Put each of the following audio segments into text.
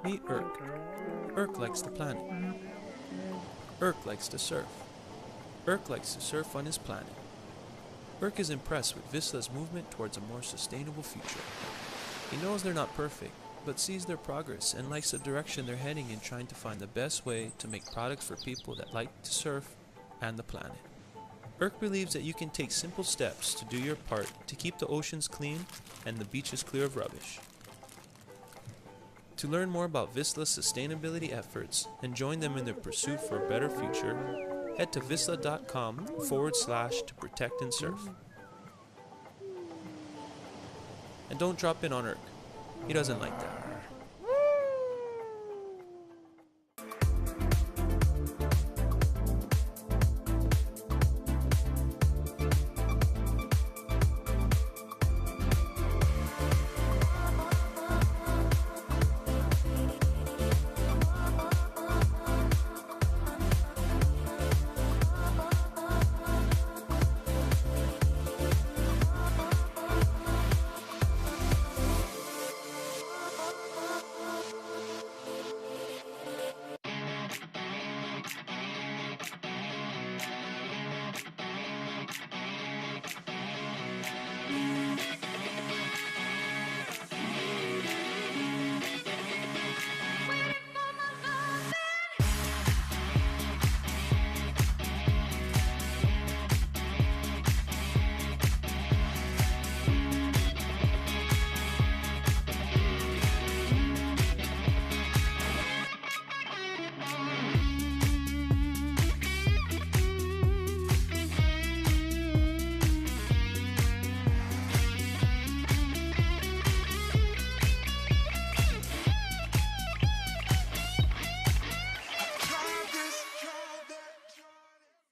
Meet Irk. Irk likes the planet. Irk likes to surf. Irk likes to surf on his planet. Irk is impressed with Vissla's movement towards a more sustainable future. He knows they're not perfect, but sees their progress and likes the direction they're heading in, trying to find the best way to make products for people that like to surf and the planet. Irk believes that you can take simple steps to do your part to keep the oceans clean and the beaches clear of rubbish. To learn more about Vissla's sustainability efforts and join them in their pursuit for a better future, head to vissla.com/to protect and surf. And don't drop in on Irk. He doesn't like that.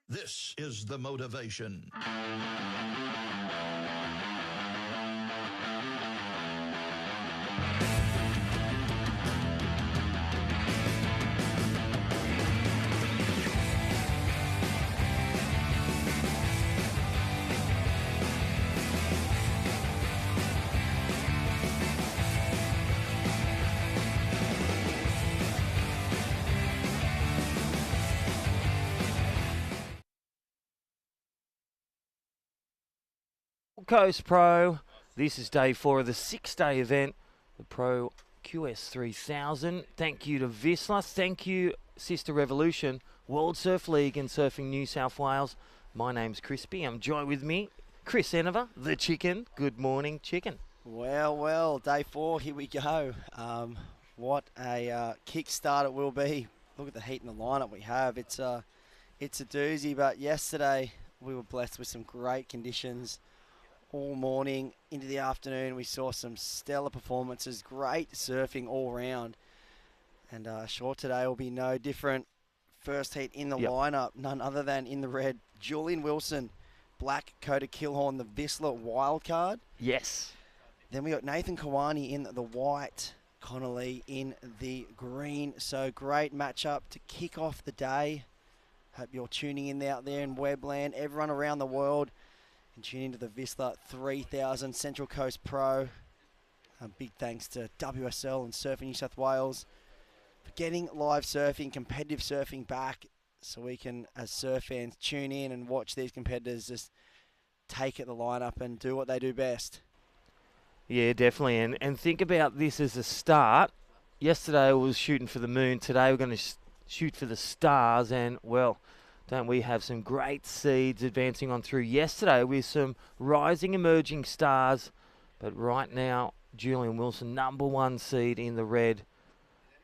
This is the motivation. Coast Pro. This is day 4 of the 6-day event, the Pro QS 3000. Thank you to Vissla. Thank you, Sisstrevolution, World Surf League and Surfing New South Wales. My name's Crispy. I'm joined with me, Chris Enever, the Chicken. Good morning, Chicken. Well, day 4, here we go. What a kickstart it will be. Look at the heat in the lineup we have. It's a doozy, but yesterday we were blessed with some great conditions. All morning into the afternoon, we saw some stellar performances, great surfing all round. And sure, today will be no different. First heat in the lineup, none other than in the red, Julian Wilson, black Coda Killhorn, the Vissla wildcard. Yes. Then we got Nathan Kawani in the white, Connolly in the green. So great matchup to kick off the day. Hope you're tuning in out there in Webland, everyone around the world. And tune into the Vissla 3000 Central Coast Pro. A big thanks to WSL and Surfing New South Wales for getting live surfing, competitive surfing back, so we can, as surf fans, tune in and watch these competitors just take at the lineup and do what they do best. Yeah, definitely. And think about this as a start. Yesterday I was shooting for the moon. Today we're going to shoot for the stars. And, well, don't we have some great seeds advancing on through yesterday with some rising emerging stars. But right now, Julian Wilson, #1 seed in the red.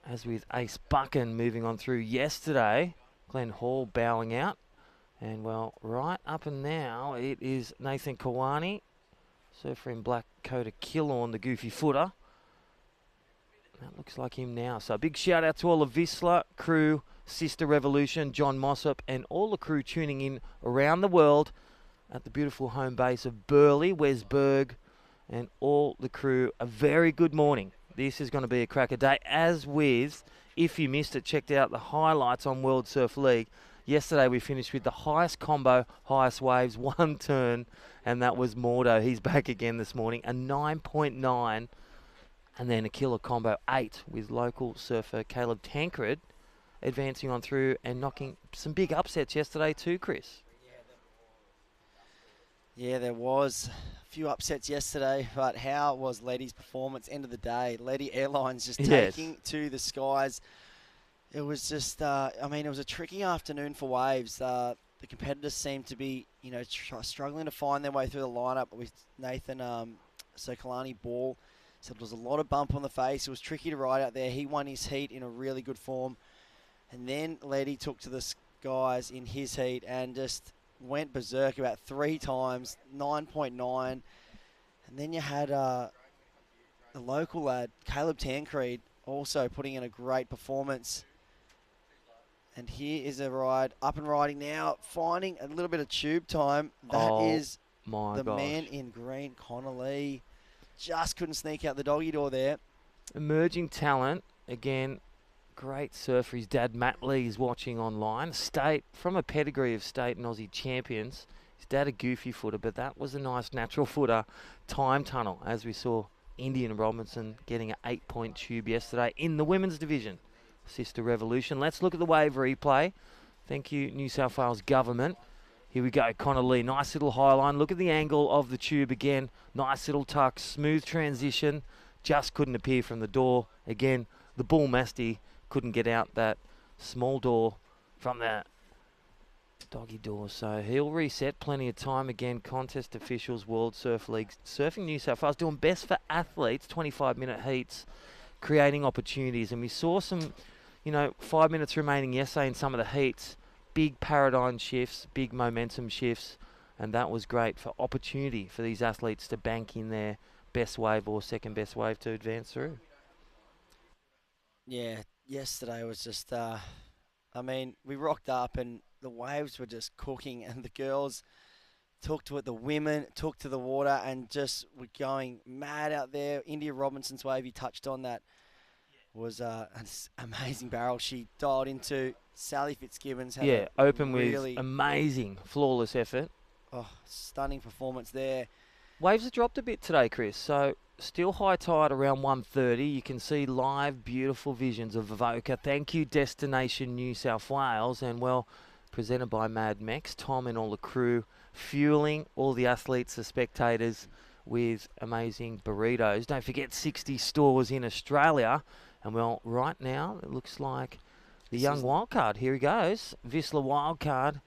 As with Ace Buchan moving on through yesterday. Glenn Hall bowing out. And, well, right up and now it is Nathan Kawani, surfer in black Coda Killhorn, the goofy footer. That looks like him now. So a big shout out to all the Vissla crew, Sisstrevolution, John Mossop, and all the crew tuning in around the world at the beautiful home base of Burleigh, Wesburg, and all the crew. A very good morning. This is going to be a cracker day, as with, if you missed it, checked out the highlights on World Surf League. Yesterday we finished with the highest combo, highest waves, one turn, and that was Mordo. He's back again this morning, a 9.9. And then a killer combo 8 with local surfer Caleb Tancred advancing on through and knocking some big upsets yesterday too, Chris. Yeah, there was a few upsets yesterday, but how was Letty's performance? End of the day, Letty Airlines just taking to the skies. It was just, I mean, it was a tricky afternoon for Waves. The competitors seemed to be, you know, struggling to find their way through the lineup with Nathan Sokolani Ball. So there was a lot of bump on the face. It was tricky to ride out there. He won his heat in a really good form. And then Letty took to the skies in his heat and just went berserk about 3 times, 9.9. And then you had the local lad, Caleb Tancred, also putting in a great performance. And here is a ride, up and riding now, finding a little bit of tube time. That is the man in green, Connolly. Just couldn't sneak out the doggy door there. Emerging talent, again, great surfer. His dad, Matt Lee, is watching online. From a pedigree of state and Aussie champions. His dad a goofy footer, but that was a nice natural footer. Time tunnel, as we saw Indian Robinson getting an 8-point tube yesterday in the women's division. Sisstrevolution. Let's look at the wave replay. Thank you, New South Wales government. Here we go, Connor Lee. Nice little high line. Look at the angle of the tube again. Nice little tuck. Smooth transition. Just couldn't appear from the door. Again, the bull masty couldn't get out that small door from that doggy door. So he'll reset. Plenty of time. Again, contest officials, World Surf League. Surfing New South Wales doing best for athletes. 25-minute heats. Creating opportunities. And we saw some, 5 minutes remaining yesterday in some of the heats. Big paradigm shifts, big momentum shifts, and that was great for opportunity for these athletes to bank in their best wave or second best wave to advance through. Yeah, yesterday was just, we rocked up and the waves were just cooking and the girls took to it, the women took to the water and just were going mad out there. India Robinson's wave, he touched on that, was an amazing barrel she dialed into. Sally Fitzgibbons had open with amazing, flawless effort. Oh, stunning performance there. Waves have dropped a bit today, Chris, so still high tide around 1:30. You can see live, beautiful visions of Avoca. Thank you, Destination New South Wales, and presented by Mad Mex, Tom and all the crew, fueling all the athletes, the spectators, with amazing burritos. Don't forget 60 stores in Australia. And right now, it looks like the young wildcard. Here he goes. Vissla wildcard,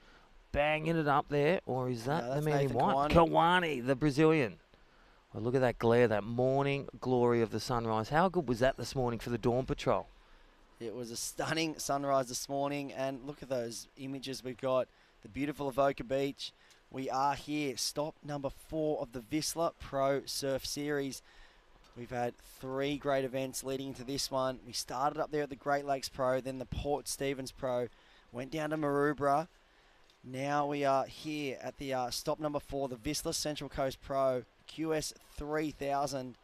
banging it up there. Or is that the man in white? Kawani, the Brazilian. Well, look at that glare, that morning glory of the sunrise. How good was that this morning for the Dawn Patrol? It was a stunning sunrise this morning. And look at those images we've got. The beautiful Avoca Beach. We are here. Stop number 4 of the Vissla Pro Surf Series. We've had 3 great events leading into this one. We started up there at the Great Lakes Pro, then the Port Stephens Pro, went down to Maroubra. Now we are here at the stop number 4, the Vissla Central Coast Pro, QS 3000.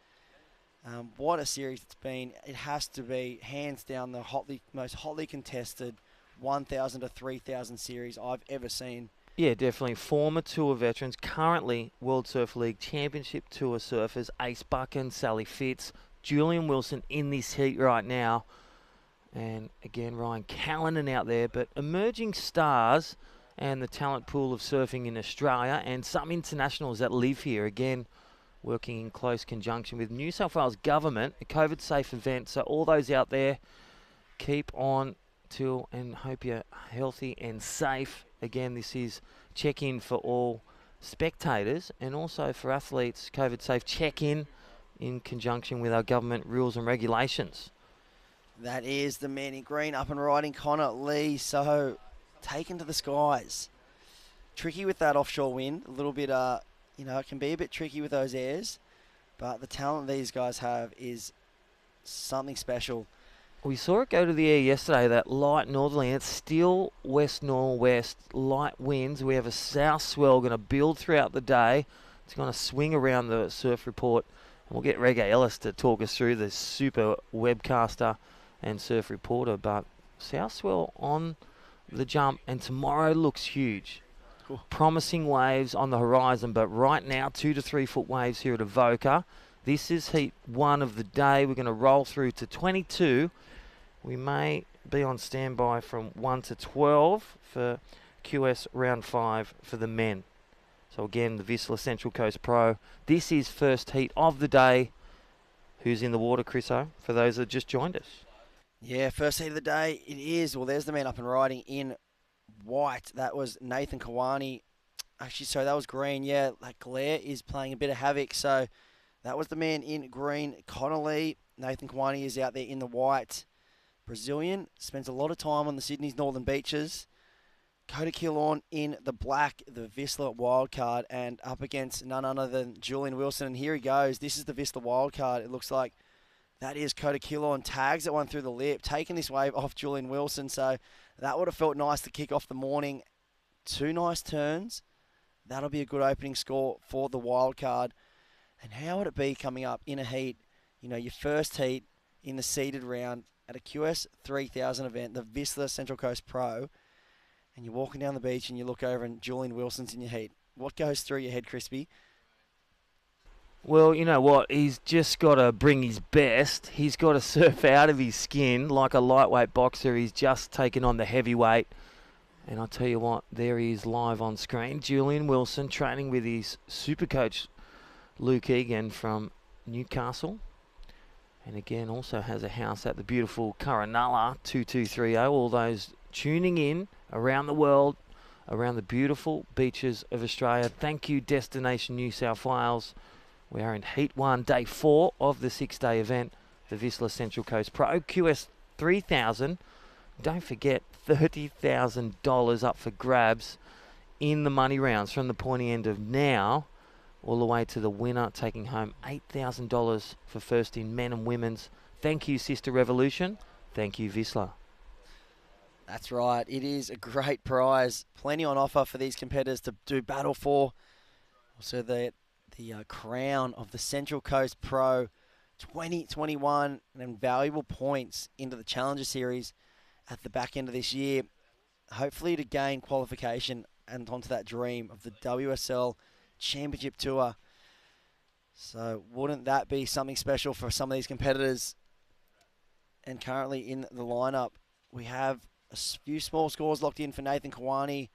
What a series it's been. It has to be, hands down, the most hotly contested 1,000 to 3,000 series I've ever seen. Yeah, definitely. Former tour veterans, currently World Surf League Championship Tour surfers, Ace Buchan, Sally Fitz, Julian Wilson in this heat right now. And again, Ryan Callanan out there. But emerging stars and the talent pool of surfing in Australia and some internationals that live here, again, working in close conjunction with New South Wales Government, a COVID-safe event. So all those out there, keep on till and hope you're healthy and safe. Again, this is check-in for all spectators and also for athletes, COVID-safe check-in in conjunction with our government rules and regulations. That is the man in green up and riding, Connor Lee. So, taken to the skies. Tricky with that offshore wind. A little bit, it can be a bit tricky with those airs. But the talent these guys have is something special. We saw it go to the air yesterday, that light northerly, and it's still west-northwest, light winds. We have a south swell going to build throughout the day. It's going to swing around the surf report. And we'll get Reggae Ellis to talk us through, the super webcaster and surf reporter. But south swell on the jump, and tomorrow looks huge. Cool. Promising waves on the horizon, but right now 2 to 3 foot waves here at Avoca. This is heat 1 of the day. We're going to roll through to 22. We may be on standby from 1 to 12 for QS round 5 for the men. So again, the Vissla Central Coast Pro. This is first heat of the day. Who's in the water, Chriso, for those that just joined us? Yeah, first heat of the day, it is. Well, there's the man up and riding in white. That was Nathan Kawani. Actually, sorry, that was green. Yeah, that glare is playing a bit of havoc. So that was the man in green, Connolly. Nathan Kawani is out there in the white. Brazilian, spends a lot of time on the Sydney's northern beaches. Coda Killorn in the black, the Vissla wildcard, and up against none other than Julian Wilson. And here he goes. This is the Vissla wildcard. It looks like that is Coda Killorn. Tags that one through the lip, taking this wave off Julian Wilson. So that would have felt nice to kick off the morning. 2 nice turns. That'll be a good opening score for the wild card. And how would it be coming up in a heat, your first heat in the seeded round at a QS 3000 event, the Vissla Central Coast Pro, and you're walking down the beach and you look over and Julian Wilson's in your heat. What goes through your head, Crispy? Well, you know what? He's just got to bring his best. He's got to surf out of his skin like a lightweight boxer. He's just taken on the heavyweight. And I'll tell you what, there he is live on screen. Julian Wilson training with his super coach, Luke Egan from Newcastle. And again, also has a house at the beautiful Curranalla 2230. All those tuning in around the world, around the beautiful beaches of Australia. Thank you, Destination New South Wales. We are in Heat 1, Day 4 of the 6-day event, the Vissla Central Coast Pro QS 3000. Don't forget, $30,000 up for grabs in the money rounds from the pointy end of now all the way to the winner taking home $8,000 for first in men and women's. Thank you, Sisstrevolution. Thank you, Vissla. That's right. It is a great prize. Plenty on offer for these competitors to do battle for. Also, the crown of the Central Coast Pro 2021 and valuable points into the Challenger Series at the back end of this year. Hopefully to gain qualification and onto that dream of the WSL Championship Tour. So wouldn't that be something special for some of these competitors? And currently in the lineup, we have a few small scores locked in for Nathan Kawani.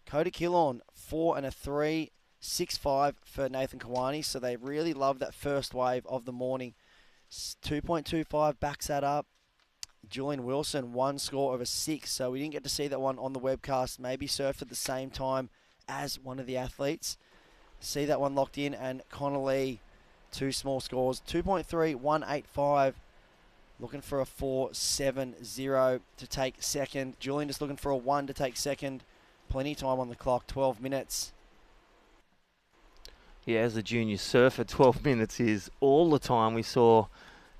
Coda Killorn, 4 and a 3, 6-5 for Nathan Kawani. So they really love that first wave of the morning. 2.25 backs that up. Julian Wilson, 1 score of a 6. So we didn't get to see that one on the webcast. Maybe surfed at the same time as one of the athletes. See that one locked in. And Connolly, 2 small scores. 2.3, 1.85. Looking for a 4.70 to take second. Julian just looking for a 1 to take second. Plenty of time on the clock, 12 minutes. Yeah, as a junior surfer, 12 minutes is all the time. We saw,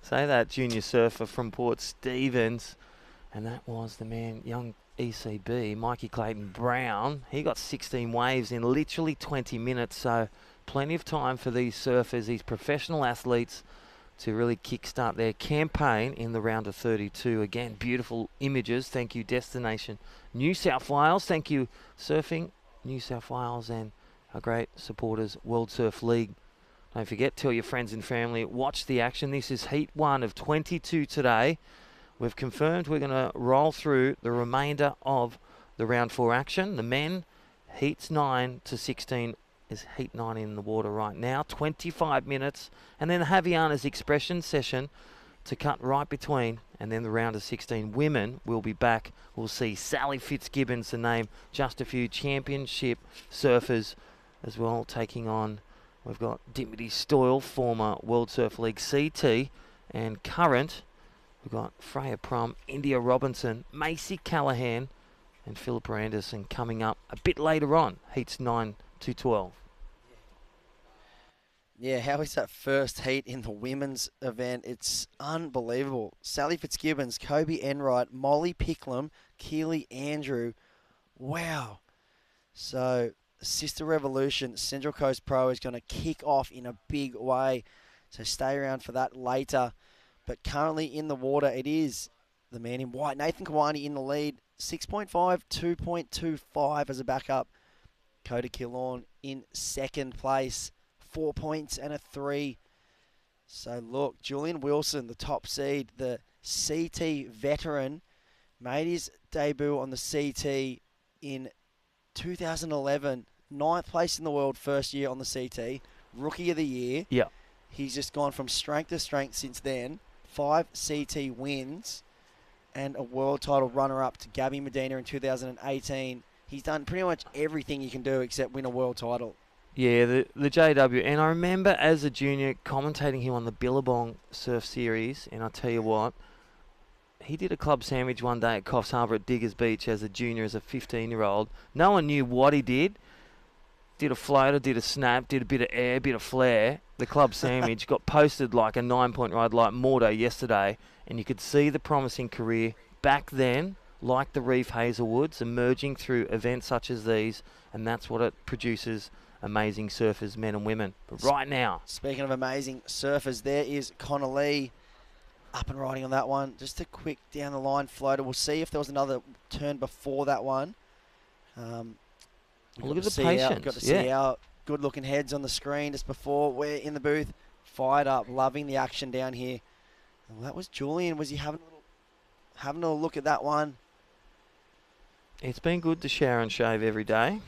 say, that junior surfer from Port Stephens, and that was the man, young ECB, Mikey Clayton Brown. He got 16 waves in literally 20 minutes, so plenty of time for these surfers, these professional athletes, to really kickstart their campaign in the round of 32. Again, beautiful images. Thank you, Destination New South Wales. Thank you, Surfing New South Wales, and our great supporters, World Surf League. Don't forget, tell your friends and family, watch the action. This is Heat 1 of 22 today. We've confirmed we're going to roll through the remainder of the round 4 action. The men, Heats 9 to 16 is Heat 9 in the water right now. 25 minutes. And then the Javiana's expression session to cut right between. And then the round of 16 women will be back. We'll see Sally Fitzgibbons, to name just a few championship surfers as well, taking on, we've got Dimity Stoyle, former World Surf League CT, and current, we've got Freya Prum, India Robinson, Macy Callahan, and Philippa Anderson coming up a bit later on, heats 9 to 12. Yeah, how is that first heat in the women's event? It's unbelievable. Sally Fitzgibbons, Kobe Enright, Molly Picklum, Keely Andrew. Wow. So Sisstrevolution Central Coast Pro is going to kick off in a big way. So stay around for that later. But currently in the water, it is the man in white, Nathan Kawani, in the lead. 6.5, 2.25 as a backup. Coda Killorn in second place. 4 points and a 3. So look, Julian Wilson, the top seed, the CT veteran, made his debut on the CT in 2011. Ninth place in the world first year on the CT. Rookie of the year. Yeah. He's just gone from strength to strength since then. 5 CT wins and a world title runner-up to Gabby Medina in 2018. He's done pretty much everything you can do except win a world title. Yeah, the JW. And I remember as a junior commentating him on the Billabong Surf Series, and I tell you what, he did a club sandwich one day at Coffs Harbour at Diggers Beach as a junior, as a 15-year-old. No one knew what he did. Did a floater, did a snap, did a bit of air, bit of flare. The club sandwich got posted like a 9-point ride like Mordo yesterday, and you could see the promising career back then, like the Reef Hazelwoods, emerging through events such as these, and that's what it produces, amazing surfers, men and women. But right now... Speaking of amazing surfers, there is Connor Lee up and riding on that one. Just a quick down-the-line floater. We'll see if there was another turn before that one. Look at the patience. Got to see our good-looking heads on the screen just before we're in the booth. Fired up, loving the action down here. Well, that was Julian. Was he having a look at that one? It's been good to shower and shave every day.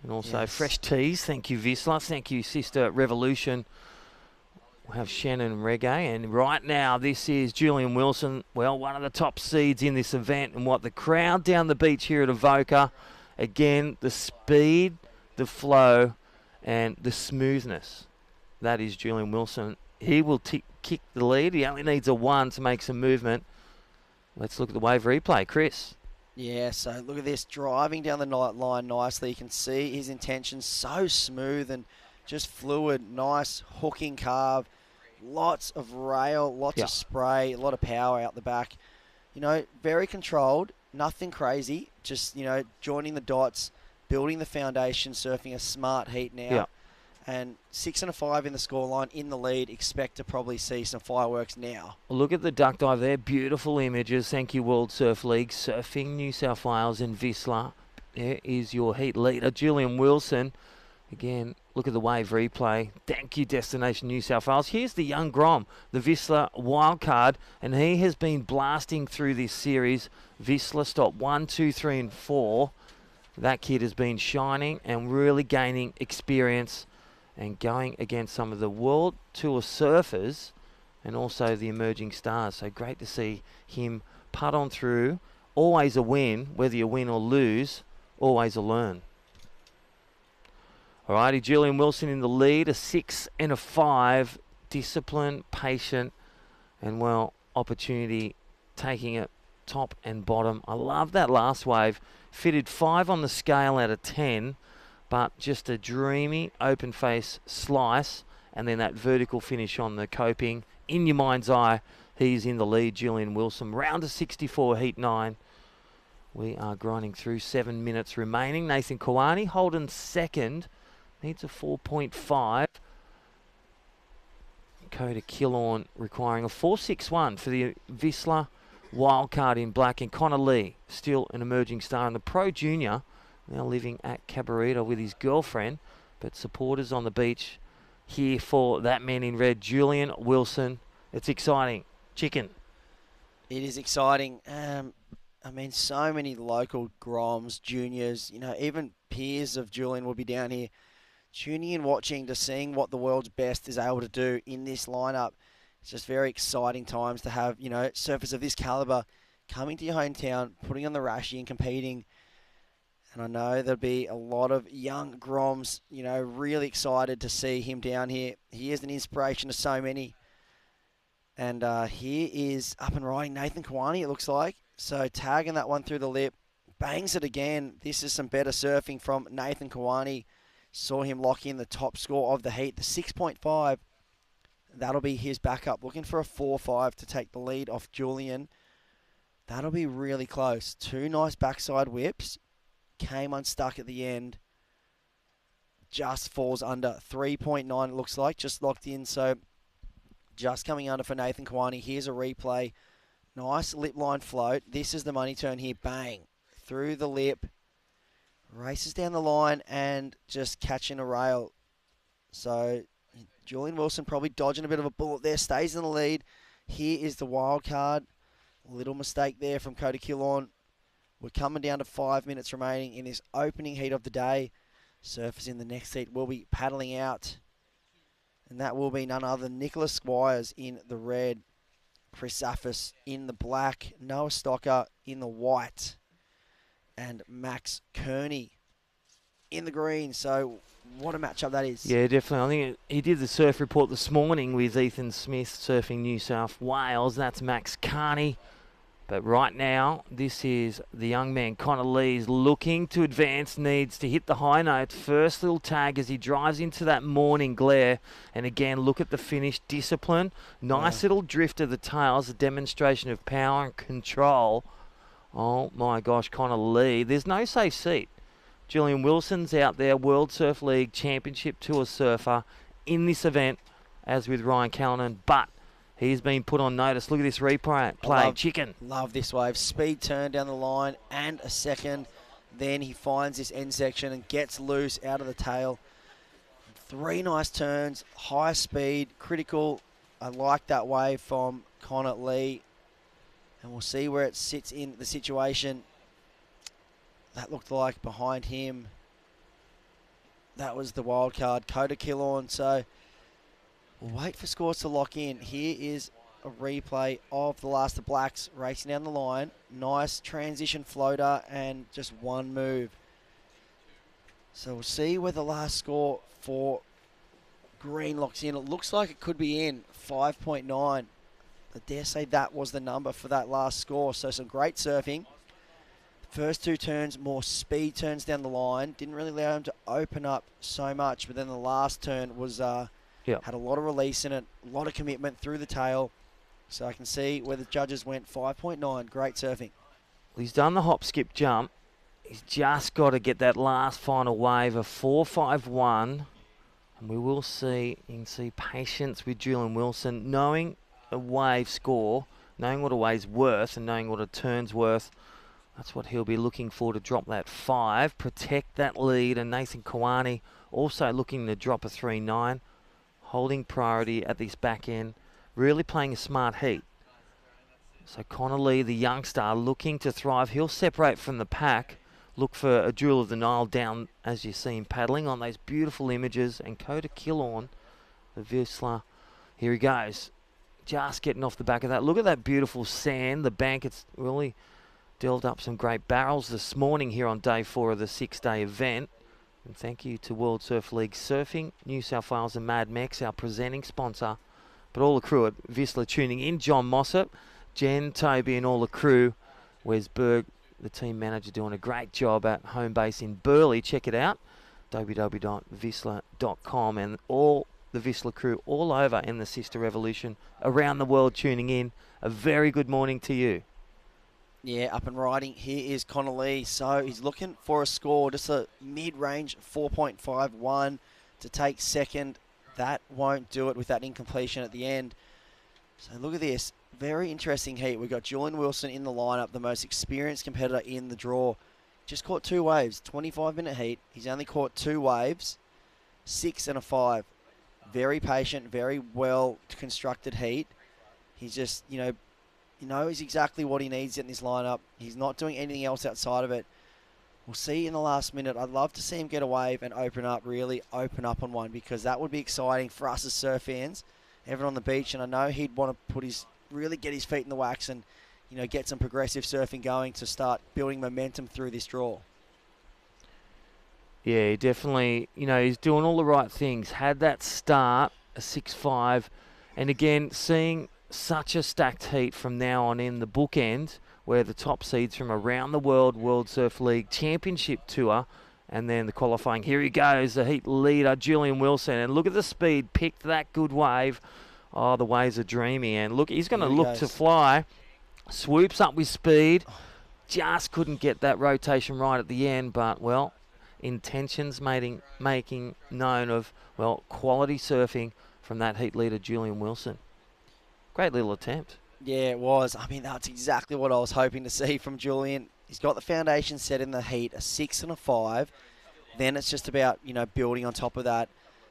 And also fresh teas. Thank you, Vissla. Thank you, Sisstrevolution. We'll have Shannon Reggae. And right now, this is Julian Wilson. Well, one of the top seeds in this event. And what the crowd down the beach here at Avoca. Again, the speed, the flow, and the smoothness. That is Julian Wilson. He will kick the lead. He only needs a 1 to make some movement. Let's look at the wave replay. Chris. Yeah, so look at this. Driving down the line nicely. You can see his intentions so smooth and just fluid. Nice hooking carve. Lots of rail, lots of spray, a lot of power out the back. You know, very controlled. Nothing crazy, just, you know, joining the dots, building the foundation, surfing a smart heat now. Yeah. And 6 and a 5 in the scoreline, in the lead. Expect to probably see some fireworks now. Look at the duck dive there. Beautiful images. Thank you, World Surf League. Surfing New South Wales in Vissla. There is your heat leader, Julian Wilson. Again, look at the wave replay. Thank you, Destination New South Wales. Here's the young Grom, the Vissla wildcard, and he has been blasting through this series. Vissla stopped 1, 2, 3, and 4. That kid has been shining and really gaining experience and going against some of the World Tour surfers and also the emerging stars. So great to see him putt on through. Always a win, whether you win or lose, always a learn. Alrighty, Julian Wilson in the lead, a 6 and a 5. Discipline, patient, and well, opportunity, taking it top and bottom. I love that last wave. Fitted 5 on the scale out of 10, but just a dreamy open face slice, and then that vertical finish on the coping. In your mind's eye, he's in the lead, Julian Wilson. Round of 64, heat 9. We are grinding through, 7 minutes remaining. Nathan Kawani holding second. Needs a 4.5. Coda Killorn requiring a 4.61 for the Vissla wildcard in black. And Connor Lee, still an emerging star in the Pro Junior, now living at Cabarita with his girlfriend. But supporters on the beach here for that man in red, Julian Wilson. It's exciting. Chicken. It is exciting. I mean, so many local Groms, juniors, you know, even peers of Julian will be down here tuning in, watching, to seeing what the world's best is able to do in this lineup. It's just very exciting times to have, you know, surfers of this caliber coming to your hometown, putting on the rashi and competing. And I know there'll be a lot of young Groms, you know, really excited to see him down here. He is an inspiration to so many. And here is up and riding Nathan Kawani, it looks like. So tagging that one through the lip, bangs it again. This is some better surfing from Nathan Kawani. Saw him lock in the top score of the heat, the 6.5. That'll be his backup. Looking for a 4.5 to take the lead off Julian. That'll be really close. 2 nice backside whips. Came unstuck at the end. Just falls under. 3.9 it looks like. Just locked in. So just coming under for Nathan Kawani. Here's a replay. Nice lip line float. This is the money turn here. Bang. Through the lip. Races down the line and just catching a rail. So Julian Wilson probably dodging a bit of a bullet there, stays in the lead. Here is the wild card. Little mistake there from Coda Killorn. We're coming down to 5 minutes remaining in this opening heat of the day. Surfers in the next heat will be paddling out. And that will be none other than Nicholas Squires in the red, Chris Zaffis in the black, Noah Stocker in the white, and Max Kearney in the green. So what a matchup that is. Yeah, definitely. I think he did the surf report this morning with Ethan Smith surfing New South Wales. That's Max Kearney. But right now, this is the young man, Connor Lees, looking to advance, needs to hit the high note. First little tag as he drives into that morning glare. And again, look at the finish, discipline. Nice little drift of the tails, a demonstration of power and control. Oh my gosh, Connor Lee. There's no safe seat. Julian Wilson's out there, World Surf League Championship Tour surfer in this event, as with Ryan Callanan. But he's been put on notice. Look at this replay. Chicken. Love this wave. Speed turn down the line and a second. Then he finds this end section and gets loose out of the tail. 3 nice turns, high speed, critical. I like that wave from Connor Lee. And we'll see where it sits in the situation. That looked like behind him. That was the wild card, Coda Killorn. So we'll wait for scores to lock in. Here is a replay of the last of blacks racing down the line. Nice transition floater and just one move. So we'll see where the last score for green locks in. It looks like it could be in 5.9. I dare say that was the number for that last score. So some great surfing. First 2 turns, more speed turns down the line. Didn't really allow him to open up so much. But then the last turn was had a lot of release in it, a lot of commitment through the tail. So I can see where the judges went 5.9. Great surfing. Well, he's done the hop, skip, jump. He's just got to get that last final wave of 4.51. And we will see, you can see patience with Julian Wilson, knowing a wave score, knowing what a wave's worth and knowing what a turn's worth. That's what he'll be looking for, to drop that 5, protect that lead. And Nathan Kawani also looking to drop a 3.9, holding priority at this back end, really playing a smart heat. So Connor Lee, the youngster, looking to thrive. He'll separate from the pack, look for a Jewel of the Nile down, as you see him paddling on those beautiful images. And Coda Killorn, the Vissla, here he goes. Just getting off the back of that. Look at that beautiful sand, the bank. It's really delved up some great barrels this morning here on day 4 of the 6-day event. And thank you to World Surf League Surfing, New South Wales and Mad Mex, our presenting sponsor. But all the crew at Vissla tuning in. John Mossop, Jen, Toby and all the crew. Wes Berg, the team manager, doing a great job at home base in Burleigh. Check it out, www.vissla.com. And all the Vissla crew all over in the Sisstrevolution around the world tuning in. A very good morning to you. Yeah, up and riding. Here is Connor Lee. So he's looking for a score, just a mid-range 4.51 to take second. That won't do it with that incompletion at the end. So look at this. Very interesting heat. We've got Julian Wilson in the lineup, the most experienced competitor in the draw. Just caught 2 waves, 25-minute heat. He's only caught 2 waves, 6 and a 5. Very patient, very well-constructed heat. He's just, he knows exactly what he needs in this lineup. He's not doing anything else outside of it. We'll see in the last minute. I'd love to see him get a wave and really open up on one, because that would be exciting for us as surf fans. Everyone on the beach, and I know he'd want to really get his feet in the wax and, get some progressive surfing going to start building momentum through this draw. Yeah, definitely. He's doing all the right things. Had that start, a 6.5, and again, seeing such a stacked heat from now on in the bookend, where the top seeds from around the world, World Surf League Championship Tour, and then the qualifying. Here he goes, the heat leader, Julian Wilson, and look at the speed, picked that good wave. Oh, the waves are dreamy, and look, he's going to look to fly, swoops up with speed, just couldn't get that rotation right at the end, but, well, intentions making known of, quality surfing from that heat leader, Julian Wilson. Great little attempt. Yeah, it was. I mean, that's exactly what I was hoping to see from Julian. He's got the foundation set in the heat, a 6 and a 5. Then it's just about, building on top of that.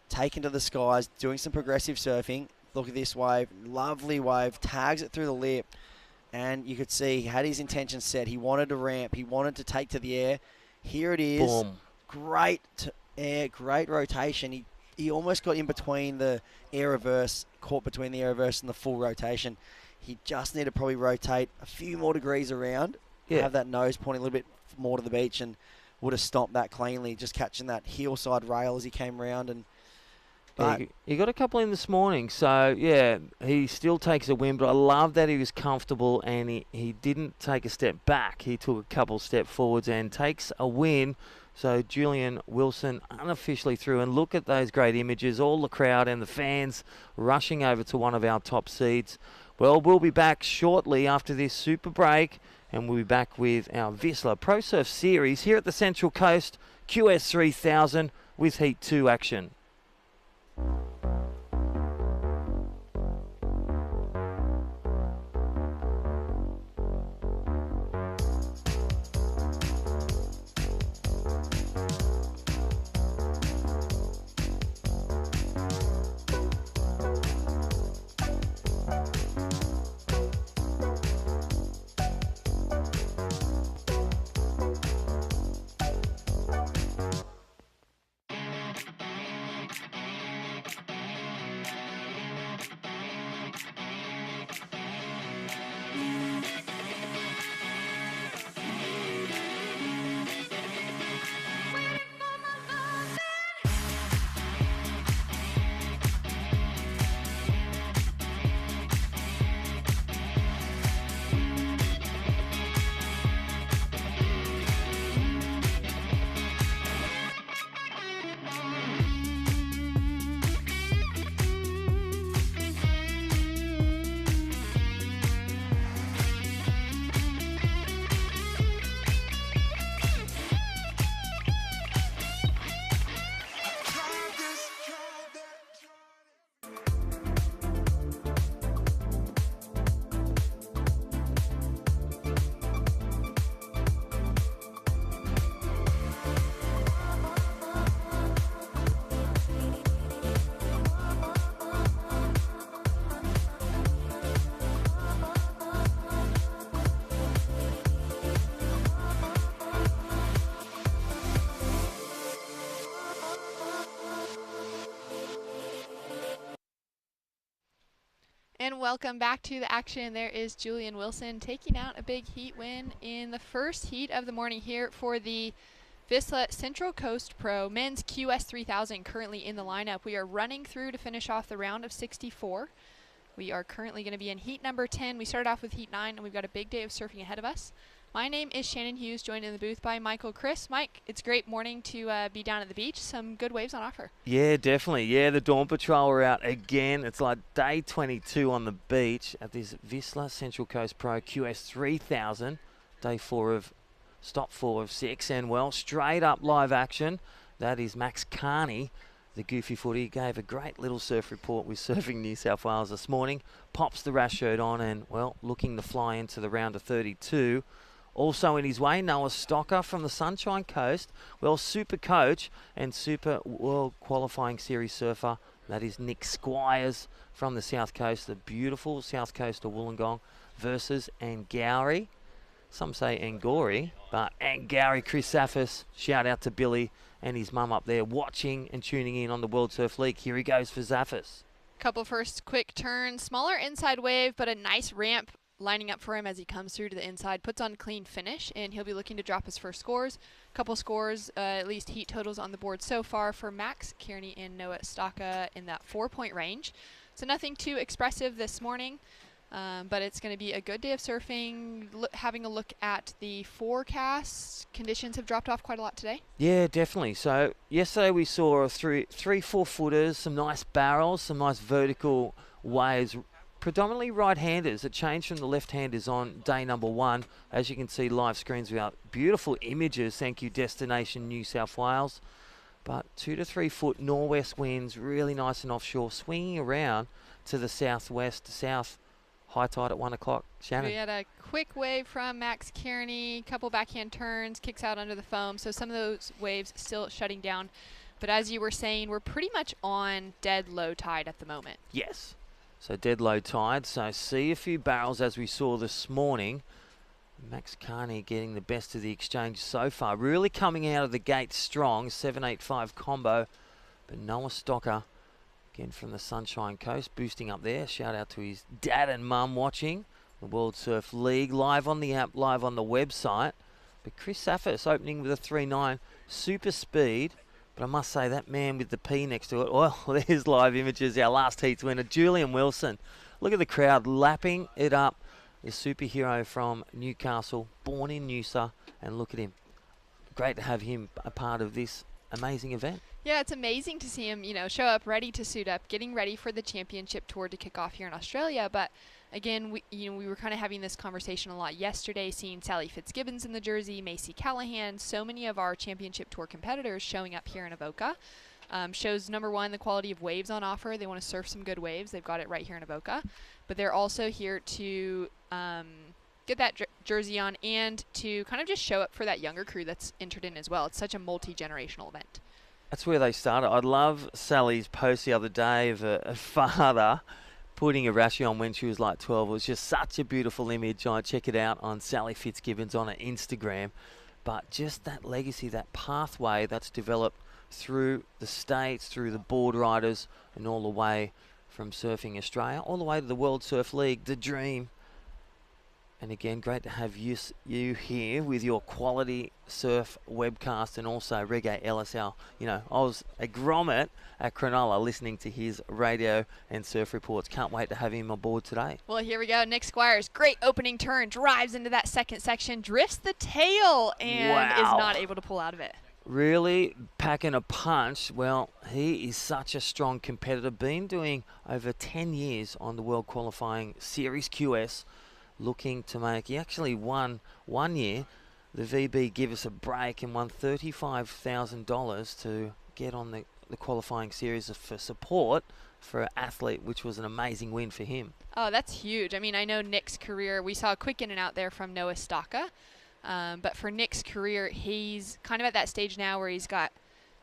taken to the skies, doing some progressive surfing. Look at this wave, lovely wave, tags it through the lip, and you could see he had his intention set. He wanted to ramp, he wanted to take to the air. Here it is. Boom. Great air, great rotation. He almost got in between the air reverse, caught between the air reverse and the full rotation. He just needed to probably rotate a few more degrees around, have that nose pointing a little bit more to the beach, and would have stomped that cleanly, just catching that hillside rail as he came round. And yeah, he got a couple in this morning, so yeah, he still takes a win, but I love that he was comfortable and he didn't take a step back. He took a couple steps forwards and takes a win. So Julian Wilson unofficially through, and look at those great images, all the crowd and the fans rushing over to one of our top seeds. Well, we'll be back shortly after this super break, and we'll be back with our Vissla Pro Surf Series here at the Central Coast, QS 3000 with Heat 2 action. And welcome back to the action. There is Julian Wilson taking out a big heat win in the first heat of the morning here for the Vissla Central Coast Pro Men's QS 3000 currently in the lineup. We are running through to finish off the round of 64. We are currently going to be in heat number 10. We started off with heat 9, and we've got a big day of surfing ahead of us. My name is Shannon Hughes, joined in the booth by Michael Chris. Mike, it's a great morning to be down at the beach. Some good waves on offer. Yeah, definitely. Yeah, the Dawn Patrol are out again. It's like day 22 on the beach at this Vissla Central Coast Pro QS 3000. Day 4 of stop 4 of 6. And, well, straight up live action. That is Max Carney. The goofy footy gave a great little surf report with Surfing New South Wales this morning. Pops the rash shirt on and, well, looking to fly into the round of 32. Also in his way, Noah Stocker from the Sunshine Coast. Well, super coach and super world qualifying series surfer. That is Nick Squires from the South Coast, the beautiful South Coast of Wollongong versus Angourie. Some say Angori, but Angourie Chris Safis. Shout out to Billy and his mum up there watching and tuning in on the World Surf League. Here he goes for Zafis. Couple first quick turns, smaller inside wave, but a nice ramp lining up for him as he comes through to the inside. Puts on a clean finish, and he'll be looking to drop his first scores. Couple scores, at least heat totals on the board so far for Max Kearney and Noah Stocka in that 4-point range. So nothing too expressive this morning. But it's going to be a good day of surfing. Having a look at the forecast, conditions have dropped off quite a lot today. Yeah, definitely. So yesterday we saw three 4-footers, some nice barrels, some nice vertical waves, predominantly right-handers. It changed from the left-handers on day number 1. As you can see, live screens without beautiful images. Thank you, Destination New South Wales. But 2 to 3 foot northwest winds, really nice and offshore, swinging around to the southwest, south. High tide at 1 o'clock. Shannon. We had a quick wave from Max Kearney, couple backhand turns, kicks out under the foam. So some of those waves still shutting down But as you were saying, we're pretty much on dead low tide at the moment. Yes. So dead low tide. So see a few barrels as we saw this morning. Max Carney getting the best of the exchange so far. Really coming out of the gate strong. 7-8-5 combo. But Noah Stocker, again from the Sunshine Coast, boosting up there. Shout out to his dad and mum watching the World Surf League. Live on the app, live on the website. But Chris Safis opening with a 3.9. Super speed. But I must say, that man with the P next to it, well, there's live images. Our last heat's winner, Julian Wilson. Look at the crowd lapping it up. The superhero from Newcastle, born in Noosa, and look at him. Great to have him a part of this amazing event. Yeah, it's amazing to see him, show up ready to suit up, getting ready for the championship tour to kick off here in Australia. But again, we were kind of having this conversation a lot yesterday, seeing Sally Fitzgibbons in the jersey, Macy Callahan, so many of our championship tour competitors showing up here in Avoca. Shows, number one, the quality of waves on offer. They want to surf some good waves. They've got it right here in Avoca. But they're also here to get that jersey on and to kind of just show up for that younger crew that's entered in as well. It's such a multi-generational event. That's where they started. I love Sally's post the other day of a father putting a rashi on when she was like 12. It was just such a beautiful image. I check it out on Sally Fitzgibbons on her Instagram. But just that legacy, that pathway that's developed through the States, through the board riders, and all the way from Surfing Australia, all the way to the World Surf League, the dream. And again, great to have you here with your quality surf webcast and also Reggae LSL. I was a grommet at Cronulla listening to his radio and surf reports. Can't wait to have him on board today. Well, here we go. Nick Squires, great opening turn, drives into that second section, drifts the tail, and is not able to pull out of it. Really packing a punch. Well, he is such a strong competitor. Been doing over 10 years on the World Qualifying Series QS. Looking to make, he actually won one year, the VB Give Us a Break, and won $35,000 to get on the qualifying series for support for an athlete, which was an amazing win for him. Oh, that's huge. I mean, I know Nick's career, we saw a quick in and out there from Noah Stocka, but for Nick's career, he's kind of at that stage now where he's got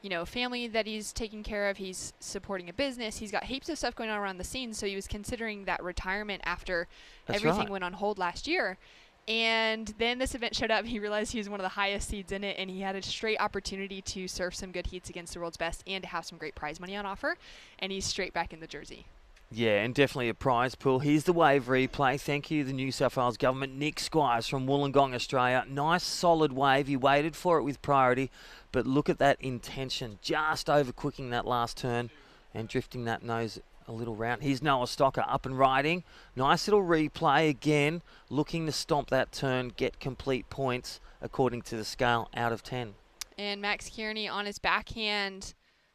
a family that he's taking care of. He's supporting a business. He's got heaps of stuff going on around the scenes. So he was considering that retirement after everything went on hold last year. And then this event showed up. He realized he was one of the highest seeds in it, and he had a straight opportunity to surf some good heats against the world's best and to have some great prize money on offer. And he's straight back in the jersey. Yeah, and definitely a prize pool. Here's the wave replay. Thank you, the New South Wales government. Nick Squires from Wollongong, Australia. Nice, solid wave. He waited for it with priority. But look at that intention, just overcooking that last turn and drifting that nose a little round. Here's Noah Stocker up and riding. Nice little replay again, looking to stomp that turn, get complete points according to the scale out of 10. And Max Kearney on his backhand.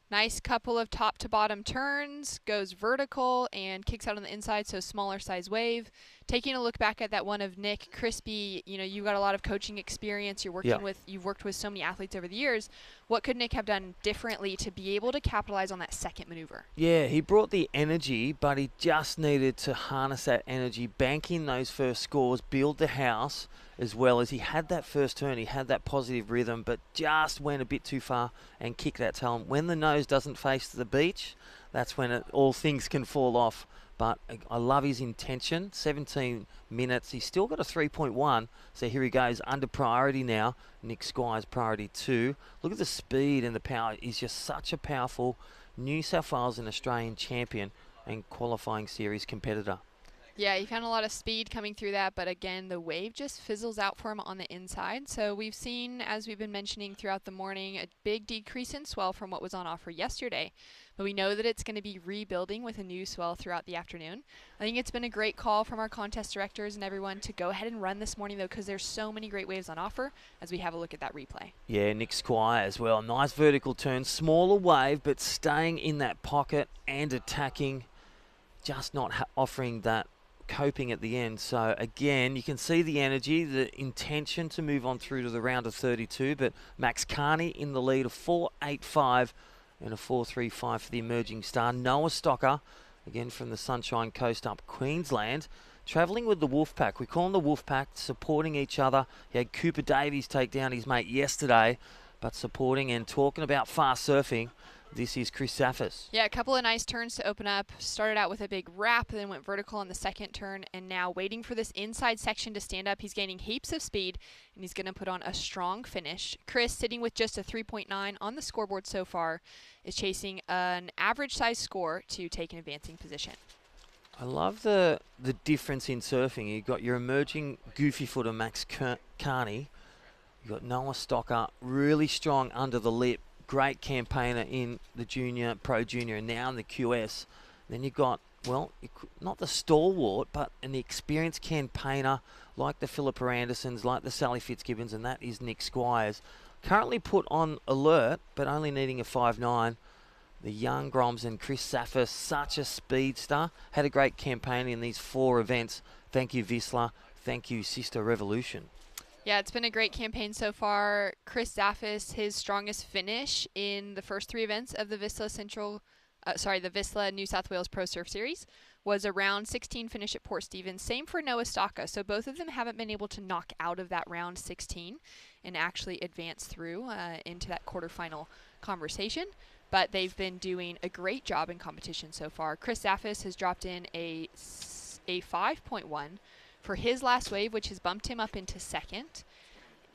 Nice couple of top to bottom turns, goes vertical and kicks out on the inside, so smaller size wave. Taking a look back at that one of Nick, Crispy, you've got a lot of coaching experience. You've worked with so many athletes over the years. What could Nick have done differently to be able to capitalize on that second maneuver? Yeah, he brought the energy, but he just needed to harness that energy, bank in those first scores, build the house, as well as he had that first turn, he had that positive rhythm, but just went a bit too far and kicked that tail. When the nose doesn't face the beach, that's when all things can fall off. But I love his intention. 17 minutes. He's still got a 3.1. So here he goes under priority now. Nick Squires priority 2. Look at the speed and the power. He's just such a powerful New South Wales and Australian champion and qualifying series competitor. Yeah, he found a lot of speed coming through that, but again, the wave just fizzles out for him on the inside. So we've seen, as we've been mentioning throughout the morning, a big decrease in swell from what was on offer yesterday. But we know that it's going to be rebuilding with a new swell throughout the afternoon. I think it's been a great call from our contest directors and everyone to go ahead and run this morning, though, because there's so many great waves on offer as we have a look at that replay. Yeah, Nick Squire as well. Nice vertical turn, smaller wave, but staying in that pocket and attacking, just not offering that coping at the end. So again, you can see the energy, the intention to move on through to the round of 32, but Max Carney in the lead of 4.85 and a 4.35 for the emerging star. Noah Stocker, again from the Sunshine Coast up Queensland, travelling with the Wolfpack. We call them the Wolfpack, supporting each other. He had Cooper Davies take down his mate yesterday, but supporting and talking about fast surfing, this is Chris Saffis. Yeah, a couple of nice turns to open up. Started out with a big wrap, then went vertical on the second turn, and now waiting for this inside section to stand up. He's gaining heaps of speed, and he's going to put on a strong finish. Chris, sitting with just a 3.9 on the scoreboard so far, is chasing an average size score to take an advancing position. I love the difference in surfing. You've got your emerging goofy footer Max Carney. You've got Noah Stocker, really strong under the lip. Great campaigner in the junior, pro junior, and now in the QS. Then you've got, well, not the stalwart, but an experienced campaigner like the Philippa Andersons, like the Sally Fitzgibbons, and that is Nick Squires. Currently put on alert, but only needing a 5.9. The young Groms and Chris Saffis, such a speedster. Had a great campaign in these 4 events. Thank you, Vissla. Thank you, Sisstrevolution. Yeah, it's been a great campaign so far. Chris Zaffis, his strongest finish in the first 3 events of the Vissla the Vissla New South Wales Pro Surf Series was a round 16 finish at Port Stephens. Same for Noah Stocka. So both of them haven't been able to knock out of that round 16 and actually advance through into that quarterfinal conversation. But they've been doing a great job in competition so far. Chris Zaffis has dropped in a 5.1 for his last wave, which has bumped him up into second.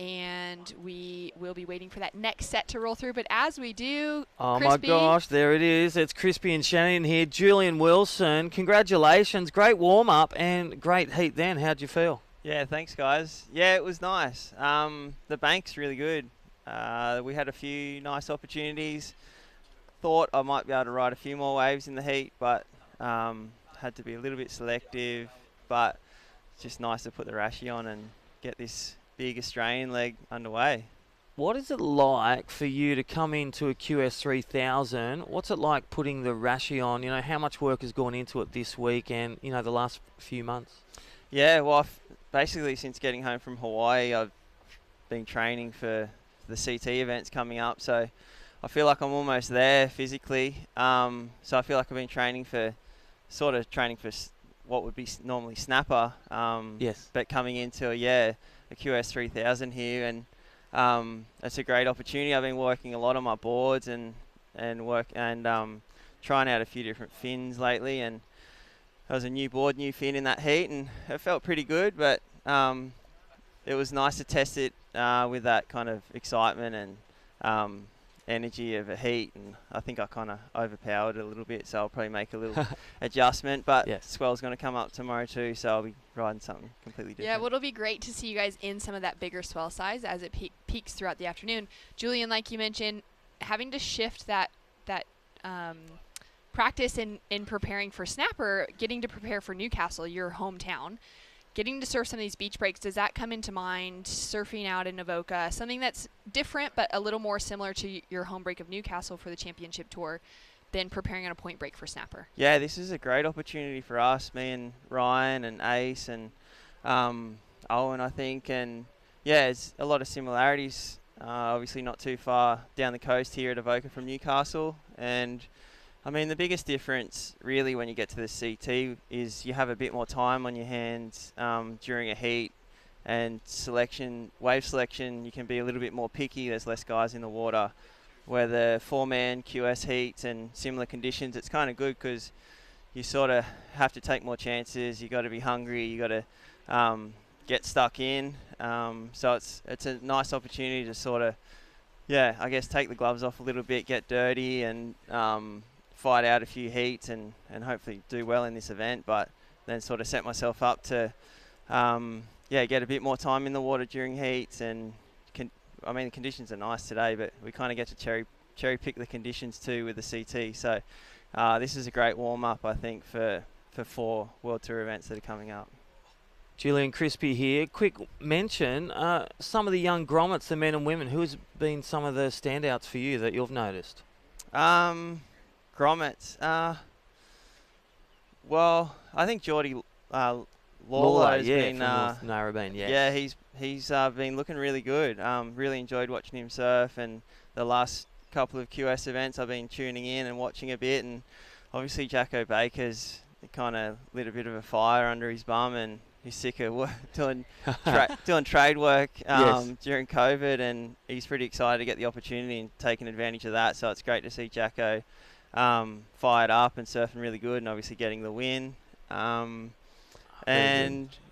And we will be waiting for that next set to roll through. But as we do, oh Crispy, my gosh, there it is. It's Crispy and Shannon here. Julian Wilson, congratulations. Great warm-up and great heat then. How'd you feel? Yeah, thanks, guys. Yeah, it was nice. The bank's really good. We had a few nice opportunities. Thought I might be able to ride a few more waves in the heat, but had to be a little bit selective. But it's just nice to put the Rashi on and get this big Australian leg underway. What is it like for you to come into a QS 3000? What's it like putting the Rashi on? You know, how much work has gone into it this week and, you know, the last few months? Yeah, well, basically since getting home from Hawaii, I've been training for the CT events coming up. So I feel like I'm almost there physically. So I feel like I've been training for what would be normally snapper. Yes. But coming into a QS 3000 here, and it's a great opportunity. I've been working a lot on my boards and trying out a few different fins lately, and there was a new board, new fin in that heat, and it felt pretty good. But it was nice to test it with that kind of excitement and energy of a heat, and I think I kind of overpowered it a little bit, so I'll probably make a little adjustment. But yes, swell's going to come up tomorrow too, so I'll be riding something completely different. Yeah, well, it'll be great to see you guys in some of that bigger swell size as it peaks throughout the afternoon. Julian, like you mentioned, having to shift that practice in preparing for snapper, getting to prepare for Newcastle, your hometown, getting to surf some of these beach breaks, does that come into mind, surfing out in Avoca, something that's different but a little more similar to your home break of Newcastle for the championship tour than preparing on a point break for snapper? Yeah, this is a great opportunity for us, me and Ryan and Ace and Owen, I think. And yeah, it's a lot of similarities. Obviously not too far down the coast here at Avoca from Newcastle. And I mean, the biggest difference really when you get to the CT is you have a bit more time on your hands during a heat, and wave selection, you can be a little bit more picky. There's less guys in the water. Where the 4-man QS heats and similar conditions, it's kind of good because you sort of have to take more chances. You got to be hungry. You got to get stuck in. So it's a nice opportunity to sort of, I guess take the gloves off a little bit, get dirty, and fight out a few heats and hopefully do well in this event, but then sort of set myself up to get a bit more time in the water during heats. And I mean, the conditions are nice today, but we kind of get to cherry pick the conditions too with the CT. So this is a great warm up, I think, for 4 World Tour events that are coming up. Julian Crispy here. Quick mention, some of the young grommets, the men and women, who has been some of the standouts for you that you've noticed? Grommets. Well, I think Geordie Lawler has been from Narrabeen, yes. Yeah, he's been looking really good. Really enjoyed watching him surf, and the last couple of QS events I've been tuning in and watching a bit. And obviously Jacko Baker's kind of lit a bit of a fire under his bum, and he's sick of doing doing trade work during COVID, and he's pretty excited to get the opportunity and taking advantage of that. So it's great to see Jacko fired up and surfing really good, and obviously getting the win. And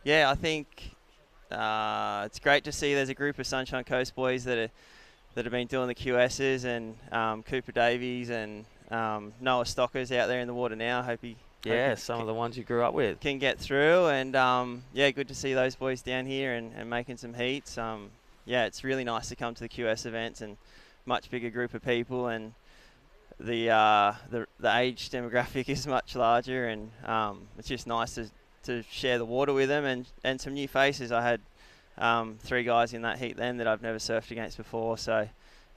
yeah, I think it's great to see there's a group of Sunshine Coast boys that have been doing the QSs, and Cooper Davies and Noah Stocker's out there in the water now. Hope he some of the ones you grew up with can get through, and yeah, good to see those boys down here and making some heats. Yeah, it's really nice to come to the QS events, and much bigger group of people, and the age demographic is much larger, and it's just nice to share the water with them, and some new faces. I had 3 guys in that heat then that I've never surfed against before, so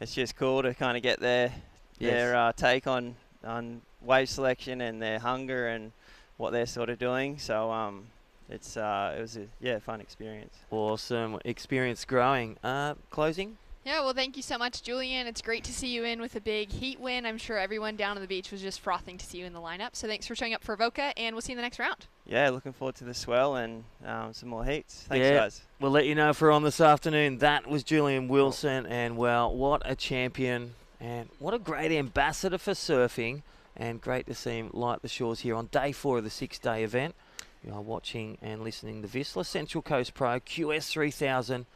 it's just cool to kind of get their take on wave selection and their hunger and what they're sort of doing. So it was a fun experience. Awesome experience growing. Closing? Yeah, well, thank you so much, Julian. It's great to see you in with a big heat win. I'm sure everyone down on the beach was just frothing to see you in the lineup. So thanks for showing up for Avoca, and we'll see you in the next round. Yeah, looking forward to the swell and some more heats. Thanks, guys. We'll let you know if we're on this afternoon. That was Julian Wilson, and well, what a champion, and what a great ambassador for surfing, and great to see him light the shores here on day 4 of the 6-day event. You are watching and listening to Vissla Central Coast Pro QS 3000.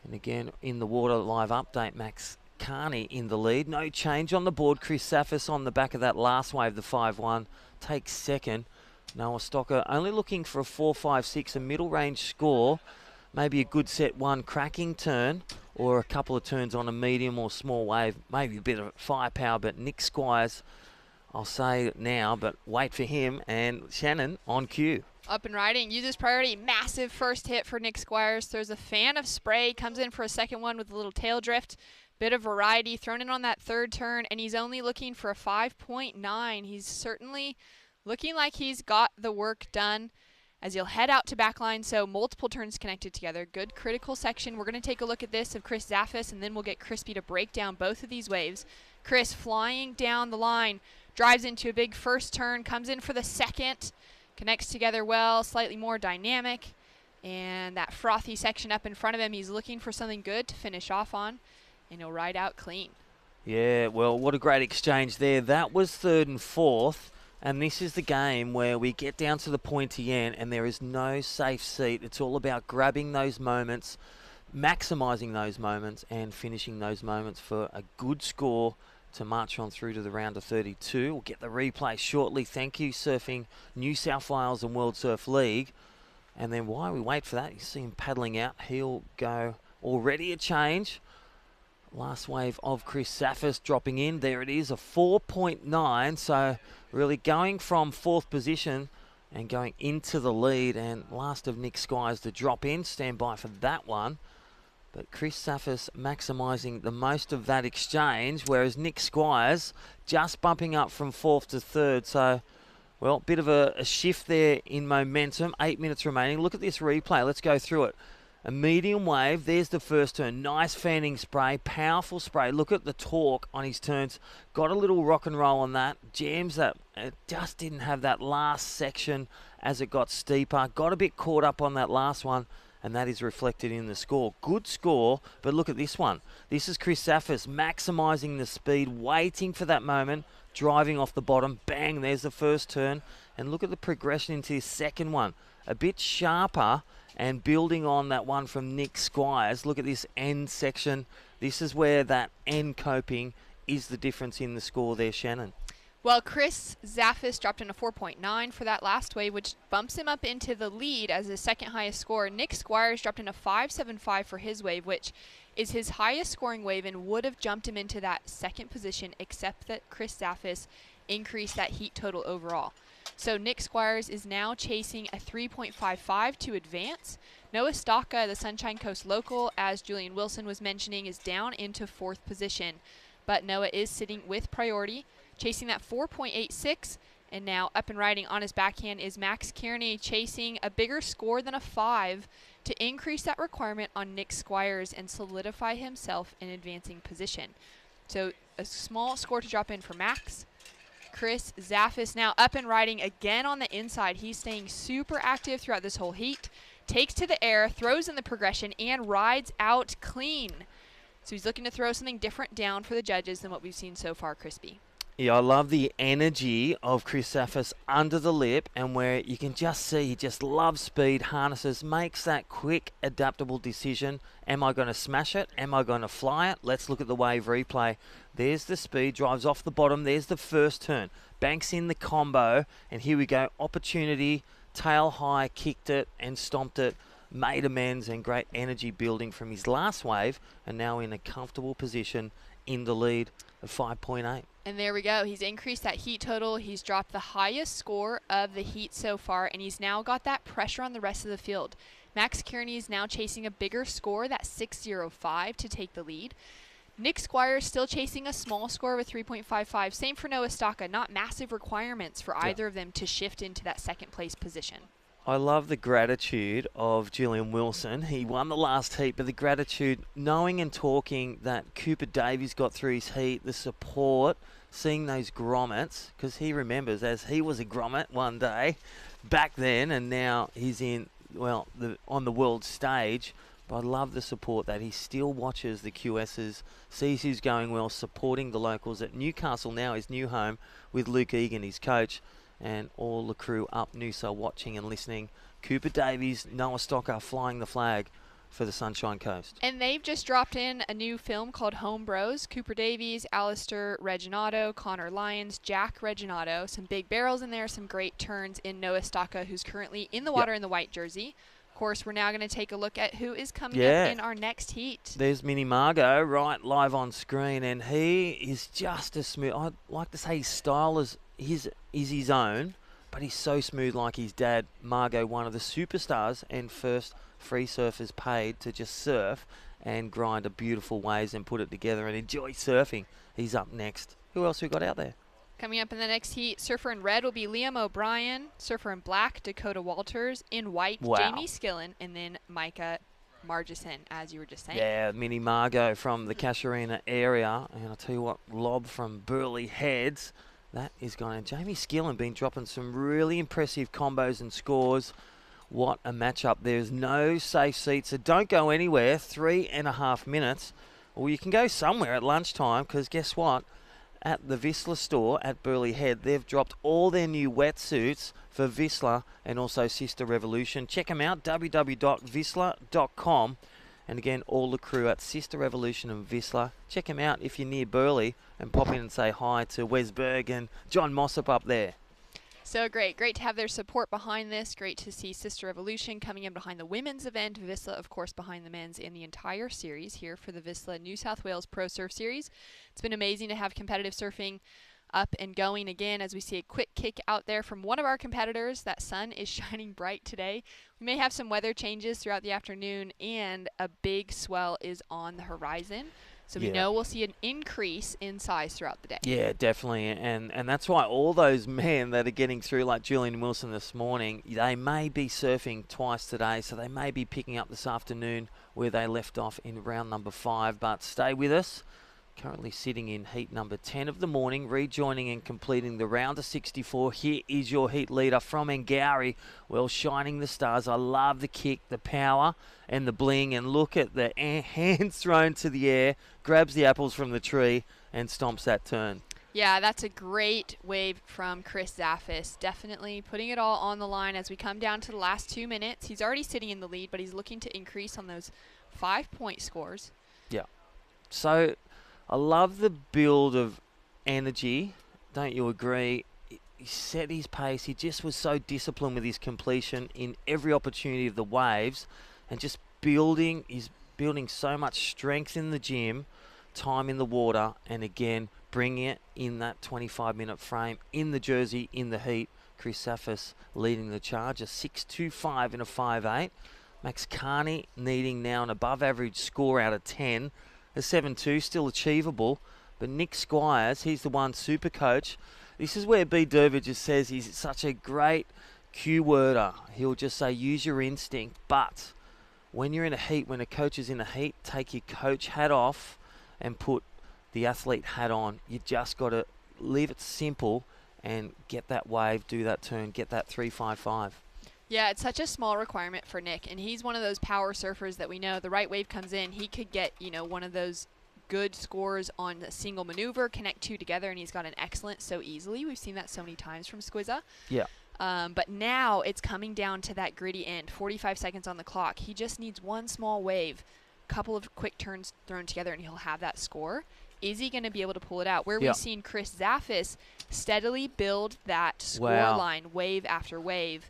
And again, in the water live update, Max Carney in the lead. No change on the board. Chris Safis on the back of that last wave, the 5-1, takes second. Noah Stocker only looking for a 4.56, a middle range score. Maybe a good set 1 cracking turn, or a couple of turns on a medium or small wave. Maybe a bit of firepower, but Nick Squires, I'll say it now, but wait for him. And Shannon on cue. Up and riding, uses priority, massive first hit for Nick Squires. Throws a fan of spray, comes in for a second one with a little tail drift. Bit of variety, thrown in on that 3rd turn, and he's only looking for a 5.9. He's certainly looking like he's got the work done as he'll head out to backline, so multiple turns connected together. Good critical section. We're going to take a look at this of Chris Zaffis, and then we'll get Crispy to break down both of these waves. Chris flying down the line, drives into a big first turn, comes in for the second. Connects together well, slightly more dynamic, and that frothy section up in front of him, he's looking for something good to finish off on, and he'll ride out clean. Yeah, well, what a great exchange there. That was 3rd and 4th, and this is the game where we get down to the pointy end, and there is no safe seat. It's all about grabbing those moments, maximising those moments, and finishing those moments for a good score to march on through to the round of 32. We'll get the replay shortly. Thank you, Surfing New South Wales and World Surf League. And then while we wait for that, you see him paddling out. He'll go already a change. Last wave of Chris Safis dropping in. There it is, a 4.9. So really going from 4th position and going into the lead. And last of Nick Squires to drop in. Stand by for that one. But Chris Safis maximising the most of that exchange, whereas Nick Squires just bumping up from 4th to 3rd. So, well, bit of a shift there in momentum. 8 minutes remaining. Look at this replay. Let's go through it. A medium wave. There's the first turn. Nice fanning spray. Powerful spray. Look at the torque on his turns. Got a little rock and roll on that. Jams that. It just didn't have that last section as it got steeper. Got a bit caught up on that last one, and that is reflected in the score. Good score, but look at this one. This is Chris Safis maximising the speed, waiting for that moment, driving off the bottom. Bang, there's the first turn. And look at the progression into his second one. A bit sharper and building on that one from Nick Squires. Look at this end section. This is where that end coping is the difference in the score there, Shannon. Well, Chris Zaffis dropped in a 4.9 for that last wave, which bumps him up into the lead as his 2nd highest score. Nick Squires dropped in a 5.75 for his wave, which is his highest scoring wave and would have jumped him into that 2nd position, except that Chris Zaffis increased that heat total overall. So Nick Squires is now chasing a 3.55 to advance. Noah Stocka, the Sunshine Coast local, as Julian Wilson was mentioning, is down into 4th position. But Noah is sitting with priority, chasing that 4.86, and now up and riding on his backhand is Max Kearney, chasing a bigger score than a 5 to increase that requirement on Nick Squires and solidify himself in advancing position. So a small score to drop in for Max. Chris Zaffis now up and riding again on the inside. He's staying super active throughout this whole heat. Takes to the air, throws in the progression, and rides out clean. So he's looking to throw something different down for the judges than what we've seen so far, Crispy. Yeah, I love the energy of Chris Zaffis under the lip, and where you can just see he just loves speed, harnesses, makes that quick, adaptable decision. Am I going to smash it? Am I going to fly it? Let's look at the wave replay. There's the speed, drives off the bottom. There's the first turn. Banks in the combo, and here we go. Opportunity, tail high, kicked it and stomped it. Made amends and great energy building from his last wave, and now in a comfortable position in the lead of 5.8. And there we go. He's increased that heat total. He's dropped the highest score of the heat so far, and he's now got that pressure on the rest of the field. Max Kearney is now chasing a bigger score, that 6.05, to take the lead. Nick Squires still chasing a small score of a 3.55. Same for Noah Staka. Not massive requirements for either of them to shift into that second place position. I love the gratitude of Julian Wilson. He won the last heat, but the gratitude, knowing and talking that Cooper Davies got through his heat, the support, seeing those grommets, because he remembers as he was a grommet one day back then, and now he's in, well, on the world stage. But I love the support that he still watches the QSs, sees who's going well, supporting the locals at Newcastle, now his new home, with Luke Egan, his coach, and all the crew up Noosa watching and listening. Cooper Davies, Noah Stocker flying the flag for the Sunshine Coast. And they've just dropped in a new film called Home Bros. Cooper Davies, Alistair Reginato, Connor Lyons, Jack Reginato. Some big barrels in there, some great turns in Noah Staka, who's currently in the water in the white jersey. Of course, we're now going to take a look at who is coming up in our next heat. There's Mini Margot right live on screen, and he is just as smooth. I'd like to say his style is his own, but he's so smooth like his dad. Margot, one of the superstars and first free surfers paid to just surf and grind a beautiful waves and put it together and enjoy surfing. He's up next. Who else we got out there? Coming up in the next heat, surfer in red will be Liam O'Brien, surfer in black, Dakota Walters, in white, Jamie Skillen, and then Micah Margison, as you were just saying. Yeah, Mini Margot from the Casuarina area, and I'll tell you what, lob from Burleigh Heads. That is going. Jamie Skillen been dropping some really impressive combos and scores. What a matchup. There's no safe seats, so don't go anywhere. 3.5 minutes. Or you can go somewhere at lunchtime, because guess what? At the Vissla store at Burleigh Head, they've dropped all their new wetsuits for Vissla and also Sisstrevolution. Check them out, www.vissla.com. And again, all the crew at Sisstrevolution and Vissla. Check them out if you're near Burleigh, and pop in and say hi to Wes Berg and John Mossop up there. So great to have their support behind this. Great to see Sisstrevolution coming in behind the women's event. Vissla, of course, behind the men's in the entire series here for the Vissla New South Wales Pro Surf Series. It's been amazing to have competitive surfing up and going again as we see a quick kick out there from one of our competitors. That sun is shining bright today. We may have some weather changes throughout the afternoon, and a big swell is on the horizon. So we know we'll see an increase in size throughout the day. Yeah, definitely. And that's why all those men that are getting through, like Julian Wilson this morning, they may be surfing twice today, so they may be picking up this afternoon where they left off in round number 5. But stay with us. Currently sitting in heat number 10 of the morning, rejoining and completing the round of 64. Here is your heat leader from Ngari. Well, shining the stars. I love the kick, the power, and the bling. And look at the hands thrown to the air, grabs the apples from the tree, and stomps that turn. Yeah, that's a great wave from Chris Zaffis. Definitely putting it all on the line as we come down to the last 2 minutes. He's already sitting in the lead, but he's looking to increase on those 5-point scores. Yeah. So I love the build of energy. Don't you agree? He set his pace. He just was so disciplined with his completion in every opportunity of the waves, and just building. He's building so much strength in the gym, time in the water, and again, bringing it in that 25-minute frame in the jersey, in the heat. Chris Zaffis leading the charge, a 6.25 and a 5.8. Max Kearney needing now an above-average score out of 10. A 7.2 still achievable, but Nick Squires, he's the one super coach. This is where B. Derva just says he's such a great cue-worder. He'll just say, use your instinct, but when you're in a heat, when a coach is in a heat, take your coach hat off and put the athlete hat on. You just got to leave it simple and get that wave, do that turn, get that 3-5-5. Yeah, it's such a small requirement for Nick, and he's one of those power surfers that we know the right wave comes in, he could get, one of those good scores on a single maneuver, connect two together, and he's got an excellent so easily. We've seen that so many times from Squizza. Yeah. But now it's coming down to that gritty end, 45 seconds on the clock. He just needs one small wave, couple of quick turns thrown together, and he'll have that score. Is he going to be able to pull it out? Where we've seen Chris Zaffis steadily build that score line, wave after wave.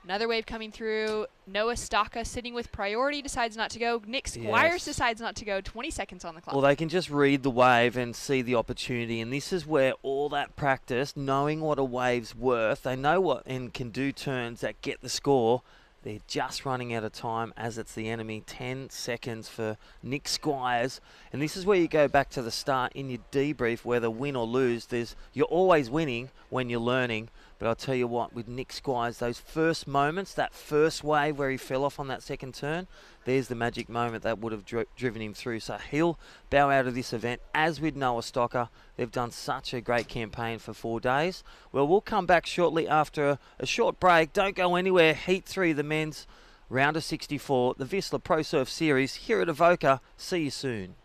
Another wave coming through. Noah Staka sitting with priority decides not to go. Nick Squires decides not to go. 20 seconds on the clock. Well, they can just read the wave and see the opportunity, and this is where all that practice, knowing what a wave's worth, they know what and can do turns that get the score. They're just running out of time as it's the enemy. 10 seconds for Nick Squires. And this is where you go back to the start in your debrief, whether win or lose. You're always winning when you're learning. But I'll tell you what, with Nick Squires, those first moments, that first wave where he fell off on that second turn, there's the magic moment that would have driven him through. So he'll bow out of this event, as with Noah Stocker. They've done such a great campaign for 4 days. Well, we'll come back shortly after a short break. Don't go anywhere. Heat 3, the men's round of 64, the Vissla Pro Surf Series here at Avoca. See you soon.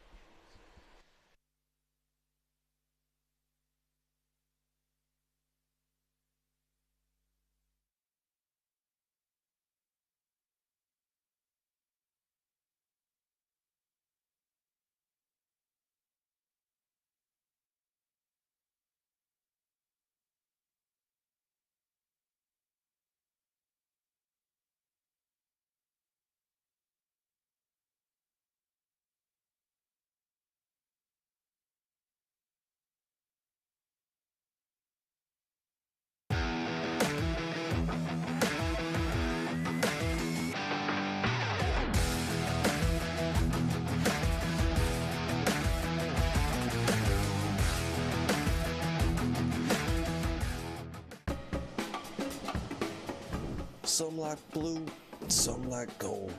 Some like blue, some like gold.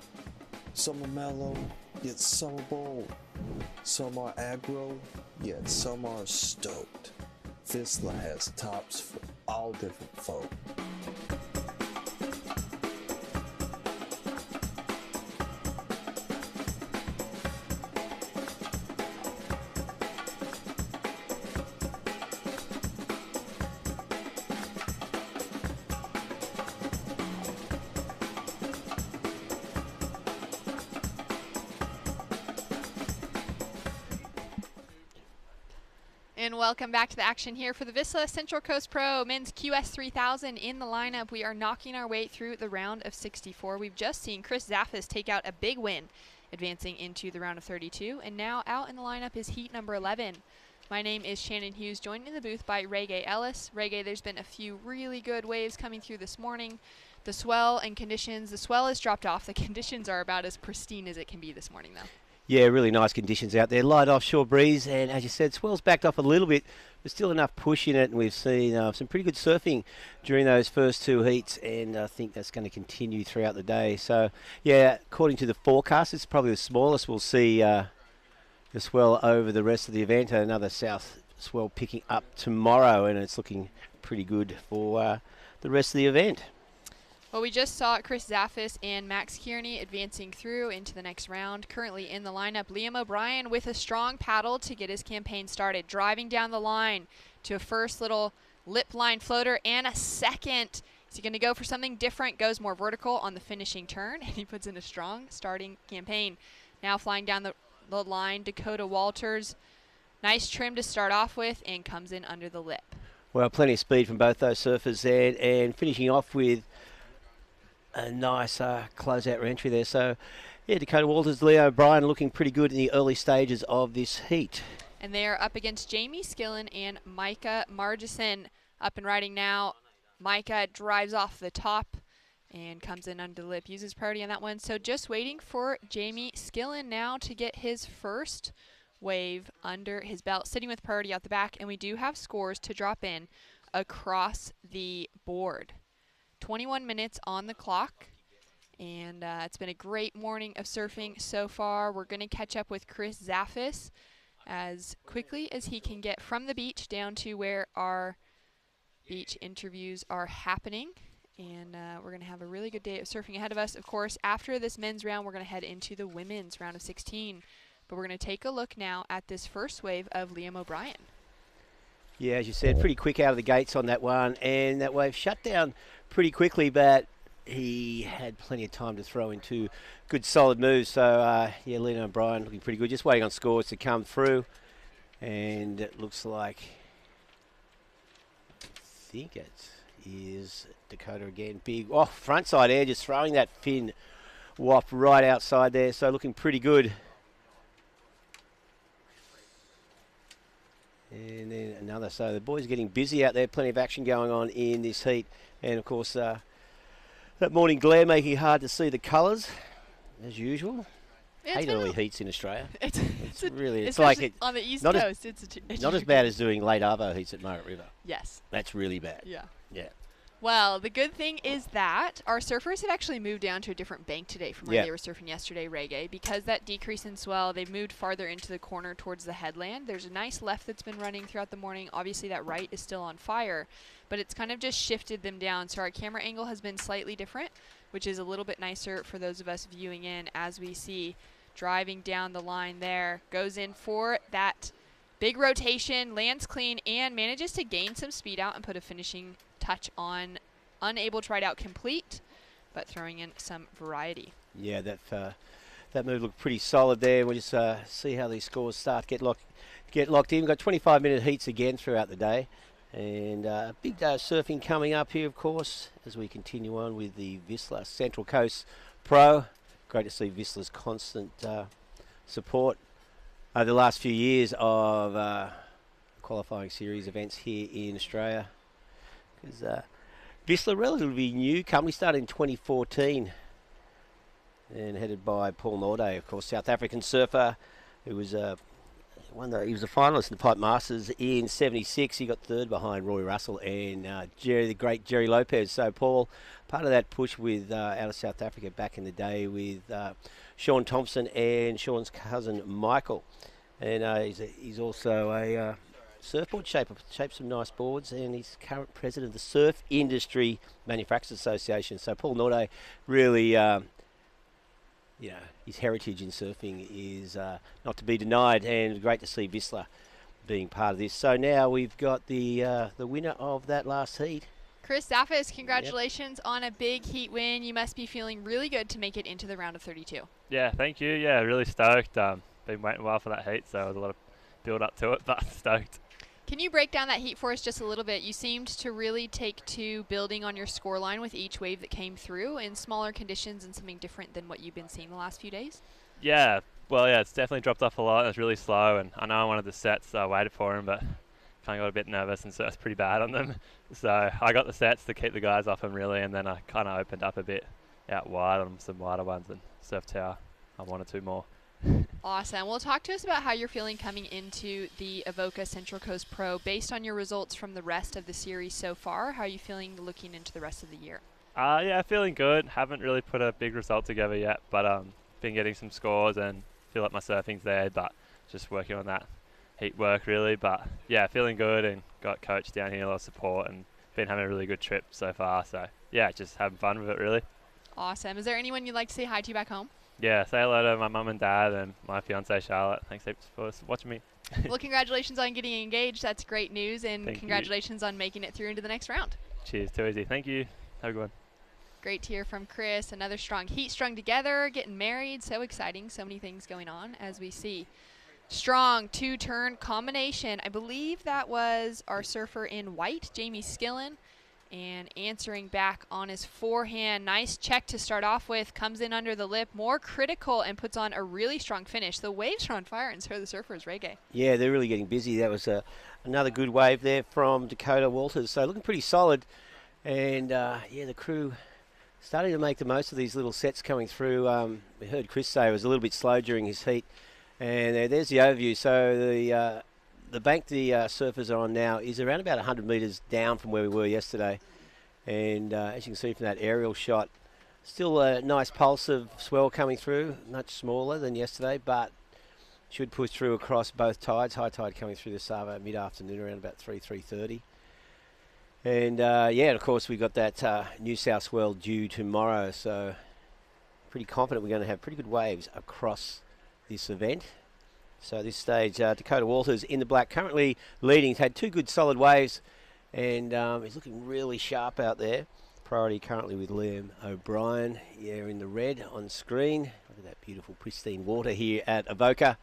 Some are mellow, yet some are bold. Some are aggro, yet some are stoked. Vissla has tops for all different folk. And welcome back to the action here for the Vissla Central Coast Pro Men's QS 3000 in the lineup. We are knocking our way through the round of 64. We've just seen Chris Zaffis take out a big win, advancing into the round of 32. And now out in the lineup is heat number 11. My name is Shannon Hughes, joined in the booth by Reggae Ellis. Reggae, there's been a few really good waves coming through this morning. The swell and conditions, the swell has dropped off. The conditions are about as pristine as it can be this morning, though. Yeah, really nice conditions out there. Light offshore breeze, and as you said, swell's backed off a little bit. There's still enough push in it, and we've seen some pretty good surfing during those first 2 heats, and I think that's going to continue throughout the day. So, yeah, according to the forecast, it's probably the smallest. We'll see the swell over the rest of the event. Another south swell picking up tomorrow, and it's looking pretty good for the rest of the event. Well, we just saw Chris Zaffis and Max Kearney advancing through into the next round. Currently in the lineup, Liam O'Brien with a strong paddle to get his campaign started. Driving down the line to a first little lip line floater and a second. Is he going to go for something different? Goes more vertical on the finishing turn, and he puts in a strong starting campaign. Now flying down the line, Dakota Walters. Nice trim to start off with and comes in under the lip. Well, plenty of speed from both those surfers there, and finishing off with a nice close-out re-entry there. So, yeah, Dakota Walters, Leo O'Brien looking pretty good in the early stages of this heat. And they are up against Jamie Skillen and Micah Margison. Up and riding now. Micah drives off the top and comes in under the lip. Uses priority on that one. So just waiting for Jamie Skillen now to get his first wave under his belt. Sitting with priority out the back. And we do have scores to drop in across the board. 21 minutes on the clock, and it's been a great morning of surfing so far. We're going to catch up with Chris Zaffis as quickly as he can get from the beach down to where our beach interviews are happening. And we're going to have a really good day of surfing ahead of us. Of course, after this men's round, we're going to head into the women's round of 16. But we're going to take a look now at this first wave of Liam O'Brien. Yeah, as you said, pretty quick out of the gates on that one. And that wave shut down pretty quickly, but he had plenty of time to throw in two good solid moves. So, yeah, Liam O'Brien looking pretty good. Just waiting on scores to come through. And it looks like, I think it is Dakota again. Big frontside air, just throwing that fin whop right outside there. So looking pretty good. And then another. So the boys are getting busy out there. Plenty of action going on in this heat. And of course, that morning glare making it hard to see the colours, as usual. Yeah, hate early heats in Australia. It's like on the East not Coast. It's not as bad as doing late arvo heats at Murray River. Yes. That's really bad. Yeah. Yeah. Well, the good thing is that our surfers have actually moved down to a different bank today from where they were surfing yesterday, Reggae. Because that decrease in swell, they've moved farther into the corner towards the headland. There's a nice left that's been running throughout the morning. Obviously, that right is still on fire, but it's kind of just shifted them down. So our camera angle has been slightly different, which is a little bit nicer for those of us viewing in as we see driving down the line there. Goes in for that big rotation, lands clean, and manages to gain some speed out and put a finishing touch on. Unable to ride out complete, but throwing in some variety. Yeah, that move looked pretty solid there. We'll just see how these scores start to get locked in. We've got 25-minute heats again throughout the day. And a big day of surfing coming up here, of course, as we continue on with the Vissla Central Coast Pro. Great to see Vissla's constant support over the last few years of qualifying series events here in Australia. Because Vissla, relatively new company, started in 2014 and headed by Paul Norday, of course, South African surfer who was he was a finalist in the Pipe Masters in '76. He got third behind Roy Russell and the great Jerry Lopez. So Paul, part of that push with out of South Africa back in the day with Sean Thompson and Sean's cousin Michael. And he's also a surfboard shaper, shapes some nice boards, and he's current president of the Surf Industry Manufacturers Association. So Paul Norday really, his heritage in surfing is not to be denied, and great to see Vissla being part of this. So now we've got the winner of that last heat. Chris Zaffis, congratulations on a big heat win. You must be feeling really good to make it into the round of 32. Yeah, thank you. Yeah, really stoked. Been waiting a while for that heat, so there was a lot of build up to it, but stoked. Can you break down that heat for us just a little bit? You seemed to really take to building on your scoreline with each wave that came through in smaller conditions and something different than what you've been seeing the last few days? Yeah, well, yeah, it's definitely dropped off a lot. It was really slow, and I know I wanted the sets, so I waited for him, but kind of got a bit nervous and surfed pretty bad on them. So I got the sets to keep the guys off them, really, and then I kind of opened up a bit out wide on some wider ones and surfed how I wanted to more. Awesome. Well, talk to us about how you're feeling coming into the Avoca Central Coast Pro based on your results from the rest of the series so far. How are you feeling looking into the rest of the year? Yeah, feeling good. Haven't really put a big result together yet, but been getting some scores and feel like my surfing's there, but just working on that heat work really. But yeah, feeling good and got coach down here, a lot of support, and been having a really good trip so far. So yeah, just having fun with it really. Awesome. Is there anyone you'd like to say hi to back home? Yeah, say hello to my mum and dad and my fiance Charlotte. Thanks heaps for watching me. Well, congratulations on getting engaged. That's great news, and Thank congratulations on making it through into the next round. Cheers, too easy. Thank you. Have a good one. Great to hear from Chris. Another strong heat strung together, getting married. So exciting. So many things going on as we see. Strong two-turn combination. I believe that was our surfer in white, Jamie Skillen. And answering back on his forehand. Nice check to start off with. Comes in under the lip. More critical and puts on a really strong finish. The waves are on fire, and so are the surfers, Reggae. Yeah, they're really getting busy. That was another good wave there from Dakota Walters. So looking pretty solid. And, the crew starting to make the most of these little sets coming through. We heard Chris say it was a little bit slow during his heat. And there's the overview. So the bank the surfers are on now is around about 100 metres down from where we were yesterday. And as you can see from that aerial shot, still a nice pulse of swell coming through, much smaller than yesterday, but should push through across both tides. High tide coming through the Savo mid-afternoon around about 3:30. And yeah, of course, we got that New South Wales due tomorrow, so pretty confident we're going to have pretty good waves across this event. So at this stage, Dakota Walters in the black, currently leading. He's had 2 good solid waves, and he's looking really sharp out there. Priority currently with Liam O'Brien, in the red on screen. Look at that beautiful pristine water here at Avoca.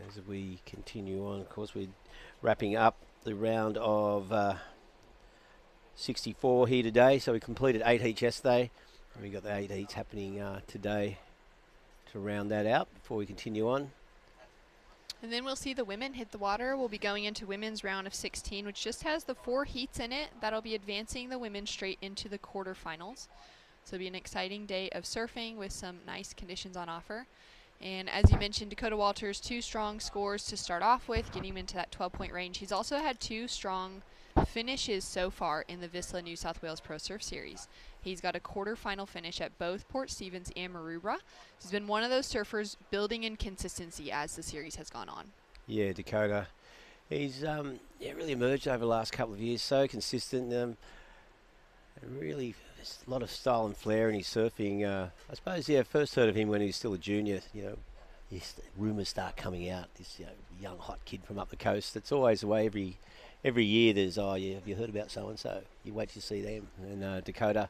As we continue on, of course, we're wrapping up the round of 64 here today. So we completed 8 heats yesterday, and we got the 8 heats happening today to round that out before we continue on. And then we'll see the women hit the water. We'll be going into women's round of 16, which just has the 4 heats in it. That'll be advancing the women straight into the quarterfinals. So it'll be an exciting day of surfing with some nice conditions on offer. And as you mentioned, Dakota Walters, 2 strong scores to start off with, getting him into that 12-point range. He's also had 2 strong finishes so far in the Vissla New South Wales Pro Surf Series. He's got a quarterfinal finish at both Port Stephens and Maroubra. He's been one of those surfers building in consistency as the series has gone on. Yeah, Dakota. He's really emerged over the last couple of years. So consistent. And really, there's a lot of style and flair in his surfing. I suppose, first heard of him when he was still a junior. Rumours start coming out. This young hot kid from up the coast. It's always the way every year. There's have you heard about so and so? You wait to see them. And Dakota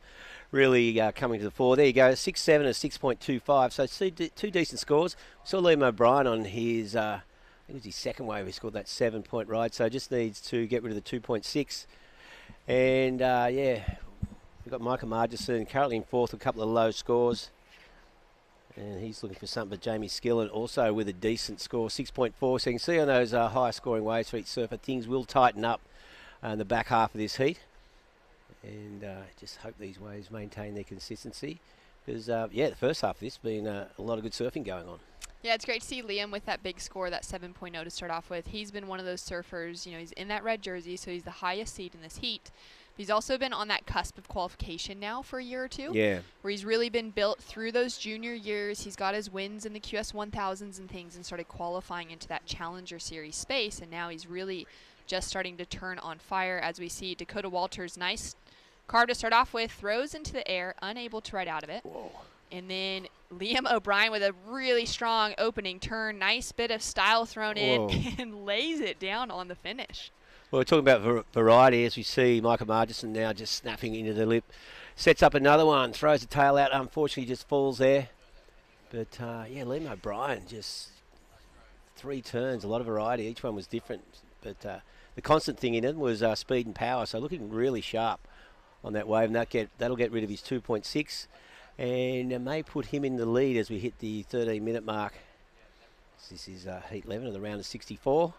really coming to the fore. There you go, 6.7 and 6.25. So 2 decent scores. We saw Liam O'Brien on his. I think it was his second wave. He scored that 7-point ride. So just needs to get rid of the 2.6. And we've got Michael Margison currently in 4th, a couple of low scores. And he's looking for something, but Jamie Skillen also with a decent score, 6.4. So you can see on those higher scoring waves for each surfer, things will tighten up in the back half of this heat. And just hope these waves maintain their consistency. Because, the first half of this has been a lot of good surfing going on. Yeah, it's great to see Liam with that big score, that 7.0 to start off with. He's been one of those surfers, he's in that red jersey, so he's the highest seed in this heat. He's also been on that cusp of qualification now for a year or 2. Yeah. Where he's really been built through those junior years. He's got his wins in the QS 1000s and things and started qualifying into that Challenger Series space. And now he's really just starting to turn on fire as we see Dakota Walters, nice carve to start off with, throws into the air, unable to ride out of it. Whoa. And then Liam O'Brien with a really strong opening turn, nice bit of style thrown in, and lays it down on the finish. Well, we're talking about variety as we see Michael Margison now just snapping into the lip. Sets up another one, throws the tail out, unfortunately just falls there. But, Liam O'Brien, just 3 turns, a lot of variety. Each one was different. But the constant thing in it was speed and power, so looking really sharp on that wave. And that'll get rid of his 2.6. And it may put him in the lead as we hit the 13-minute mark. This is heat 11 of the round of 64.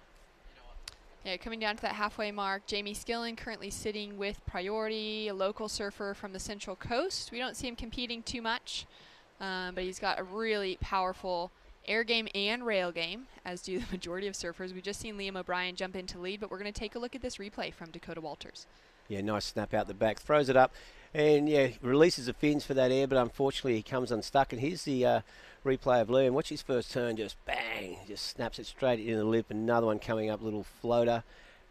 Yeah, coming down to that halfway mark, Jamie Skillen currently sitting with Priority, a local surfer from the Central Coast. We don't see him competing too much, but he's got a really powerful air game and rail game, as do the majority of surfers. We've just seen Liam O'Brien jump into lead, but we're going to take a look at this replay from Dakota Walters. Yeah, nice snap out the back, throws it up, and releases the fins for that air, but unfortunately he comes unstuck. And here's the replay of Liam. Watch his first turn, just bang, just snaps it straight into the lip. Another one coming up, little floater,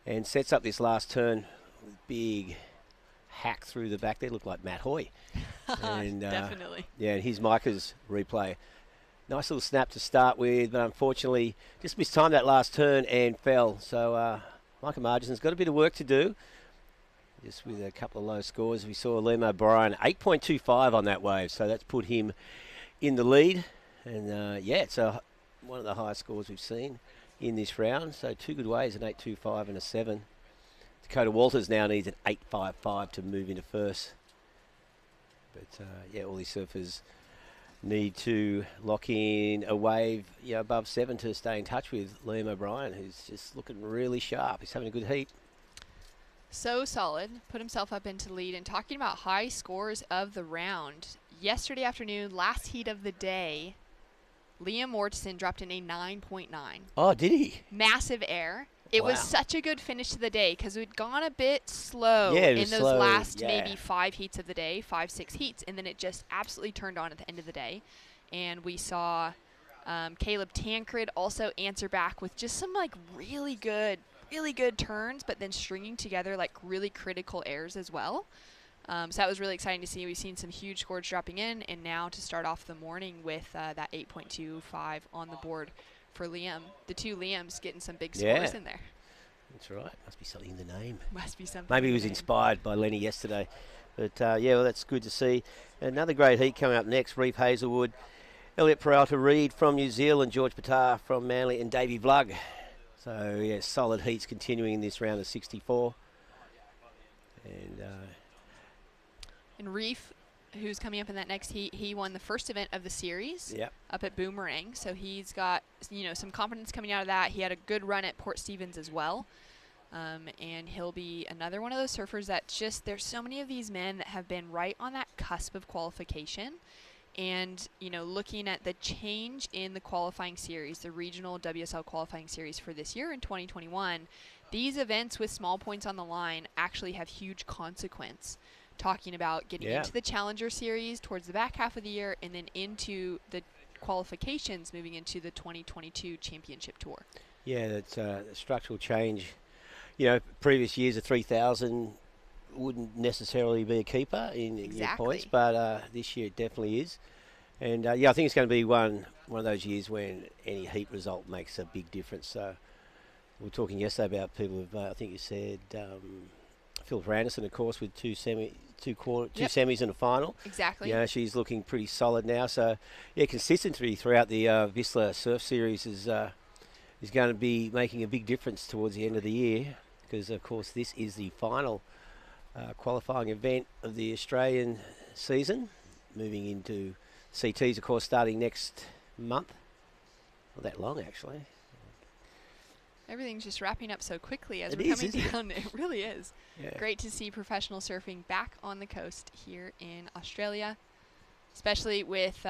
and sets up this last turn with big hack through the back there. Looked like Matt Hoy. And, definitely. And here's Micah's replay. Nice little snap to start with, but unfortunately just mistimed that last turn and fell. So Micah Margison's got a bit of work to do. Just with a couple of low scores. We saw Liam O'Brien 8.25 on that wave, so that's put him in the lead. And it's one of the highest scores we've seen in this round. So 2 good waves, an 8.25 and a 7. Dakota Walters now needs an 8.55 to move into first. But all these surfers need to lock in a wave above 7 to stay in touch with Liam O'Brien, who's just looking really sharp. He's having a good heat. So solid, put himself up into lead. And talking about high scores of the round, yesterday afternoon, last heat of the day, Liam Mortensen dropped in a 9.9. Oh, did he? Massive air. It was such a good finish to the day because we'd gone a bit slow in those last maybe 5 heats of the day, 5-6 heats, and then it just absolutely turned on at the end of the day. And we saw Caleb Tancred also answer back with just some really good really good turns, but then stringing together like really critical airs as well. So that was really exciting to see. We've seen some huge scores dropping in, and now to start off the morning with that 8.25 on the board for Liam. The two Liams getting some big scores in there. That's right. Must be something in the name. Must be something. Maybe he was inspired by Lenny yesterday. But, yeah, well, that's good to see. Another great heat coming up next. Reef Hazelwood, Elliot Peralta Reid from New Zealand, George Patar from Manly, and Davey Vlug. So, yeah, solid heats continuing in this round of 64. And Reef, who's coming up in that next heat, he won the first event of the series up at Boomerang. So he's got, some confidence coming out of that. He had a good run at Port Stevens as well. And he'll be another one of those surfers that there's so many of these men that have been right on that cusp of qualification. And, looking at the change in the qualifying series, the regional WSL qualifying series for this year in 2021, these events with small points on the line actually have huge consequence. Talking about getting into the Challenger Series towards the back half of the year, and then into the qualifications moving into the 2022 Championship Tour. Yeah, that's a structural change. Previous years a 3,000 wouldn't necessarily be a keeper in your points, but this year it definitely is. And I think it's going to be one of those years when any heat result makes a big difference. So we were talking yesterday about people who've, I think you said Philip Anderson, of course, with two semis and a final. Exactly. She's looking pretty solid now. So, consistency throughout the Vissla Surf Series is going to be making a big difference towards the end of the year, because, of course, this is the final qualifying event of the Australian season, moving into CTs, of course, starting next month. Not that long, actually. Everything's just wrapping up so quickly as we're coming down. It really is. Yeah. Great to see professional surfing back on the coast here in Australia, especially with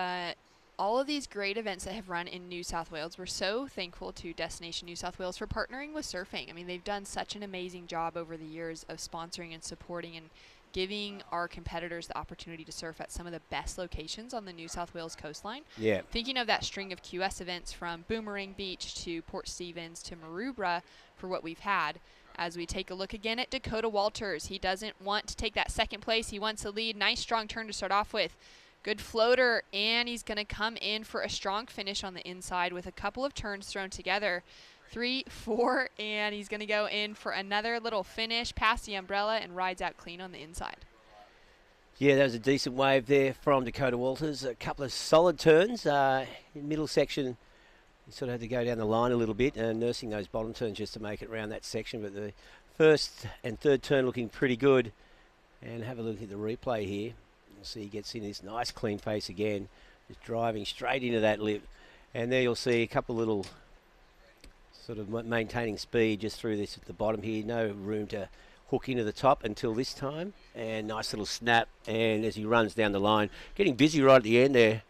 all of these great events that have run in New South Wales. We're so thankful to Destination New South Wales for partnering with surfing. I mean, they've done such an amazing job over the years of sponsoring and supporting and giving our competitors the opportunity to surf at some of the best locations on the New South Wales coastline. Yeah. Thinking of that string of QS events from Boomerang Beach to Port Stevens to Maroubra for what we've had. As we take a look again at Dakota Walters, he doesn't want to take that second place. He wants to lead. Nice strong turn to start off with. Good floater, and he's going to come in for a strong finish on the inside with a couple of turns thrown together. 3, 4, and he's going to go in for another little finish past the umbrella and rides out clean on the inside. Yeah, that was a decent wave there from Dakota Walters. A couple of solid turns. In middle section, you sort of had to go down the line a little bit, nursing those bottom turns just to make it around that section. But the first and third turn looking pretty good. And have a look at the replay here. You'll see he gets in this nice clean face again, just driving straight into that lip. And there you'll see a couple little sort of maintaining speed just through this at the bottom here. No room to hook into the top until this time. And nice little snap. And as he runs down the line, getting busy right at the end there.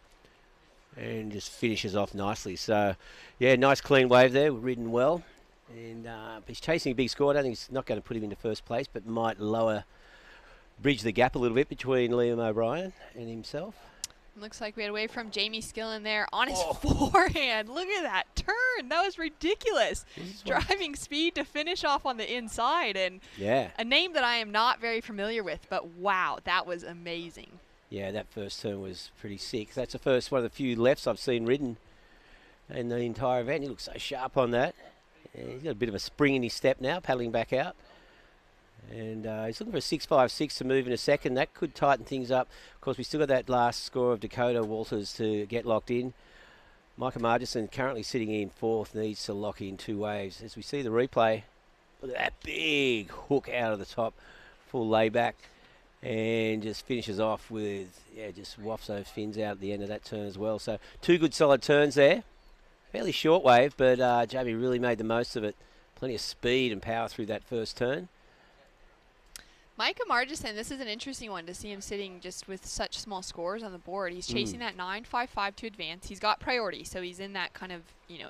And just finishes off nicely. So, yeah, nice clean wave there. Ridden well. And he's chasing a big score. I don't think it's not going to put him into first place, but might bridge the gap a little bit between Liam O'Brien and himself. Looks like we had a wave from Jamie Skillen there on his forehand. Look at that turn. That was ridiculous. Driving speed to finish off on the inside. And a name that I am not very familiar with, but wow, that was amazing. Yeah, that first turn was pretty sick. That's the first one of the few lefts I've seen ridden in the entire event. He looks so sharp on that. And he's got a bit of a spring in his step now, paddling back out. And he's looking for a 6.56 to move in a second. That could tighten things up. Of course, we still got that last score of Dakota Walters to get locked in. Micah Margison, currently sitting in fourth, needs to lock in 2 waves. As we see the replay, look at that big hook out of the top, full layback, and just finishes off with, just wafts those fins out at the end of that turn as well. So 2 good solid turns there. Fairly short wave, but Jamie really made the most of it. Plenty of speed and power through that first turn. Micah Margison, this is an interesting one to see him sitting just with such small scores on the board. He's chasing that 9.55 to advance. He's got priority, so he's in that kind of,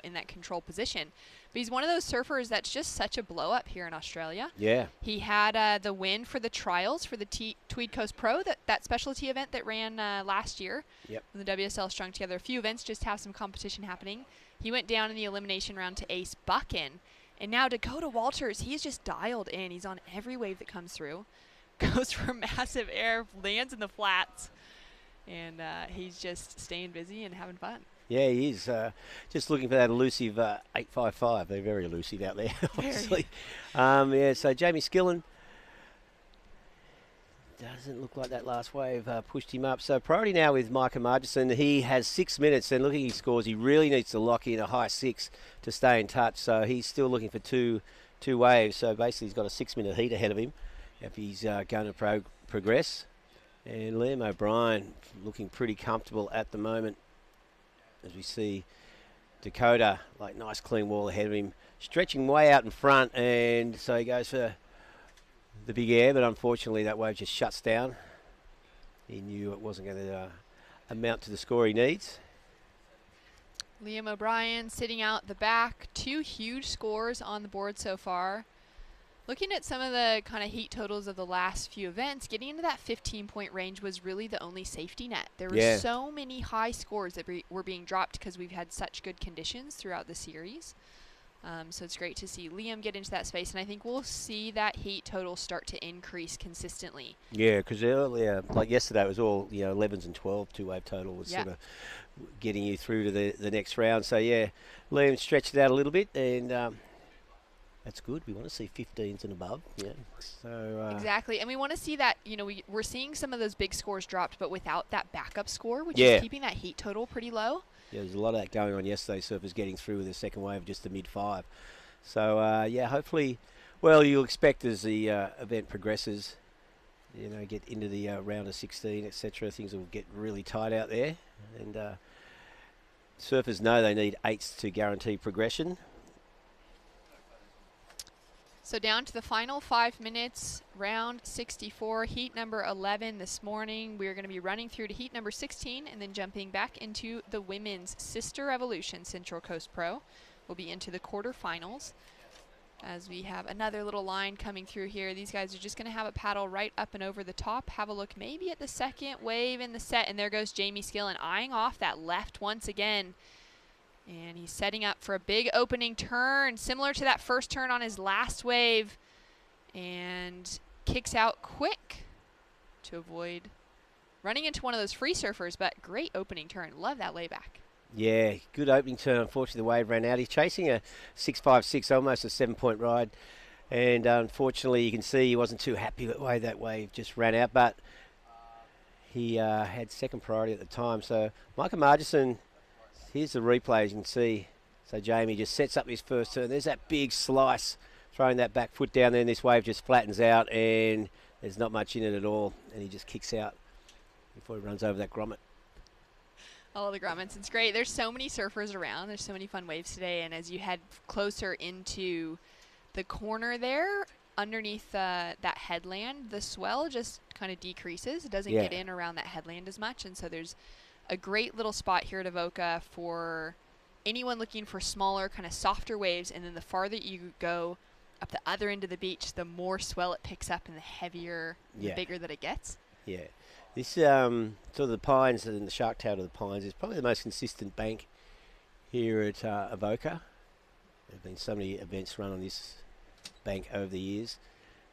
in that control position. But he's one of those surfers that's just such a blow-up here in Australia. Yeah. He had the win for the trials for the Tweed Coast Pro, that specialty event that ran last year. Yep. When the WSL strung together a few events just to have some competition happening. He went down in the elimination round to ace Buchan. And now Dakota Walters, he's just dialed in. He's on every wave that comes through. Goes for massive air, lands in the flats. And he's just staying busy and having fun. Yeah, he is. Just looking for that elusive 855. They're very elusive out there, obviously. Yeah, so Jamie Skillen. Doesn't look like that last wave pushed him up. So priority now with Micah Margison. He has 6 minutes, and looking at his scores, he really needs to lock in a high 6 to stay in touch. So he's still looking for two waves. So basically he's got a 6-minute heat ahead of him if he's going to progress. And Liam O'Brien looking pretty comfortable at the moment as we see Dakota, like nice clean wall ahead of him, stretching way out in front, and so he goes for the big air, but unfortunately that wave just shuts down. He knew it wasn't going to amount to the score he needs. Liam O'Brien sitting out the back. 2 huge scores on the board so far. Looking at some of the kind of heat totals of the last few events, getting into that 15-point range was really the only safety net. There were so many high scores that were being dropped because we've had such good conditions throughout the series. So it's great to see Liam get into that space, and I think we'll see that heat total start to increase consistently. Yeah, because earlier, like yesterday, it was all 11s and 12 2-wave total was sort of getting you through to the next round. So yeah, Liam stretched it out a little bit, and that's good. We want to see 15s and above. Yeah. So exactly, and we want to see that. We're seeing some of those big scores dropped, but without that backup score, which is keeping that heat total pretty low. Yeah, there's a lot of that going on yesterday. Surfers getting through with the second wave, just the mid-5. So, yeah, hopefully, well, you'll expect as the event progresses, get into the round of 16, etc., things will get really tight out there. And surfers know they need 8s to guarantee progression. So down to the final 5 minutes, round 64, heat number 11 this morning. We're going to be running through to heat number 16 and then jumping back into the women's Sisstrevolution Central Coast Pro. We'll be into the quarterfinals as we have another little line coming through here. These guys are just going to have a paddle right up and over the top. Have a look maybe at the second wave in the set, and there goes Jamie Skillen eyeing off that left once again. And he's setting up for a big opening turn, similar to that first turn on his last wave. And kicks out quick to avoid running into one of those free surfers, but great opening turn. Love that layback. Yeah, good opening turn. Unfortunately, the wave ran out. He's chasing a 6.56, almost a 7-point ride. And unfortunately, you can see he wasn't too happy with the way that wave just ran out, but he had second priority at the time. So Micah Margison, here's the replay, as you can see. So Jamie just sets up his first turn. There's that big slice, throwing that back foot down there, and this wave just flattens out, and there's not much in it at all, and he just kicks out before he runs over that grommet. I love the grommets. It's great. There's so many surfers around. There's so many fun waves today, and as you head closer into the corner there, underneath that headland, the swell just kind of decreases. It doesn't get in around that headland as much, and so there's a great little spot here at Avoca for anyone looking for smaller, kind of softer waves, and then the farther you go up the other end of the beach, the more swell it picks up and the heavier, the bigger that it gets. Yeah. This sort of the Pines and the Shark Tail to the Pines is probably the most consistent bank here at Avoca. There have been so many events run on this bank over the years.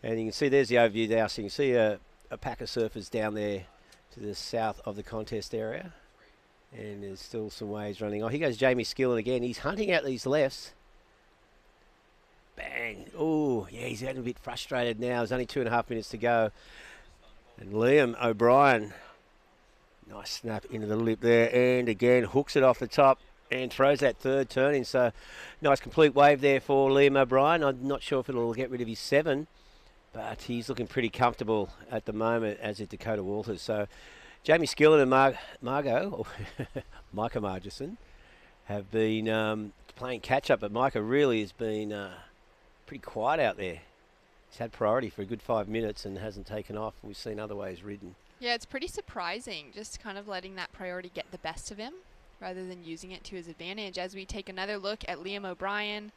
And you can see there's the overview there, so you can see a pack of surfers down there to the south of the contest area. And there's still some waves running. Oh, here goes Jamie Skillen again. He's hunting out these lefts. Bang. Oh, yeah, he's getting a bit frustrated now. There's only 2.5 minutes to go. And Liam O'Brien, nice snap into the lip there. And again, hooks it off the top and throws that third turn in. So, nice complete wave there for Liam O'Brien. I'm not sure if it'll get rid of his 7. But he's looking pretty comfortable at the moment, as is Dakota Walters. So, Jamie Skillen and Micah Margison have been playing catch-up, but Micah really has been pretty quiet out there. He's had priority for a good 5 minutes and hasn't taken off. We've seen other ways ridden. Yeah, it's pretty surprising, just kind of letting that priority get the best of him rather than using it to his advantage. As we take another look at Liam O'Brien,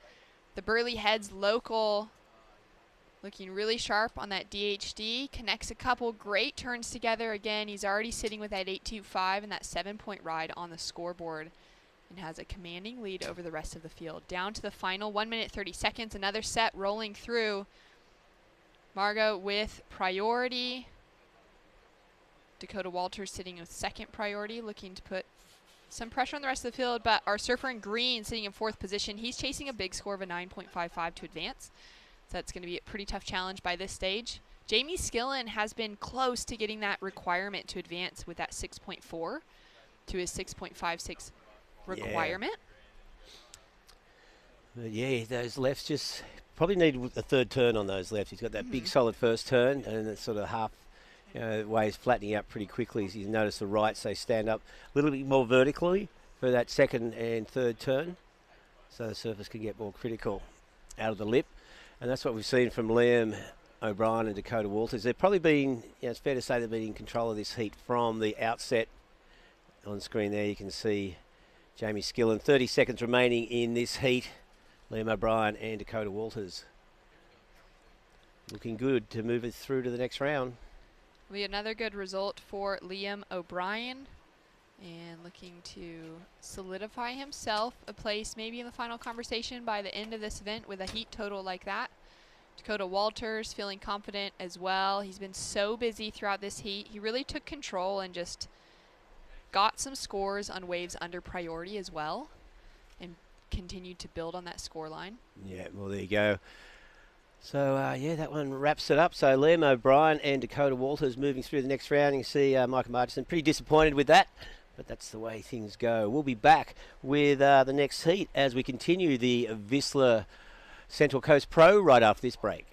the Burley Heads local, looking really sharp on that DHD, connects a couple great turns together. Again, he's already sitting with that 8.25 and that 7-point ride on the scoreboard. and has a commanding lead over the rest of the field. Down to the final 1 minute 30 seconds. Another set rolling through. Margot with priority. Dakota Walters sitting with second priority, looking to put some pressure on the rest of the field, but our surfer in green sitting in fourth position. He's chasing a big score of a 9.55 to advance. So that's going to be a pretty tough challenge by this stage. Jamie Skillen has been close to getting that requirement to advance with that 6.4 to his 6.56 requirement. Yeah, those lefts just probably need a third turn on those lefts. He's got that big solid first turn, and it's sort of half waves flattening out pretty quickly. As you notice the rights, they stand up a little bit more vertically for that second and third turn, so the surface can get more critical out of the lip. And that's what we've seen from Liam O'Brien and Dakota Walters. They've probably been, it's fair to say they've been in control of this heat from the outset. On screen there you can see Jamie Skillen. 30 seconds remaining in this heat. Liam O'Brien and Dakota Walters looking good to move it through to the next round. Will be another good result for Liam O'Brien, and looking to solidify himself a place maybe in the final conversation by the end of this event with a heat total like that. Dakota Walters feeling confident as well. He's been so busy throughout this heat. He really took control and just got some scores on waves under priority as well, and continued to build on that score line. Yeah, well, there you go. So, yeah, that one wraps it up. So, Liam O'Brien and Dakota Walters moving through the next round. You can see Michael Martinson pretty disappointed with that, but that's the way things go. We'll be back with the next heat as we continue the Vissla Central Coast Pro right after this break.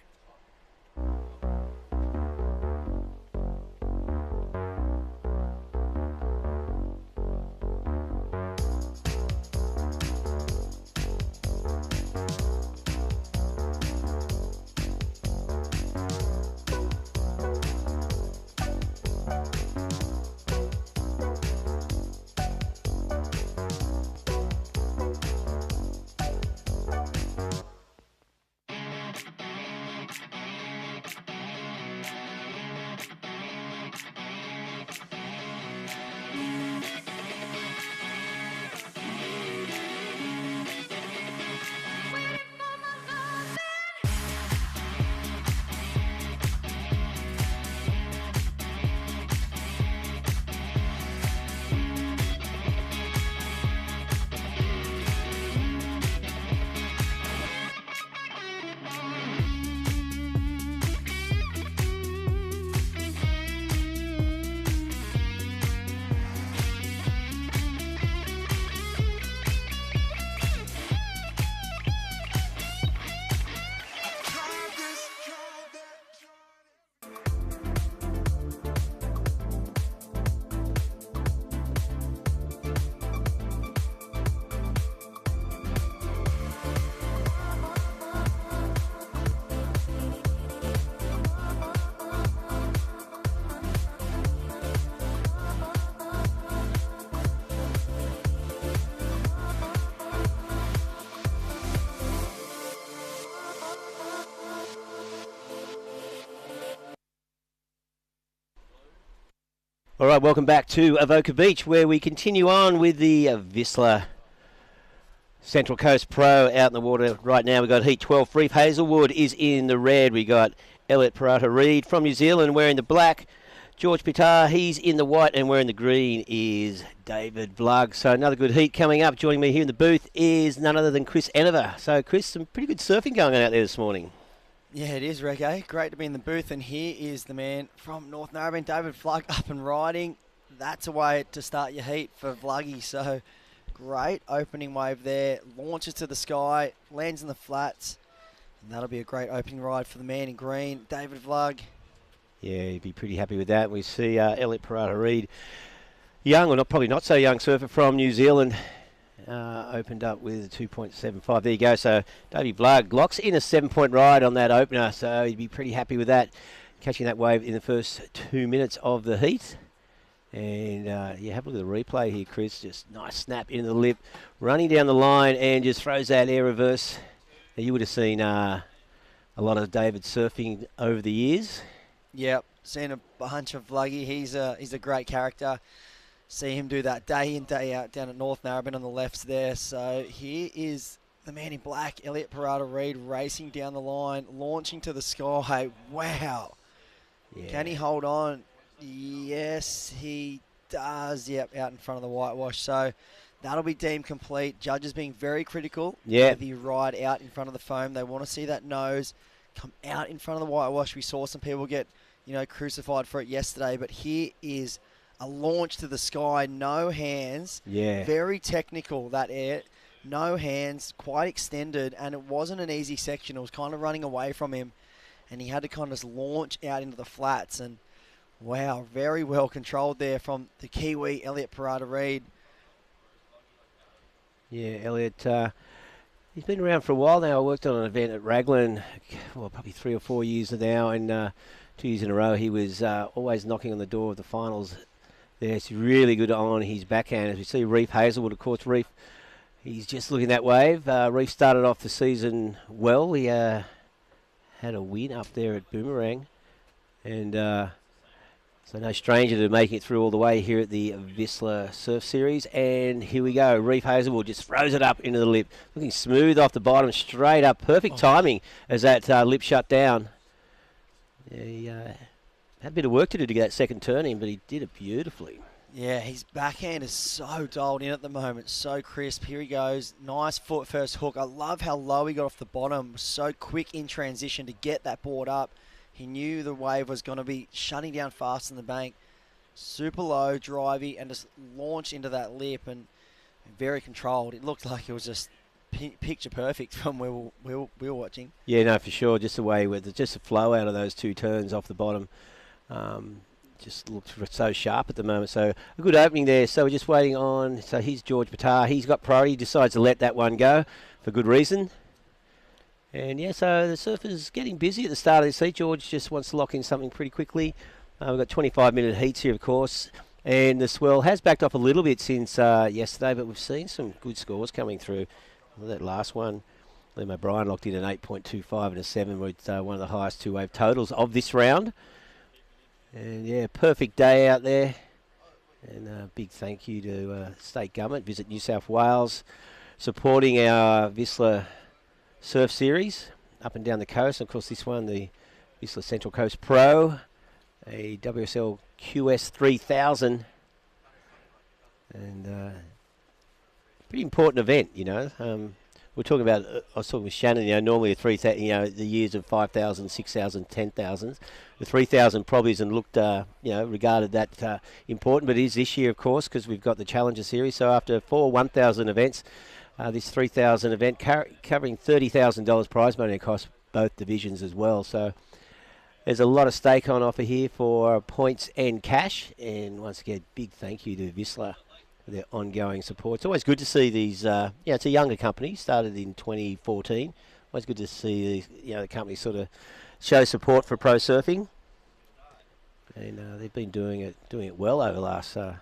All right, welcome back to Avoca Beach, where we continue on with the Vissla Central Coast Pro out in the water right now. We've got Heat 12. Reef Hazelwood is in the red. We got Elliot Parata-Reid from New Zealand wearing the black. George Pitar, he's in the white, and wearing the green is David Vlug. So another good heat coming up. Joining me here in the booth is none other than Chris Enever. So Chris, some pretty good surfing going on out there this morning. Yeah, it is, Reggae. Great to be in the booth, and here is the man from North Narrabeen, David Vlug, up and riding. That's a way to start your heat for Vluggy. So great opening wave there, launches to the sky, lands in the flats, and that'll be a great opening ride for the man in green, David Vlug. Yeah, you'd be pretty happy with that. We see Elliot Parata-Reid, young, or probably not so young surfer from New Zealand, opened up with a 2.75. There you go. So Davey Vlug locks in a 7-point ride on that opener. So you'd be pretty happy with that, catching that wave in the first 2 minutes of the heat. And yeah, have a look at the replay here, Chris. Just nice snap into the lip, running down the line, and just throws that air reverse. Now, you would have seen a lot of David surfing over the years. Yep, seen a bunch of Vluggy. He's a great character. see him do that day in, day out down at North Narrabeen on the lefts there. So here is the man in black, Elliot Parada-Reid, racing down the line, launching to the sky. Wow. Yeah. Can he hold on? Yes, he does. Yep, out in front of the whitewash. So that'll be deemed complete. Judges being very critical. Yeah. Of the ride out in front of the foam. They want to see that nose come out in front of the whitewash. We saw some people get, crucified for it yesterday. But here is a launch to the sky. No hands. Yeah. Very technical, that air. No hands, quite extended. And it wasn't an easy section. It was kind of running away from him. And he had to kind of just launch out into the flats. And wow, very well controlled there from the Kiwi, Elliot Parada-Reid. Yeah, Elliot, he's been around for a while now. I worked on an event at Raglan, probably 3 or 4 years now, and 2 years in a row he was always knocking on the door of the finals there. He's really good on his backhand. As we see Reef Hazelwood, of course, Reef, he's just looking that wave. Reef started off the season well. He had a win up there at Boomerang, and so no stranger to making it through all the way here at the Vissla Surf Series. And here we go. Reef Hazelwood just throws it up into the lip. Looking smooth off the bottom, straight up. Perfect timing as that lip shut down. Yeah, he had a bit of work to do to get that second turn in, but he did it beautifully. Yeah, his backhand is so dialed in at the moment. So crisp. Here he goes. Nice foot first hook. I love how low he got off the bottom. So quick in transition to get that board up. He knew the wave was going to be shutting down fast in the bank. Super low, drivey, and just launched into that lip and very controlled. It looked like it was just picture perfect from where we were watching. Yeah, no, for sure. Just the way with just the flow out of those two turns off the bottom. Just looked so sharp at the moment. So a good opening there. So we're just waiting on. So here's George Batar. He's got priority. He decides to let that one go for good reason. And yeah, so the surfer's getting busy at the start of this heat. George just wants to lock in something pretty quickly. We've got 25-minute heats here, of course. And the swell has backed off a little bit since yesterday, but we've seen some good scores coming through. Well, that last one, Liam O'Brien locked in an 8.25 and a 7 with one of the highest two-wave totals of this round. And yeah, perfect day out there. And a big thank you to State Government, Visit New South Wales, supporting our Vissla Surf Series up and down the coast. Of course, this one, the Vissla Central Coast Pro, a WSL QS 3000, and pretty important event, We're talking about, I was talking with Shannon, normally a 3,000, the years of 5,000, 6,000, 10,000. The 3,000 probably isn't looked, regarded that important, but it is this year, of course, because we've got the Challenger Series. So after 4 1,000 events, this 3,000 event covering $30,000 prize money across both divisions as well. So there's a lot of stake on offer here for points and cash. And once again, big thank you to Vissla for their ongoing support. It's always good to see these, it's a younger company, started in 2014. Always good to see the company sort of show support for pro surfing. And they've been doing it well over the last 4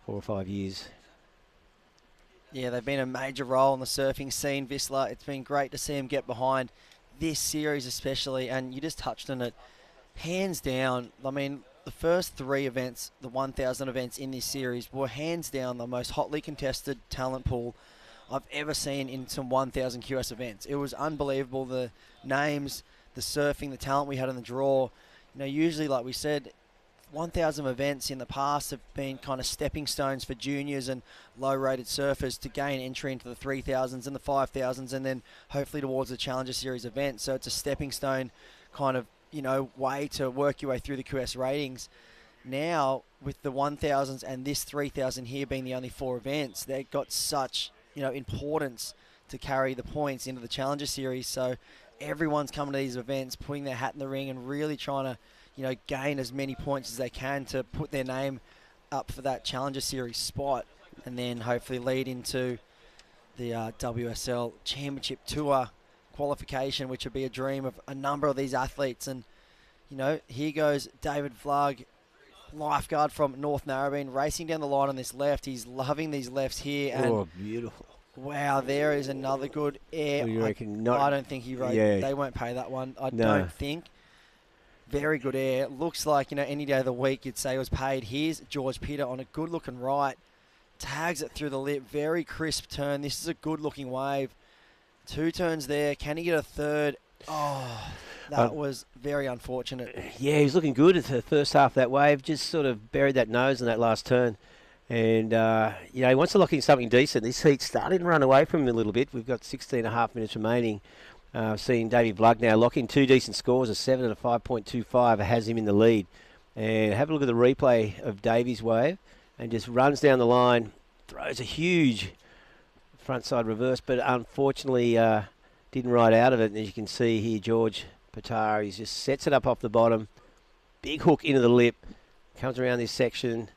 or 5 years. Yeah, they've been a major role in the surfing scene, Vissla. It's been great to see them get behind this series especially, and you just touched on it. Hands down, I mean, the first 3 events, the 1,000 events in this series, were hands down the most hotly contested talent pool I've ever seen in some 1,000 QS events. It was unbelievable, the names, the surfing, the talent we had in the draw. Usually, like we said, 1,000 events in the past have been kind of stepping stones for juniors and low-rated surfers to gain entry into the 3,000s and the 5,000s and then hopefully towards the Challenger Series event. So it's a stepping stone kind of, way to work your way through the QS ratings. Now, with the 1,000s and this 3,000 here being the only 4 events, they've got such, importance to carry the points into the Challenger Series. So everyone's coming to these events, putting their hat in the ring and really trying to gain as many points as they can to put their name up for that Challenger Series spot and then hopefully lead into the WSL Championship Tour qualification, which would be a dream of a number of these athletes. And, here goes David Flug, lifeguard from North Narrabeen, racing down the line on this left. He's loving these lefts here. And beautiful. wow, there is another good air. What do you reckon? I don't think he rode. Yeah. They won't pay that one, I No. don't think. Very good air. Looks like, any day of the week you'd say it was paid. Here's George Peter on a good-looking right. Tags it through the lip. Very crisp turn. This is a good-looking wave. 2 turns there. Can he get a third? Oh, that was very unfortunate. Yeah, he was looking good at the first half of that wave. Just sort of buried that nose in that last turn. And, he wants to lock in something decent. This heat's starting to run away from him a little bit. We've got 16.5 minutes remaining. Seeing Davey Vlug now lock in 2 decent scores, a 7 and a 5.25, has him in the lead. And have a look at the replay of Davey's wave and just runs down the line, throws a huge frontside reverse, but unfortunately didn't ride out of it. And as you can see here, George Patar, he just sets it up off the bottom, big hook into the lip, comes around this section,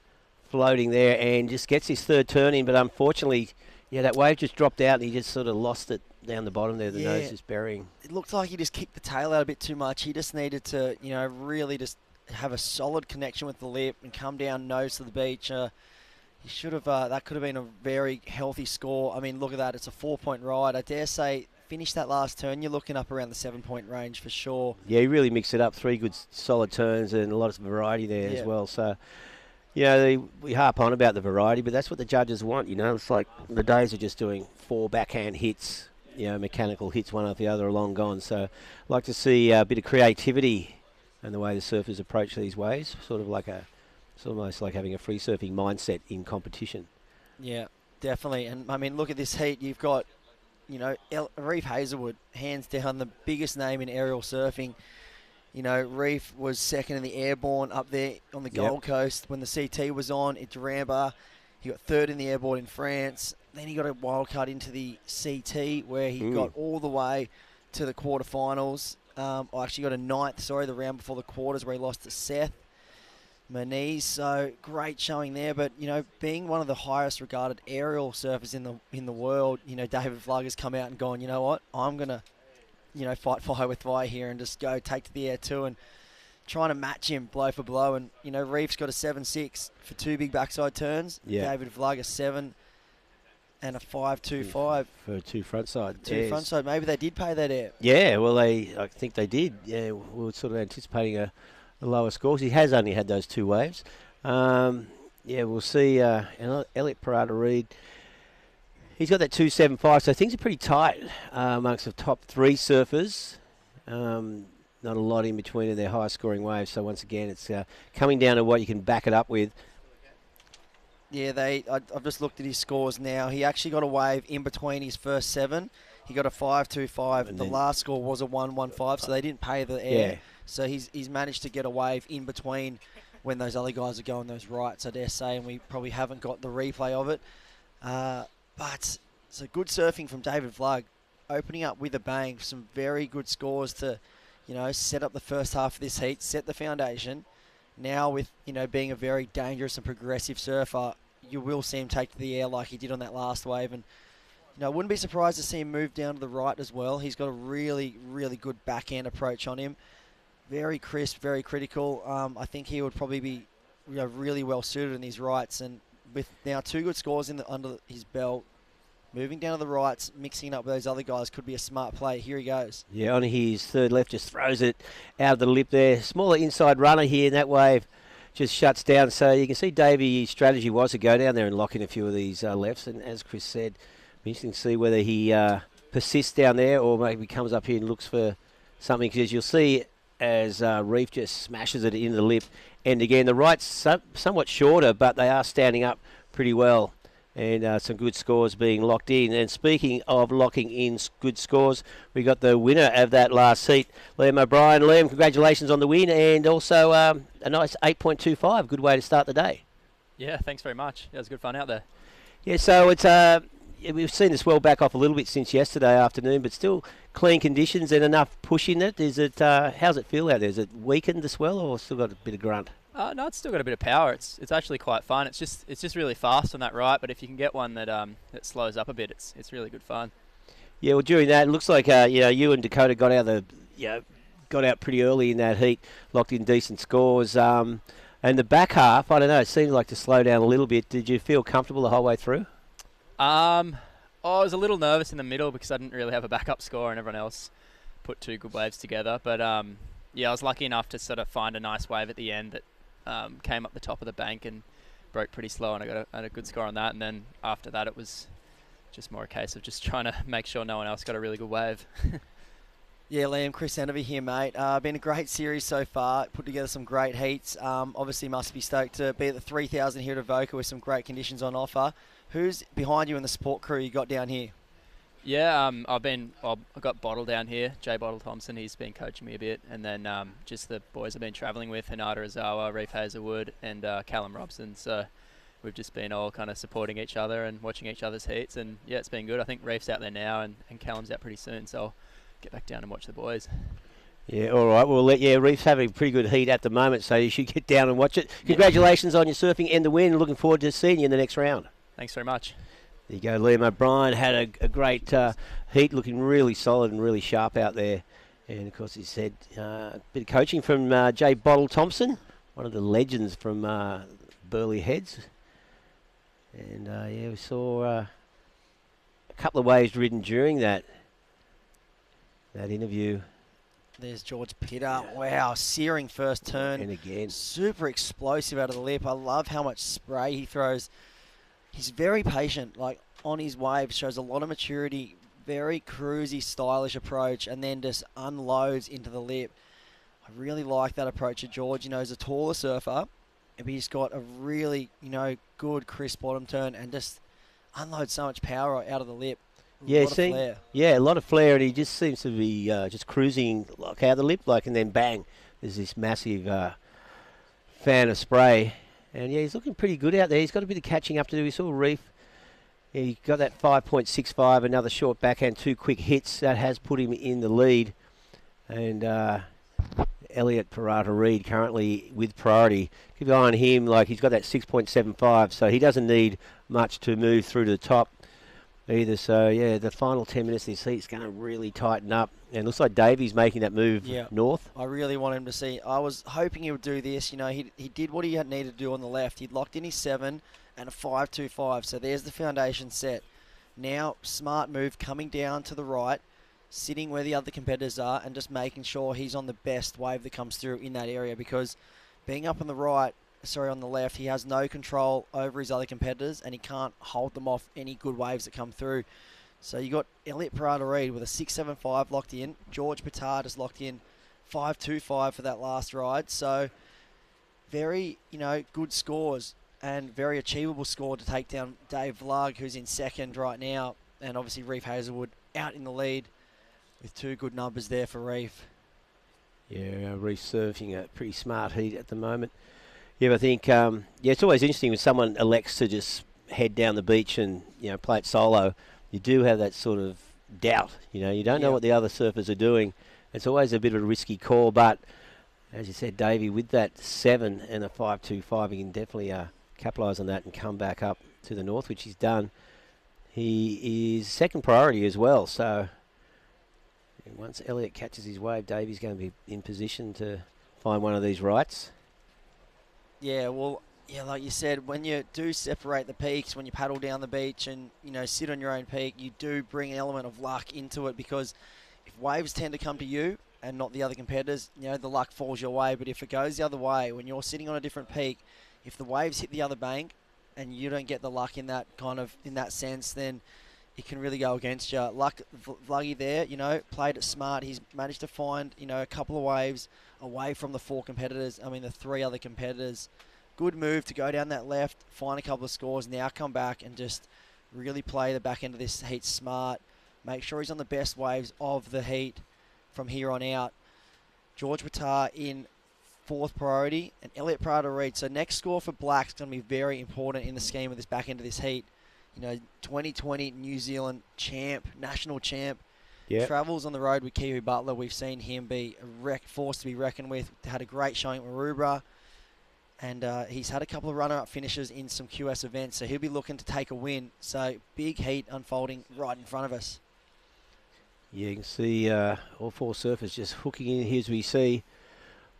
floating there, and just gets his third turn in. But unfortunately, that wave just dropped out and he just sort of lost it down the bottom there. The nose is burying. It looked like he just kicked the tail out a bit too much. He just needed to, really just have a solid connection with the lip and come down nose to the beach. He should have, that could have been a very healthy score. I mean, look at that. It's a 4-point ride. I dare say, finish that last turn, you're looking up around the 7-point range for sure. Yeah, he really mixed it up. 3 good solid turns and a lot of variety there as well. So, we harp on about the variety, but that's what the judges want. It's like the days of just doing 4 backhand hits, mechanical hits one after the other are long gone. So I'd like to see a bit of creativity in the way the surfers approach these waves, it's almost like having a free surfing mindset in competition. Yeah, definitely. And I mean, look at this heat. You've got, Reef Hazelwood, hands down the biggest name in aerial surfing. Reef was second in the airborne up there on the Gold Coast when the CT was on at Durambar. He got third in the airborne in France. Then he got a wild card into the CT where he got all the way to the quarterfinals. Actually got a ninth, the round before the quarters where he lost to Seth Moniz. So great showing there. But, being one of the highest regarded aerial surfers in the world, David Vlug has come out and gone, you know what, I'm going to, fight fire with fire here and just go take to the air too, and trying to match him blow for blow. And, Reef's got a 7.6 for 2 big backside turns. Yeah. David Vlug a 7 and a 5.25 for 2 frontside. 2 frontside. Maybe they did pay that air. Yeah, well, I think they did. Yeah, we were sort of anticipating a lower score. He has only had those 2 waves. We'll see. Elliot Parada-Reed, he's got that 2.75, so things are pretty tight amongst the top 3 surfers. Not a lot in between of their highest scoring waves. So once again, it's coming down to what you can back it up with. Yeah, I've just looked at his scores now. He actually got a wave in between his first 7. He got a 5.25. And the last score was a 1.15, so they didn't pay the air. Yeah. So he's managed to get a wave in between when those other guys are going those rights, I dare say, and we probably haven't got the replay of it. But it's a good surfing from David Vlug, opening up with a bang. Some very good scores to, set up the first half of this heat, set the foundation. Now with, being a very dangerous and progressive surfer, you will see him take to the air like he did on that last wave. And, I wouldn't be surprised to see him move down to the right as well. He's got a really, really good backhand approach on him. Very crisp, very critical. I think he would probably be, really well suited in these rights. And with now 2 good scores under his belt, moving down to the rights, mixing it up with those other guys could be a smart play. Here he goes. Yeah, on his third left, just throws it out of the lip there. Smaller inside runner here, and that wave just shuts down. So you can see Davey's strategy was to go down there and lock in a few of these lefts. And as Chris said, be interesting to see whether he persists down there or maybe comes up here and looks for something. Because you'll see as Reef just smashes it into the lip. And again, the right's somewhat shorter, but they are standing up pretty well. And some good scores being locked in. And speaking of locking in good scores, we got the winner of that last heat, Liam O'Brien. Liam, congratulations on the win, and also a nice 8.25. Good way to start the day. Yeah, thanks very much. It was good fun out there. Yeah, so it's we've seen the swell back off a little bit since yesterday afternoon, but still clean conditions and enough push in it. Is it? How's it feel out there? Is it weakened the swell, or still got a bit of grunt? No, it's still got a bit of power. It's actually quite fun. It's just really fast on that right, but if you can get one that slows up a bit, it's really good fun. Yeah, well, during that, it looks like you and Dakota got out pretty early in that heat, locked in decent scores. And the back half, I don't know, it seemed like to slow down a little bit. Did you feel comfortable the whole way through? I was a little nervous in the middle because I didn't really have a backup score and everyone else put 2 good waves together. But yeah, I was lucky enough to sort of find a nice wave at the end that came up the top of the bank and broke pretty slow, and I had a good score on that. And then after that, it was just more a case of just trying to make sure no one else got a really good wave. Yeah, Liam, Chris Enderby here, mate. Been a great series so far. Put together some great heats. Obviously, must be stoked to be at the 3,000 here at Avoca with some great conditions on offer. Who's behind you in the support crew you got down here? Yeah, I've got Bottle down here, Jay Bottle Thompson. He's been coaching me a bit, and then just the boys I've been travelling with, Hinata Azawa, Reef Hazelwood, and Callum Robson. So we've just been all kind of supporting each other and watching each other's heats, and yeah, it's been good. I think Reef's out there now, and Callum's out pretty soon, so I'll get back down and watch the boys. Yeah, all right. Well, Reef's having a pretty good heat at the moment, so you should get down and watch it. Congratulations on your surfing and the win. Looking forward to seeing you in the next round. Thanks very much. There you go, Liam O'Brien had a great heat, looking really solid and really sharp out there. And, of course, he said a bit of coaching from Jay Bottle Thompson, one of the legends from Burleigh Heads. And, we saw a couple of waves ridden during that interview. There's George Pitter. Wow, searing first turn. And again. Super explosive out of the lip. I love how much spray he throws. He's very patient, like on his wave, shows a lot of maturity, very cruisy, stylish approach, and then just unloads into the lip. I really like that approach of George. He's a taller surfer, but he's got a really, good crisp bottom turn and just unloads so much power out of the lip. Yeah, a lot of flair, and he just seems to be just cruising like out of the lip, and then bang, there's this massive fan of spray. And yeah, he's looking pretty good out there. He's got a bit of catching up to do. We saw Reef. Yeah, he got that 5.65, another short backhand, 2 quick hits. That has put him in the lead. And Elliot Parata-Reed currently with priority. Keep an eye on him. He's got that 6.75, so he doesn't need much to move through to the top either. So yeah, the final 10 minutes of this heat's going to really tighten up. And looks like Davey's making that move north. I really want him to see. I was hoping he would do this. He did what he had needed to do on the left. He'd locked in his 7 and a 5.25. So there's the foundation set. Now, smart move coming down to the right, sitting where the other competitors are, and just making sure he's on the best wave that comes through in that area. Because being up on the left, he has no control over his other competitors, and he can't hold them off any good waves that come through. So you got Elliot Parata-Reed with a 6.75 locked in. George Petard is locked in 5.25 for that last ride. So very, good scores and very achievable score to take down Dave Vlug, who's in second right now. And obviously Reef Hazelwood out in the lead with 2 good numbers there for Reef. Yeah, Reef surfing a pretty smart heat at the moment. Yeah, but I think, it's always interesting when someone elects to just head down the beach and, play it solo. You do have that sort of doubt. You don't know what the other surfers are doing. It's always a bit of a risky call, but as you said, Davey, with that 7 and a 5.25, he can definitely capitalise on that and come back up to the north, which he's done. He is second priority as well, so once Elliot catches his wave, Davey's going to be in position to find one of these rights. Yeah, well, like you said, when you do separate the peaks, when you paddle down the beach and, sit on your own peak, you do bring an element of luck into it, because if waves tend to come to you and not the other competitors, the luck falls your way. But if it goes the other way, when you're sitting on a different peak, if the waves hit the other bank and you don't get the luck in that sense, then it can really go against you. Vluggy there, played it smart. He's managed to find, a couple of waves away from the 3 other competitors. Good move to go down that left, find a couple of scores, now come back and just really play the back end of this heat smart. Make sure he's on the best waves of the heat from here on out. George Batar in 4th priority and Elliot Parata-Reed. So next score for Black is going to be very important in the scheme of this back end of this heat. 2020 New Zealand champ, national champ. Yep. Travels on the road with Kiwi Butler. We've seen him be a force to be reckoned with. Had a great showing at Maroubra. And he's had a couple of runner-up finishes in some QS events, so he'll be looking to take a win. So big heat unfolding right in front of us. Yeah, you can see all 4 surfers just hooking in here as we see.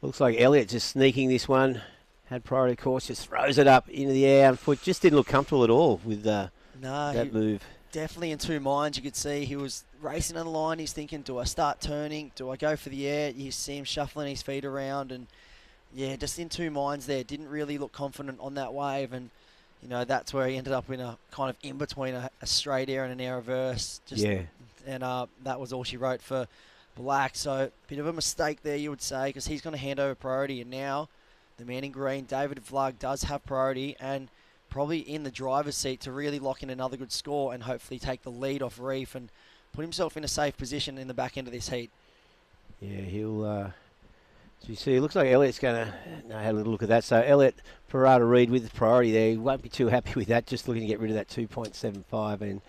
Looks like Elliot just sneaking this one. Had priority course, just throws it up into the air. Foot just didn't look comfortable at all with that move. definitely in two minds. You could see he was racing on the line. He's thinking, do I start turning? Do I go for the air? You see him shuffling his feet around, and yeah, just in two minds there. Didn't really look confident on that wave, and you know, that's where he ended up in a kind of in between a straight air and an air reverse. And that was all she wrote for Black. So bit of a mistake there, you would say, because he's going to hand over priority, and now the man in green, David Vlug, does have priority and probably in the driver's seat to really lock in another good score and hopefully take the lead off Reef and put himself in a safe position in the back end of this heat. Yeah, he'll... as you see, it looks like Elliott's going to have a little look at that. So Elliott, Parada Reed with priority there. He won't be too happy with that, just looking to get rid of that 2.75, and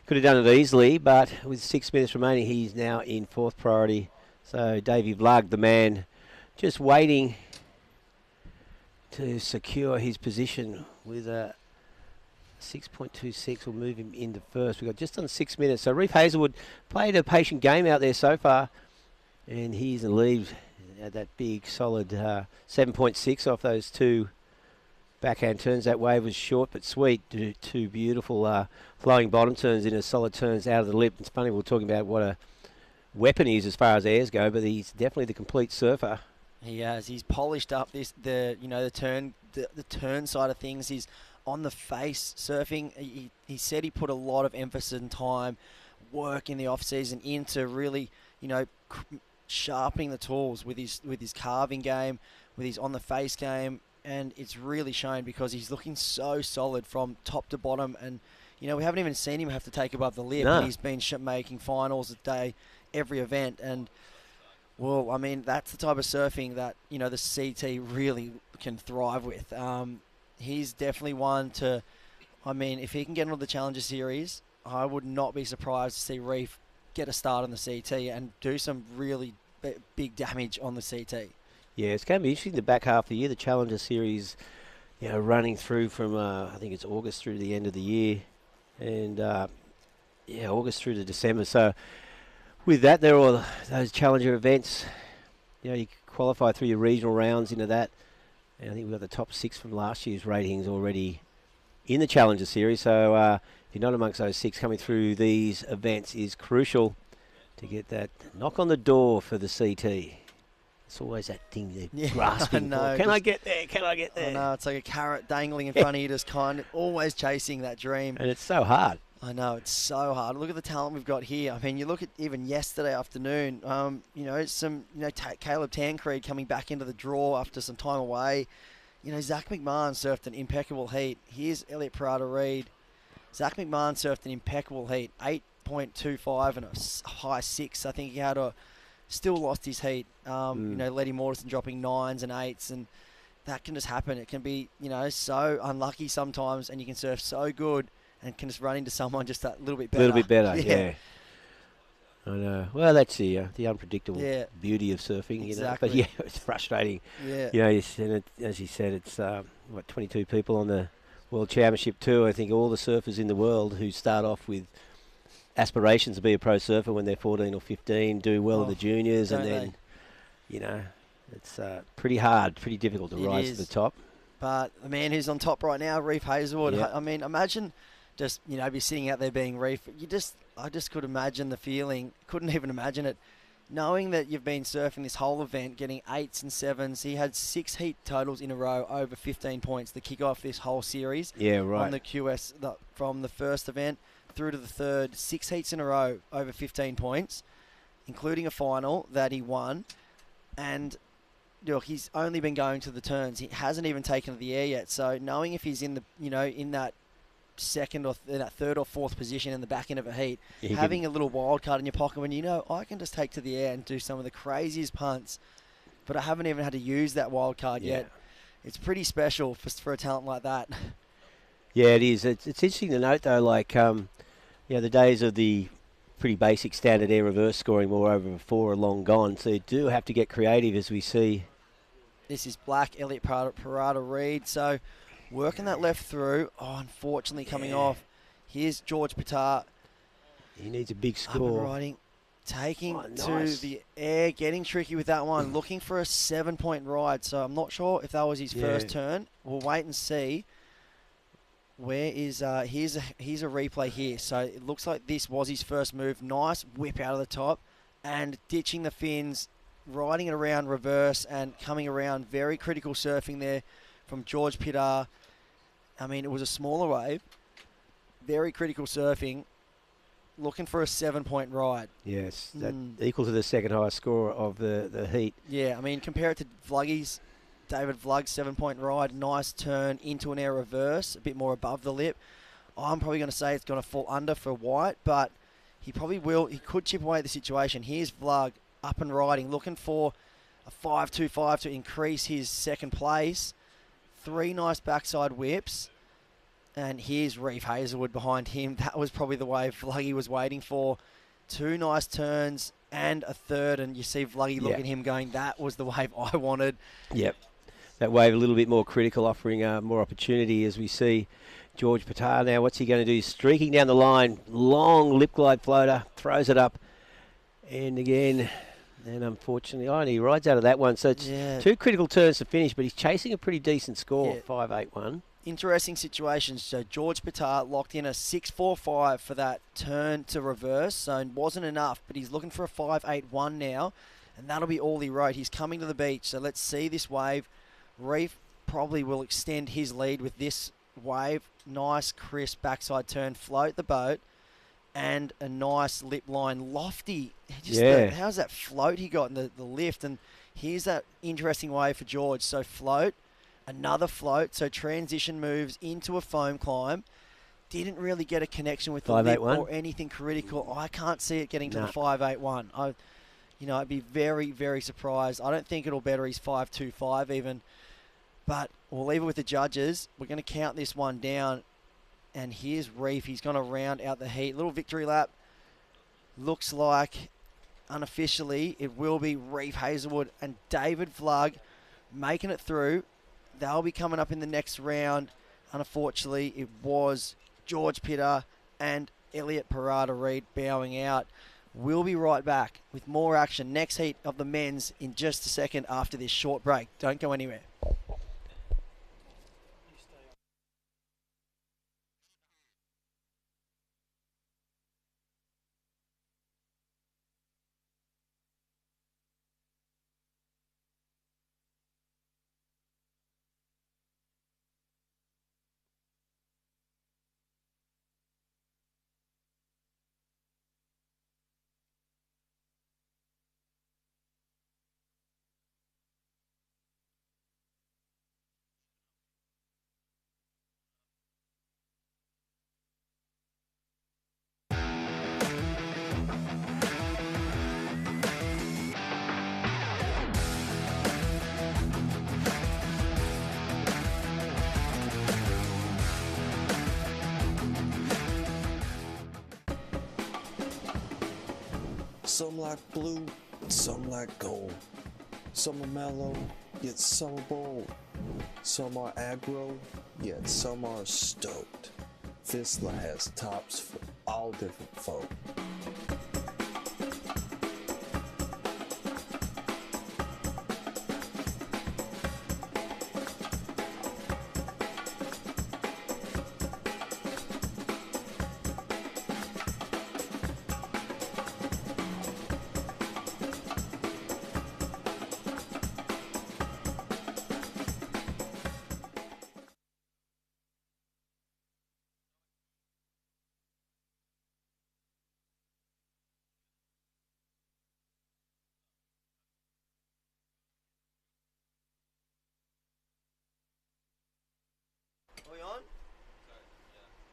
could have done it easily, but with 6 minutes remaining, he's now in fourth priority. So Davey Vlug, the man, just waiting to secure his position with a 6.26 will move him into first. We've got just under 6 minutes. So Reef Hazelwood played a patient game out there so far, and he's in the lead at that big solid 7.6 off those two backhand turns. That wave was short but sweet. Two beautiful flowing bottom turns into solid turns out of the lip. It's funny, we were talking about what a weapon he is as far as airs go, but he's definitely the complete surfer. He has. He's polished up the turn side of things. He's on the face surfing. He said he put a lot of emphasis and time, work in the off season into really, sharpening the tools with his carving game, with his on the face game, and it's really shown because he's looking so solid from top to bottom. And we haven't even seen him have to take above the lip. No. He's been making finals a day, every event, and well, I mean, that's the type of surfing that, the CT really can thrive with. He's definitely one to, if he can get into the Challenger Series, I would not be surprised to see Reef get a start on the CT and do some really big damage on the CT. Yeah, it's going to be interesting the back half of the year. The Challenger Series, running through from, I think it's August through to the end of the year. And, August through to December. So with that, there are all those Challenger events. You qualify through your regional rounds into that. And I think we've got the top 6 from last year's ratings already in the Challenger Series. So if you're not amongst those 6, coming through these events is crucial to get that knock on the door for the CT. It's always that thing they're grasping for. Can I get there? Can I get there? I know, it's like a carrot dangling in front of you, just kind of always chasing that dream. And it's so hard. I know, it's so hard. Look at the talent we've got here. You look at even yesterday afternoon, Caleb Tancred coming back into the draw after some time away. Zach McMahon surfed an impeccable heat. Here's Elliott Parada Reed. Zach McMahon surfed an impeccable heat, 8.25 and a high 6. I think he had still lost his heat. Letty Morrison dropping 9s and 8s, and that can just happen. It can be, so unlucky sometimes, and you can surf so good and can just run into someone just a little bit better. A little bit better, yeah. I know. Well, that's the unpredictable beauty of surfing, Exactly. But it's frustrating. Yeah. As you said, it's 22 people on the World Championship Tour. I think all the surfers in the world who start off with aspirations to be a pro surfer when they're 14 or 15 do well in the juniors, and then it's pretty hard, pretty difficult to rise to the top. But the man who's on top right now, Reef Hazelwood. Imagine just be sitting out there being Reef. I just could imagine the feeling. Couldn't even imagine it, knowing that you've been surfing this whole event, getting 8s and 7s. He had 6 heat totals in a row over 15 points to kick off this whole series. Yeah, right. On the QS from the first event through to the third, 6 heats in a row over 15 points, including a final that he won. And look, he's only been going to the turns. He hasn't even taken to the air yet. So knowing if he's in the in that second or that third or fourth position in the back end of a heat, having a little wild card in your pocket when I can just take to the air and do some of the craziest punts, but I haven't even had to use that wild card yet. It's pretty special for a talent like that. Yeah, it is. It's interesting to note though, like the days of the pretty basic standard air reverse scoring more over 4 are long gone. So you do have to get creative, as we see. This is Black, Elliott Parada Reed. So working that left through. Oh, unfortunately coming off. Here's George Pitar. He needs a big Up score. and riding. Taking to the air. Getting tricky with that one. Looking for a 7-point ride. So I'm not sure if that was his first turn. We'll wait and see. Where is here's a replay here. So it looks like this was his first move. Nice whip out of the top and ditching the fins, riding it around reverse and coming around. Very critical surfing there from George Pitar. I mean, it was a smaller wave. Very critical surfing. Looking for a 7-point ride. Yes, that equal to the second highest score of the heat. Yeah, I mean, compare it to Vluggy's. David Vlug's 7-point ride. Nice turn into an air reverse, a bit more above the lip. I'm probably going to say it's going to fall under for White, but he probably will. He could chip away at the situation. Here's Vlug up and riding, looking for a 5.25 to increase his second place. 3 nice backside whips. And here's Reef Hazelwood behind him. That was probably the wave Vluggy was waiting for. 2 nice turns and a third, and you see Vluggy look at him going, that was the wave I wanted. Yep. That wave a little bit more critical, offering more opportunity as we see George Pitar now. What's he going to do? Streaking down the line, long lip glide floater, throws it up, and again, and unfortunately, and he rides out of that one. So it's 2 critical turns to finish, but he's chasing a pretty decent score, 5.81. Interesting situations. So George Pitar locked in a 6.45 for that turn to reverse, so it wasn't enough, but he's looking for a 5.81 now, and that'll be all he wrote. He's coming to the beach, so let's see this wave. Reef probably will extend his lead with this wave. Nice, crisp backside turn, float the boat, and a nice lip line. Lofty. How's that float he got in the lift? And here's that interesting wave for George. So float, another float. So transition moves into a foam climb. Didn't really get a connection with the lip or anything critical. I can't see it getting to the 5.81. I'd be very, very surprised. I don't think it'll better his 5.25 even. But we'll leave it with the judges. We're going to count this one down. And here's Reef. He's going to round out the heat. Little victory lap. Looks like, unofficially, it will be Reef Hazelwood and David Vlug making it through. They'll be coming up in the next round. Unfortunately, it was George Pitar and Elliot Parada-Reed bowing out. We'll be right back with more action. Next heat of the men's in just a second after this short break. Don't go anywhere. Some like blue, some like gold. Some are mellow, yet some are bold. Some are aggro, yet some are stoked. Vissla has tops for all different folk.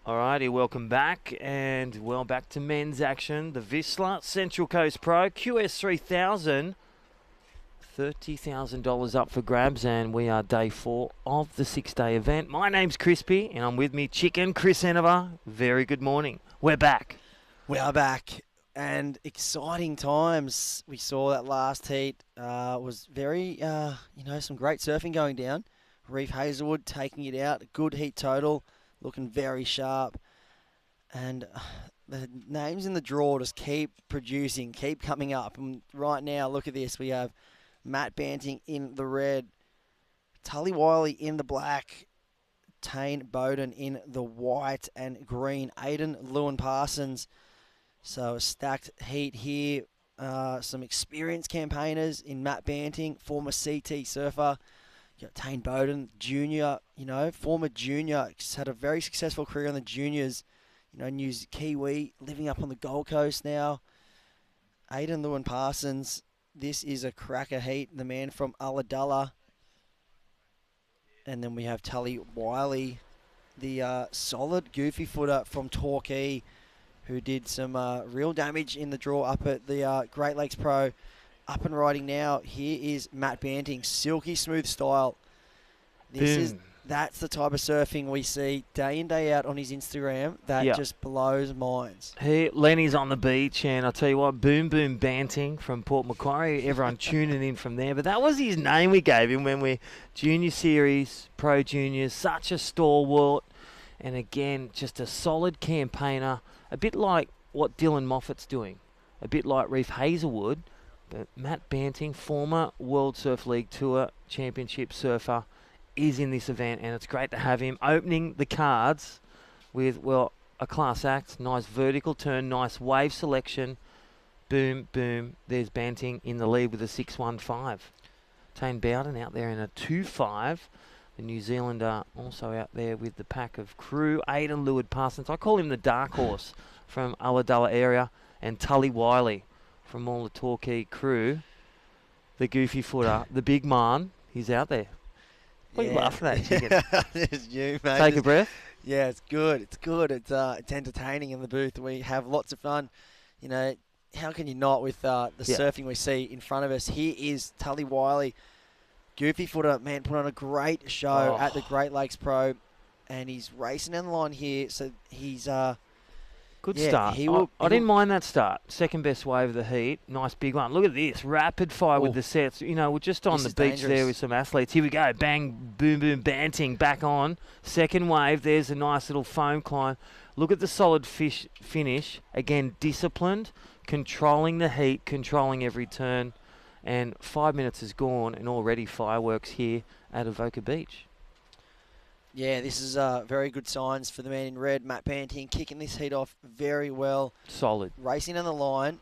Alrighty, welcome back, and well, back to men's action. The Vissla Central Coast Pro QS 3000, $30,000 up for grabs, and we are day 4 of the 6-day event. My name's Crispy, and I'm with me, Chicken Chris Enover. Very good morning. We're back. We are back, and exciting times. We saw that last heat was very, some great surfing going down. Reef Hazelwood taking it out, a good heat total. Looking very sharp. And the names in the draw just keep producing, keep coming up. And right now, look at this. We have Matt Banting in the red, Tully Wiley in the black, Tane Bowden in the white and green. Aidan Lewin-Parsons. So a stacked heat here. Some experienced campaigners in Matt Banting, former CT surfer. You got Tane Bowden, junior, former junior. He's had a very successful career on the juniors. News Kiwi, living up on the Gold Coast now. Aidan Lewin-Parsons. This is a cracker heat. The man from Ulladulla. And then we have Tully Wiley, the solid goofy footer from Torquay, who did some real damage in the draw up at the Great Lakes Pro. Up and riding now. Here is Matt Banting, silky smooth style. That's the type of surfing we see day in, day out on his Instagram. That just blows minds. Lenny's on the beach, and I'll tell you what, Boom Boom Banting from Port Macquarie, everyone tuning in from there. But that was his name we gave him when we Junior Series, Pro Juniors, such a stalwart. And again, just a solid campaigner, a bit like what Dylan Moffat's doing, a bit like Reef Hazelwood. But Matt Banting, former World Surf League Tour Championship surfer, is in this event, and it's great to have him opening the cards with, a class act. Nice vertical turn, nice wave selection. Boom, boom. There's Banting in the lead with a 6.15. Tane Bowden out there in a 2.5. The New Zealander also out there with the pack of crew. Aidan Lewin-Parsons. I call him the dark horse from Ulladulla area. And Tully Wiley from all the Torquay crew. The goofy footer, the big man, he's out there. What are you laughing at, chicken? It's you, mate. Take a breath. Yeah, it's good. It's good. It's entertaining in the booth. We have lots of fun. How can you not with the surfing we see in front of us? Here is Tully Wiley. Goofy footer, man, put on a great show at the Great Lakes Pro. And he's racing down the line here. So he's... Good start. I didn't mind that start. Second best wave of the heat. Nice big one. Look at this. Rapid fire with the sets. We're just on the beach there with some athletes. Here we go. Bang, boom, boom, Banting back on. Second wave. There's a nice little foam climb. Look at the solid finish. Again, disciplined, controlling the heat, controlling every turn. And 5 minutes is gone and already fireworks here at Avoca Beach. Yeah, this is very good signs for the man in red, Matt Banting, kicking this heat off very well. Solid. Racing on the line.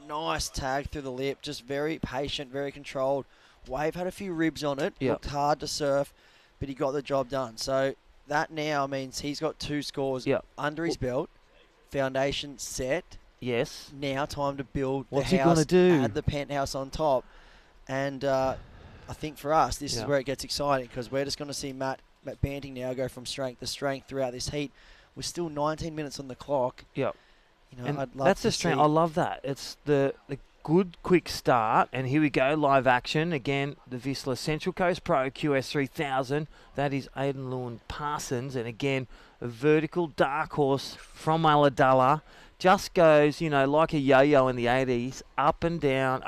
Nice tag through the lip. Just very patient, very controlled. Wave had a few ribs on it. Looked hard to surf, but he got the job done. So that now means he's got 2 scores under his belt. Foundation set. Yes. Now time to build What's the he house, gonna do? add the penthouse on top. And I think for us, this is where it gets exciting because we're just going to see Matt Banting now go from strength to strength throughout this heat. We're still 19 minutes on the clock. Yep. I'd love that's to the strength. see. I love that. It's the good quick start, and here we go, live action again. The Vissla Central Coast Pro QS3000. That is Aidan Lewin-Parsons, and again a vertical dark horse from Ulladulla. Just goes, like a yo-yo in the 80s, up and down,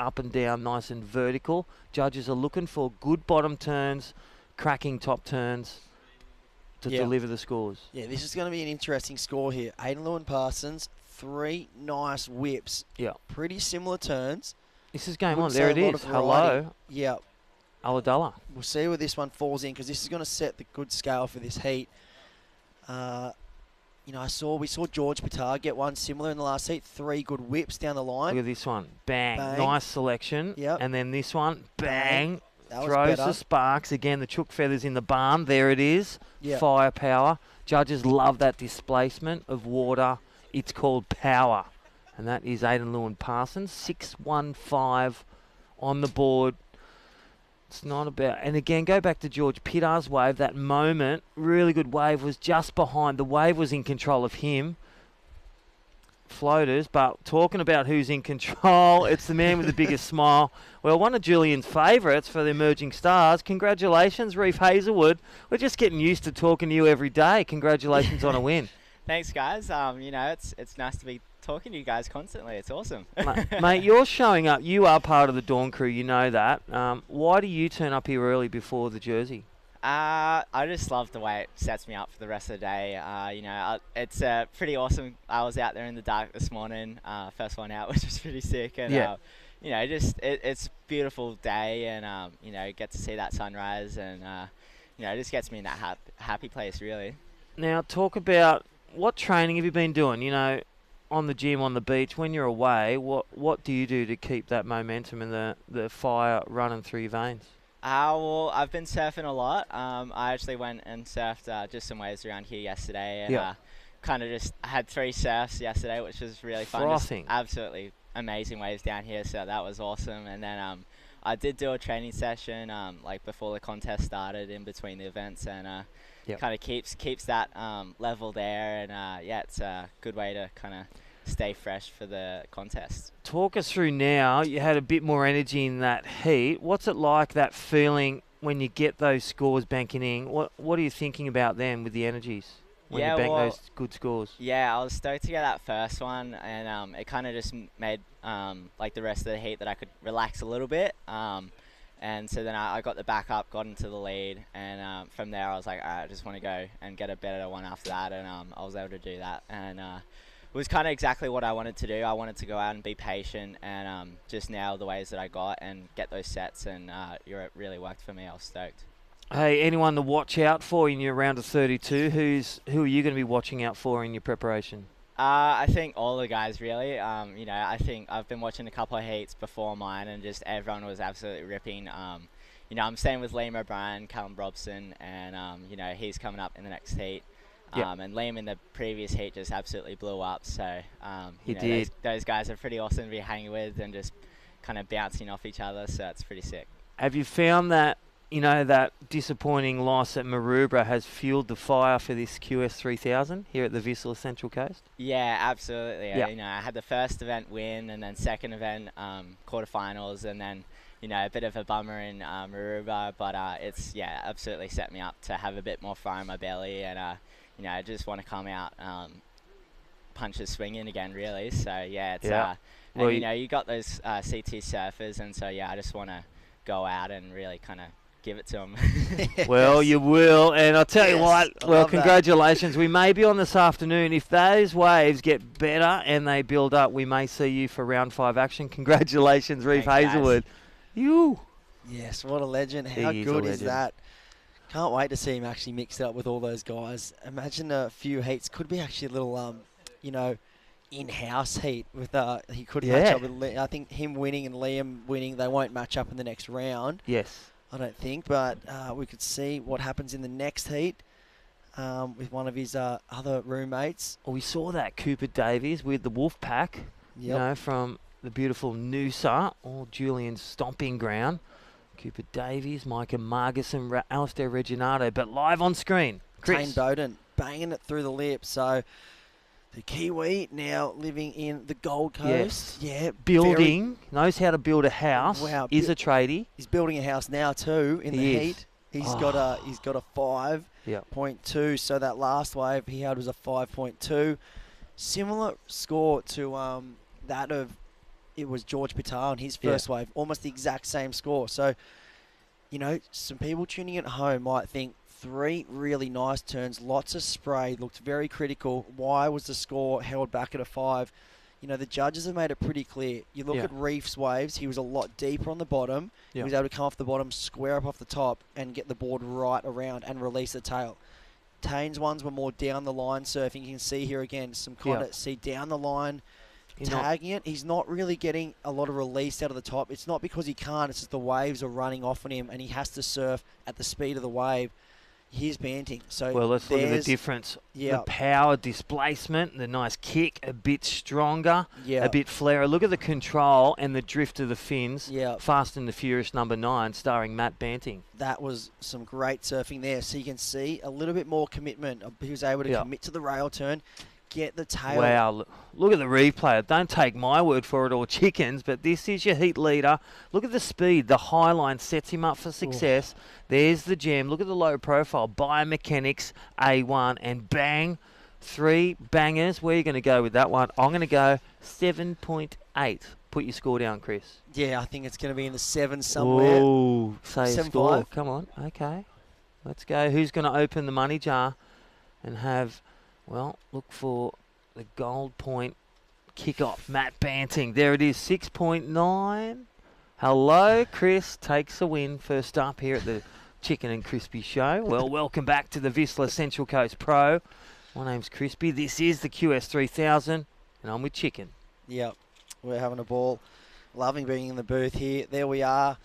nice and vertical. Judges are looking for good bottom turns, cracking top turns to deliver the scores. Yeah, this is going to be an interesting score here. Aidan Lewin-Parsons, 3 nice whips. Yeah. Pretty similar turns. This is game on. There it is. Hello. Yeah. Ulladulla. We'll see where this one falls in because this is going to set the good scale for this heat. We saw George Pitar get one similar in the last heat. 3 good whips down the line. Look at this one. Bang. Nice selection. Yep. And then this one. Bang. That Throws the sparks. Again, the chook feathers in the barn. There it is. Yep. Firepower. Judges love that displacement of water. It's called power. And that is Aidan Lewin-Parsons. 6.15 on the board. It's not about... And again, go back to George Pittar's wave. That moment, really good wave, was just behind. The wave was in control of him. Floaters, but talking about who's in control, it's the man with the biggest smile. Well, one of Julian's favourites for the emerging stars. Congratulations, Reef Hazelwood. We're just getting used to talking to you every day. Congratulations on a win. Thanks, guys. It's nice to be talking to you guys constantly. It's awesome. Mate, you're showing up. You are part of the Dawn crew. You know that. Why do you turn up here early before the Jersey? I just love the way it sets me up for the rest of the day. It's pretty awesome. I was out there in the dark this morning, first one out, which was pretty sick. And it's a beautiful day, and get to see that sunrise, and it just gets me in that happy place, really. Now, talk about what training have you been doing? On the gym, on the beach, when you're away, what do you do to keep that momentum and the fire running through your veins? Well, I've been surfing a lot. I actually went and surfed just some waves around here yesterday, and kind of just had 3 surfs yesterday, which was really fun. Frothing. Just absolutely amazing waves down here, so that was awesome. And then I did do a training session like before the contest started, in between the events, and kind of keeps that level there. And it's a good way to kind of stay fresh for the contest. Talk us through now. You had a bit more energy in that heat. What's it like, that feeling when you get those scores banking in? What are you thinking about then with the energies when you bank those good scores? Yeah, I was stoked to get that first one, and it kind of just made like the rest of the heat that I could relax a little bit. And so then I got the back up, got into the lead, and from there I was like, I just want to go and get a better one after that, and I was able to do that. And it was kind of exactly what I wanted to do. I wanted to go out and be patient and just nail the waves that I got and get those sets, and it really worked for me. I was stoked. Hey, anyone to watch out for in your round of 32? Who are you going to be watching out for in your preparation? I think all the guys, really. I think I've been watching a couple of heats before mine, and just everyone was absolutely ripping. I'm staying with Liam O'Brien, Callum Robson, and he's coming up in the next heat. And Liam in the previous heat just absolutely blew up. So he did. Those guys are pretty awesome to be hanging with and just kind of bouncing off each other. So it's pretty sick. Have you found that that disappointing loss at Maroubra has fueled the fire for this QS3000 here at the Vissla Central Coast? Yeah, absolutely. Yep. I had the first event win, and then second event quarterfinals, and then a bit of a bummer in Maroubra, but it's absolutely set me up to have a bit more fire in my belly, and I just want to come out punches swinging again, really. So it's well, you got those CT surfers, and so I just want to go out and really kind of give it to them. Well, you will, and I'll tell you what, well, congratulations. That. We may be on this afternoon. If those waves get better and they build up, we may see you for round 5 action. Congratulations, Reef Hazelwood. You. Yes, what a legend. How good is that? Can't wait to see him actually mix it up with all those guys. Imagine a few heats. Could be actually a little, in-house heat with he could match up with I think him winning and Liam winning, they won't match up in the next round. Yes. I don't think, but we could see what happens in the next heat with one of his other roommates. Well, we saw that Cooper Davies with the Wolf Pack, from the beautiful Noosa, or Julian's stomping ground. Cooper Davies, Micah Marguson, Alistair Reginato, but live on screen, Chris. Tane Bowden banging it through the lip. So the Kiwi now living in the Gold Coast. Yes. Yeah. Building, knows how to build a house. Wow. Is a tradie. He's building a house now too in the heat. He's got a 5.2. So that last wave he had was a 5.2. Similar score to that of it was George Pitar on his first wave. Almost the exact same score. So, some people tuning at home might think 3 really nice turns, lots of spray, looked very critical. Why was the score held back at a 5? The judges have made it pretty clear. You look at Reef's waves, he was a lot deeper on the bottom. He was able to come off the bottom, square up off the top, and get the board right around and release the tail. Tane's ones were more down the line surfing. You can see here again, some kind of see down the line, tagging it. He's not really getting a lot of release out of the top. It's not because he can't, it's just the waves are running off on him and he has to surf at the speed of the wave. Here's banting. So let's look at the difference. The power displacement, the nice kick, a bit stronger, a bit flare. Look at the control and the drift of the fins. Fast and the Furious number 9, starring Matt Banting. That was some great surfing there. So you can see a little bit more commitment. He was able to commit to the rail turn, get the tail. Wow, look at the replay. Don't take my word for it or chickens, but this is your heat leader. Look at the speed. The high line sets him up for success. There's the gem. Look at the low profile. Biomechanics, A1, and bang. 3 bangers. Where are you going to go with that one? I'm going to go 7.8. Put your score down, Chris. Yeah, I think it's going to be in the 7 somewhere. Ooh, say a score. 7.5. Come on. Okay. Let's go. Who's going to open the money jar and have... Well, look for the gold point kickoff. Matt Banting. There it is, 6.9. Hello, Chris. Takes a win. First up here at the Chicken and Crispy Show. Well, welcome back to the Vissla Central Coast Pro. My name's Crispy. This is the QS3000, and I'm with Chicken. Yep, we're having a ball. Loving being in the booth here. There we are.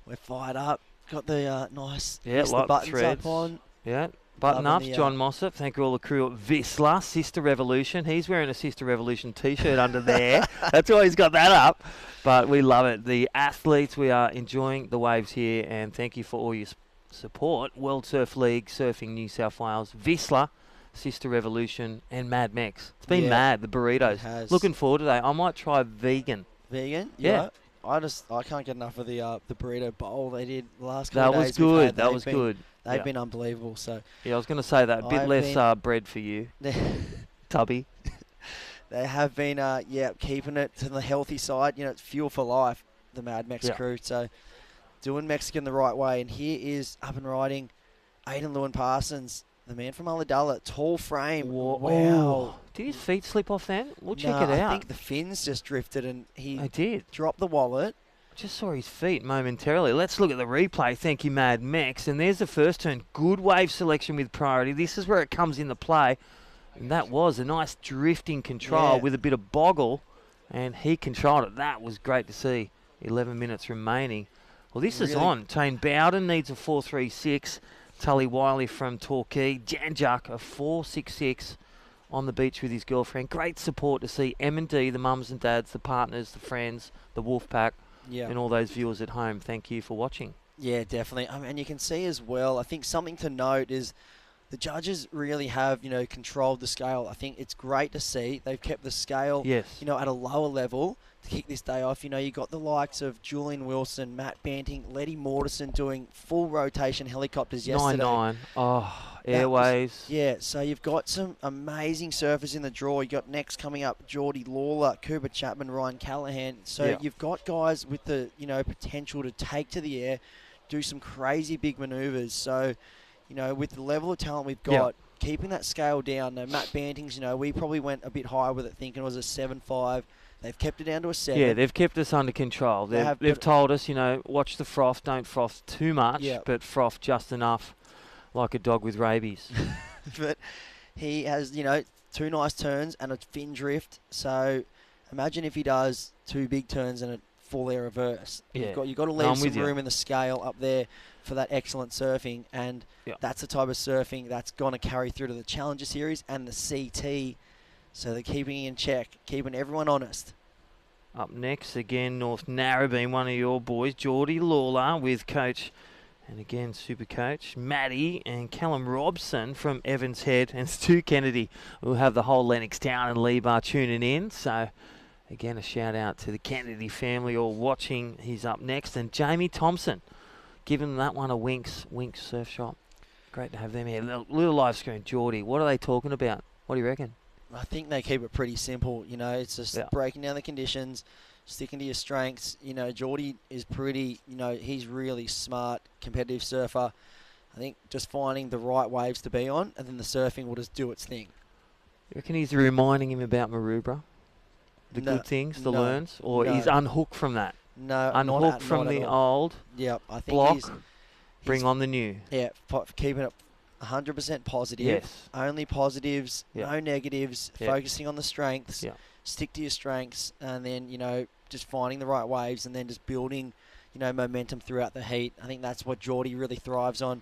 We're fired up. Got the nice like buttons threads up on. Yeah, button Loving ups. the, John Mossop. Thank you all the crew at Vissla, Sisstrevolution. He's wearing a Sisstrevolution t-shirt under there. That's why he's got that up. But we love it. The athletes, we are enjoying the waves here, and thank you for all your support. World Surf League, Surfing New South Wales, Vissla, Sisstrevolution, and Mad Mex. It's been mad, the burritos. It has. Looking forward to that. I might try vegan. Vegan? Yeah. I can't get enough of the burrito bowl they did the last That couple was of days. we've good. had. That was good. They've been unbelievable. So Yeah, I was going to say that. A bit I've less bread for you, Tubby. they have been keeping it to the healthy side. You know, it's fuel for life, the Mad Mex crew. So doing Mexican the right way. And here is up and riding Aidan Lewin Parsons, the man from Ulladulla. Tall frame. Wow. Wow. Did his feet slip off then? We'll check No, it out. I think the fins just drifted and he I did. dropped the wallet. Just saw his feet momentarily. Let's look at the replay. Thank you, Mad Mex. And there's the first turn. Good wave selection with priority. This is where it comes into play. And that was a nice drifting control with a bit of boggle. And he controlled it. That was great to see. 11 minutes remaining. Well, this is on. Tane Bowden needs a 4.36. Tully Wiley from Torquay. Janjuk a 4.66 on the beach with his girlfriend. Great support to see M&D, the mums and dads, the partners, the friends, the wolf pack. Yeah. And all those viewers at home, thank you for watching. Yeah, definitely. And you can see as well, I think something to note is the judges really have, controlled the scale. I think it's great to see. They've kept the scale, at a lower level to kick this day off. You got the likes of Julian Wilson, Matt Banting, Letty Mortensen doing full rotation helicopters yesterday. 9-9. Oh, airways. So you've got some amazing surfers in the draw. You got next coming up Geordie Lawler, Cooper Chapman, Ryan Callahan. So you've got guys with the potential to take to the air, do some crazy big manoeuvres. So with the level of talent we've got, keeping that scale down. Matt Banting's, we probably went a bit higher with it, thinking it was a 7.5. They've kept it down to a 7. Yeah, they've kept us under control. They've told us, watch the froth, don't froth too much, but froth just enough, like a dog with rabies. But he has, 2 nice turns and a fin drift. So imagine if he does 2 big turns and a full air reverse. Yeah. You've got to leave some room in the scale up there for that excellent surfing, and that's the type of surfing that's going to carry through to the Challenger Series and the CT. So they're keeping in check, keeping everyone honest. Up next, again, North Narrabeen, one of your boys, Geordie Lawler with coach, and again, super coach, Matty and Callum Robson from Evans Head, and Stu Kennedy. We'll have the whole Lennox Town and Lebar tuning in. So, again, a shout out to the Kennedy family all watching. He's up next. And Jamie Thompson, giving that one a Winks Surf Shop. Great to have them here. Little live screen, Geordie. What are they talking about? What do you reckon? I think they keep it pretty simple. It's just breaking down the conditions, sticking to your strengths. Geordie is pretty, he's really smart, competitive surfer. I think just finding the right waves to be on, and then the surfing will just do its thing. You reckon he's reminding him about Maroubra? The good things, the learns? Or he's unhooked from that? No, unhooked from the old I think block, he's bring on the new. Yeah, keeping it 100% positive. Yes. Only positives, no negatives, focusing on the strengths. Stick to your strengths, and then, just finding the right waves, and then just building, momentum throughout the heat. I think that's what Geordie really thrives on.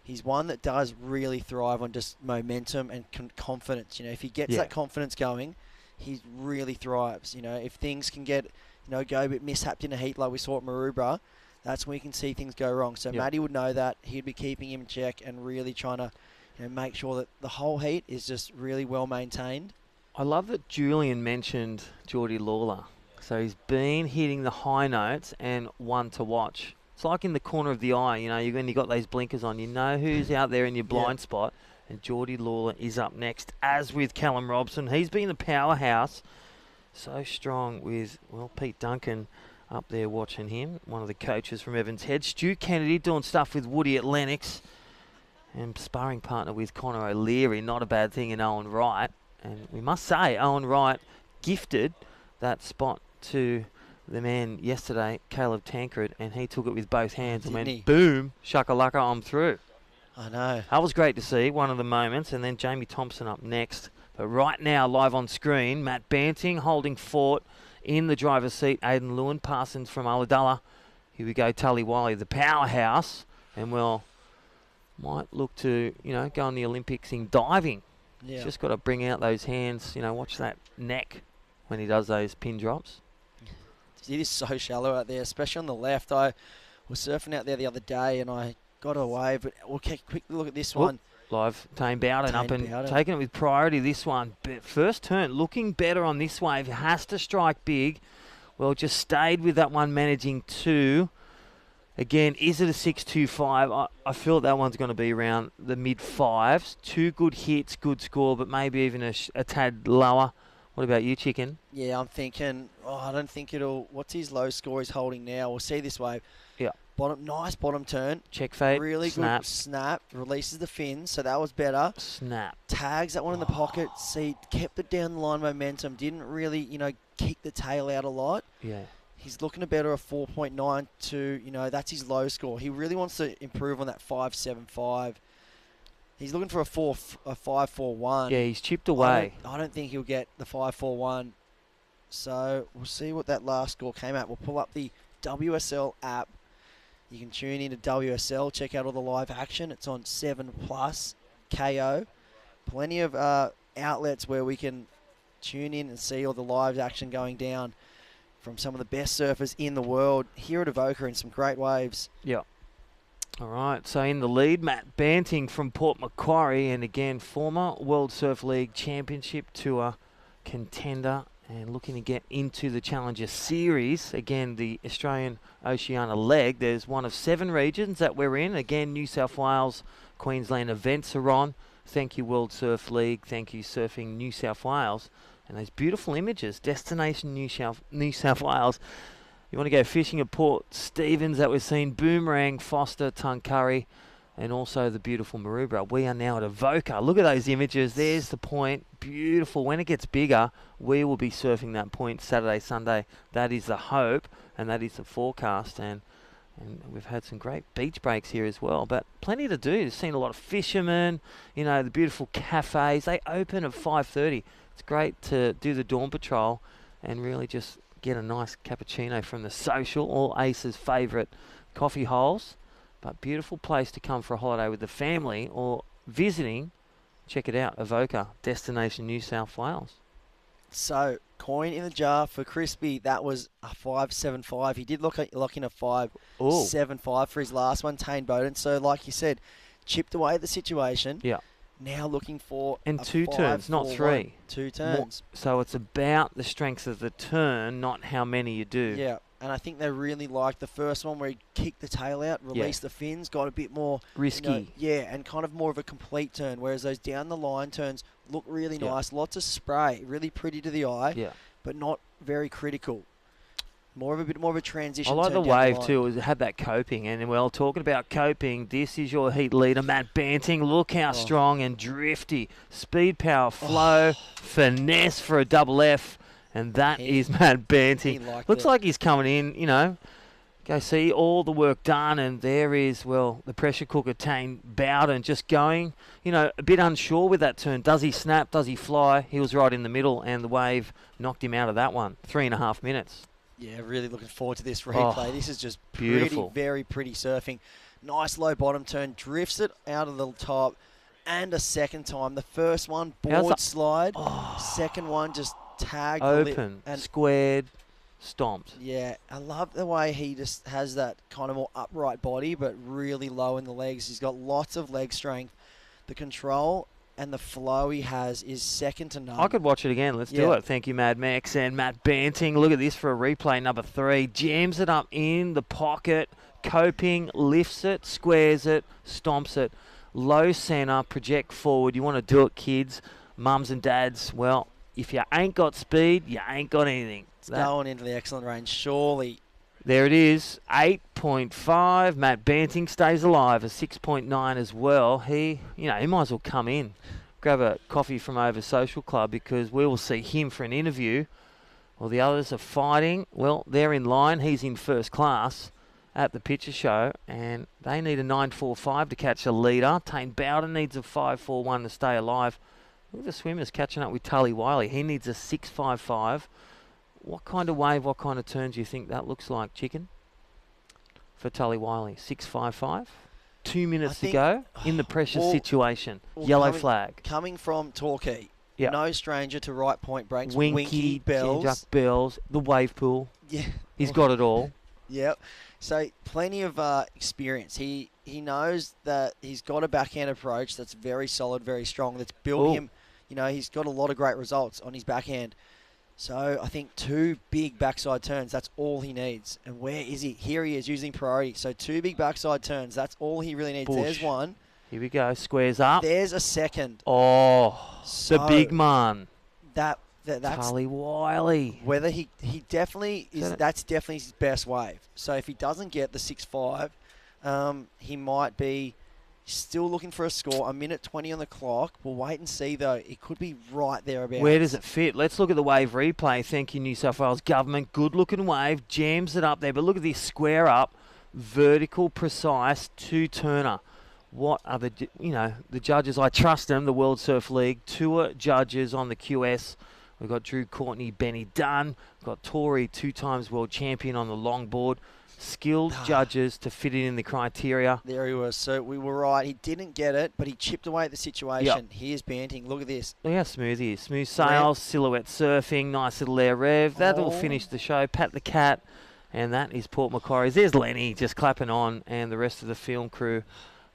He's one that does really thrive on just momentum and confidence. If he gets that confidence going, he really thrives. If things can get, go a bit mishapped in a heat like we saw at Maroubra, that's when we can see things go wrong. So Matty would know that. He'd be keeping him in check and really trying to make sure that the whole heat is just really well maintained. I love that Julian mentioned Geordie Lawler. So he's been hitting the high notes and one to watch. It's like in the corner of the eye, when you got those blinkers on, who's out there in your blind spot. And Geordie Lawler is up next, as with Callum Robson. He's been a powerhouse. So strong with, Pete Duncan up there watching him, one of the coaches from Evans Head. Stu Kennedy doing stuff with Woody at Lennox, and sparring partner with Connor O'Leary, not a bad thing in Owen Wright. And we must say, Owen Wright gifted that spot to the man yesterday, Caleb Tancred, and he took it with both hands and Didn't went, he? boom, shakalaka, I'm through. I know. That was great to see, one of the moments. And then Jamie Thompson up next. But right now, live on screen, Matt Banting holding fort in the driver's seat. Aidan Lewin, Parsons from Ulladulla. Here we go, Tully Wiley, the powerhouse. And, well, might look to, go on the Olympics in diving. Yeah. He's just got to bring out those hands, watch that neck when he does those pin drops. It is so shallow out there, especially on the left. I was surfing out there the other day and I got away, but we'll quickly look at this one. Live, Tane Bowden up and Bowden. taking it with priority, this one. First turn, looking better on this wave. Has to strike big. Well, just stayed with that one, managing 2. Again, is it a 6.25? I feel that one's going to be around the mid-5s. 2 good hits, good score, but maybe even a tad lower. What about you, Chicken? Yeah, I'm thinking, I don't think it'll... What's his low score he's holding now? We'll see this wave. Yeah. Nice bottom turn. Check fade, Really snap. good snap. Releases the fins, so that was better. Snap. Tags that one in the pocket. See, kept it down the line momentum. Didn't really, kick the tail out a lot. Yeah. He's looking to better a 4.92. That's his low score. He really wants to improve on that 5.75. He's looking for a 5.41. Yeah, he's chipped away. I don't think he'll get the 5.41. So we'll see what that last score came at. We'll pull up the WSL app. You can tune into WSL, check out all the live action. It's on 7+ KO. Plenty of outlets where we can tune in and see all the live action going down from some of the best surfers in the world here at Avoca in some great waves. Yeah. All right, so in the lead, Matt Banting from Port Macquarie, and again, former World Surf League Championship Tour contender and looking to get into the Challenger Series. Again, the Australian Oceania leg. There's one of 7 regions that we're in. Again, New South Wales, Queensland events are on. Thank you, World Surf League. Thank you, Surfing New South Wales. And those beautiful images, Destination New South Wales. You want to go fishing at Port Stephens that we've seen, Boomerang, Foster, Tuncurry, and also the beautiful Maroubra. We are now at Avoca. Look at those images. There's the point. Beautiful. When it gets bigger, we will be surfing that point Saturday, Sunday. That is the hope, and that is the forecast. And we've had some great beach breaks here as well, but plenty to do. We've seen a lot of fishermen, the beautiful cafes. They open at 5:30. It's great to do the dawn patrol and really just get a nice cappuccino from the Social, all Ace's favourite coffee holes. But beautiful place to come for a holiday with the family or visiting. Check it out, Avoca, Destination New South Wales. So, coin in the jar for Crispy. That was a 5.75. He did lock in a 5.75 for his last one, Tane Bowden. So, like you said, chipped away at the situation. Yeah. Now looking for and 2 turns, not 3. 2 turns. So it's about the strength of the turn, not how many you do. Yeah, and I think they really liked the first one where he kicked the tail out, released the fins, got a bit more risky. And kind of more of a complete turn. Whereas those down the line turns look really nice, lots of spray, really pretty to the eye, but not very critical. A bit more of a transition. I like turn the down wave line. too. It had that coping, and well, talking about coping, this is your heat leader, Matt Banting. Look how strong and drifty, speed, power, flow, finesse for a double F, and that is Matt Banting. Looks like he's coming in. Go see all the work done, and there is the pressure cooker Tane Bowden just going. A bit unsure with that turn. Does he snap? Does he fly? He was right in the middle, and the wave knocked him out of that one. 3.5 minutes. Yeah, really looking forward to this replay. This is just beautiful. Very pretty surfing. Nice low bottom turn, drifts it out of the top, and a second time. The first one, board slide. Second one, just tagged. Open, squared, stomped. Yeah, I love the way he just has that kind of more upright body, but really low in the legs. He's got lots of leg strength. The control and the flow he has is second to none. I could watch it again. Let's do it. Thank you, Mad Max. And Matt Banting, look at this for a replay, number 3. Jams it up in the pocket, coping, lifts it, squares it, stomps it. Low centre, project forward. You want to do it, kids, mums and dads. Well, if you ain't got speed, you ain't got anything. It's going into the excellent range, surely. There it is, 8.5. Matt Banting stays alive, a 6.9 as well. He might as well come in, grab a coffee from over Social Club, because we will see him for an interview. Well, the others are fighting. Well, they're in line. He's in first class at the picture show, and they need a 9.45 to catch a leader. Tane Bowden needs a 5.41 to stay alive. Look at the swimmers catching up with Tully Wiley. He needs a 6.55. What kind of wave, what kind of turn do you think that looks like, Chicken? For Tully Wiley, 6.55. 2 minutes to go in the pressure situation. Yellow flag. Coming from Torquay, Yep. no stranger to right point breaks. Winky, Bells. Jack Bells, the wave pool. Yeah. He's got it all. Yep. So plenty of experience. He knows that he's got a backhand approach that's very solid, very strong. That's built him. You know, he's got a lot of great results on his backhand. So I think 2 big backside turns, that's all he needs. And where is he? Here he is using priority. So 2 big backside turns, that's all he really needs. Bush. There's one. Here we go. Squares up. There's a second. Oh, So the big man. That's Tully Wiley. whether he definitely is. That's definitely his best wave. So if he doesn't get the 6.5, he might be still looking for a score. 1:20 on the clock. We'll wait and see though. It could be right thereabouts. Where does it fit? Let's look at the wave replay. Thank you, New South Wales government. Good looking wave. Jams it up there. But look at this square up. Vertical, precise, 2-turner. What are the judges? I trust them. The World Surf League. Tour judges on the QS. We've got Drew Courtney, Benny Dunn. We've got Tory, 2 times world champion on the longboard. Skilled judges to fit it in the criteria. There he was. So we were right. He didn't get it, but he chipped away at the situation. Here's Banting. Look at this. Look how smooth he is. Smooth sails, silhouette surfing, nice little air rev. That'll finish the show. Pat the Cat. And that is Port Macquarie's. There's Lenny just clapping on, and the rest of the film crew.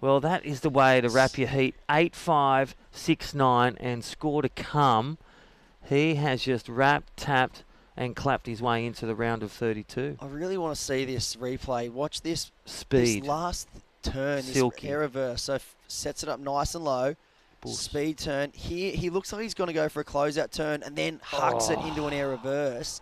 Well, that is the way to wrap your heat. 8.5, 6.9, and score to come. He has just wrapped, tapped, and clapped his way into the round of 32. I really want to see this replay. Watch this Speed. This last turn, Silky. this air reverse. So sets it up nice and low. Bush. Speed turn. Here he looks like he's going to go for a closeout turn and then hucks it into an air reverse.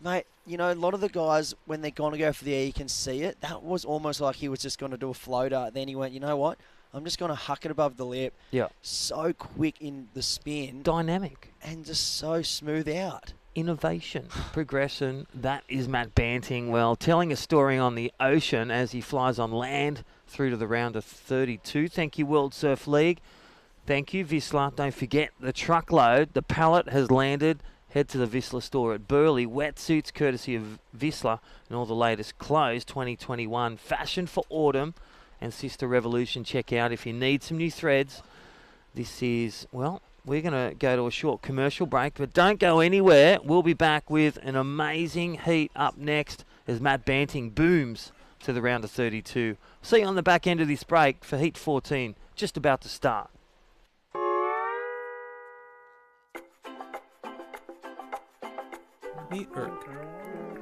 Mate, you know, a lot of the guys, when they're going to go for the air, you can see it. That was almost like he was just going to do a floater. Then he went, you know what? I'm just going to huck it above the lip. Yeah. So quick in the spin. Dynamic. And just so smooth out. Innovation, progression. That is Matt Banting. Well, telling a story on the ocean as he flies on land through to the round of 32. Thank you, World Surf League. Thank you, Vissla. Don't forget the truckload. The pallet has landed. Head to the Vissla store at Burleigh. Wetsuits courtesy of Vissla and all the latest clothes 2021. Fashion for autumn and Sisstrevolution. Check out if you need some new threads. This is, well, we're going to go to a short commercial break, but don't go anywhere. We'll be back with an amazing heat up next as Matt Banting booms to the round of 32. See you on the back end of this break for Heat 14, just about to start. Meet Irk.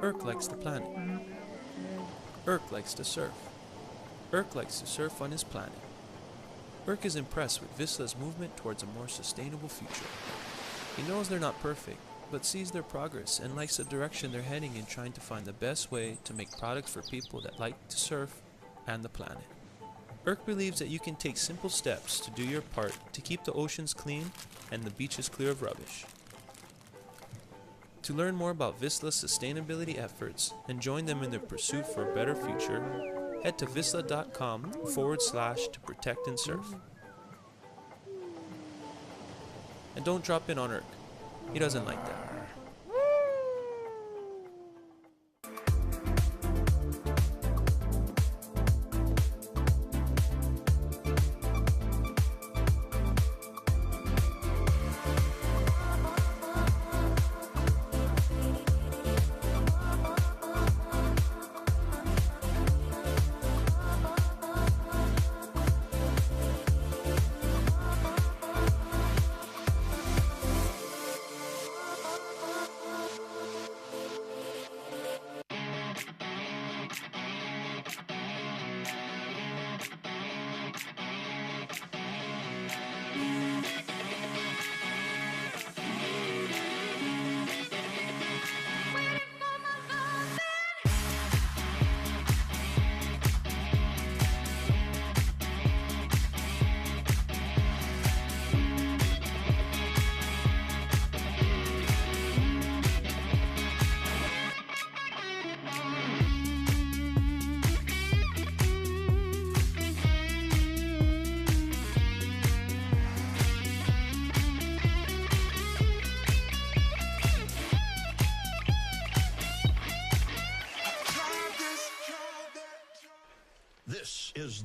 Irk likes the planet. Irk likes to surf. Irk likes to surf on his planet. Irk is impressed with Vissla's movement towards a more sustainable future. He knows they're not perfect, but sees their progress and likes the direction they're heading in, trying to find the best way to make products for people that like to surf and the planet. Irk believes that you can take simple steps to do your part to keep the oceans clean and the beaches clear of rubbish. To learn more about Vissla's sustainability efforts and join them in their pursuit for a better future, head to vissla.com/to protect and surf. And don't drop in on Irk. He doesn't like that.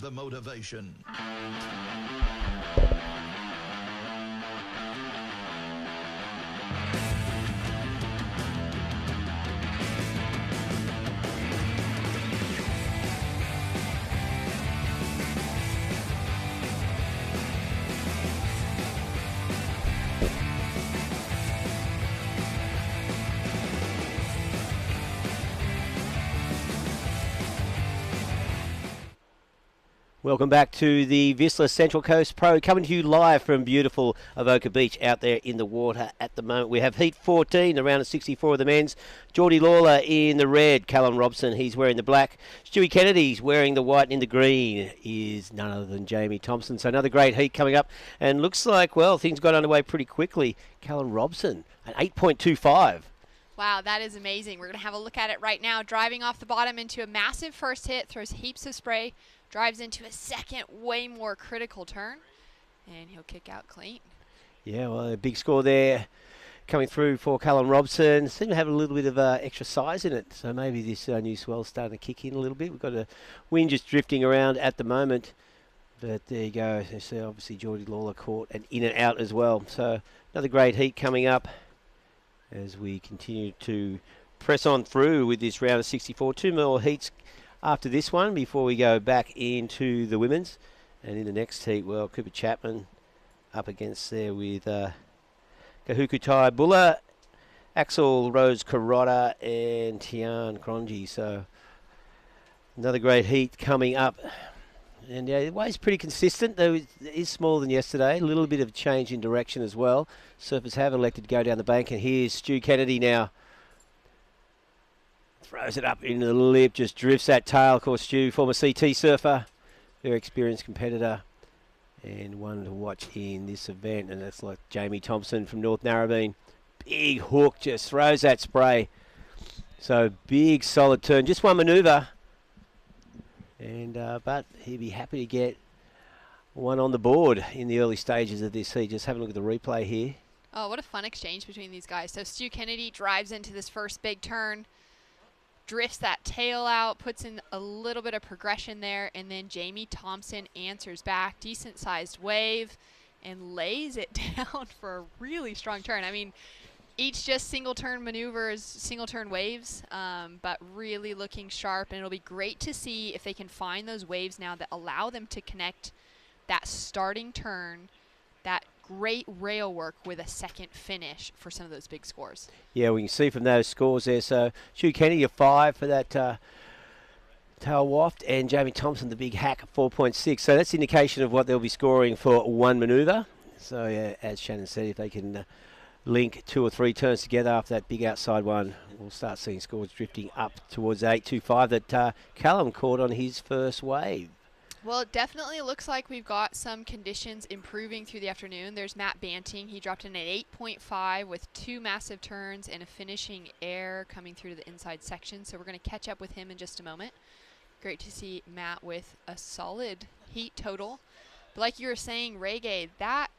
the motivation. Welcome back to the Vissla Central Coast Pro, coming to you live from beautiful Avoca Beach out there in the water at the moment. We have Heat 14, the round of 64 of the men's. Geordie Lawler in the red, Callum Robson, he's wearing the black. Stewie Kennedy's wearing the white, and in the green is none other than Jamie Thompson. So another great heat coming up, and looks like, well, things got underway pretty quickly. Callum Robson, an 8.25. Wow, that is amazing. We're going to have a look at it right now. Driving off the bottom into a massive first hit, throws heaps of spray, drives into a second, way more critical turn, and he'll kick out clean. Yeah, well, a big score there coming through for Callum Robson. Seemed to have a little bit of extra size in it, so maybe this new swell's starting to kick in a little bit. We've got a wind just drifting around at the moment, but there you go. So obviously Geordie Lawler caught and in and out as well. So another great heat coming up as we continue to press on through with this round of 64. Two more heats after this one before we go back into the women's. And in the next heat, well, Cooper Chapman up against there with Kahukutai Bulla, Axel Rose Carrotta and Tian Cronji. So another great heat coming up. And yeah, the way's pretty consistent, though it is smaller than yesterday. A little bit of change in direction as well. Surfers have elected to go down the bank, and here's Stu Kennedy now. Throws it up into the lip, just drifts that tail. Of course, Stu, former CT surfer, very experienced competitor, and one to watch in this event. And that's like Jamie Thompson from North Narrabeen. Big hook, just throws that spray. So big, solid turn. Just one manoeuvre. And but he'd be happy to get one on the board in the early stages of this heat. Just have a look at the replay here. Oh, what a fun exchange between these guys. So Stu Kennedy drives into this first big turn, drifts that tail out, puts in a little bit of progression there, and then Jamie Thompson answers back. Decent sized wave and lays it down for a really strong turn. I mean, each just single turn maneuvers, single turn waves, but really looking sharp, and it'll be great to see if they can find those waves now that allow them to connect that starting turn, that great rail work with a second finish for some of those big scores. Yeah, we can see from those scores there. So Stu Kennedy a 5 for that tail waft, and Jamie Thompson the big hack at 4.6. So that's indication of what they'll be scoring for one manoeuvre. So yeah, as Shannon said, if they can link 2 or 3 turns together after that big outside one, we'll start seeing scores drifting up towards 8.25 that Callum caught on his first wave. Well, it definitely looks like we've got some conditions improving through the afternoon. There's Matt Banting. He dropped in at 8.5 with 2 massive turns and a finishing air coming through to the inside section. So we're going to catch up with him in just a moment. Great to see Matt with a solid heat total. But like you were saying, Reggae, that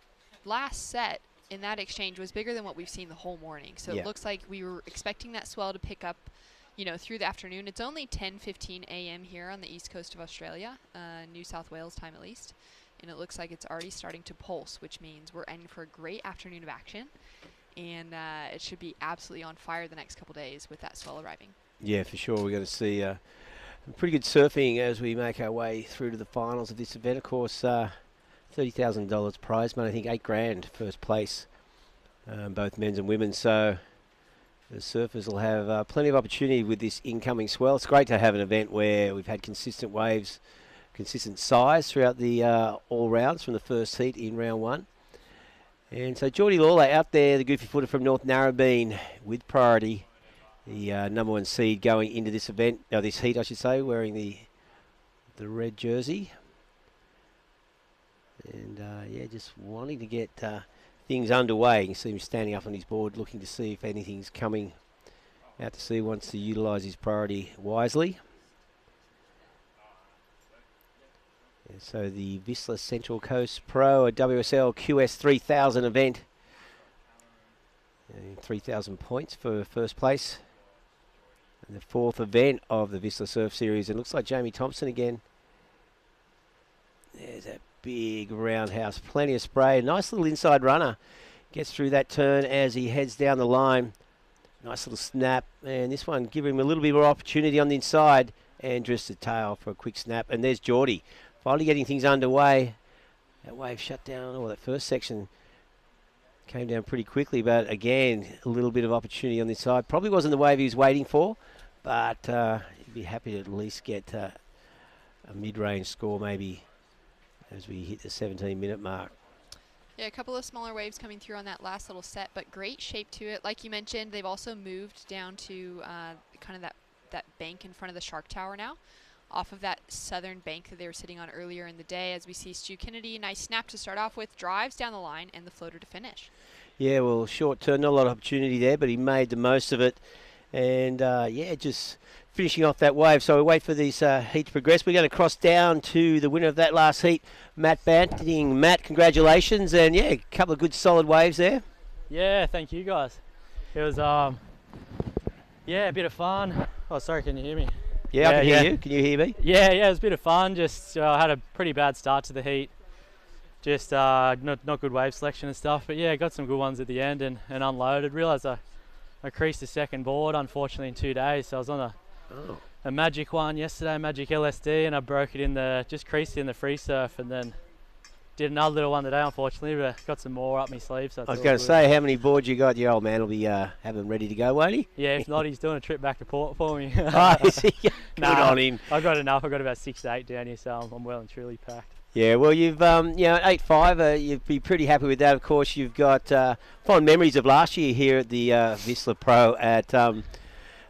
last set in that exchange was bigger than what we've seen the whole morning. So yeah, it looks like we were expecting that swell to pick up, you know, through the afternoon. It's only 10:15 a.m. here on the east coast of Australia, New South Wales time at least. And it looks like it's already starting to pulse, which means we're in for a great afternoon of action. And it should be absolutely on fire the next couple days with that swell arriving. Yeah, for sure. We're going to see pretty good surfing as we make our way through to the finals of this event. Of course, $30,000 prize money. I think $8,000 first place, both men's and women's. So the surfers will have plenty of opportunity with this incoming swell. It's great to have an event where we've had consistent waves, consistent size throughout the all rounds from the first heat in round 1. And so Geordie Lawler out there, the goofy footer from North Narrabeen, with priority, the number 1 seed going into this event, this heat I should say, wearing the red jersey. And yeah, just wanting to get things underway. You can see him standing up on his board looking to see if anything's coming out to sea. Wants to utilise his priority wisely. And so the Vissla Central Coast Pro, a WSL QS 3000 event. 3,000 points for first place. And the 4th event of the Vissla Surf Series. It looks like Jamie Thompson again There's that big roundhouse. Plenty of spray. Nice little inside runner. Gets through that turn as he heads down the line. Nice little snap. And this one giving him a little bit more opportunity on the inside. And just the tail for a quick snap. And there's Geordie. Finally getting things underway. That wave shut down. Oh, that first section came down pretty quickly. But again, a little bit of opportunity on this side. Probably wasn't the wave he was waiting for. But he'd be happy to at least get a mid-range score maybe as we hit the 17-minute mark. Yeah, a couple of smaller waves coming through on that last little set, but great shape to it. Like you mentioned, they've also moved down to kind of that bank in front of the Shark Tower now, off of that southern bank that they were sitting on earlier in the day. As we see Stu Kennedy, nice snap to start off with, drives down the line, and the floater to finish. Yeah, well, short turn, not a lot of opportunity there, but he made the most of it. And, yeah, just finishing off that wave. So we wait for these heat to progress. We're going to cross down to the winner of that last heat, Matt Banting. Matt, congratulations. And, yeah, a couple of good solid waves there. Yeah, thank you guys. It was, yeah, a bit of fun. Oh, sorry, can you hear me? Yeah, I can hear you. Can you hear me? Yeah, it was a bit of fun. Just had a pretty bad start to the heat. Just not good wave selection and stuff. But, yeah, got some good ones at the end and unloaded. Realised I creased the second board, unfortunately, in 2 days. So I was on a Magic one yesterday, Magic LSD, and I broke it just creased it in the free surf, and then did another little one today, unfortunately, but got some more up my sleeve. So I was going to say, how many boards you got? Your old man will be having them ready to go, won't he? Yeah, if not, he's doing a trip back to port for me. Oh, is he? Good on him. I've got enough. I've got about 6 to 8 down here, so I'm well and truly packed. Yeah, well, you've, 8.5, you'd be pretty happy with that. Of course, you've got fond memories of last year here at the Vissla Pro at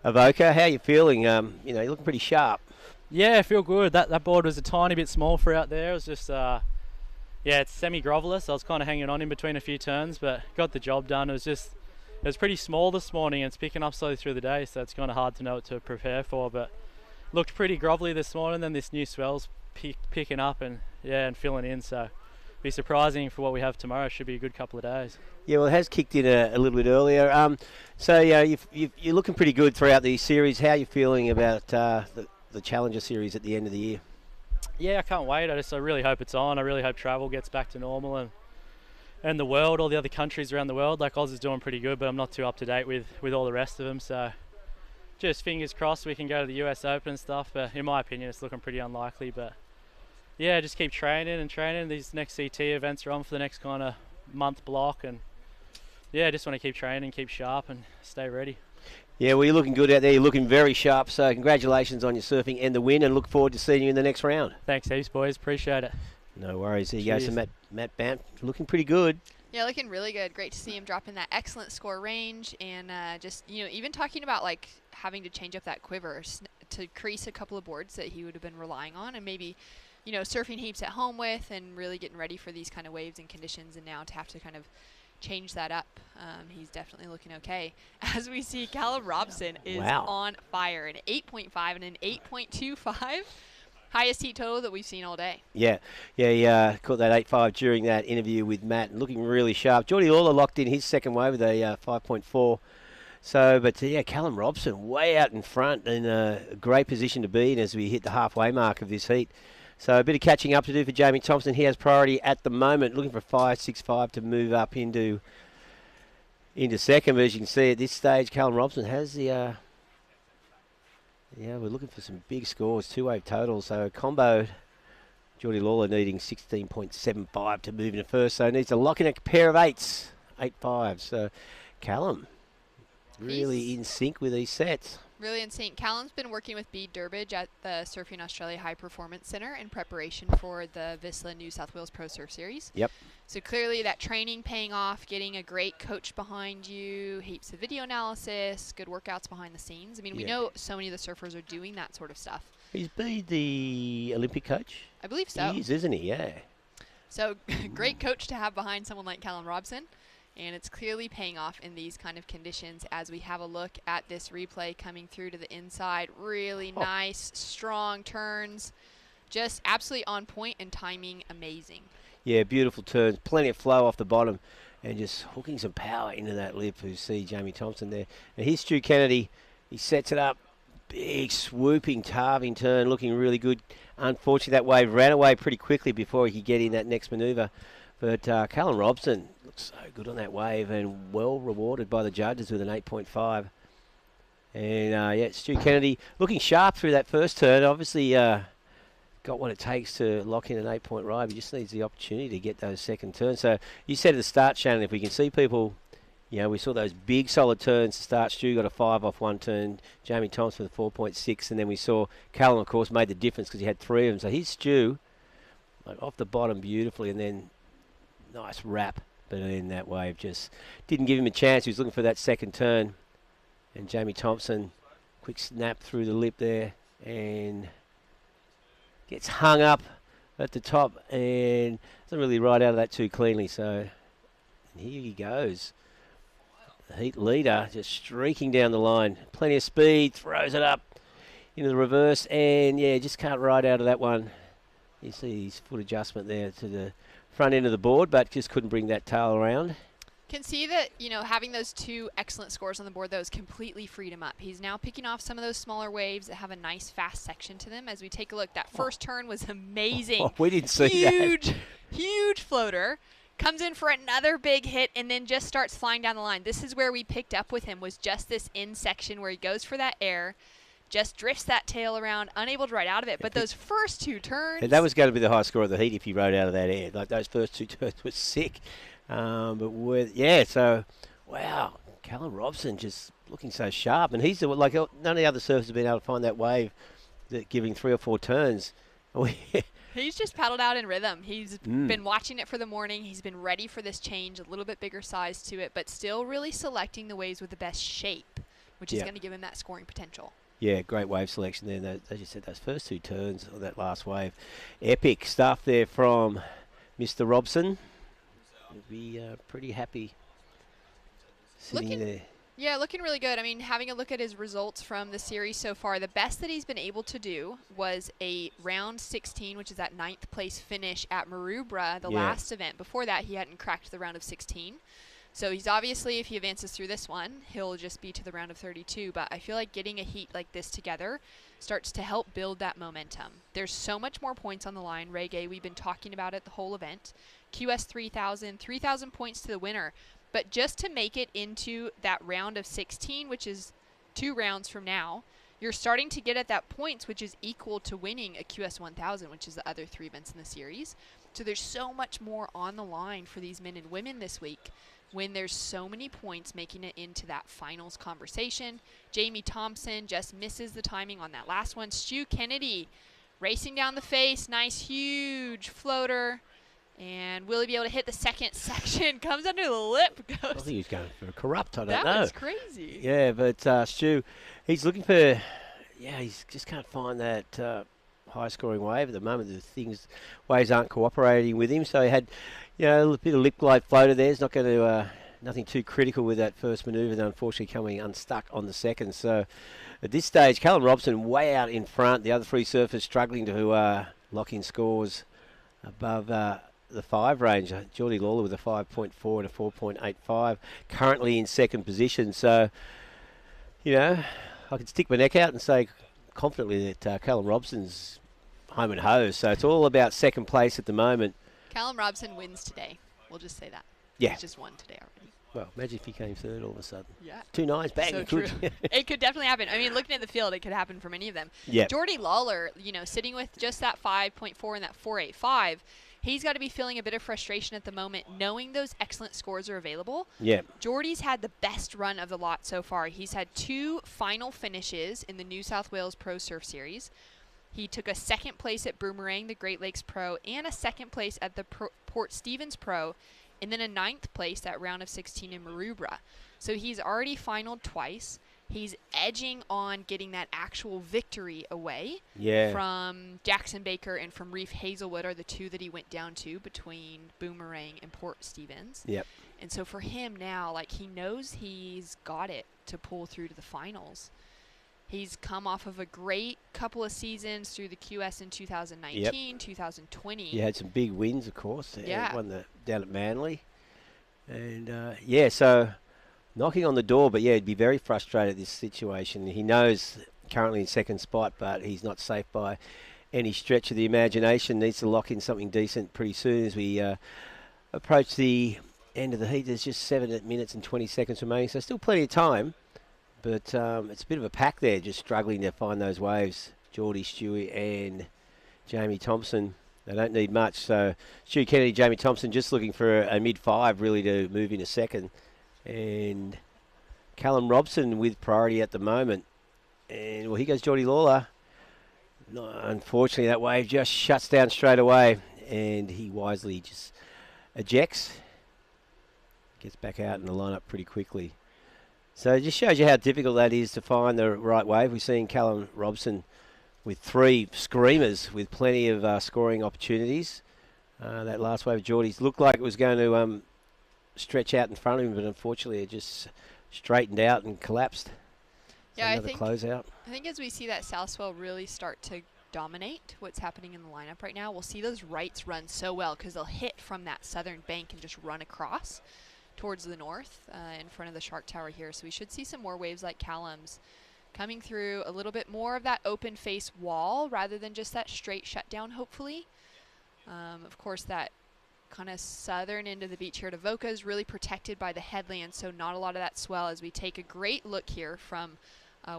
Avoca. How are you feeling? You're looking pretty sharp. Yeah, I feel good. That board was a tiny bit small for out there. It was just, it's semi-groveler, so I was kind of hanging on in between a few turns, but got the job done. It was pretty small this morning, and it's picking up slowly through the day, so it's kind of hard to know what to prepare for, but looked pretty grovelly this morning. Then this new swell's picking up and filling in, so be surprising for what we have tomorrow. Should be a good couple of days. Yeah, well, it has kicked in a little bit earlier. So you're looking pretty good throughout the series. How are you feeling about the Challenger Series at the end of the year? Yeah, I can't wait. I really hope it's on. I really hope travel gets back to normal, and the world, all the other countries around the world. Like Oz is doing pretty good, but I'm not too up to date with all the rest of them. So just fingers crossed we can go to the US Open and stuff. But in my opinion, it's looking pretty unlikely. But yeah, just keep training. These next CT events are on for the next kind of month block, and yeah, just want to keep training, keep sharp, and stay ready. Yeah, well, you're looking good out there. You're looking very sharp. So congratulations on your surfing and the win, and look forward to seeing you in the next round. Thanks heaps, boys. Appreciate it. No worries. There you go. So Matt Bant looking pretty good. Yeah, looking really good. Great to see him drop in that excellent score range, and even talking about like having to change up that quiver to crease a couple of boards that he would have been relying on, and maybe surfing heaps at home with, and really getting ready for these kind of waves and conditions, and now to have to kind of change that up. He's definitely looking okay. As we see, Callum Robson is on fire. An 8.5 and an 8.25. Highest heat total that we've seen all day. Yeah, he caught that 8.5 during that interview with Matt, and looking really sharp. Geordie Lawler locked in his second wave with a 5.4. So, but Callum Robson way out in front, in a great position to be in as we hit the halfway mark of this heat. So a bit of catching up to do for Jamie Thompson. He has priority at the moment, looking for a 5.65 to move up into second. But as you can see at this stage, Callum Robson has the... we're looking for some big scores, two-wave total. So combo, Geordie Lawler needing 16.75 to move into first. So needs to lock in a pair of 8s, 8.5. So Callum really in sync with these sets. Really in sync. Callum's been working with Bede Durbridge at the Surfing Australia High Performance Centre in preparation for the Vissla New South Wales Pro Surf Series. Yep. So clearly that training paying off, getting a great coach behind you, heaps of video analysis, good workouts behind the scenes. I mean, we know so many of the surfers are doing that sort of stuff. He's Bede the Olympic coach? I believe so. He is, isn't he? Yeah. So great coach to have behind someone like Callum Robson. And it's clearly paying off in these kind of conditions as we have a look at this replay coming through to the inside. Really nice, strong turns. Just absolutely on point and timing amazing. Yeah, beautiful turns. Plenty of flow off the bottom and just hooking some power into that lip. You see Jamie Thompson there. And here's Stu Kennedy. He sets it up big swooping carving turn, looking really good. Unfortunately, that wave ran away pretty quickly before he could get in that next manoeuvre. But Callum Robson looks so good on that wave and well rewarded by the judges with an 8.5. And yeah, Stu Kennedy looking sharp through that first turn. Obviously got what it takes to lock in an 8-point ride. He just needs the opportunity to get those second turns. So you said at the start, Shannon, if we can see people, you know, we saw those big solid turns to start. Stu got a 5 off one turn. Jamie Thompson with a 4.6. And then we saw Callum, of course, made the difference because he had 3 of them. So here's Stu, like off the bottom beautifully, and then nice wrap. But then that wave just didn't give him a chance. He was looking for that second turn. And Jamie Thompson, quick snap through the lip there and gets hung up at the top and doesn't really ride out of that too cleanly. So and here he goes. The heat leader just streaking down the line. Plenty of speed, throws it up into the reverse and yeah, just can't ride out of that one. You see his foot adjustment there to the front end of the board, but just couldn't bring that tail around. Can see that, you know, having those 2 excellent scores on the board, those completely freed him up. He's now picking off some of those smaller waves that have a nice fast section to them. As we take a look, that first turn was amazing. Oh, we didn't see that. Huge floater. Comes in for another big hit and then just starts flying down the line. This is where we picked up with him, was just this in section where he goes for that air, just drifts that tail around, unable to ride out of it. But those first 2 turns... And that was going to be the high score of the heat if he rode out of that air. Like those first 2 turns were sick. But with, yeah, so, wow, Callum Robson just looking so sharp. And he's, like, none of the other surfers have been able to find that wave that giving 3 or 4 turns. He's just paddled out in rhythm. He's been watching it for the morning. He's been ready for this change, a little bit bigger size to it, but still really selecting the waves with the best shape, which is going to give him that scoring potential. Yeah, great wave selection there. And as you said, those first 2 turns of that last wave. Epic stuff there from Mr. Robson. He'll be pretty happy sitting there. Yeah, looking really good. I mean, having a look at his results from the series so far, the best that he's been able to do was a round 16, which is that 9th place finish at Maroubra, the last event. Before that, he hadn't cracked the round of 16. So he's obviously, if he advances through this one, he'll just be to the round of 32. But I feel like getting a heat like this together starts to help build that momentum. There's so much more points on the line. Reggae, we've been talking about it the whole event. QS 3,000 points to the winner. But just to make it into that round of 16, which is 2 rounds from now, you're starting to get at that points, which is equal to winning a QS 1000, which is the other 3 events in the series. So there's so much more on the line for these men and women this week when there's so many points making it into that finals conversation. Jamie Thompson just misses the timing on that last one. Stu Kennedy racing down the face. Nice, huge floater. And will he be able to hit the second section? Comes under the lip. I think he's going for a corrupt. I don't know. That was crazy. Yeah, but Stu, he's looking for, he just can't find that high-scoring wave at the moment. Waves aren't cooperating with him. So he had, a bit of lip glide floater there. He's not going to, nothing too critical with that first manoeuvre, unfortunately coming unstuck on the second. So at this stage, Callum Robson way out in front. The other 3 surfers struggling to lock in scores above the 5 range. Geordie Lawler with a 5.4 and a 4.85, currently in second position. So, I could stick my neck out and say confidently that Callum Robson's home and hose. So it's all about second place at the moment. Callum Robson wins today. We'll just say that. Yeah. He's just won today already. Well, imagine if he came third all of a sudden. Yeah. 2 nines, bang. So true. It could definitely happen. I mean, looking at the field, it could happen for many of them. Yeah. Geordie Lawler, sitting with just that 5.4 and that 4.85, he's got to be feeling a bit of frustration at the moment, knowing those excellent scores are available. Yeah. Geordie's had the best run of the lot so far. He's had 2 final finishes in the New South Wales Pro Surf Series. He took a 2nd place at Boomerang, the Great Lakes Pro, and a 2nd place at the Port Stevens Pro, and then a 9th place at round of 16 in Maroubra. So he's already finaled twice. He's edging on getting that actual victory away from Jackson Baker and from Reef Hazelwood are the 2 that he went down to between Boomerang and Port Stevens. Yep. And so for him now, he knows he's got it to pull through to the finals. He's come off of a great couple of seasons through the QS in 2019, 2020. He had some big wins, of course. Yeah. Won down at Manly. And, so knocking on the door, but he'd be very frustrated at this situation. He knows currently in second spot, but he's not safe by any stretch of the imagination. Needs to lock in something decent pretty soon as we approach the end of the heat. There's just 7 minutes and 20 seconds remaining, so still plenty of time. But it's a bit of a pack there, just struggling to find those waves. Geordie, Stewie and Jamie Thompson. They don't need much. So Stu Kennedy, Jamie Thompson just looking for a mid-5 really to move into second. And Callum Robson with priority at the moment. And, well, here goes Geordie Lawler. No, unfortunately, that wave just shuts down straight away. And he wisely just ejects. Gets back out in the lineup pretty quickly. So it just shows you how difficult that is to find the right wave. We've seen Callum Robson with 3 screamers with plenty of scoring opportunities. That last wave of Geordie's looked like it was going to stretch out in front of him, but unfortunately it just straightened out and collapsed. Yeah, another closeout. I think as we see that south swell really start to dominate what's happening in the lineup right now, we'll see those rights run so well because they'll hit from that southern bank and just run across towards the north in front of the Shark Tower here. So we should see some more waves like Callum's coming through a little bit more of that open face wall rather than just that straight shutdown, hopefully. Of course, that kind of southern end of the beach here at Avoca is really protected by the headland, so not a lot of that swell as we take a great look here from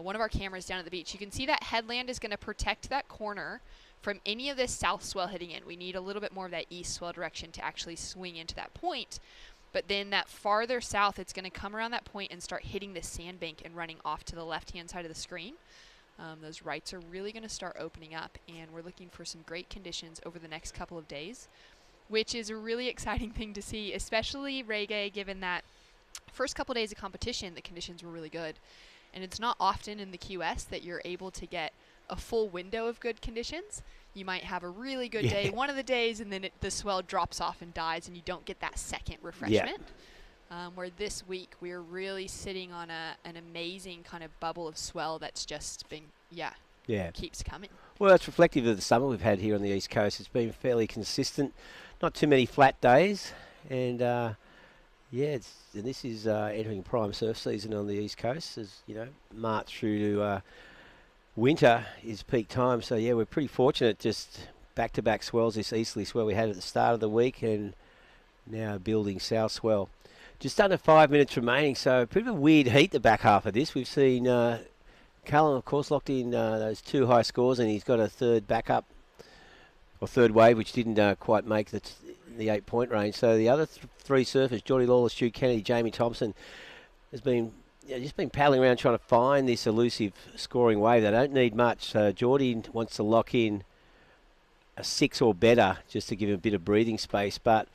one of our cameras down at the beach. You can see that headland is going to protect that corner from any of this south swell hitting in. We need a little bit more of that east swell direction to actually swing into that point. But then that farther south, it's going to come around that point and start hitting this sandbank and running off to the left-hand side of the screen. Those rights are really going to start opening up, and we're looking for some great conditions over the next couple of days, which is a really exciting thing to see, especially reggae, given that first couple days of competition, the conditions were really good. And it's not often in the QS that you're able to get a full window of good conditions. You might have a really good day one of the days, and then the swell drops off and dies, and you don't get that second refreshment. Where this week we're really sitting on an amazing kind of bubble of swell that's just been, keeps coming. Well, it's reflective of the summer we've had here on the East Coast. It's been fairly consistent, not too many flat days, and and this is entering prime surf season on the East Coast. As you know, March through to winter is peak time, so we're pretty fortunate. Just back-to-back swells, this easterly swell we had at the start of the week, and now building south swell. Just under 5 minutes remaining, so a bit of a weird heat the back half of this. We've seen Callum, of course, locked in those 2 high scores, and he's got a third backup, or third wave, which didn't quite make the 8-point range. So the other 3 surfers, Geordie Lawler, Stu Kennedy, Jamie Thompson, has been just been paddling around trying to find this elusive scoring wave. They don't need much. So Geordie wants to lock in a 6 or better just to give him a bit of breathing space. But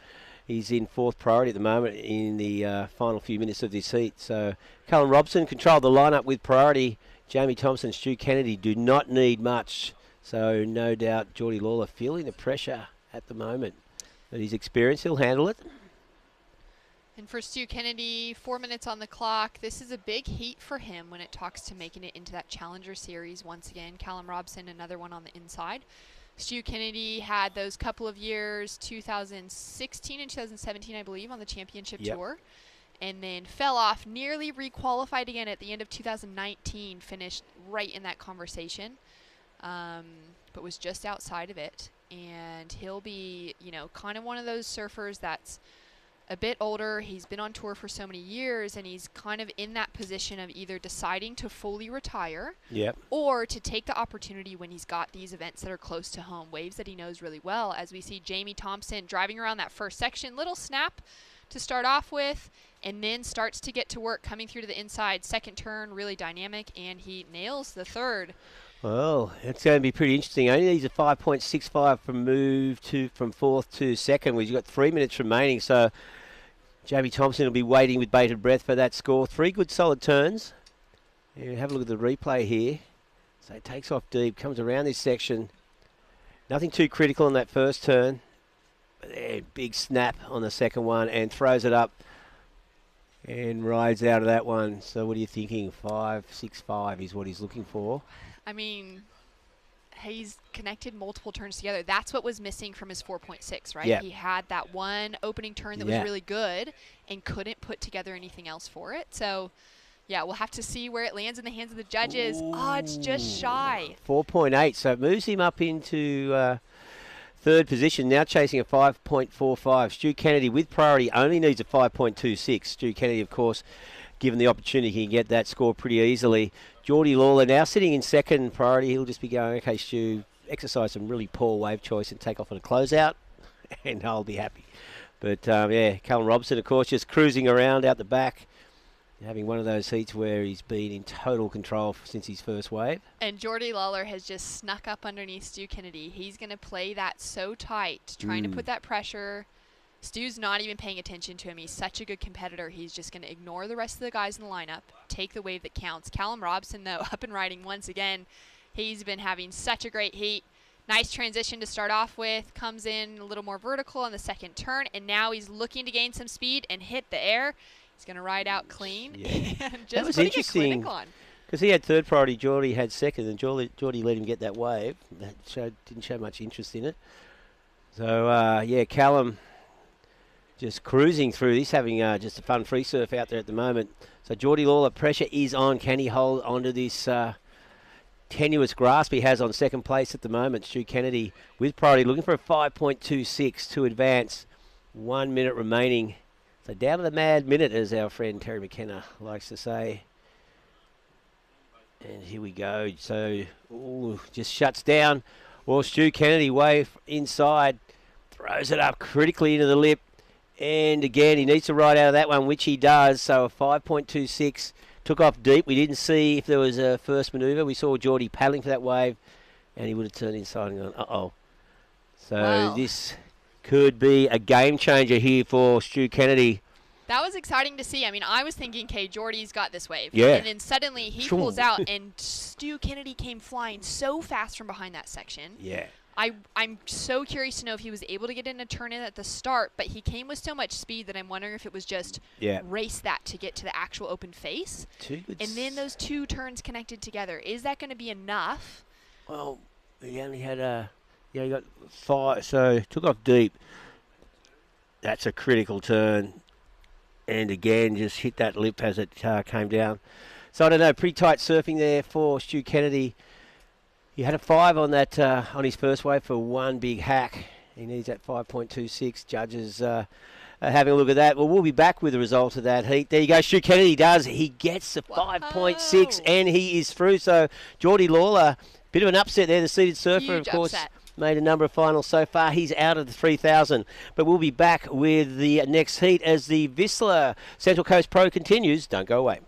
he's in 4th priority at the moment in the final few minutes of this heat. So Callum Robson controlled the lineup with priority. Jamie Thompson, Stu Kennedy do not need much. So no doubt Geordie Lawler feeling the pressure at the moment. But he's experienced, he'll handle it. And for Stu Kennedy, 4 minutes on the clock. This is a big heat for him when it talks to making it into that Challenger Series once again. Callum Robson, another one on the inside. Stu Kennedy had those couple of years, 2016 and 2017, I believe, on the championship tour. And then fell off, nearly requalified again at the end of 2019, finished right in that conversation, but was just outside of it. And he'll be, kind of one of those surfers that's a bit older. He's been on tour for so many years, and he's kind of in that position of either deciding to fully retire or to take the opportunity when he's got these events that are close to home, waves that he knows really well. As we see Jamie Thompson driving around that first section, little snap to start off with, and then starts to get to work coming through to the inside. Second turn, really dynamic, and he nails the third. Well, it's going to be pretty interesting. Only needs a 5.65 from move from 4th to 2nd. We've got 3 minutes remaining, so Jamie Thompson will be waiting with bated breath for that score. 3 good solid turns. And have a look at the replay here. So it takes off deep, comes around this section. Nothing too critical on that first turn. But big snap on the second one and throws it up and rides out of that one. So what are you thinking? 5.65 is what he's looking for. I mean, he's connected multiple turns together. That's what was missing from his 4.6, right? He had that one opening turn that was really good and couldn't put together anything else for it. So, Yeah, we'll have to see where it lands in the hands of the judges. Oh, it's just shy. 4.8, so it moves him up into third position, now chasing a 5.45. Stu Kennedy with priority only needs a 5.26. Stu Kennedy, of course, given the opportunity, he can get that score pretty easily. Geordie Lawler now sitting in second priority. He'll just be going, okay, Stu, exercise some really poor wave choice and take off on a closeout, and I'll be happy. But, yeah, Callum Robson, of course, just cruising around out the back, having one of those heats where he's been in total control since his first wave. And Geordie Lawler has just snuck up underneath Stu Kennedy. He's going to play that so tight, trying to put that pressure. Stu's not even paying attention to him. He's such a good competitor. He's just going to ignore the rest of the guys in the lineup, take the wave that counts. Callum Robson, though, up and riding once again. He's been having such a great heat. Nice transition to start off with. Comes in a little more vertical on the second turn, and now he's looking to gain some speed and hit the air. He's going to ride out clean. Yeah. And just that was putting interesting a clinic on. because he had third priority, Geordie had second, and Geordie let him get that wave. That didn't show much interest in it. So, yeah, Callum just cruising through this, having just a fun free surf out there at the moment. So Geordie Lawler, pressure is on. Can he hold onto this tenuous grasp he has on second place at the moment? Stu Kennedy with priority, looking for a 5.26 to advance. 1 minute remaining. So down to the mad minute, as our friend Terry McKenna likes to say. And here we go. So, just shuts down. Well, Stu Kennedy way inside. Throws it up critically into the lip. And again, he needs to ride out of that one, which he does. So a 5.26 took off deep. We didn't see if there was a first manoeuvre. We saw Geordie paddling for that wave, and he would have turned inside and gone, uh-oh. So this could be a game changer here for Stu Kennedy. That was exciting to see. I mean, I was thinking, okay, Geordie's got this wave. Yeah. And then suddenly he pulls out, and Stu Kennedy came flying so fast from behind that section. Yeah. I'm so curious to know if he was able to get in a turn in at the start, but he came with so much speed that I'm wondering if it was just race that to get to the actual open face. And then those two turns connected together. Is that going to be enough? Well, he only had he got 5, so took off deep. That's a critical turn. And again, just hit that lip as it came down. So I don't know, pretty tight surfing there for Stu Kennedy. He had a 5 on that on his first wave for one big hack. He needs that 5.26. Judges having a look at that. Well, we'll be back with the result of that heat. There you go. Stu Kennedy does. He gets the 5.6 and he is through. So Geordie Lawler, bit of an upset there. The seated surfer, Huge of course, upset. made a number of finals so far. He's out of the 3,000. But we'll be back with the next heat as the Vissla Central Coast Pro continues. Don't go away.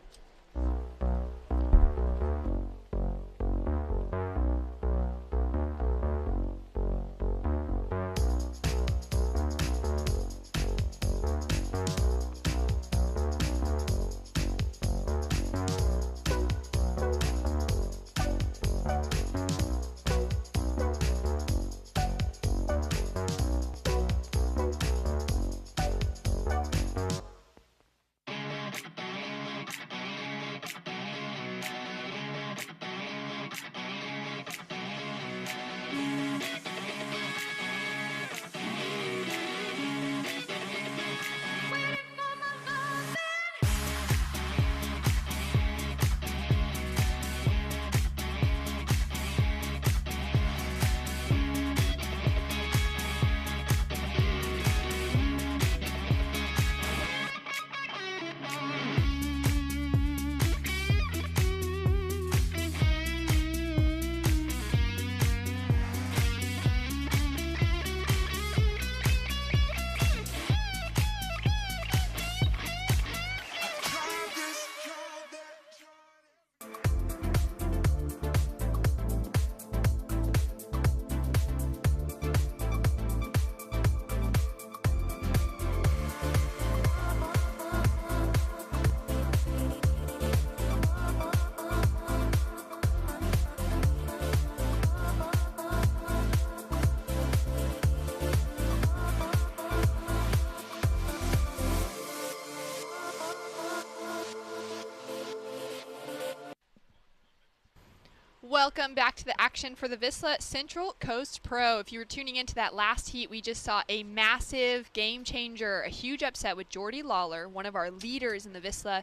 Welcome back to the action for the Vissla Central Coast Pro. If you were tuning into that last heat, we just saw a massive game changer, a huge upset with Geordie Lawler, one of our leaders in the Vissla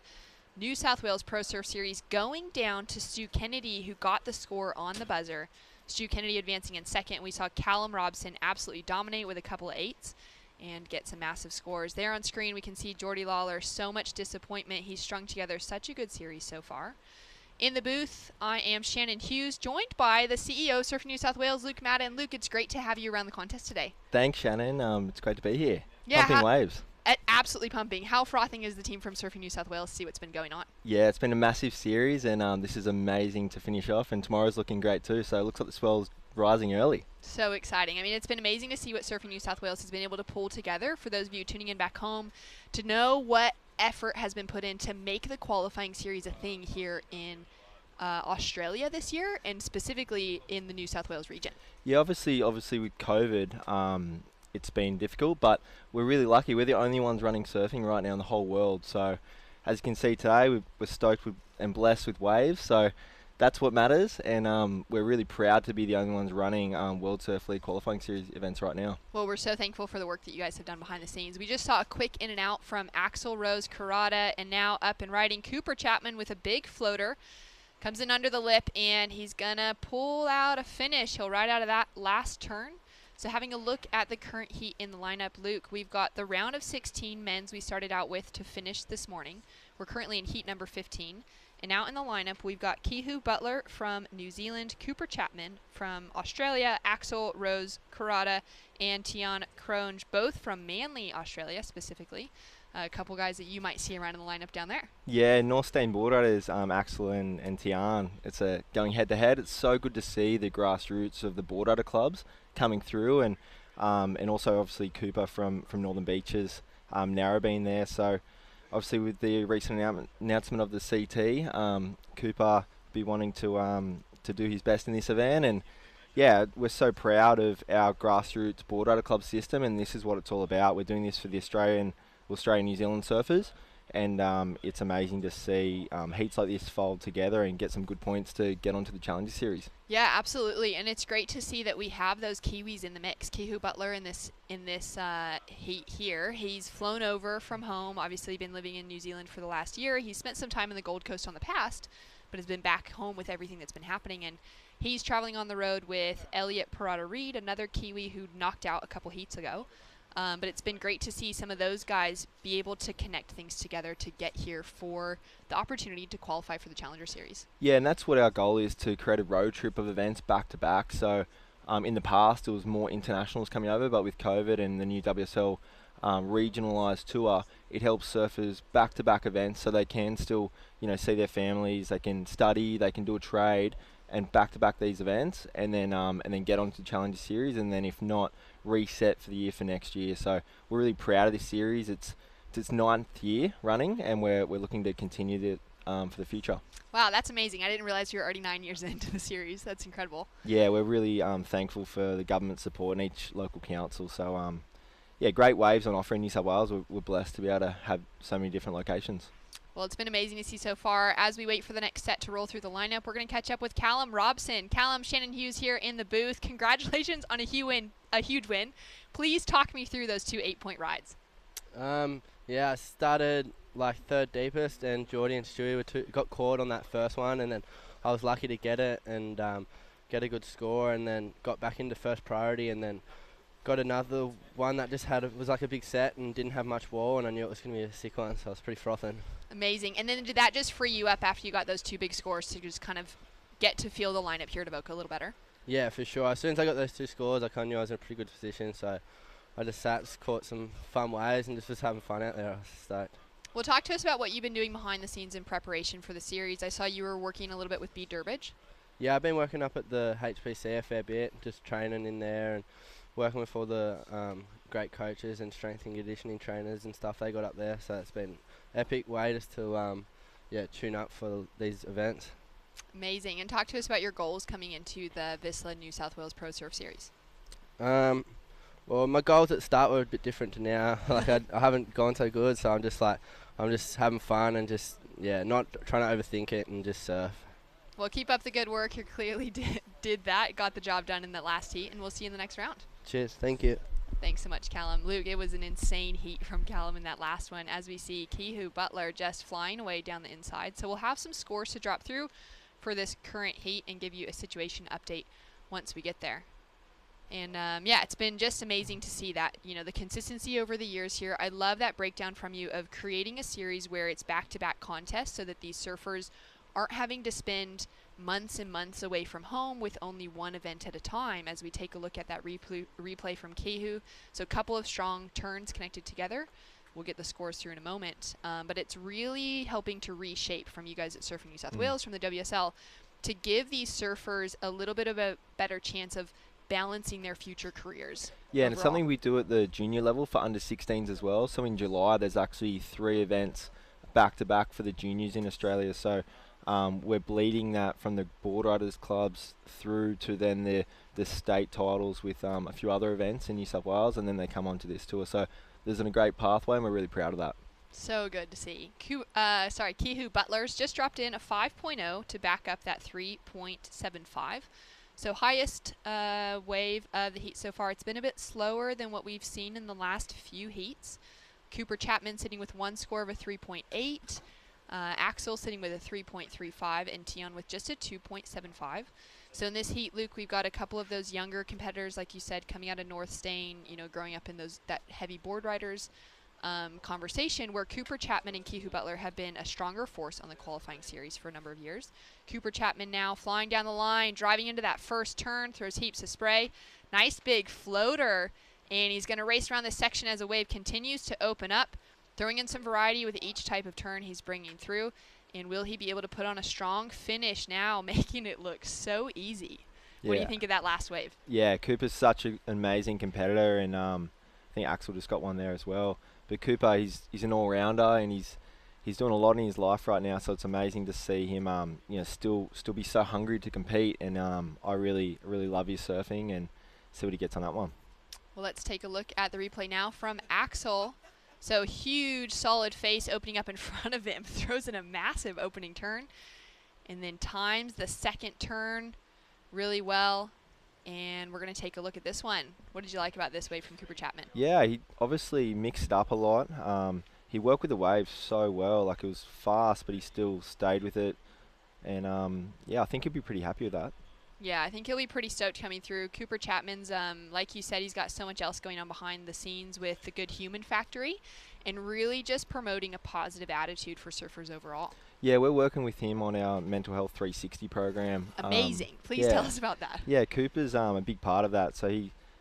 New South Wales Pro Surf Series going down to Stu Kennedy, who got the score on the buzzer. Stu Kennedy advancing in second. We saw Callum Robson absolutely dominate with a couple of 8s and get some massive scores. There on screen we can see Jordy Lawler, so much disappointment. He's strung together such a good series so far. In the booth, I am Shannon Hughes, joined by the CEO of Surfing New South Wales, Luke Madden. Luke, it's great to have you around the contest today. Thanks, Shannon. It's great to be here. Yeah, Pumping waves. Absolutely pumping. How frothing is the team from Surfing New South Wales to see what's been going on? Yeah, it's been a massive series, and this is amazing to finish off, and tomorrow's looking great too, so it looks like the swell's rising early. So exciting. I mean, it's been amazing to see what Surfing New South Wales has been able to pull together. For those of you tuning in back home, to know what effort has been put in to make the qualifying series a thing here in Australia this year, and specifically in the New South Wales region. Yeah, obviously with COVID, it's been difficult, but we're really lucky. We're the only ones running surfing right now in the whole world. So, as you can see today, we're stoked and blessed with waves. So, that's what matters, and we're really proud to be the only ones running World Surf League qualifying series events right now. Well, we're so thankful for the work that you guys have done behind the scenes. We just saw a quick in and out from Axel Rose Kurata, and now up and riding Cooper Chapman with a big floater. Comes in under the lip, and he's gonna pull out a finish. He'll ride out of that last turn. So having a look at the current heat in the lineup, Luke, we've got the round of 16 men's we started out with to finish this morning. We're currently in heat number 15. And out in the lineup, we've got Kihu Butler from New Zealand, Cooper Chapman from Australia, Axel Rose Kurata, and Tian Cronge, both from Manly, Australia specifically. A couple guys that you might see around in the lineup down there. Yeah, North Stain Board Riders, Axel and Tian. It's going head to head. It's so good to see the grassroots of the board rider clubs coming through, and also obviously Cooper from Northern Beaches, Narrabeen there. So obviously with the recent announcement of the CT, Cooper be wanting to do his best in this event, and yeah, we're so proud of our grassroots board rider club system, and this is what it's all about. We're doing this for the Australian New Zealand surfers, and it's amazing to see heats like this fold together and get some good points to get onto the Challenger Series. Yeah, absolutely, and it's great to see that we have those Kiwis in the mix. Kihu Butler in this heat here. He's flown over from home. Obviously, been living in New Zealand for the last year. He's spent some time in the Gold Coast on the past, but has been back home with everything that's been happening, and he's traveling on the road with Elliot Parada Reed, another Kiwi who knocked out a couple heats ago. But it's been great to see some of those guys be able to connect things together to get here for the opportunity to qualify for the Challenger Series. Yeah, and that's what our goal is, to create a road trip of events back to back. So in the past, it was more internationals coming over, but with COVID and the new WSL regionalised tour, it helps surfers back-to-back events so they can still, see their families, they can study, they can do a trade, and back-to-back these events, and then get onto the Challenger Series, and then if not, reset for the year for next year. So we're really proud of this series. It's its 9th year running, and we're looking to continue it for the future. Wow, that's amazing. I didn't realize you were already 9 years into the series. That's incredible. Yeah, we're really thankful for the government support and each local council. So yeah, great waves on offer in New South Wales. We're blessed to be able to have so many different locations. Well, it's been amazing to see so far. As we wait for the next set to roll through the lineup, we're going to catch up with Callum Robson. Callum, Shannon Hughes here in the booth. Congratulations on a huge win. Please talk me through those two 8-point rides. Yeah, I started like third deepest, and Jordy and Stewie got caught on that first one, and then I was lucky to get it and get a good score, and then got back into first priority, and then got another one that just was like a big set and didn't have much wall, and I knew it was going to be a sick one, so I was pretty frothing. Amazing. And then did that just free you up after you got those two big scores to just kind of get to feel the lineup here at Avoca a little better? Yeah, for sure. As soon as I got those two scores, I kind of knew I was in a pretty good position, so I just caught some fun waves and just was having fun out there. I was stoked. Well, talk to us about what you've been doing behind the scenes in preparation for the series. I saw you were working a little bit with B. Durbridge. Yeah, I've been working up at the HPC a fair bit, just training in there and working with all the great coaches and strength and conditioning trainers and stuff they got up there. So it's been epic way just to tune up for these events. Amazing. And talk to us about your goals coming into the Vissla New South Wales Pro Surf Series. Well, my goals at the start were a bit different to now. Like I haven't gone so good, so I'm just having fun and just not trying to overthink it and just surf. Well, keep up the good work. You clearly did that. Got the job done in that last heat, and we'll see you in the next round. Cheers. Thank you. Thanks so much, Callum. Luke, it was an insane heat from Callum in that last one, as we see Kehu Butler just flying away down the inside. So we'll have some scores to drop through for this current heat and give you a situation update once we get there. And yeah, it's been just amazing to see that, you know, the consistency over the years here. I love that breakdown from you of creating a series where it's back-to-back contests so that these surfers aren't having to spend months and months away from home with only one event at a time, as we take a look at that replay from Kehu. So a couple of strong turns connected together. We'll get the scores through in a moment. But it's really helping to reshape from you guys at Surfing New South Wales, from the WSL, to give these surfers a little bit of a better chance of balancing their future careers. Yeah, and it's something we do at the junior level for under 16s as well. So in July, there's actually 3 events back-to-back for the juniors in Australia. So we're bleeding that from the board riders clubs through to then the state titles with a few other events in New South Wales, and then they come onto this tour. So there's a great pathway, and we're really proud of that. So good to see. Kehu Butler's just dropped in a 5.0 to back up that 3.75. So highest wave of the heat so far. It's been a bit slower than what we've seen in the last few heats. Cooper Chapman sitting with one score of a 3.8. Axel sitting with a 3.35, and Tion with just a 2.75. So in this heat, Luke, we've got a couple of those younger competitors, like you said, coming out of North Stain, you know, growing up in that heavy board riders conversation, where Cooper Chapman and Kehu Butler have been a stronger force on the qualifying series for a number of years. Cooper Chapman now flying down the line, driving into that first turn, throws heaps of spray. Nice big floater, and he's going to race around this section as the wave continues to open up, throwing in some variety with each type of turn he's bringing through. And will he be able to put on a strong finish now, making it look so easy? Yeah. What do you think of that last wave? Yeah, Cooper's such an amazing competitor, and I think Axel just got one there as well. But Cooper, he's an all-rounder, and he's doing a lot in his life right now. So it's amazing to see him, you know, still be so hungry to compete. And I really love his surfing, and see what he gets on that one. Well, let's take a look at the replay now from Axel. So huge, solid face opening up in front of him, throws in a massive opening turn, and then times the second turn really well. And we're going to take a look at this one. What did you like about this wave from Cooper Chapman? Yeah, he obviously mixed it up a lot. He worked with the waves so well. Like, it was fast, but he still stayed with it. And yeah, I think he'd be pretty happy with that. Yeah, I think he'll be pretty stoked coming through. Cooper Chapman's, like you said, he's got so much else going on behind the scenes with the Good Human Factory, and really just promoting a positive attitude for surfers overall. Yeah, we're working with him on our Mental Health 360 program. Amazing. Please tell us about that. Yeah, Cooper's a big part of that. So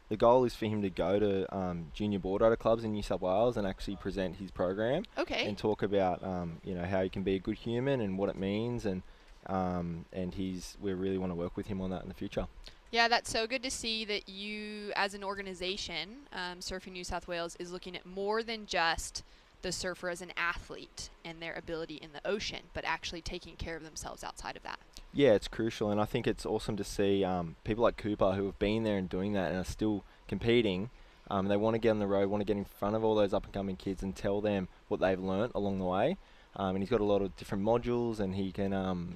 the goal is for him to go to junior board rider clubs in New South Wales and actually present his program. Okay. And talk about you know, how he can be a good human and what it means, and we really want to work with him on that in the future. Yeah, that's so good to see that you, as an organization, Surfing New South Wales, is looking at more than just the surfer as an athlete and their ability in the ocean, but actually taking care of themselves outside of that. Yeah, it's crucial, and I think it's awesome to see people like Cooper who have been there and doing that and are still competing. They want to get on the road, want to get in front of all those up-and-coming kids and tell them what they've learnt along the way. And he's got a lot of different modules, and he can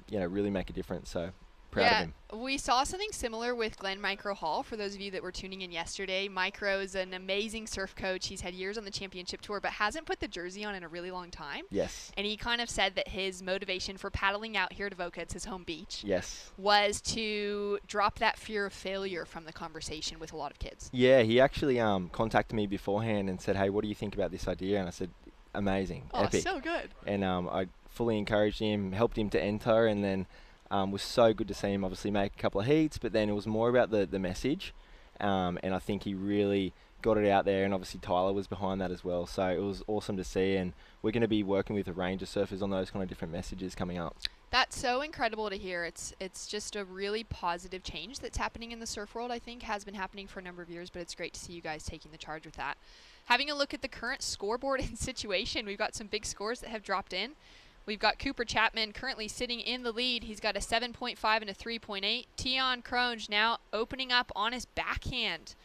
you know, really make a difference. So proud of him. We saw something similar with Glenn Micro Hall. For those of you that were tuning in yesterday, Micro is an amazing surf coach. He's had years on the championship tour, but hasn't put the jersey on in a really long time. Yes. And he kind of said that his motivation for paddling out here to Voca, it's his home beach, yes, was to drop that fear of failure from the conversation with a lot of kids. Yeah, he actually contacted me beforehand and said, hey, what do you think about this idea? And I said, amazing, epic. So good. And I fully encouraged him, helped him to enter, and then was so good to see him obviously make a couple of heats, but then it was more about the message, and I think he really got it out there, and obviously Tyler was behind that as well, so it was awesome to see, and we're going to be working with a range of surfers on those kind of different messages coming up. That's so incredible to hear. It's just a really positive change that's happening in the surf world. I think has been happening for a number of years, but it's great to see you guys taking the charge with that. Having a look at the current scoreboard and situation, we've got some big scores that have dropped in. We've got Cooper Chapman currently sitting in the lead. He's got a 7.5 and a 3.8. Tion Cronge now opening up on his backhand.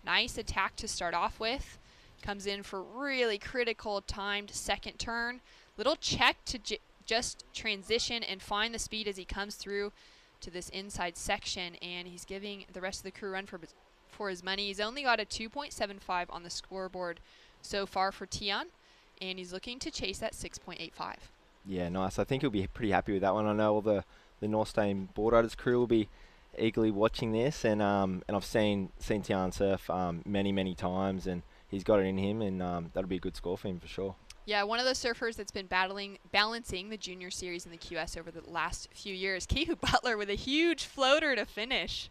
Nice attack to start off with. Comes in for really critical timed second turn. Little check to just transition and find the speed as he comes through to this inside section. And he's giving the rest of the crew for his money. He's only got a 2.75 on the scoreboard so far for Tian, and he's looking to chase that 6.85. Yeah, nice. I think he'll be pretty happy with that one. I know all the Northstein Board Riders crew will be eagerly watching this, and I've seen Tian surf many times, and he's got it in him, and that'll be a good score for him for sure. Yeah, one of those surfers that's been balancing the junior series in the QS over the last few years. Kehu Butler with a huge floater to finish.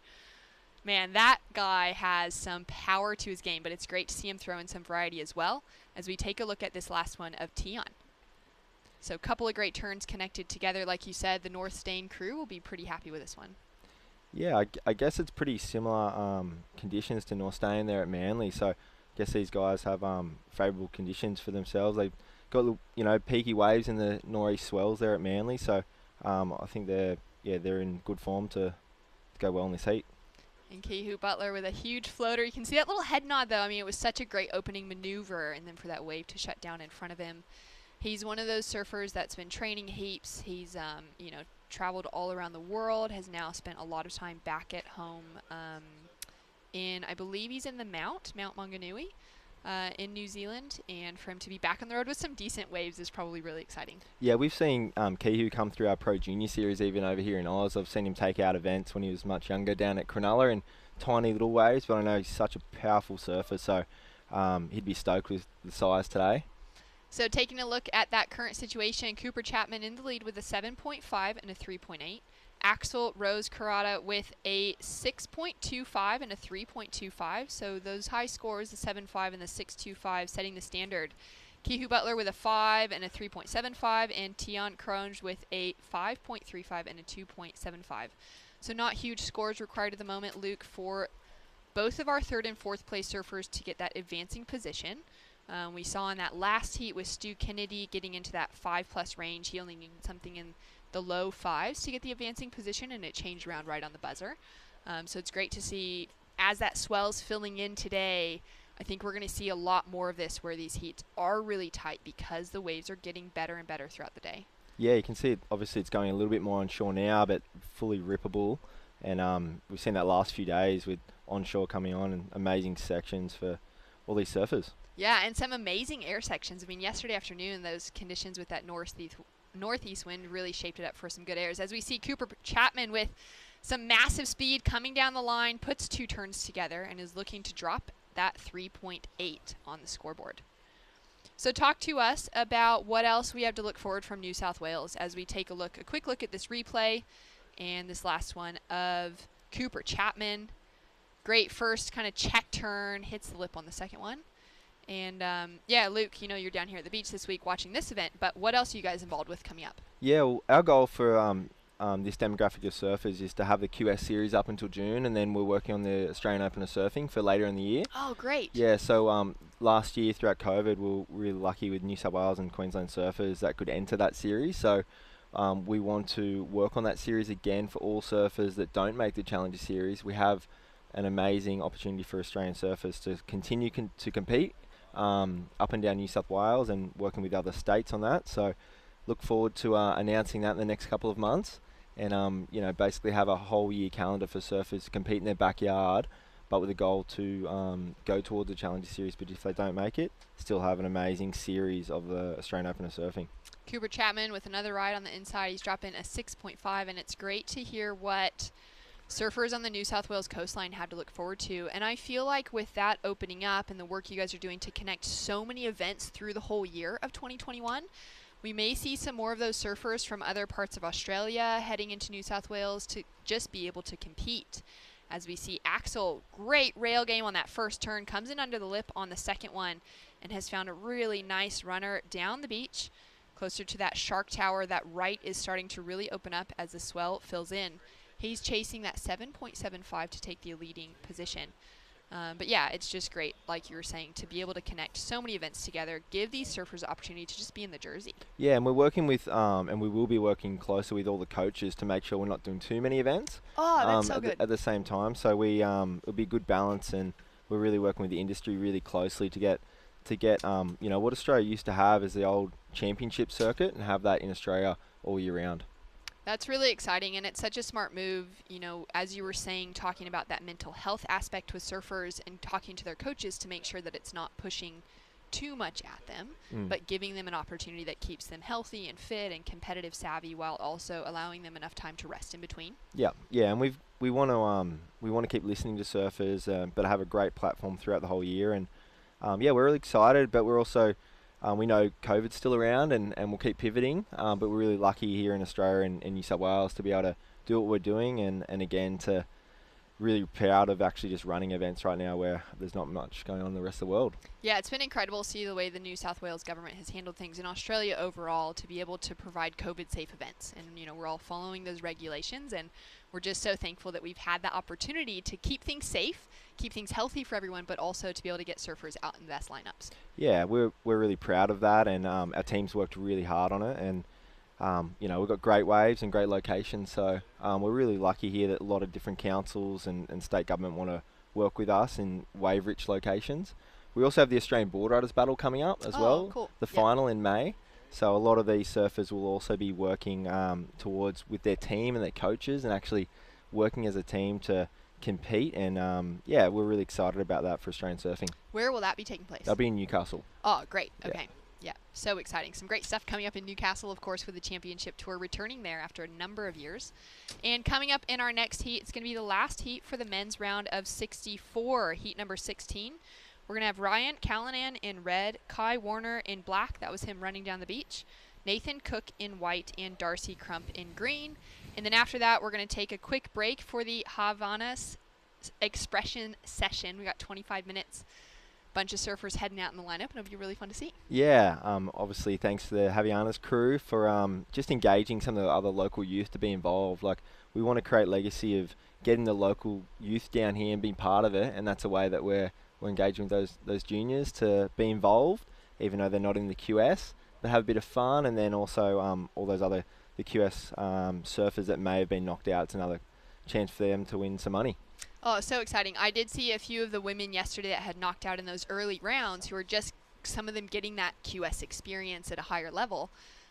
Man, that guy has some power to his game, but it's great to see him throw in some variety as well as we take a look at this last one of Tian. So a couple of great turns connected together. Like you said, the Northstein crew will be pretty happy with this one. Yeah, I guess it's pretty similar conditions to Northstein there at Manly. So I guess these guys have favourable conditions for themselves. They've got peaky waves in the northeast swells there at Manly. So I think they're in good form to go well in this heat. And Kehu Butler with a huge floater. You can see that little head nod though. I mean, it was such a great opening maneuver, and then for that wave to shut down in front of him. He's one of those surfers that's been training heaps. He's traveled all around the world, has now spent a lot of time back at home I believe he's in the Mount Maunganui in New Zealand, and for him to be back on the road with some decent waves is probably really exciting. Yeah, we've seen Kehu come through our Pro Junior Series even over here in Oz. I've seen him take out events when he was much younger down at Cronulla in tiny little waves, but I know he's such a powerful surfer, so he'd be stoked with the size today. So taking a look at that current situation, Cooper Chapman in the lead with a 7.5 and a 3.8. Axel Rose Karada with a 6.25 and a 3.25. So those high scores, the 7.5 and the 6.25, setting the standard. Kehu Butler with a 5 and a 3.75, and Tian Kronj with a 5.35 and a 2.75. So not huge scores required at the moment, Luke, for both of our third and fourth place surfers to get that advancing position. We saw in that last heat with Stu Kennedy getting into that 5+ range. He only needed something in the low 5s to get the advancing position, and it changed around right on the buzzer. So it's great to see as that swell's filling in today. I think we're going to see a lot more of this where these heats are really tight because the waves are getting better and better throughout the day. Yeah, you can see it. Obviously it's going a little bit more onshore now, but fully rippable. And we've seen that last few days with onshore coming on and amazing sections for all these surfers. Yeah, and some amazing air sections. I mean, yesterday afternoon, those conditions with that northeast wind really shaped it up for some good airs. As we see Cooper Chapman with some massive speed coming down the line, puts 2 turns together, and is looking to drop that 3.8 on the scoreboard. So talk to us about what else we have to look forward from New South Wales as we take a quick look at this replay and this last one of Cooper Chapman. Great first kind of check turn, hits the lip on the second one. And yeah, Luke, you're down here at the beach this week watching this event, but what else are you guys involved with coming up? Yeah, well, our goal for this demographic of surfers is to have the QS series up until June, and then we're working on the Australian Open of Surfing for later in the year. Oh, great. Yeah, so last year throughout COVID, we were really lucky with New South Wales and Queensland surfers that could enter that series. So we want to work on that series again for all surfers that don't make the Challenger Series. We have an amazing opportunity for Australian surfers to continue to compete up and down New South Wales and working with other states on that. So look forward to announcing that in the next couple of months, and basically have a whole year calendar for surfers to compete in their backyard, but with a goal to go towards the Challenger Series. But if they don't make it, still have an amazing series of the Australian Open of Surfing. Cooper Chapman with another ride on the inside. He's dropping a 6.5, and it's great to hear what surfers on the New South Wales coastline have to look forward to. And I feel like with that opening up and the work you guys are doing to connect so many events through the whole year of 2021, we may see some more of those surfers from other parts of Australia heading into New South Wales to just be able to compete. As we see Axel, great rail game on that first turn, comes in under the lip on the second one, and has found a really nice runner down the beach closer to that shark tower. That right is starting to really open up as the swell fills in. He's chasing that 7.75 to take the leading position. But yeah, it's just great, like you were saying, to be able to connect so many events together, give these surfers the opportunity to just be in the jersey. Yeah, and we're working with, and we will be working closer with all the coaches to make sure we're not doing too many events. Oh, that's so good. At the same time, so we it'll be good balance, and we're really working with the industry really closely to get what Australia used to have as the old championship circuit, and have that in Australia all year round. That's really exciting, and it's such a smart move, you know, as you were saying, talking about that mental health aspect with surfers and talking to their coaches to make sure that it's not pushing too much at them, but giving them an opportunity that keeps them healthy and fit and competitive savvy while also allowing them enough time to rest in between. Yeah, and we want to keep listening to surfers, but have a great platform throughout the whole year. And we're really excited, but we're also we know COVID's still around, and we'll keep pivoting. But we're really lucky here in Australia and New South Wales to be able to do what we're doing, and again to really proud of actually just running events right now where there's not much going on in the rest of the world. Yeah, it's been incredible to see the way the New South Wales government has handled things in Australia overall to be able to provide COVID-safe events. And, you know, we're all following those regulations, and we're just so thankful that we've had the opportunity to keep things safe, keep things healthy for everyone, but also to be able to get surfers out in the best lineups. Yeah, we're really proud of that, and our team's worked really hard on it, and we've got great waves and great locations, so we're really lucky here that a lot of different councils and state government want to work with us in wave-rich locations. We also have the Australian Board Riders Battle coming up as well, cool. The final in May. So a lot of these surfers will also be working towards with their team and their coaches and actually working as a team to compete. And we're really excited about that for Australian surfing. Where will that be taking place? That'll be in Newcastle. Oh, great. Okay. Yeah, so exciting. Some great stuff coming up in Newcastle, of course, with the championship tour returning there after a number of years. And coming up in our next heat, it's going to be the last heat for the men's round of 64, heat number 16. We're going to have Ryan Callanan in red, Kai Warner in black, that was him running down the beach, Nathan Cook in white, and Darcy Crump in green. And then after that, we're going to take a quick break for the Havana's expression session. We got 25 minutes. Bunch of surfers heading out in the lineup, and it'll be really fun to see. Yeah, obviously thanks to the Javiana's crew for just engaging some of the other local youth to be involved. Like, we want to create legacy of getting the local youth down here and being part of it, and that's a way that we're engaging with those juniors to be involved, even though they're not in the QS, but have a bit of fun. And then also all those other the QS surfers that may have been knocked out, it's another chance for them to win some money. Oh, so exciting. I did see a few of the women yesterday that had knocked out in those early rounds who were just, some of them getting that QS experience at a higher level,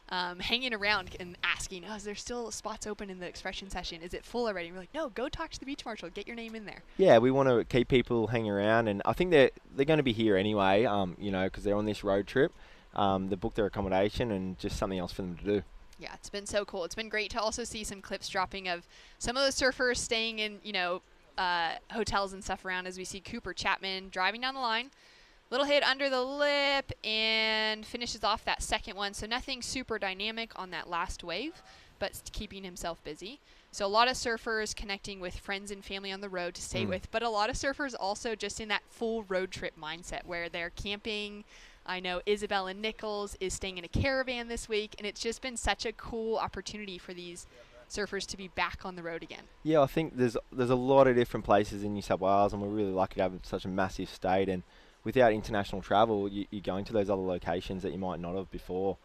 hanging around and asking, is there still spots open in the expression session? Is it full already? And we're like, no, go talk to the beach marshal. Get your name in there. Yeah, we want to keep people hanging around, and I think they're going to be here anyway, because they're on this road trip. They booked their accommodation and just something else for them to do. Yeah, it's been so cool. It's been great to also see some clips dropping of some of the surfers staying in, hotels and stuff around, as we see Cooper Chapman driving down the line. Little hit under the lip and finishes off that second one. So nothing super dynamic on that last wave, but keeping himself busy. So a lot of surfers connecting with friends and family on the road to stay with, but a lot of surfers also just in that full road trip mindset where they're camping. I know Isabella Nichols is staying in a caravan this week, and it's just been such a cool opportunity for these surfers to be back on the road again. Yeah, I think there's a lot of different places in New South Wales, and we're really lucky to have such a massive state. And without international travel, you're going to those other locations that you might not have before.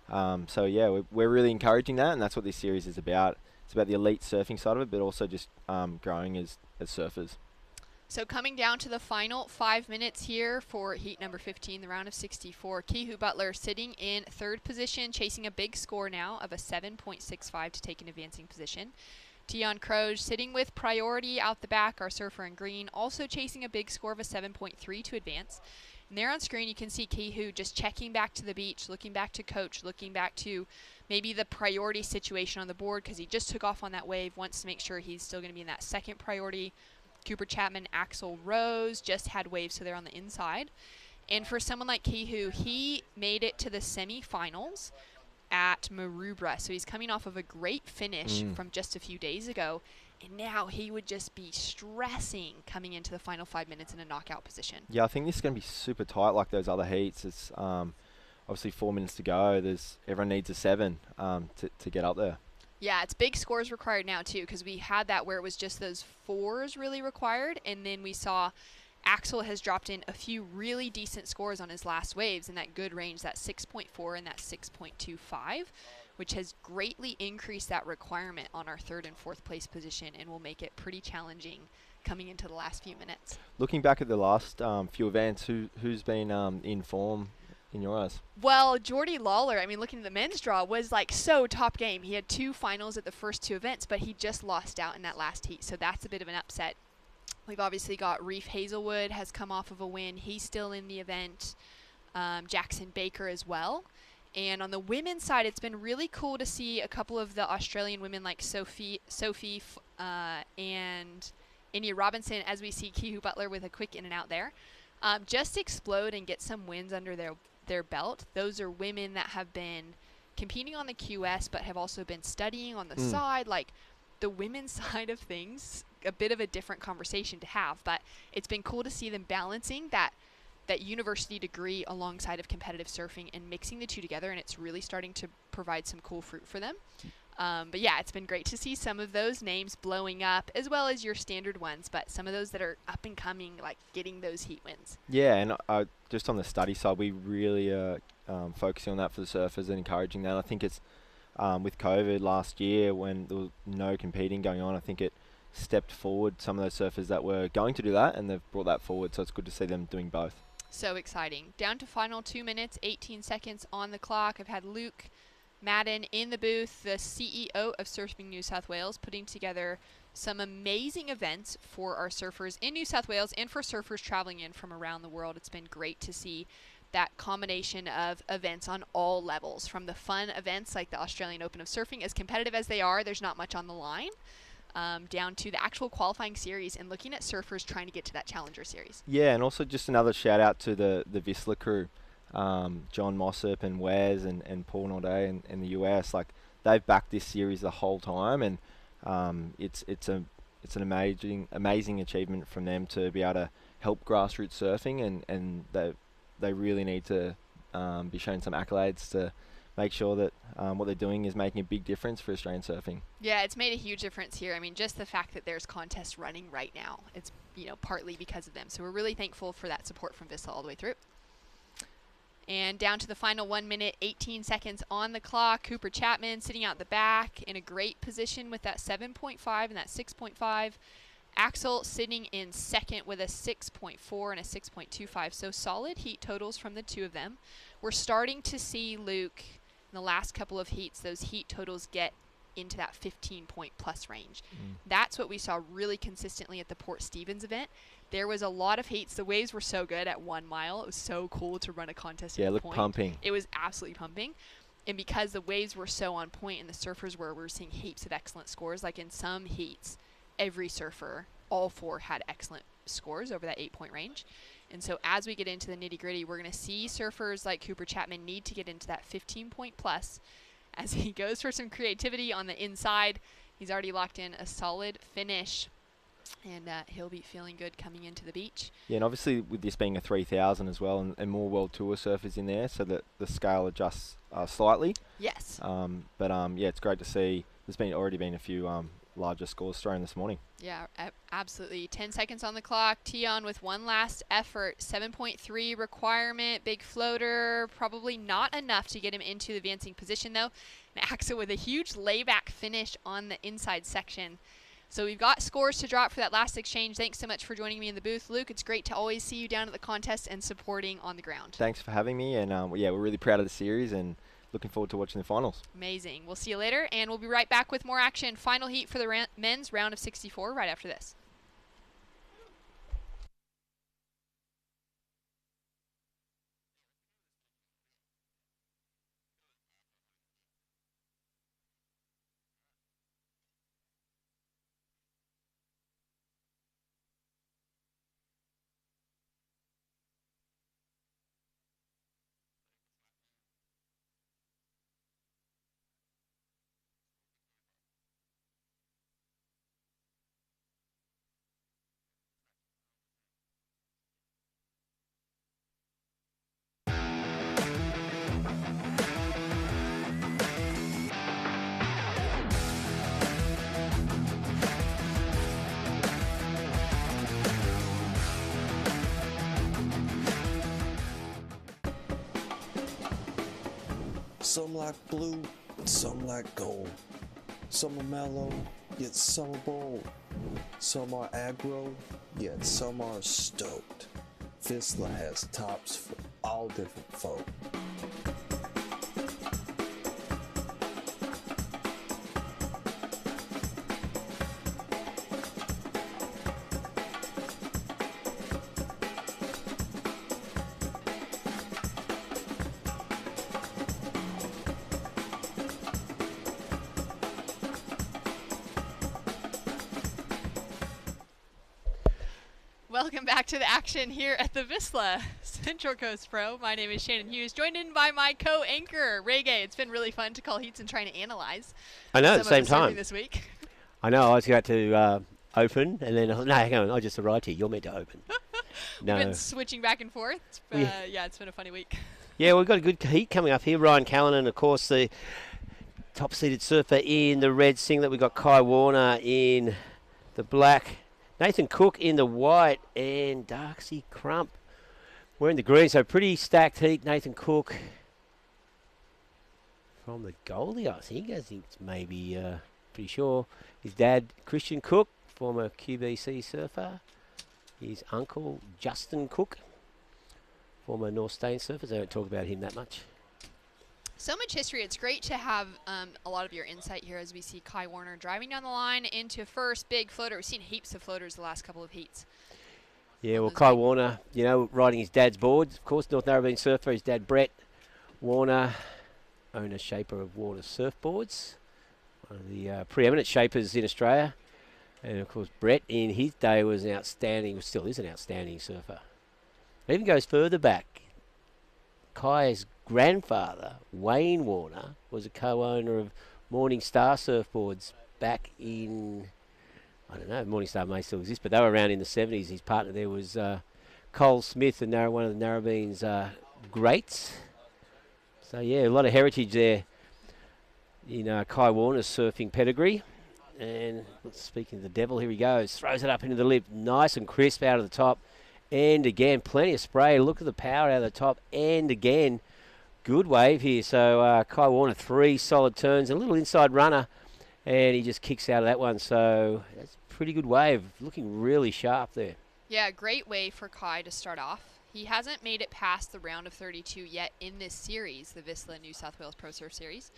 We're really encouraging that, and that's what this series is about. It's about the elite surfing side of it, but also just growing as surfers. So coming down to the final 5 minutes here for heat number 15, the round of 64. Kehu Butler sitting in third position, chasing a big score now of a 7.65 to take an advancing position. Tion Croge sitting with priority out the back, our surfer in green, also chasing a big score of a 7.3 to advance. And there on screen you can see Kehu just checking back to the beach, looking back to coach, looking back to maybe the priority situation on the board because he just took off on that wave, wants to make sure he's still going to be in that second priority. Cooper Chapman, Axel Rose just had waves, so they're on the inside. And for someone like Kehu, he made it to the semifinals at Maroubra. So he's coming off of a great finish from just a few days ago. And now he would just be stressing coming into the final 5 minutes in a knockout position. Yeah, I think this is going to be super tight like those other heats. It's obviously 4 minutes to go. Everyone needs a 7 to get up there. Yeah, it's big scores required now, too, because we had that where it was just those 4s really required, and then we saw Axel has dropped in a few really decent scores on his last waves in that good range, that 6.4 and that 6.25, which has greatly increased that requirement on our third and fourth place position and will make it pretty challenging coming into the last few minutes. Looking back at the last few events, who's been in form in your eyes? Well, Jordy Lawler, I mean, looking at the men's draw, was like so top game. He had 2 finals at the first 2 events, but he just lost out in that last heat, so that's a bit of an upset. We've obviously got Reef Hazelwood has come off of a win. He's still in the event. Jackson Baker as well. And on the women's side, it's been really cool to see a couple of the Australian women like Sophie and India Robinson, as we see Kihu Butler with a quick in and out there, just explode and get some wins under their belt. Those are women that have been competing on the QS but have also been studying on the side. Like, the women's side of things, a bit of a different conversation to have, but it's been cool to see them balancing that university degree alongside of competitive surfing and mixing the two together, and it's really starting to provide some cool fruit for them. But yeah, it's been great to see some of those names blowing up, as well as your standard ones, but some of those that are up and coming, like getting those heat wins. Yeah, and just on the study side, we really are focusing on that for the surfers and encouraging that. I think it's with COVID last year when there was no competing going on, I think it stepped forward some of those surfers that were going to do that, and they've brought that forward, so it's good to see them doing both. So exciting. Down to final 2 minutes, 18 seconds on the clock. I've had Luke Madden in the booth, the CEO of Surfing New South Wales, putting together some amazing events for our surfers in New South Wales and for surfers traveling in from around the world. It's been great to see that combination of events on all levels, from the fun events like the Australian Open of Surfing, as competitive as they are, there's not much on the line, down to the actual qualifying series and looking at surfers trying to get to that Challenger Series. Yeah, and also just another shout out to the Vissla crew, John Mossop and Wes and Paul Norday in the US. Like, they've backed this series the whole time, and it's an amazing achievement from them to be able to help grassroots surfing, and they really need to be shown some accolades to make sure that what they're doing is making a big difference for Australian surfing. Yeah, it's made a huge difference here. I mean, just the fact that there's contests running right now, it's, you know, partly because of them. So we're really thankful for that support from Vissla all the way through. And down to the final 1 minute, 18 seconds on the clock. Cooper Chapman sitting out the back in a great position with that 7.5 and that 6.5. Axel sitting in second with a 6.4 and a 6.25. So solid heat totals from the two of them. We're starting to see, Luke, in the last couple of heats, those heat totals get into that 15-point plus range. That's what we saw really consistently at the Port Stevens event. There was a lot of heats. The waves were so good at 1 mile. It was so cool to run a contest. Yeah, at look point. pumping. It was absolutely pumping. And because the waves were so on point and the surfers were seeing heaps of excellent scores. Like in some heats, every surfer, all 4 had excellent scores over that 8-point range. And so as we get into the nitty-gritty, we're going to see surfers like Cooper Chapman need to get into that 15-point plus. As he goes for some creativity on the inside, he's already locked in a solid finish, and he'll be feeling good coming into the beach. Yeah, and obviously with this being a 3,000 as well, and more World Tour surfers in there, so that the scale adjusts slightly. Yes. But yeah, it's great to see. There's already been a few larger scores thrown this morning. Yeah, absolutely. 10 seconds on the clock. Tion with one last effort. 7.3 requirement. Big floater. Probably not enough to get him into the advancing position, though. And Axel with a huge layback finish on the inside section. So we've got scores to drop for that last exchange. Thanks so much for joining me in the booth, Luke. It's great to always see you down at the contest and supporting on the ground. Thanks for having me, and yeah, we're really proud of the series and looking forward to watching the finals. Amazing. We'll see you later, and we'll be right back with more action. Final heat for the men's round of 64 right after this. Some like blue, some like gold. Some are mellow, yet some are bold. Some are aggro, yet some are stoked. Vissla has tops for all different folk. Welcome back to the action here at the Vissla Central Coast Pro. My name is Shannon Hughes, joined in by my co-anchor, Ray Gay. It's been really fun to call heats and trying to analyze. I know, at the same some of time. this week. I know, I was going to open, and then, no, hang on, I just arrived here. You're meant to open. No. We've been switching back and forth. Yeah, it's been a funny week. Yeah, we've got a good heat coming up here. Ryan Callanan, of course, the top-seeded surfer in the red singlet. We've got Kai Warner in the black. Nathan Cook in the white, and Darcy Crump wearing the green. So pretty stacked heat. Nathan Cook from the Goldie, I think it's maybe pretty sure. His dad, Christian Cook, former QBC surfer. His uncle, Justin Cook, former North Stain surfer. They don't talk about him that much. So much history. It's great to have a lot of your insight here as we see Kai Warner driving down the line into first big floater. We've seen heaps of floaters the last couple of heats. Yeah, well, Kai Warner, you know, riding his dad's boards. Of course, North Narrabeen surfer. His dad, Brett Warner, owner, shaper of Warner Surfboards. One of the preeminent shapers in Australia. And, of course, Brett, in his day, was an outstanding, still is an outstanding surfer. It even goes further back. Kai's grandfather, Wayne Warner, was a co-owner of Morning Star Surfboards back in, I don't know, Morning Star may still exist, but they were around in the 70s. His partner there was Cole Smith, and one of the Narrabeen's greats. So, yeah, a lot of heritage there in Kai Warner's surfing pedigree. And speaking of the devil, here he goes. Throws it up into the lip, nice and crisp out of the top. And again, plenty of spray. Look at the power out of the top. And again, good wave here. So Kai Warner, 3 solid turns, a little inside runner, and he just kicks out of that one. So that's a pretty good wave. Looking really sharp there. Yeah, great way for Kai to start off. He hasn't made it past the round of 32 yet in this series, the Vissla New South Wales Pro Surf Series.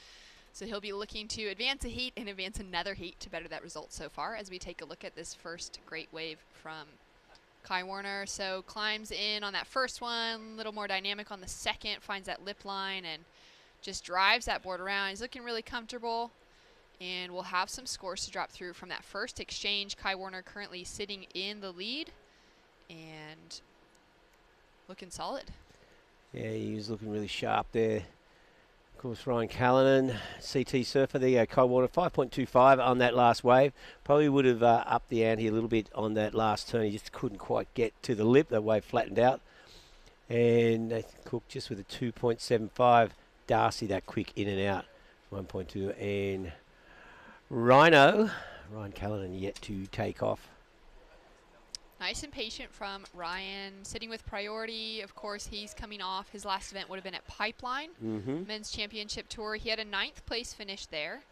So he'll be looking to advance a heat and advance another heat to better that result so far as we take a look at this first great wave from Kai Warner. So climbs in on that first one, a little more dynamic on the second, finds that lip line and just drives that board around. He's looking really comfortable, and we'll have some scores to drop through from that first exchange. Kai Warner currently sitting in the lead and looking solid. Yeah, he was looking really sharp there. Of course, Ryan Callanan, CT surfer. There you go, Kai Warner, 5.25 on that last wave. Probably would have upped the ante a little bit on that last turn. He just couldn't quite get to the lip. That wave flattened out. And Nathan Cook just with a 2.75. Darcy that quick in and out, 1.2. And Ryan Callanan yet to take off. Nice and patient from Ryan, sitting with priority. Of course, he's coming off. His last event would have been at Pipeline, Men's Championship Tour. He had a 9th place finish there.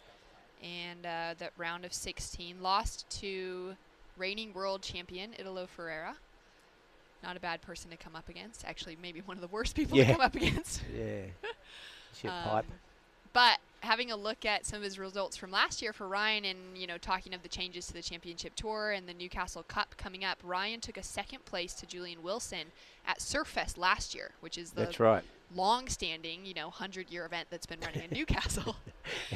And that round of 16, lost to reigning world champion Italo Ferreira. Not a bad person to come up against. Actually, maybe one of the worst people to come up against. Yeah. Pipe. But having a look at some of his results from last year for Ryan, and talking of the changes to the Championship Tour and the Newcastle Cup coming up, Ryan took a 2nd place to Julian Wilson at Surffest last year, which is the long-standing 100-year event that's been running in Newcastle.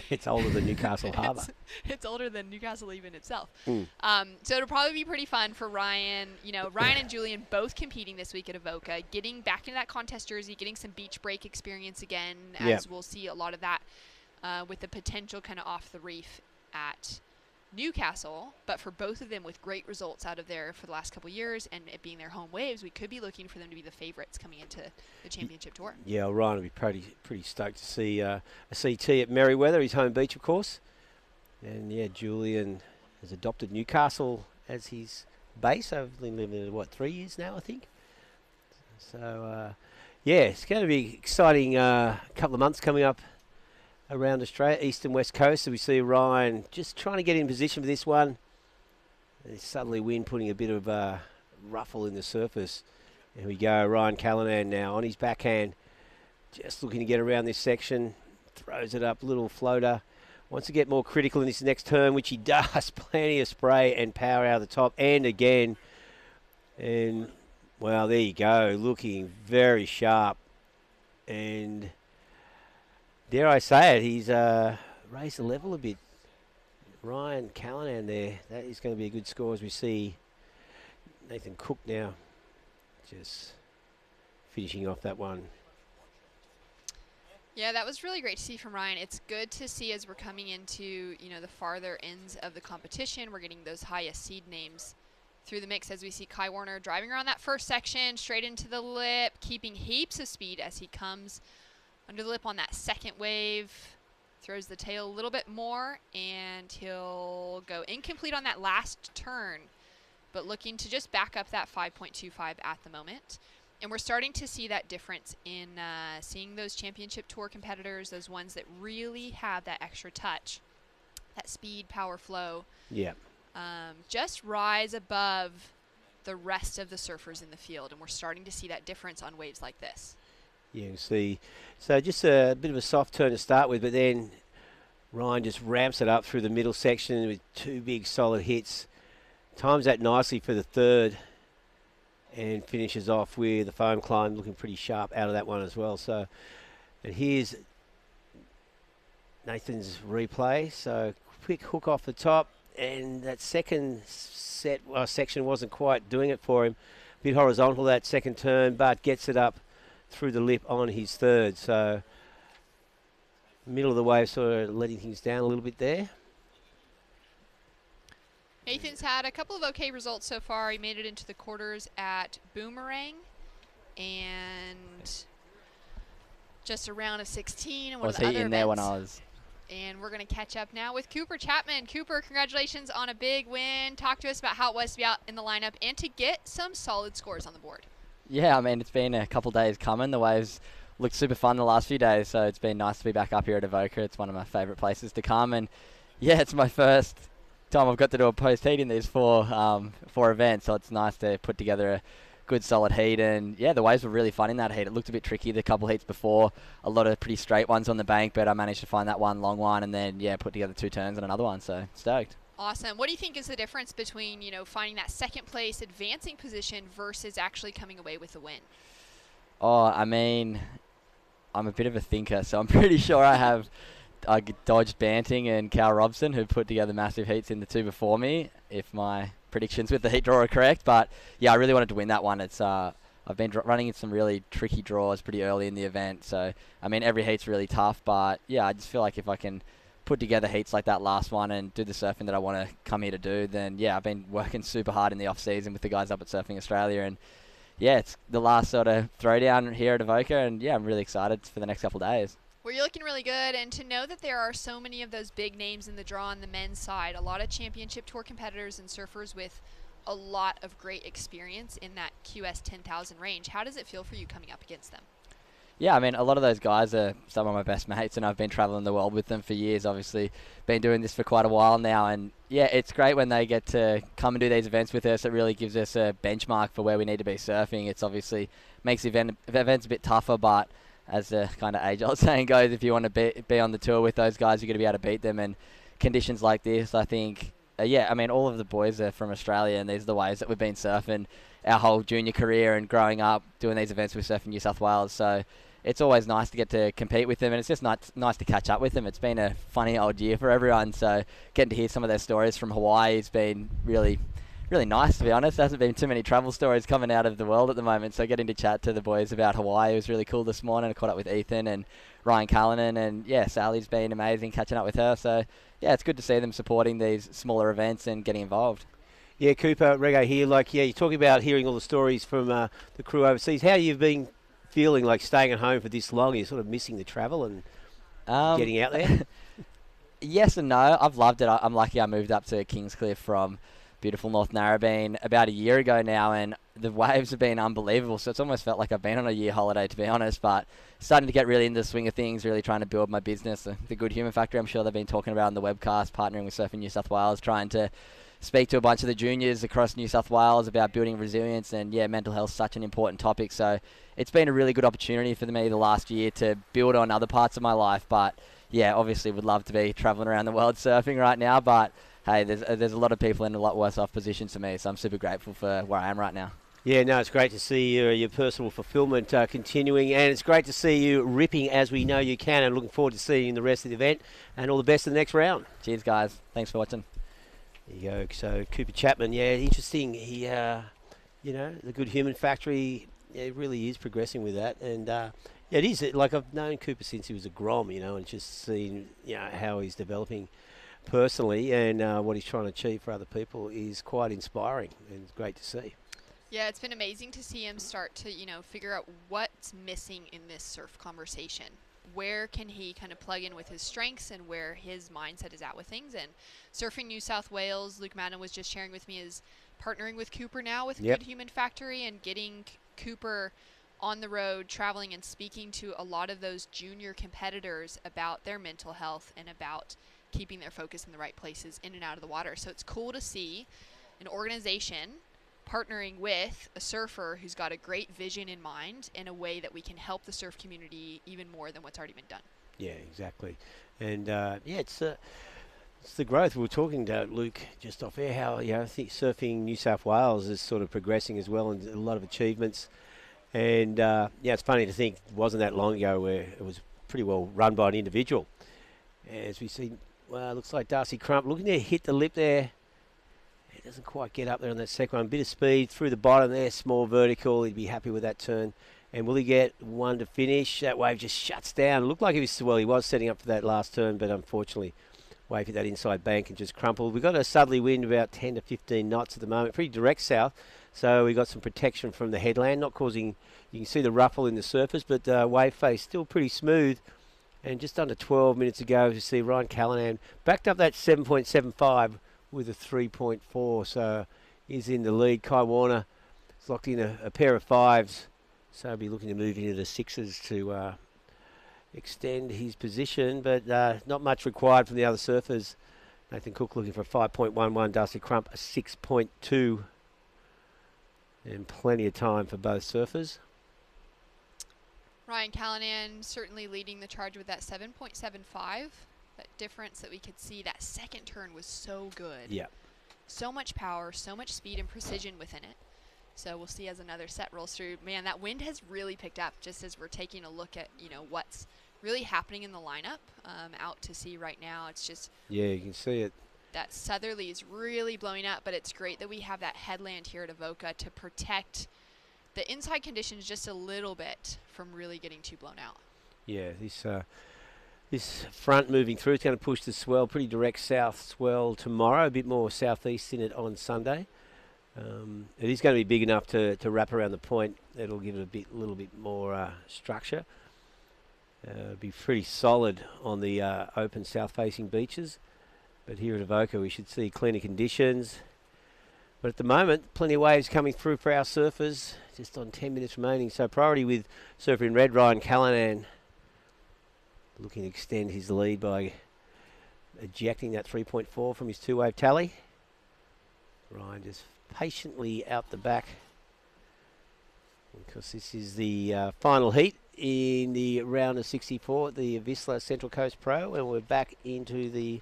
It's older than Newcastle Harbour. It's older than Newcastle even itself. So it'll probably be pretty fun for Ryan. Ryan and Julian both competing this week at Avoca, getting back into that contest jersey, getting some beach break experience again, as we'll see a lot of that with the potential kind of off the reef at Newcastle. But for both of them with great results out of there for the last couple of years and it being their home waves, we could be looking for them to be the favorites coming into the Championship Tour. Yeah, well, Ryan will be pretty stoked to see a CT at Merriweather, his home beach, of course. And yeah, Julian has adopted Newcastle as his base. I've been living there, 3 years now, I think. So yeah, it's going to be exciting couple of months coming up around Australia, east and west coast. So we see Ryan just trying to get in position for this one. And suddenly wind putting a bit of ruffle in the surface. Here we go, Ryan Callanan now on his backhand. Just looking to get around this section. Throws it up, little floater. Wants to get more critical in this next turn, which he does. Plenty of spray and power out of the top. And again. And, well, there you go. Looking very sharp. And dare I say it, he's raised the level a bit. Ryan Callanan there. That is going to be a good score as we see Nathan Cook now just finishing off that one. Yeah, that was really great to see from Ryan. It's good to see as we're coming into, you know, the farther ends of the competition. We're getting those highest seed names through the mix as we see Kai Warner driving around that first section, straight into the lip, keeping heaps of speed as he comes under the lip on that second wave. Throws the tail a little bit more, and he'll go incomplete on that last turn, but looking to just back up that 5.25 at the moment. And we're starting to see that difference in seeing those championship tour competitors, those ones that really have that extra touch, that speed, power, flow. Yeah. Just rise above the rest of the surfers in the field. And we're starting to see that difference on waves like this. Yeah, you see. So just a bit of a soft turn to start with, but then Ryan just ramps it up through the middle section with two big solid hits. Times that nicely for the third. And finishes off with the foam climb looking pretty sharp out of that one as well. So, and here's Nathan's replay. So quick hook off the top, and that second section wasn't quite doing it for him. A bit horizontal that second turn, but gets it up through the lip on his third. So middle of the wave, sort of letting things down a little bit there. Nathan's had a couple of okay results so far. He made it into the quarters at Boomerang and just a round of 16 and one of the other events. Was he in there when I was? And we're going to catch up now with Cooper Chapman. Cooper, congratulations on a big win. Talk to us about how it was to be out in the lineup and to get some solid scores on the board. Yeah, I mean, it's been a couple days coming. The waves looked super fun the last few days, so it's been nice to be back up here at Avoca. It's one of my favourite places to come. And, yeah, it's my first time I've got to do a post heat in these four events, so it's nice to put together a good solid heat. And yeah, the waves were really fun in that heat. It looked a bit tricky the couple heats before, a lot of pretty straight ones on the bank, but I managed to find that one long one and then yeah, put together two turns and another one, so stoked. Awesome. What do you think is the difference between, you know, finding that second place advancing position versus actually coming away with a win? Oh, I mean, I'm a bit of a thinker, so I'm pretty sure I dodged Banting and Cal Robson, who put together massive heats in the two before me, if my predictions with the heat draw are correct. But yeah, I really wanted to win that one. It's I've been running in some really tricky draws pretty early in the event, so I mean every heat's really tough. But yeah, I just feel like if I can put together heats like that last one and do the surfing that I want to come here to do, then yeah, I've been working super hard in the off season with the guys up at Surfing Australia, and yeah, it's the last sort of throwdown here at Avoca, and yeah, I'm really excited for the next couple of days. Well, you're looking really good, and to know that there are so many of those big names in the draw on the men's side, a lot of championship tour competitors and surfers with a lot of great experience in that QS 10,000 range. How does it feel for you coming up against them? Yeah, I mean, a lot of those guys are some of my best mates, and I've been traveling the world with them for years, obviously. Been doing this for quite a while now, and yeah, it's great when they get to come and do these events with us. It really gives us a benchmark for where we need to be surfing. It's obviously makes the events a bit tougher, but as the kind of age-old saying goes, if you want to be on the tour with those guys, you're going to be able to beat them. And conditions like this, I think, yeah, I mean, all of the boys are from Australia, and these are the waves that we've been surfing our whole junior career and growing up doing these events with Surfing New South Wales. So it's always nice to get to compete with them, and it's just nice to catch up with them. It's been a funny old year for everyone, so getting to hear some of their stories from Hawaii has been really nice, to be honest. There hasn't been too many travel stories coming out of the world at the moment, so getting to chat to the boys about Hawaii was really cool this morning. I caught up with Ethan and Ryan Callanan, and yeah, Sally's been amazing catching up with her. So yeah, it's good to see them supporting these smaller events and getting involved. Yeah, Cooper, Rego here. Like, yeah, you're talking about hearing all the stories from the crew overseas. How you've been feeling like staying at home for this long? You're sort of missing the travel and getting out there? Yes and no. I've loved it. I'm lucky I moved up to Kingscliff from beautiful North Narrabeen about a year ago now, and the waves have been unbelievable, so it's almost felt like I've been on a year holiday, to be honest. But starting to get really into the swing of things, really trying to build my business, the Good Human Factory I'm sure they've been talking about on the webcast, partnering with Surfing New South Wales, trying to speak to a bunch of the juniors across New South Wales about building resilience, and yeah, mental health is such an important topic. So it's been a really good opportunity for me the last year to build on other parts of my life. But yeah, obviously would love to be traveling around the world surfing right now, but hey, there's a lot of people in a lot worse off positions than me, so I'm super grateful for where I am right now. Yeah, no, it's great to see your personal fulfilment continuing, and it's great to see you ripping as we know you can, and looking forward to seeing you in the rest of the event, and all the best in the next round. Cheers, guys. Thanks for watching. There you go. So Cooper Chapman, yeah, interesting. He, you know, the Good Human Factory, yeah, it really is progressing with that, and yeah, it is. Like, I've known Cooper since he was a Grom, you know, and just seen, you know, how he's developing personally, and what he's trying to achieve for other people is quite inspiring, and it's great to see. Yeah, it's been amazing to see him start to, you know, figure out what's missing in this surf conversation. Where can he kind of plug in with his strengths and where his mindset is at with things. And Surfing New South Wales, Luke Madden was just sharing with me, is partnering with Cooper now with Good Human Factory and getting Cooper on the road, traveling and speaking to a lot of those junior competitors about their mental health and about keeping their focus in the right places in and out of the water. So it's cool to see an organization partnering with a surfer who's got a great vision in mind in a way that we can help the surf community even more than what's already been done. Yeah, exactly. And yeah, it's the growth. We were talking to Luke just off air how, you know, I think Surfing New South Wales is sort of progressing as well, and a lot of achievements. And yeah, it's funny to think it wasn't that long ago where it was pretty well run by an individual. As we see, well, looks like Darcy Crump looking to hit the lip there. He doesn't quite get up there on that second one. Bit of speed through the bottom there, small vertical. He'd be happy with that turn. And will he get one to finish? That wave just shuts down. It looked like he was setting up for that last turn, but unfortunately, wave hit that inside bank and just crumpled. We've got a southerly wind about 10 to 15 knots at the moment, pretty direct south. So we got some protection from the headland, not causing, you can see the ruffle in the surface, but wave face still pretty smooth. And just under 12 minutes ago, you see Ryan Callanan backed up that 7.75 with a 3.4, so he's in the lead. Kai Warner has locked in a pair of fives, so he'll be looking to move into the sixes to extend his position, but not much required from the other surfers. Nathan Cook looking for a 5.11, Darcy Crump a 6.2, and plenty of time for both surfers. Ryan Callanan certainly leading the charge with that 7.75. That difference that we could see, that second turn was so good. Yeah. So much power, so much speed and precision within it. So we'll see as another set rolls through. Man, that wind has really picked up just as we're taking a look at, you know, what's really happening in the lineup out to sea right now. It's just... Yeah, you can see it. That southerly is really blowing up, but it's great that we have that headland here at Avoca to protect the inside conditions just a little bit from really getting too blown out. Yeah, this front moving through, it's going to push the swell, pretty direct south swell tomorrow, a bit more southeast in it on Sunday. It is going to be big enough to wrap around the point. It'll give it a little bit more structure. Be pretty solid on the open south-facing beaches. But here at Avoca, we should see cleaner conditions. But at the moment, plenty of waves coming through for our surfers, just on 10 minutes remaining. So priority with surfer in red, Ryan Callanan, looking to extend his lead by ejecting that 3.4 from his two-wave tally. Ryan just patiently out the back, because this is the final heat in the round of 64 at the Vissla Central Coast Pro, and we're back into the...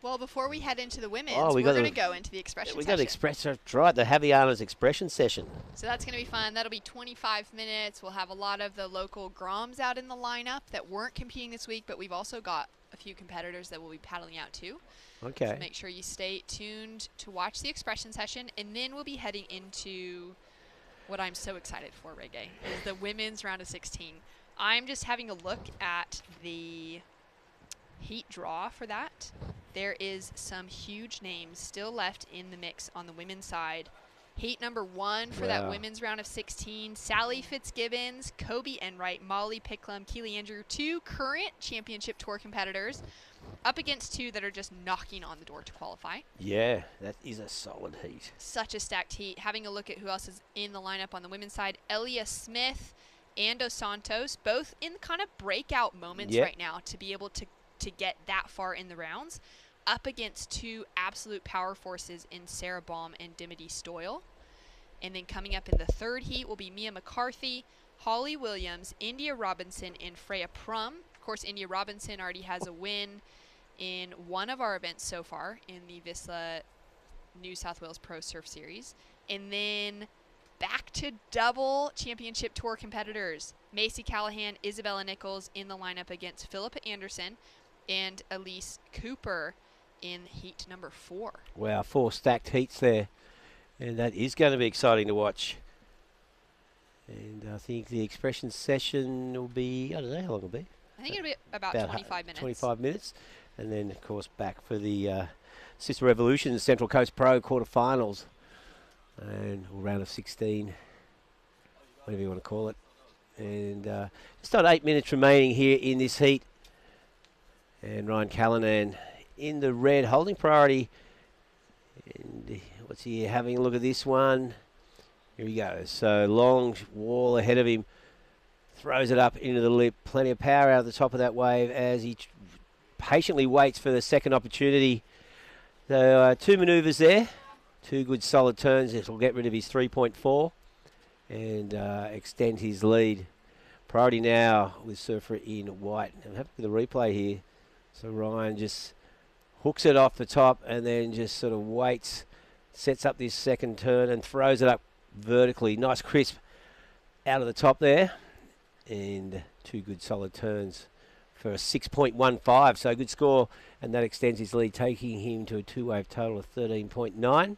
Well, before we head into the women's, we're going to go into the expression session. We've got that's right, the Javiana's expression session. So that's going to be fun. That'll be 25 minutes. We'll have a lot of the local Groms out in the lineup that weren't competing this week, but we've also got a few competitors that will be paddling out too. Okay. So make sure you stay tuned to watch the expression session, and then we'll be heading into what I'm so excited for, Reggae, is the women's round of 16. I'm just having a look at the heat draw for that. There is some huge names still left in the mix on the women's side. Heat number 1 for that women's round of 16, Sally Fitzgibbons, Kobe Enright, Molly Picklum, Keely Andrew, 2 current championship tour competitors, up against 2 that are just knocking on the door to qualify. Yeah, that is a solid heat. Such a stacked heat. Having a look at who else is in the lineup on the women's side, Elia Smith and Dos Santos, both in kind of breakout moments right now to be able to get that far in the rounds. up against two absolute power forces in Sarah Baum and Dimity Stoyle. And then coming up in the third heat will be Mia McCarthy, Holly Williams, India Robinson, and Freya Prum. Of course, India Robinson already has a win in one of our events so far in the Vissla New South Wales Pro Surf Series. And then back to double championship tour competitors. Macy Callahan, Isabella Nichols in the lineup against Philippa Anderson and Elise Cooper in heat number 4. Wow, 4 stacked heats there. And that is going to be exciting to watch. And I think the expression session will be, I don't know how long it'll be. I think it'll be about 25 minutes. 25 minutes. And then, of course, back for the Sisstrevolution Central Coast Pro quarterfinals. And round of 16, whatever you want to call it. And just on 8 minutes remaining here in this heat. And Ryan Callanan in the red, holding priority. And what's he having a look at this one? Here he goes. So long wall ahead of him. Throws it up into the lip. Plenty of power out of the top of that wave as he patiently waits for the second opportunity. So 2 manoeuvres there. 2 good solid turns. It'll get rid of his 3.4 and extend his lead. Priority now with surfer in white. I'm happy with the replay here. So Ryan just hooks it off the top and then just sort of waits, sets up this second turn and throws it up vertically. Nice crisp out of the top there. And 2 good solid turns for a 6.15. So good score. And that extends his lead, taking him to a 2-wave total of 13.9.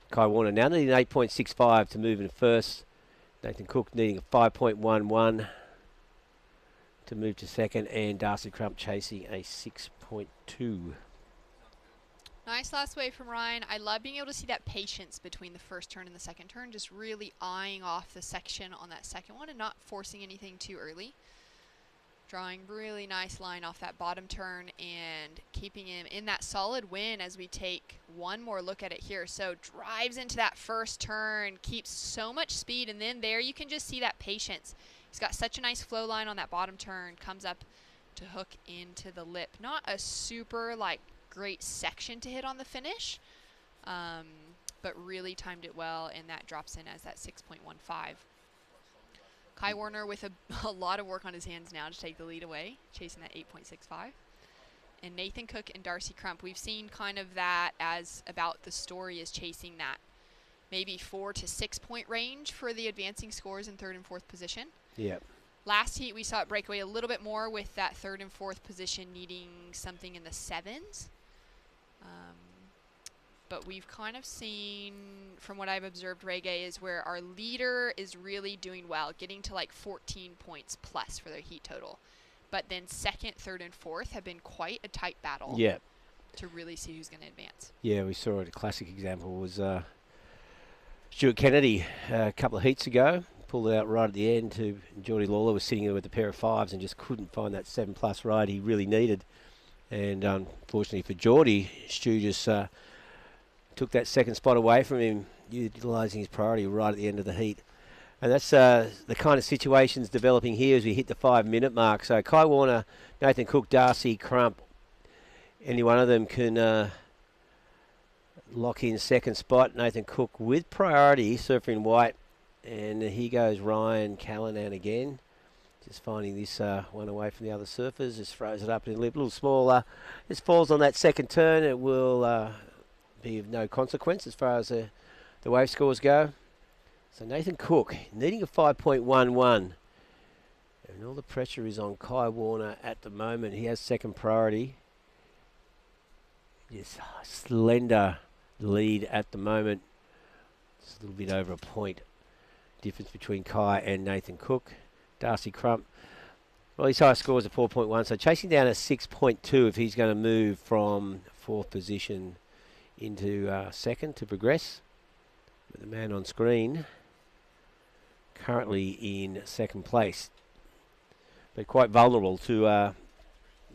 Kai Warner now needing 8.65 to move into first. Nathan Cook needing a 5.11 to move to second. And Darcy Crump chasing a 6.2. Nice last wave from Ryan. I love being able to see that patience between the first turn and the second turn, just really eyeing off the section on that second one and not forcing anything too early. Drawing really nice line off that bottom turn and keeping him in that solid win as we take one more look at it here. So drives into that first turn, keeps so much speed, and then there you can just see that patience. He's got such a nice flow line on that bottom turn, comes up to hook into the lip. Not a super great section to hit on the finish, but really timed it well, and that drops in as that 6.15. Kai Warner with a lot of work on his hands now to take the lead away, chasing that 8.65. And Nathan Cook and Darcy Crump, we've seen kind of that as about the story is chasing that maybe 4 to 6 point range for the advancing scores in 3rd and 4th position. Yep. Last heat, we saw it break away a little bit more with that 3rd and 4th position needing something in the 7s. But we've kind of seen, from what I've observed, Reggae, is where our leader is really doing well, getting to 14 points plus for their heat total. But then 2nd, 3rd, and 4th have been quite a tight battle. Yeah. To really see who's going to advance. Yeah, we saw it. A classic example was Stuart Kennedy a couple of heats ago. Pulled it out right at the end to Geordie Lawler was sitting there with a pair of 5s and just couldn't find that 7+ ride he really needed. And unfortunately for Geordie, Stu just took that second spot away from him, utilising his priority right at the end of the heat. And that's the kind of situations developing here as we hit the 5-minute mark. So Kai Warner, Nathan Cook, Darcy Crump, any one of them can lock in second spot. Nathan Cook with priority, surfer in white. And here goes Ryan Callanan again. Just finding this one away from the other surfers. Just throws it up in the lip, a little smaller. Just falls on that second turn. It will be of no consequence as far as the wave scores go. So Nathan Cook needing a 5.11. And all the pressure is on Kai Warner at the moment. He has second priority. Just slender lead at the moment. Just a little bit over a point difference between Kai and Nathan Cook. Darcy Crump, well, his highest score is a 4.1, so chasing down a 6.2 if he's going to move from 4th position into 2nd to progress. But the man on screen currently in 2nd place, but quite vulnerable to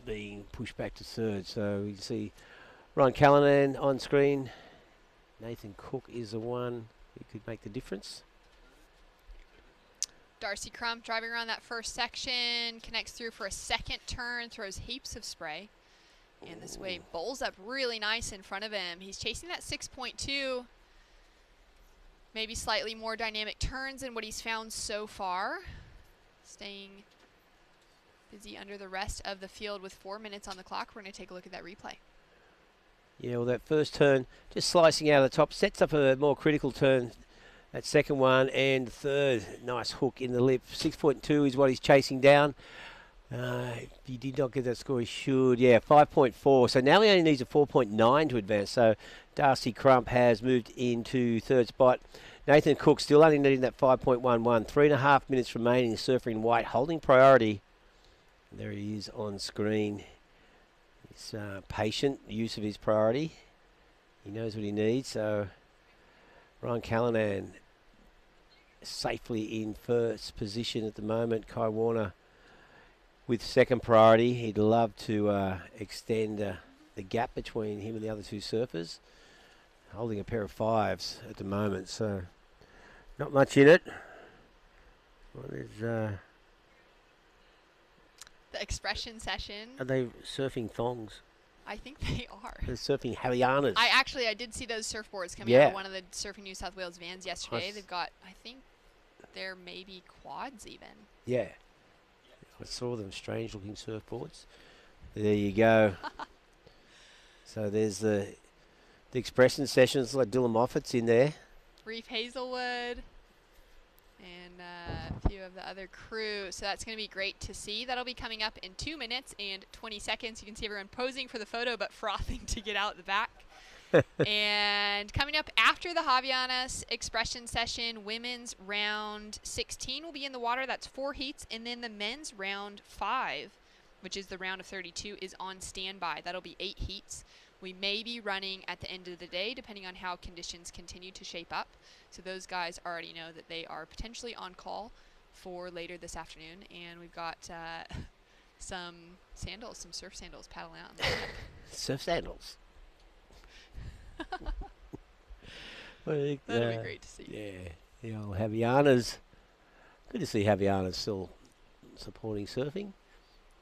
being pushed back to 3rd. So you see Ryan Callanan on screen. Nathan Cook is the one who could make the difference. Darcy Crump driving around that first section, connects through for a second turn, throws heaps of spray. And this wave bowls up really nice in front of him. He's chasing that 6.2. Maybe slightly more dynamic turns than what he's found so far. Staying busy under the rest of the field with 4 minutes on the clock. We're going to take a look at that replay. Yeah, well, that first turn, just slicing out of the top, sets up a more critical turn. That second one and third, nice hook in the lip. 6.2 is what he's chasing down. If he did not get that score, he should. Yeah, 5.4. So now he only needs a 4.9 to advance. So Darcy Crump has moved into third spot. Nathan Cook still only needing that 5.11. 3.5 minutes remaining. The surfer in white holding priority. There he is on screen. He's patient use of his priority. He knows what he needs. So Ryan Callanan safely in first position at the moment. Kai Warner with second priority. He'd love to extend the gap between him and the other two surfers. Holding a pair of fives at the moment, so not much in it. What is the expression session. Are they surfing thongs? I think they are. They're surfing Havianas. I did see those surfboards coming out of one of the Surfing New South Wales vans yesterday. They've got, I think, they're maybe quads even. Yeah. I saw them, strange looking surfboards. There you go. So there's the expression sessions, like Dylan Moffat's in there. Reef Hazelwood and a few of the other crew. So that's going to be great to see. That'll be coming up in 2 minutes and 20 seconds. You can see everyone posing for the photo but frothing to get out the back. And coming up after the Havianas expression session, women's round 16 will be in the water. That's 4 heats. And then the men's round 5, which is the round of 32, is on standby. That'll be 8 heats. We may be running at the end of the day, depending on how conditions continue to shape up. So those guys already know that they are potentially on call for later this afternoon. And we've got some sandals, some surf sandals paddling out in the back. Surf sandals. That'll be great to see. Yeah, the old Havianas. Good to see Havianas still supporting surfing.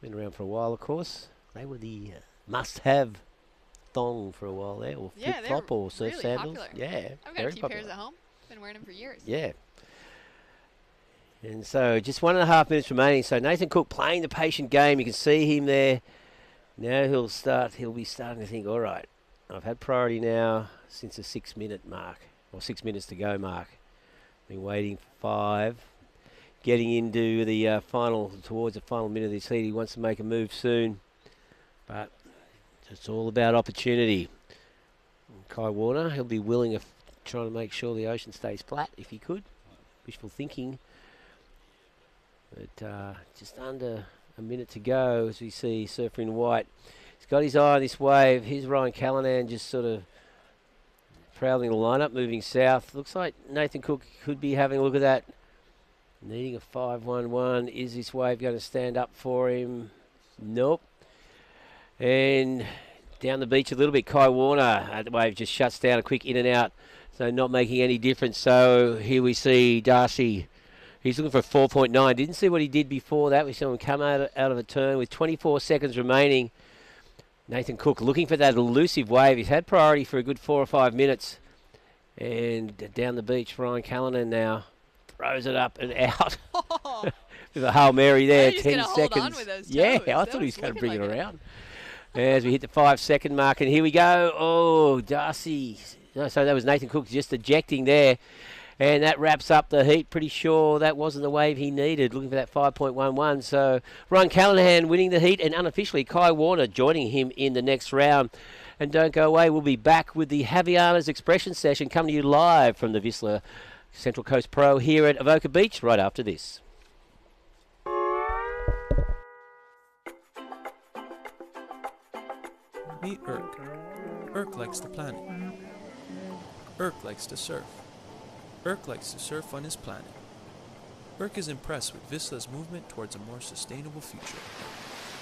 Been around for a while, of course. They were the must-have thong for a while there, or flip-flop, or surf really sandals. Popular. Yeah, I've got a few pairs at home. Been wearing them for years. Yeah. And so just 1.5 minutes remaining. So Nathan Cook playing the patient game. You can see him there. Now he'll be starting to think, all right, I've had priority now since the 6 minute mark, or 6 minutes to go mark. Been waiting for 5. Getting into the towards the final minute of this heat. He wants to make a move soon. But it's all about opportunity. Kai Warner, he'll be willing of trying to make sure the ocean stays flat if he could. Wishful thinking. But just under a minute to go as we see Surfer in White. He's got his eye on this wave. Here's Ryan Callanan just sort of prowling the lineup, moving south. Looks like Nathan Cook could be having a look at that. Needing a 5.11. Is this wave going to stand up for him? Nope. And down the beach a little bit, Kai Warner. The wave just shuts down, a quick in and out. So not making any difference. So here we see Darcy. He's looking for a 4.9. Didn't see what he did before that. We saw him come out of a turn with 24 seconds remaining. Nathan Cook looking for that elusive wave. He's had priority for a good 4 or 5 minutes. And down the beach, Ryan Callanan now throws it up and out. With a Hail Mary there, 10 seconds. Hold on with those toes. Yeah, I thought he was going to bring it around. As we hit the 5 second mark, and here we go. Oh, Darcy. So that was Nathan Cook just ejecting there. And that wraps up the heat. Pretty sure that wasn't the wave he needed. Looking for that 5.11. So Ryan Callanan winning the heat, and unofficially Kai Warner joining him in the next round. And don't go away. We'll be back with the Havianas expression session coming to you live from the Vissla Central Coast Pro here at Avoca Beach right after this. Meet Irk. Irk likes the planet. Irk likes to surf. Irk likes to surf on his planet. Irk is impressed with Vissla's movement towards a more sustainable future.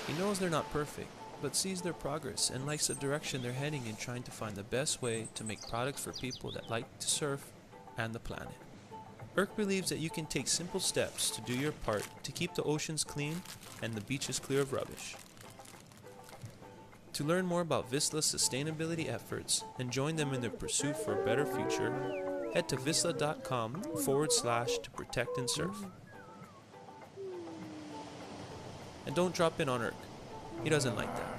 He knows they're not perfect, but sees their progress and likes the direction they're heading in, trying to find the best way to make products for people that like to surf and the planet. Irk believes that you can take simple steps to do your part to keep the oceans clean and the beaches clear of rubbish. To learn more about Vissla's sustainability efforts and join them in their pursuit for a better future, head to vissla.com/to protect and surf. And don't drop in on Irk. He doesn't like that.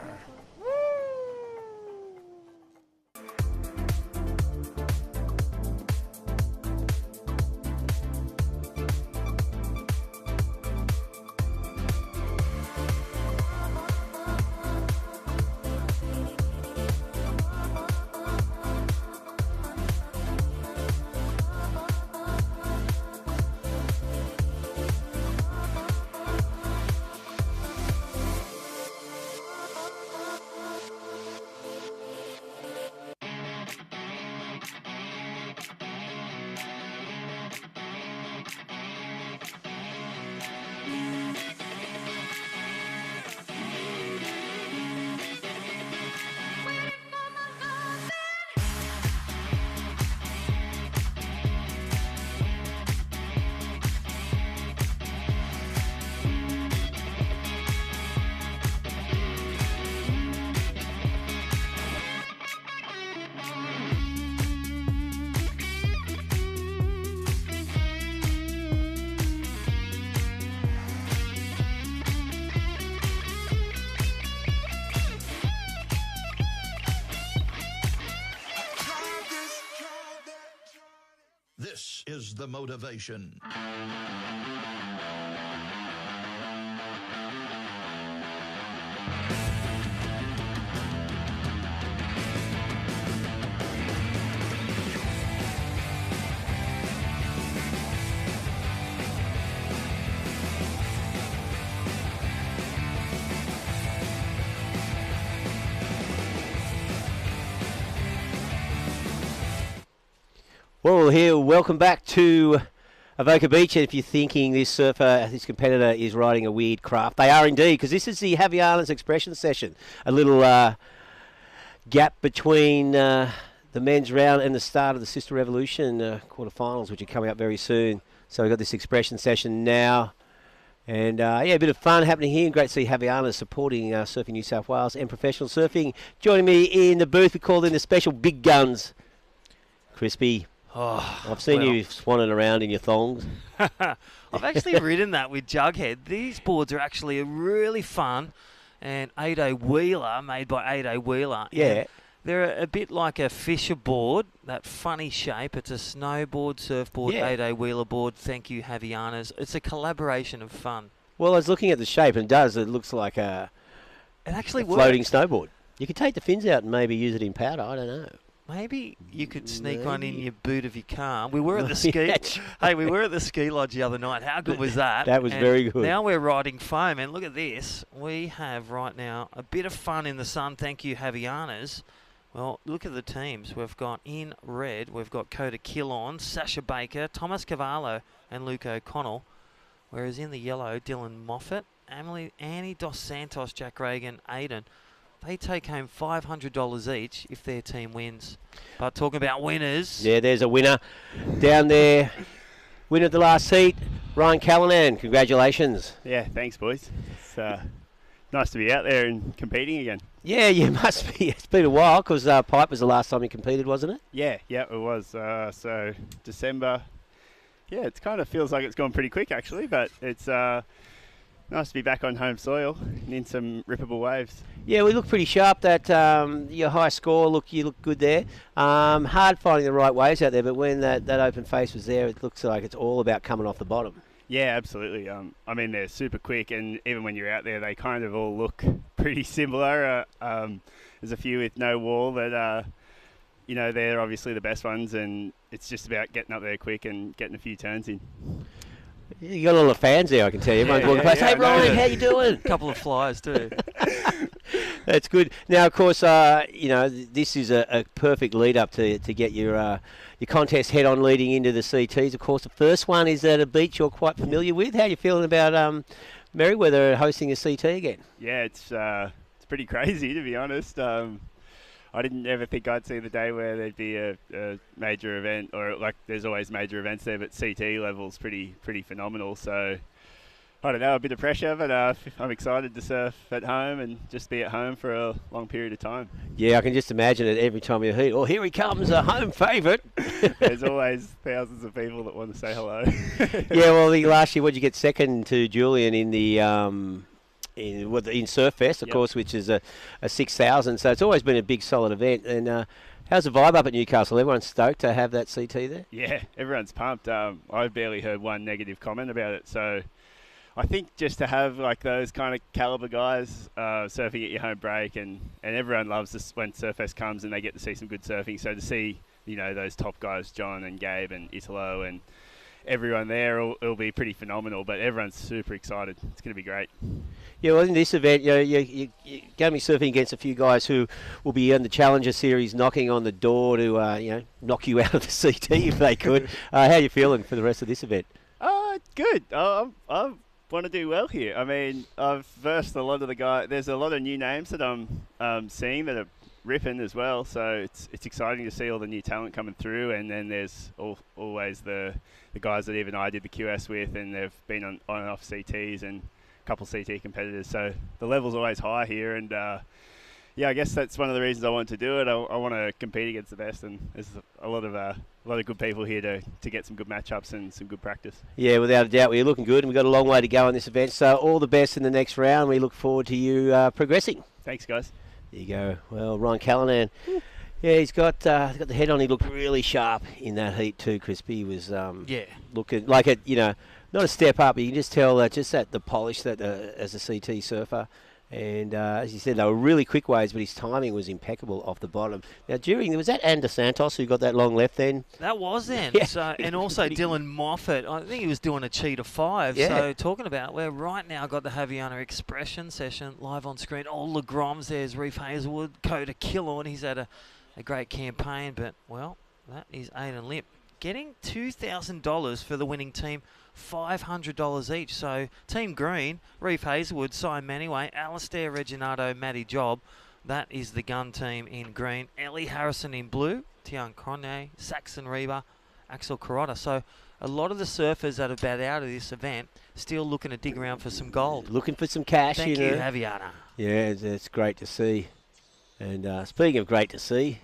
This is the motivation. Well, here, welcome back to Avoca Beach. And if you're thinking this competitor is riding a weird craft, they are indeed, because this is the Javianas Expression Session. A little gap between the men's round and the start of the Sisstrevolution quarterfinals, which are coming up very soon. So we've got this Expression Session now. And, a bit of fun happening here. Great to see Javianas supporting Surfing New South Wales and professional surfing. Joining me in the booth, we call in the special big guns. Crispy. Oh, I've seen you swanning around in your thongs. I've actually ridden that with Jughead. These boards are actually really fun, and 8A Wheeler, made by 8A Wheeler. Yeah. They're a bit like a Fisher board, that funny shape. It's a snowboard, surfboard, 8A Wheeler board. Thank you, Javianas. It's a collaboration of fun. Well, I was looking at the shape, and it looks like a floating snowboard. You could take the fins out and maybe use it in powder. I don't know. Maybe you could sneak one in your boot of your car. We were at the ski. Hey, we were at the ski lodge the other night. How good was that? That was very good. Now we're riding foam, and look at this. We have right now a bit of fun in the sun. Thank you, Javianas. Well, look at the teams. We've got in red, we've got Coda Killon, Sasha Baker, Thomas Cavallo, and Luke O'Connell. Whereas in the yellow, Dylan Moffat, Annie Dos Santos, Jack Reagan, Aiden. They take home $500 each if their team wins. But talking about winners. Yeah, there's a winner down there. Winner of the last heat, Ryan Callanan. Congratulations. Yeah, thanks, boys. It's nice to be out there and competing again. Yeah, you must be. It's been a while because Pipe was the last time you competed, wasn't it? Yeah, it was. So December. Yeah, it kind of feels like it's gone pretty quick, actually, but it's nice to be back on home soil and in some rippable waves. Yeah, we look pretty sharp. That your high score, you look good there. Hard finding the right waves out there, but when that open face was there, it looks like it's all about coming off the bottom. Yeah, absolutely. I mean, they're super quick, and even when you're out there, they kind of all look pretty similar. There's a few with no wall that, they're obviously the best ones, and it's just about getting up there quick and getting a few turns in. You got a lot of fans there, I can tell you. Everyone's walking past. Hey, Ryan, how you doing? A couple of flyers too. That's good. Now, of course, this is a perfect lead up to get your contest head on leading into the CTs. Of course, the first one is at a beach you're quite familiar with. How are you feeling about Merriweather hosting a CT again? Yeah, it's pretty crazy, to be honest. I didn't ever think I'd see the day where there'd be a major event, or like there's always major events there, but CT level's pretty phenomenal. So I don't know, a bit of pressure, but I'm excited to surf at home and just be at home for a long period of time. Yeah, I can just imagine it every time you heat. Oh, here he comes, a home favourite. There's always thousands of people that want to say hello. Yeah, well, last year, what did you get second to Julian in the in Surf Fest, of course, which is a 6,000. So it's always been a big, solid event. And how's the vibe up at Newcastle? Everyone's stoked to have that CT there? Yeah, everyone's pumped. I've barely heard one negative comment about it. So I think just to have like those kind of caliber guys surfing at your home break, and everyone loves this when Surfest comes and they get to see some good surfing. So to see, you know, those top guys, John and Gabe and Italo and everyone there, it'll be pretty phenomenal. But everyone's super excited. It's going to be great. Yeah, well, in this event, you're going to be surfing against a few guys who will be in the Challenger Series knocking on the door to, knock you out of the CT if they could. How are you feeling for the rest of this event? Good. I want to do well here. I mean, I've versed a lot of the guys. There's a lot of new names that I'm seeing that are ripping as well. So it's exciting to see all the new talent coming through. And then there's always the guys that even I did the QS with, and they've been on and off CTs and couple CT competitors, so the level's always high here, and I guess that's one of the reasons I want to do it. I want to compete against the best, and there's a lot of good people here to get some good matchups and some good practice. Yeah, without a doubt, we're looking good, and we've got a long way to go in this event, so all the best in the next round. We look forward to you progressing. Thanks, guys. There you go. Well, Ryan Callanan, yeah, he's got the head on. He looked really sharp in that heat too, Crispy. He was looking like it, not a step up, but you can just tell the polish that as a CT surfer. And as you said, they were really quick waves, but his timing was impeccable off the bottom. Now, was that Andy Santos who got that long left then? That was then. Yeah. So, and also Dylan Moffat. I think he was doing a cheetah 5. Yeah. So talking about, we're right now got the Haviana Expression session live on screen. All the Groms, there's Reef Hazelwood, Coda Killorn. He's had a great campaign, but, well, that is Aidan Limp. Getting $2,000 for the winning team, $500 each. So Team Green, Reef Hazelwood, Simon Maniway, Alistair Reginato, Matty Job. That is the gun team in green. Ellie Harrison in blue, Tian Cornet, Saxon Reba, Axel Carrotta. So a lot of the surfers that are about out of this event still looking to dig around for some gold. Looking for some cash. Thank you, Haviana. Yeah, it's great to see. And speaking of great to see,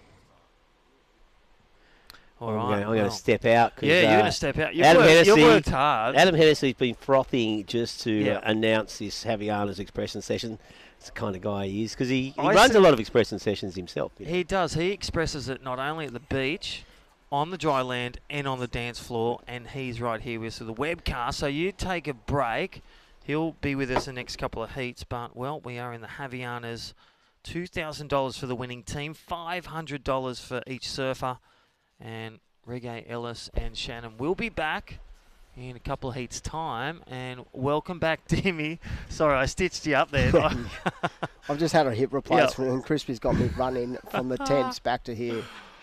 all right, I'm going to step out. Yeah, you're going to step out. You've worked hard. Adam Hennessey's been frothing just to announce this Haviana's Expression session. It's the kind of guy he is, because he runs a lot of Expression sessions himself. He does. He expresses it not only at the beach, on the dry land, and on the dance floor, and he's right here with the webcast. So you take a break. He'll be with us the next couple of heats, but, well, we are in the Haviana's $2,000 for the winning team, $500 for each surfer. And Reggae, Ellis and Shannon will be back in a couple of heats' time. And welcome back, Timmy. Sorry, I stitched you up there. I've just had a hip replacement, and Crispy's got me running from the tents back to here.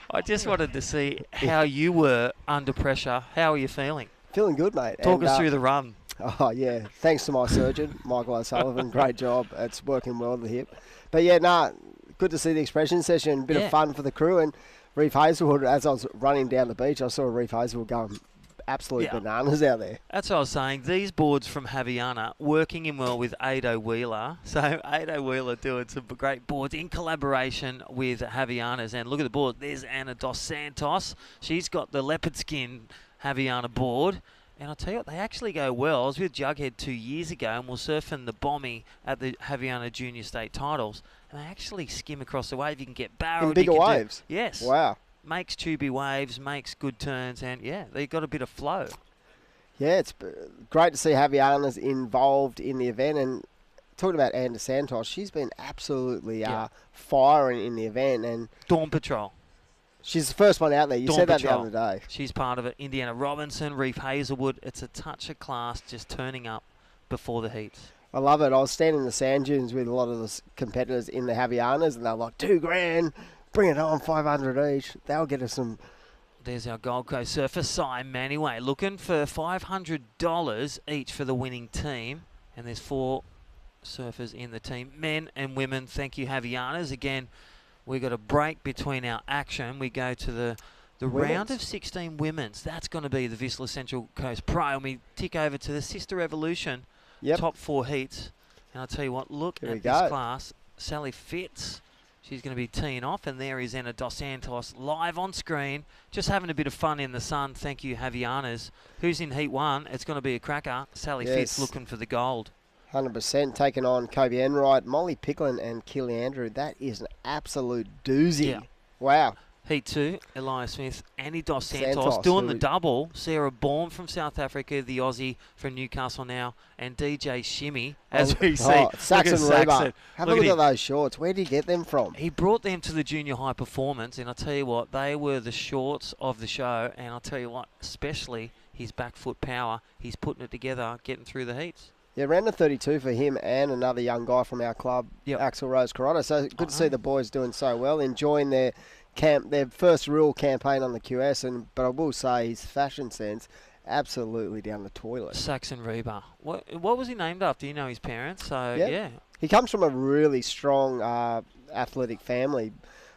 I just wanted to see how you were under pressure. How are you feeling? Feeling good, mate. Talk us through the run. Oh, yeah. Thanks to my surgeon, Michael O'Sullivan. Great job. It's working well, the hip. But, yeah, good to see the Expression session. Bit of fun for the crew. And Reef Hazelwood, as I was running down the beach, I saw Reef Hazelwood going absolute bananas out there. That's what I was saying. These boards from Haviana working in well with Ado Wheeler. So Ado Wheeler doing some great boards in collaboration with Haviana's. And look at the board. There's Ana Dos Santos. She's got the leopard skin Haviana board. And I'll tell you what, they actually go well. I was with Jughead 2 years ago, and we're surfing the Bommy at the Haviana Junior State Titles. And they actually skim across the wave. You can get barreled. In bigger waves? Yes. Wow. Makes tubey waves, makes good turns, and, they've got a bit of flow. Yeah, it's great to see Haviana's involved in the event. And talking about Anna Santos, she's been absolutely firing in the event. And Dawn Patrol. She's the first one out there. You said that the other day. She's part of it. Indiana Robinson, Reef Hazelwood. It's a touch of class just turning up before the heats. I love it. I was standing in the sand dunes with a lot of the competitors in the Havianas, and they're like, $2,000, bring it on, 500 each. They'll get us some. There's our Gold Coast surfer, Simon Maniway, looking for $500 each for the winning team. And there's 4 surfers in the team, men and women. Thank you, Havianas. Again, we've got a break between our action. We go to the round of 16 women's. That's going to be the Vissla Central Coast Pro. And we tick over to the Sisstrevolution Yep. top 4 heats. And I'll tell you what, look Here we at this go. class. Sally Fitz, she's going to be teeing off, and there is Anna Dos Santos live on screen, just having a bit of fun in the sun. Thank you, Javianas. Who's in heat 1? It's going to be a cracker. Sally Fitz looking for the gold. 100% taking on Kobe Enright, Molly Picklin and Keely Andrew. That is an absolute doozy. Yeah. Wow. Heat 2, Elias Smith, Annie Dos Santos doing the double. Sarah Baum from South Africa, the Aussie from Newcastle now, and DJ Shimmy, as we see. Saxon Reba. Have a look him. at those shorts. Where did he get them from? He brought them to the junior high performance, and I'll tell you what, they were the shorts of the show, and I'll tell you what, especially his back foot power, he's putting it together, getting through the heats. Yeah, round of 32 for him and another young guy from our club, Axel Rose Corona. So good to see the boys doing so well, enjoying their first real campaign on the QS. But I will say his fashion sense, absolutely down the toilet. Saxon Reba. What was he named after? You know his parents, so yeah. He comes from a really strong athletic family.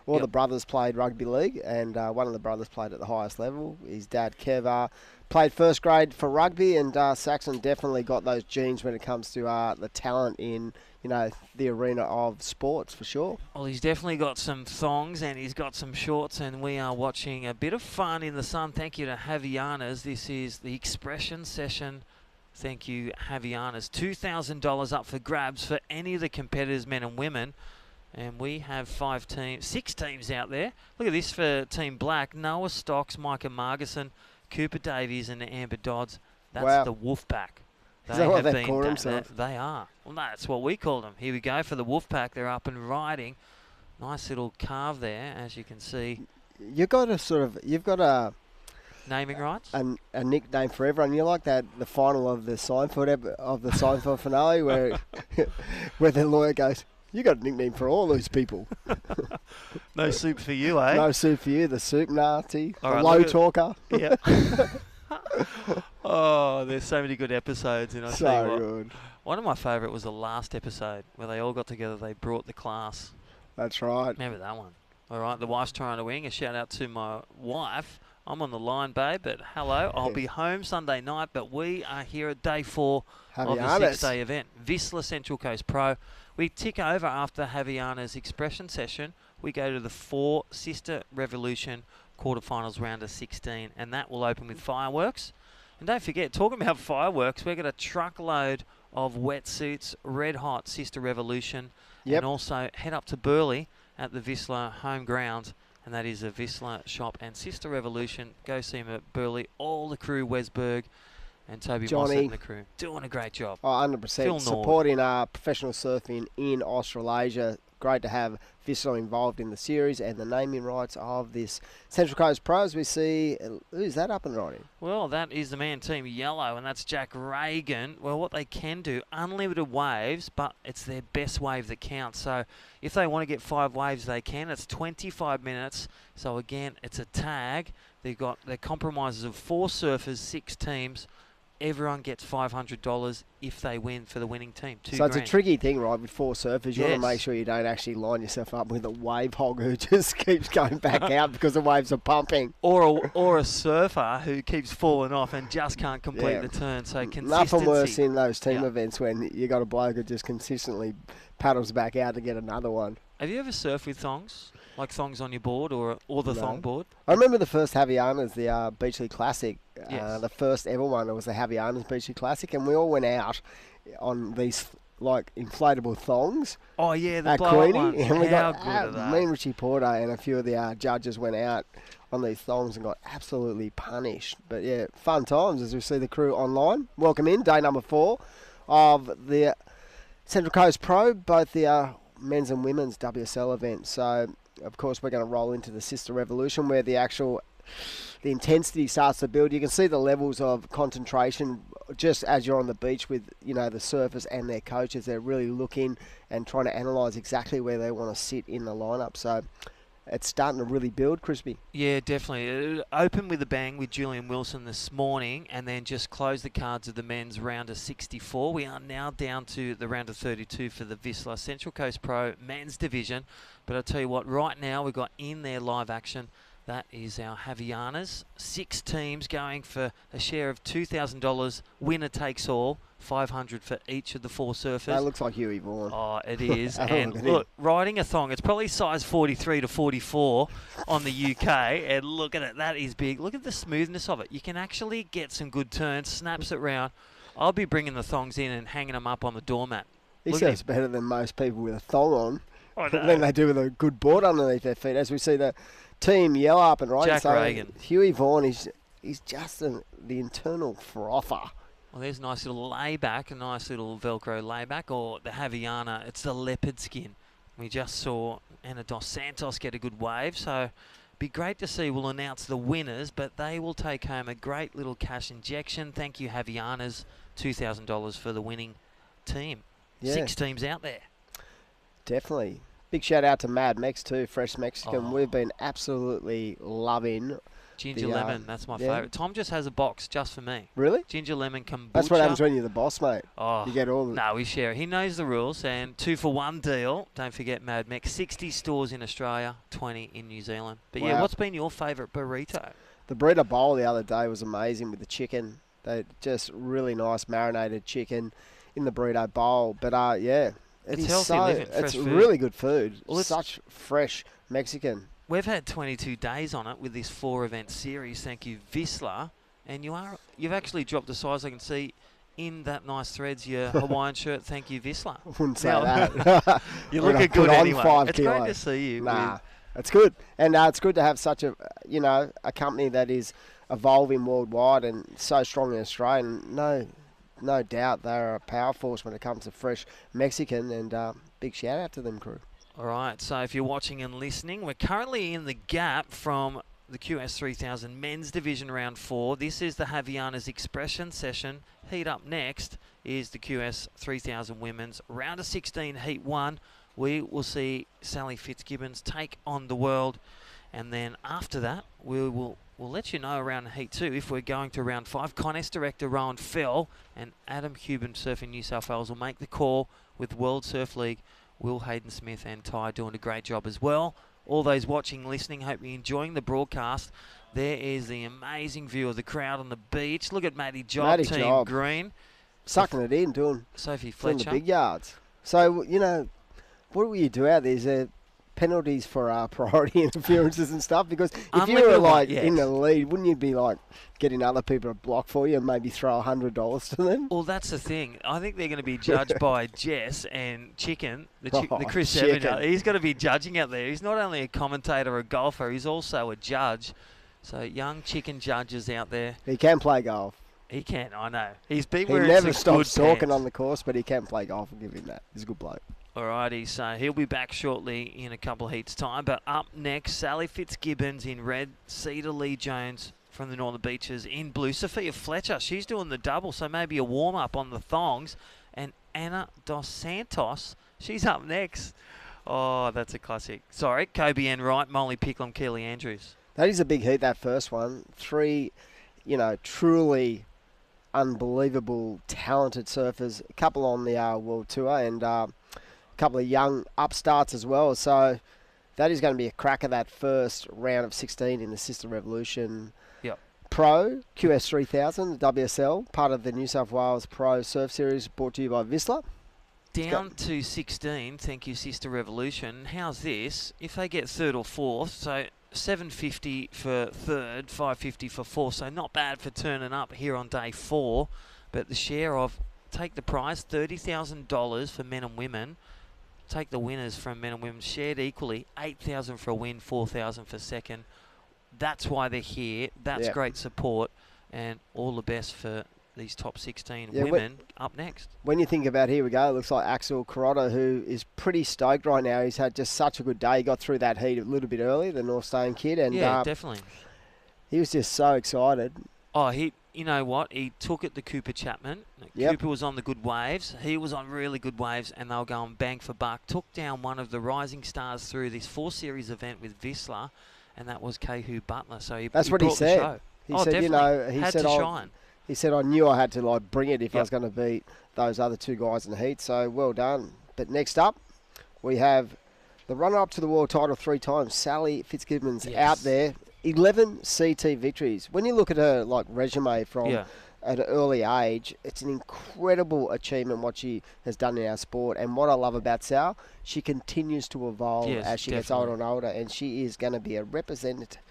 All the brothers played rugby league, and one of the brothers played at the highest level. His dad, Kev, played first grade for rugby, and Saxon definitely got those genes when it comes to the talent in, the arena of sports, for sure. Well, he's definitely got some thongs and he's got some shorts, and we are watching a bit of fun in the sun. Thank you to Javianas. This is the expression session. Thank you, Javianas. $2,000 up for grabs for any of the competitors, men and women. And we have 6 teams out there. Look at this for Team Black. Noah Stocks, Micah Margison, Cooper Davies and Amber Dodds. That's the Wolfpack. Is that what they call themselves? They are. Well, no, that's what we call them. Here we go for the Wolfpack. They're up and riding. Nice little carve there, as you can see. You've got a naming rights, a nickname for everyone. You're like that. The final of the Seinfeld finale, where where the lawyer goes, "You got a nickname for all those people." No soup for you, eh? No soup for you. The soup Nazi, All the right, low talker. Yeah. Oh, there's so many good episodes, and I tell you what, good. One of my favourite was the last episode where they all got together. They brought the class. That's right. Remember that one? All right, the wife's trying to wing. A shout out to my wife. I'm on the line, babe, but hello. I'll be home Sunday night, but we are here at day 4 of the 6-day event. Vissla Central Coast Pro. We tick over after Javiana's expression session. We go to the 4 Sisstrevolution quarterfinals round of 16, and that will open with fireworks. And don't forget, talking about fireworks, we've got a truckload of wetsuits, red hot Sisstrevolution, and also head up to Burleigh at the Vissla home ground, and that is a Vissla shop and Sisstrevolution. Go see them at Burleigh. All the crew, Wesberg and Toby Mossett and the crew, doing a great job. Oh, 100%. Supporting professional surfing in Australasia. Great to have Vissla involved in the series and the naming rights of this Central Coast Pros. We see, who's that up and riding? Well, that is the man Team Yellow, and that's Jack Reagan. Well, what they can do, unlimited waves, but it's their best wave that counts. So if they want to get 5 waves, they can. It's 25 minutes. So again, it's a tag. They've got their compromises of 4 surfers, 6 teams. Everyone gets $500 if they win for the winning team. So it's a tricky thing, right, with 4 surfers. You want to make sure you don't actually line yourself up with a wave hog who just keeps going back out because the waves are pumping. Or a surfer who keeps falling off and just can't complete the turn. So consistency. Nothing worse in those team events when you got a bloke who just consistently paddles back out to get another one. Have you ever surfed with thongs? Like thongs on your board or the thong board? I remember the first Javianas, the Beachley Classic. The first ever one, it was the Javianas Beachley Classic, and we all went out on these like inflatable thongs. Oh yeah, the at blow Queenie, ones. and we How got good are they? me and Richie Porter and a few of the judges went out on these thongs and got absolutely punished. But yeah, fun times as we see the crew online. Welcome in day number 4 of the Central Coast Pro, both the men's and women's WSL event. So of course we're going to roll into the Sisstrevolution where the intensity starts to build. You can see the levels of concentration just as you're on the beach with, the surfers and their coaches. They're really looking and trying to analyse exactly where they want to sit in the lineup. So it's starting to really build, Crispy. Yeah, definitely. It opened with a bang with Julian Wilson this morning and then just closed the cards of the men's round of 64. We are now down to the round of 32 for the Vissla Central Coast Pro men's division. But I'll tell you what, right now we've got in their live action That is our Javianas. 6 teams going for a share of $2,000. Winner takes all. $500 for each of the 4 surfers. That looks like Huey Vaughan. Oh, it is. Oh, And look at look, riding a thong, it's probably size 43 to 44 on the UK. And look at it, that is big. Look at the smoothness of it. You can actually get some good turns, snaps it round. I'll be bringing the thongs in and hanging them up on the doormat. He Look at sounds better than most people with a thong on. I know. Than they do with a good board underneath their feet. As we see the team yell up and right. Jack so Reagan. Huey Vaughan, he's just the internal frother. Well, there's a nice little layback, a nice little Velcro layback, or the Javiana, it's the leopard skin. We just saw Ana Dos Santos get a good wave, so be great to see. We'll announce the winners, but they will take home a great little cash injection. Thank you, Javianas, $2,000 for the winning team. Yeah. 6 teams out there. Definitely. Big shout out to Mad Mex too, Fresh Mexican. Oh. We've been absolutely loving Ginger the, lemon, that's my favourite. Tom just has a box just for me. Really? Ginger lemon kombucha. That's what happens when you're the boss, mate. Oh, you get all the... No, we share it. He knows the rules, and 2-for-1 deal. Don't forget Mad Mex. 60 stores in Australia, 20 in New Zealand. But yeah, Wow. what's been your favourite burrito? The burrito bowl the other day was amazing with the chicken. They just really nice marinated chicken in the burrito bowl. But yeah, It's healthy living, fresh it's food. really good food. Well, it's- Such fresh Mexican. We've had 22 days on it with this 4-event series. Thank you, Vissla. And you've actually dropped the size. I can see in that nice threads your Hawaiian shirt. Thank you, Vissla. I wouldn't say Now, that. you When look I good put on anyway. 5 It's kilos. great to see you. Nah, with- it's good. And it's good to have such a, a company that is evolving worldwide and so strong in Australia. And no doubt they're a power force when it comes to fresh Mexican. And big shout out to them, crew. All right, so if you're watching and listening, we're currently in the gap from the QS 3000 men's division round 4. This is the Javianas Expression session. Heat up next is the QS 3000 women's round of 16, heat 1. We will see Sally Fitzgibbons take on the world, and then after that, we'll let you know around heat 2 if we're going to round 5. Contest director Rowan Fell and Adam Cuban Surfing New South Wales will make the call with World Surf League. Will Hayden Smith and Ty doing a great job as well. All those watching, listening, hope you're enjoying the broadcast. There is the amazing view of the crowd on the beach. Look at Matty Job, Matty Team Job. Green. Sucking it in, doing Sophie doing Fletcher. the big yards. So, what will you do out there? Is there penalties for priority interferences and stuff? Because if you were Unlimited like one, yes. in the lead, wouldn't you be like getting other people to block for you and maybe throw $100 to them? Well, that's the thing. I think they're going to be judged by Jess and Chicken, the Oh, Chris Chicken. Evans. He's going to be judging out there. He's not only a commentator, a golfer, he's also a judge. So young Chicken judges out there. He can play golf. He can, I know. He's been He wearing never some good stops talking pants. on the course, but he can play golf. I'll give him that. He's a good bloke. Alrighty, so he'll be back shortly in a couple of heats' time. But up next, Sally Fitzgibbons in red, Cedar Lee Jones from the Northern Beaches in blue. Sophia Fletcher, she's doing the double, so maybe a warm-up on the thongs. And Ana Dos Santos, she's up next. Oh, that's a classic. Sorry, Kobe Ann Wright, Molly Picklum, Keely Andrews. That is a big heat, that first one. 3, truly unbelievable, talented surfers. A couple on the World Tour and a couple of young upstarts as well. So that is going to be a cracker, that first round of 16 in the Sisstrevolution Yep. Pro QS 3000, the WSL, part of the New South Wales Pro Surf Series, brought to you by Vissla. Down to 16, thank you, Sisstrevolution. How's this? If they get third or fourth, so $750 for third, $550 for fourth, so not bad for turning up here on day 4. But the share of, take the prize, $30,000 for men and women. Take the winners from men and women, shared equally, $8,000 for a win, $4,000 for second. That's why they're here. That's Yeah. great support, and all the best for these top 16 Yeah, women up next. When you think about, here we go, it looks like Axel Carotto, who is pretty stoked right now. He's had just such a good day. He got through that heat a little bit early, the North Stone kid. And Yeah, definitely. he was just so excited. Oh, you know what? He took it to Cooper Chapman. Yep. Cooper was on the good waves. He was on really good waves, and they were going bang for buck. Took down one of the rising stars through this 4-series event with Vissla, and that was Kehu Butler. So That's what he brought the said. show. He Oh, said, definitely. he Had said, to shine. He said, I knew I had to bring it if I Yep. was going to beat those other 2 guys in the heat. So well done. But next up, we have the runner-up to the world title 3 times, Sally Fitzgibbons, Yes. out there. 11 CT victories. When you look at her like resume from Yeah. at an early age, it's an incredible achievement what she has done in our sport. And what I love about Sal, she continues to evolve Yes, as she gets definitely. older and older, and she is going to be a representative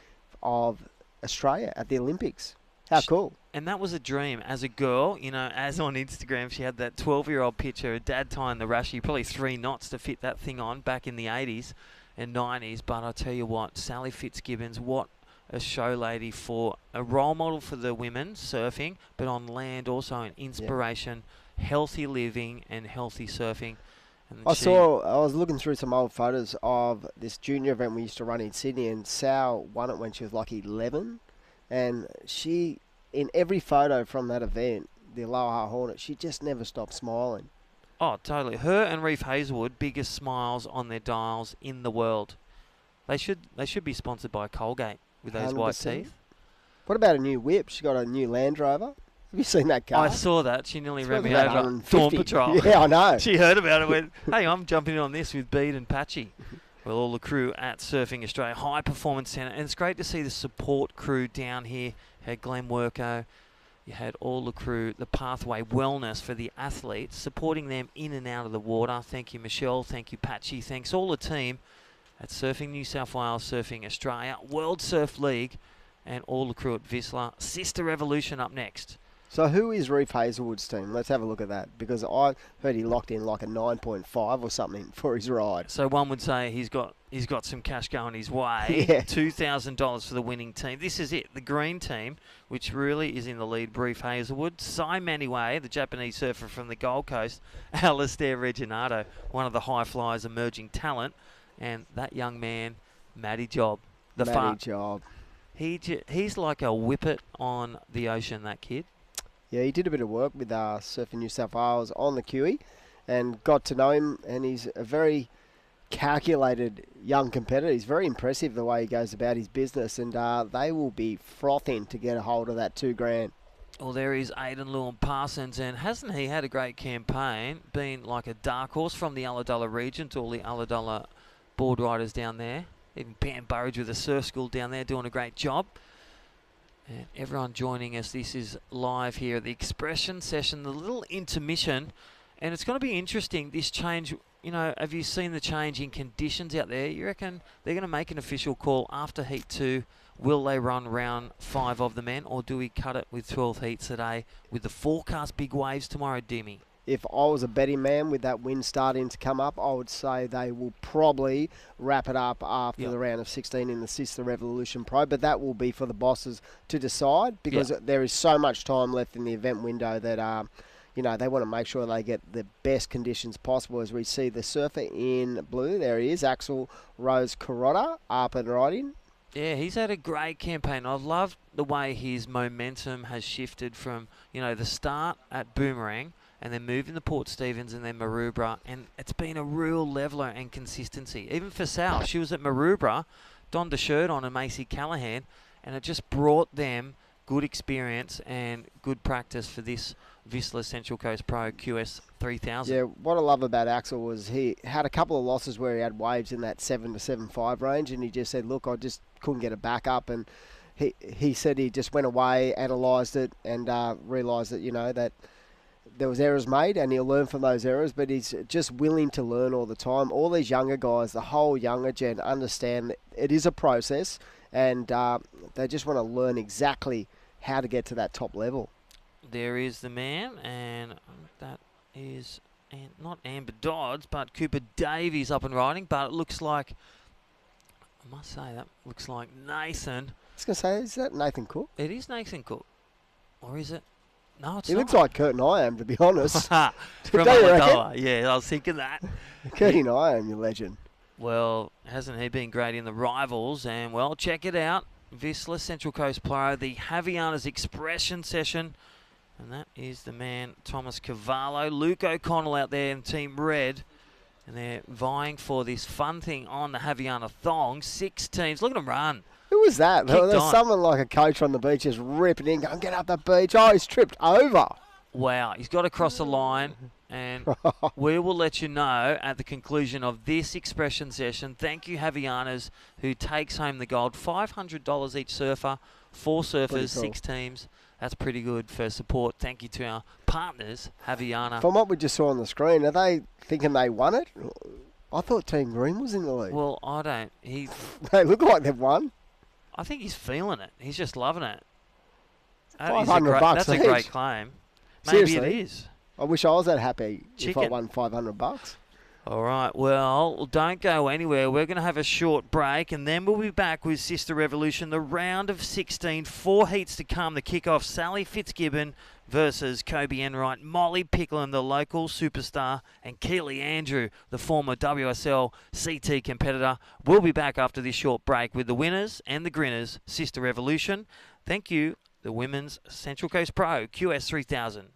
of Australia at the Olympics. How cool. And that was a dream. As a girl, you know, as on Instagram, she had that 12-year-old picture, her dad tying the rashi, probably 3 knots to fit that thing on back in the 80s and 90s. But I tell you what, Sally Fitzgibbons, what a show lady, for a role model for the women surfing, but on land also an inspiration, healthy living and healthy surfing. And I was looking through some old photos of this junior event we used to run in Sydney, and Sal won it when she was like 11. And she, in every photo from that event, the Aloha Hornet, she just never stopped smiling. Oh, totally. Her and Reef Hazelwood, biggest smiles on their dials in the world. They should be sponsored by Colgate with those white 100%. teeth. What about a new whip? She got a new Land Rover. Have you seen that car? I saw that. She nearly It's ran worth me about over. 150. Dawn Patrol. Yeah, I know. She heard about it, went, hey, I'm jumping in on this with Bede and Patchy. Well, all the crew at Surfing Australia High Performance Centre. And it's great to see the support crew down here. You had Glenn Worko. You had all the crew, the Pathway Wellness for the athletes, supporting them in and out of the water. Thank you, Michelle. Thank you, Patchy. Thanks all the team at Surfing New South Wales, Surfing Australia, World Surf League, and all the crew at Vissla. Sisstrevolution up next. So who is Reef Hazelwood's team? Let's have a look at that, because I heard he locked in like a 9.5 or something for his ride. So one would say he's got some cash going his way. Yeah. $2,000 for the winning team. This is it. The green team, which really is in the lead, Reef Hazelwood. Sai Maniway, the Japanese surfer from the Gold Coast. Alistair Reginato, one of the high flyers, emerging talent. And that young man, Matty Job. Job. He's like a whippet on the ocean, that kid. Yeah, he did a bit of work with Surfing New South Wales on the QE and got to know him, and he's a very calculated young competitor. He's very impressive the way he goes about his business, and they will be frothing to get a hold of that $2,000. Well, there is Aidan Lewin Parsons, and hasn't he had a great campaign, been like a dark horse from the Ulladulla region to all the Ulladulla board riders down there. Even Pam Burridge with the surf school down there doing a great job. And everyone joining us, this is live here at the Expression session, the little intermission. And it's going to be interesting, this change. You know, have you seen the change in conditions out there? You reckon they're going to make an official call after Heat 2? Will they run round 5 of the men, or do we cut it with 12 heats today with the forecast big waves tomorrow, Dimmy? If I was a betting man with that wind starting to come up, I would say they will probably wrap it up after the round of 16 in the Sisstrevolution Pro, but that will be for the bosses to decide, because there is so much time left in the event window that you know, they want to make sure they get the best conditions possible. As we see the surfer in blue, there he is, Axel Rose Carota, up and riding. Yeah, he's had a great campaign. I've loved the way his momentum has shifted from, you know, the start at Boomerang and then moving to Port Stephens and then Maroubra, and it's been a real leveller and consistency. Even for Sal, she was at Maroubra, donned a shirt on, and Macy Callahan, and it just brought them good experience and good practice for this Vissla Central Coast Pro QS 3000. Yeah, what I love about Axel was he had a couple of losses where he had waves in that 7 to 7.5 range, and he just said, look, I just couldn't get it back up, and he said he just went away, analysed it, and realised that, you know, that there was errors made, and he'll learn from those errors, but he's just willing to learn all the time. All these younger guys, the whole younger gen, understand that it is a process, and they just want to learn exactly how to get to that top level. There is the man, and that is not Amber Dodds, but Cooper Davies up and riding, but it looks like, I must say, that looks like Nathan. I was going to say, is that Nathan Cook? It is Nathan Cook. Or is it? No, it's He not. looks like Curtin Iam, to be honest. From Don't you reckon? Ulladulla. Yeah, I was thinking that. Curtin Iam, you legend. Well, hasn't he been great in the rivals? And, well, check it out. Vissla Central Coast Pro, the Haviana's Expression session. And that is the man, Thomas Cavallo. Luke O'Connell out there in Team Red. And they're vying for this fun thing on the Haviana Thong. 6 teams. Look at them run. Who was that? Kicked There's on. someone like a coach on the beach just ripping in, going, get up the beach. Oh, he's tripped over. Wow, he's got across the line. and we will let you know at the conclusion of this expression session. Thank you, Javianas, who takes home the gold. $500 each surfer, 4 surfers, Pretty cool. 6 teams. That's pretty good for support. Thank you to our partners, Javiana. From what we just saw on the screen, are they thinking they won it? I thought Team Green was in the lead. Well, I don't. They look like they've won. I think he's feeling it. He's just loving it. $500 That's a each. great claim. Maybe Seriously? it is. I wish I was that happy if I Chicken. won $500. All right, well, don't go anywhere. We're going to have a short break, and then we'll be back with Sister Revolution, the round of 16. 4 heats to come. The kickoff, Sally Fitzgibbon versus Kobe Enright, Molly Picklin, the local superstar, and Keely Andrew, the former WSL CT competitor. We'll be back after this short break with the winners and the grinners, Sister Revolution. Thank you, the Women's Central Coast Pro, QS 3000.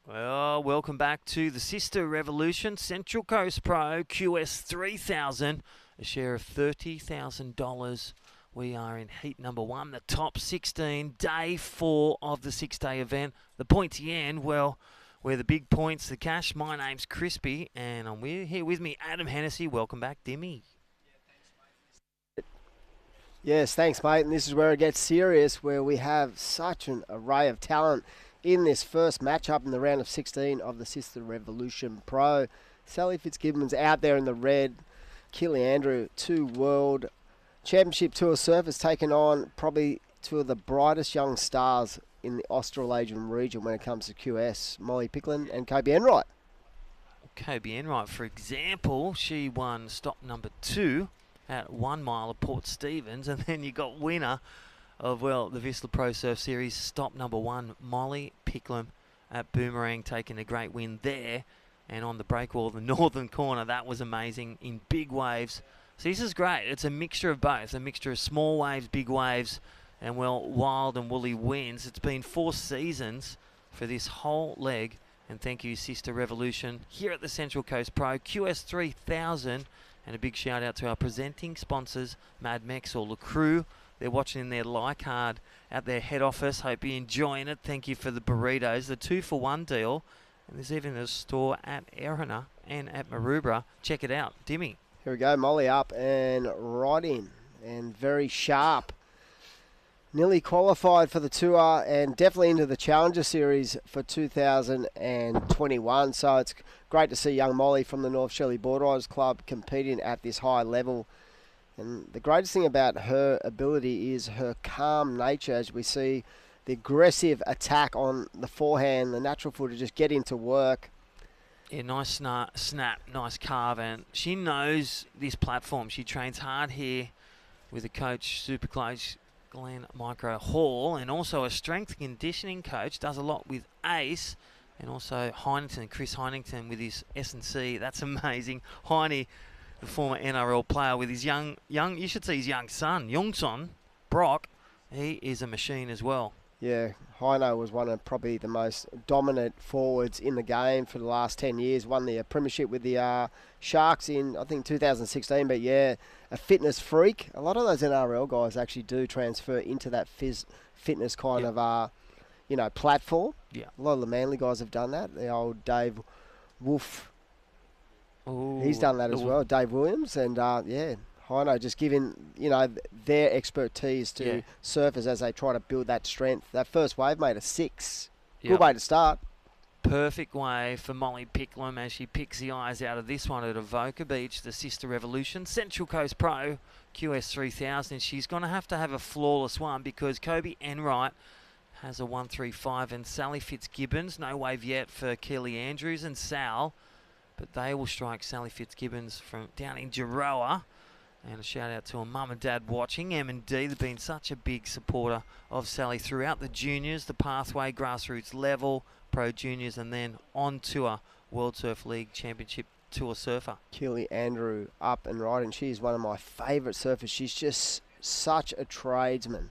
Well, welcome back to the Sister Revolution Central Coast Pro QS 3000, a share of $30,000. We are in heat number 1, the top 16, day 4 of the 6-day event. The pointy end, well, where the big points, the cash. My name's Crispy, and I'm here with me, Adam Hennessy. Welcome back, Dimmy. Yes, thanks, mate. And this is where it gets serious, where we have such an array of talent in this first matchup in the round of 16 of the Sister Revolution Pro. Sally Fitzgibbon's out there in the red. Keely Andrew, 2 World Championship Tour surfers, taking on probably 2 of the brightest young stars in the Australasian region when it comes to QS, Molly Picklin and Kobe Enright. Kobe Enright, for example, she won stop number 2 at 1 mile of Port Stephens, and then you got winner of, well, the Vissla Pro Surf Series, stop number 1, Molly Picklin at Boomerang, taking a great win there. And on the breakwall, the northern corner, that was amazing in big waves. So this is great. It's a mixture of both, a mixture of small waves, big waves, and, well, wild and woolly winds. It's been 4 seasons for this whole leg. And thank you, Sister Revolution, here at the Central Coast Pro, QS 3000. And a big shout out to our presenting sponsors, Mad Mex or La Crew. They're watching in their Leichhardt at their head office. Hope you're enjoying it. Thank you for the burritos, the 2-for-1 deal. And there's even a store at Erina and at Maroubra. Check it out. Dimmy. Here we go, Molly up and right in. And very sharp. Nearly qualified for the tour and definitely into the Challenger Series for 2021. So it's great to see young Molly from the North Shirley Board Riders Club competing at this high level. And the greatest thing about her ability is her calm nature, as we see the aggressive attack on the forehand, the natural footer just get into work. Yeah, nice snap, nice carve, and she knows this platform. She trains hard here with a coach, super close, Glenn Micro Hall, and also a strength conditioning coach, does a lot with Ace. And also Chris Heinington with his S&C. That's amazing. Heine, the former NRL player, with his young, you should see his young son, Youngson, Brock. He is a machine as well. Yeah, Heino was one of probably the most dominant forwards in the game for the last 10 years. Won the premiership with the Sharks in, I think, 2016. But yeah, a fitness freak. A lot of those NRL guys actually do transfer into that fitness kind of, platform. Yeah. A lot of the Manly guys have done that. The old Dave Wolf, Ooh, he's done that as well. Dave Williams. And, Heino just giving, their expertise to surfers as they try to build that strength. That first wave made a 6. Good way to start. Perfect wave for Molly Picklum as she picks the eyes out of this one at Avoca Beach, the Sisstrevolution. Central Coast Pro, QS 3000. She's going to have a flawless one because Kobe Enright has a 135 and Sally Fitzgibbons. No wave yet for Keely Andrews and Sal, but they will strike Sally Fitzgibbons from down in Geroa. And a shout out to her mum and dad watching. M&D, they've been such a big supporter of Sally throughout the juniors, the pathway, grassroots level, pro juniors, and then on tour, World Surf League Championship Tour surfer. Keely Andrew up and riding. She's one of my favourite surfers. She's just such a tradesman.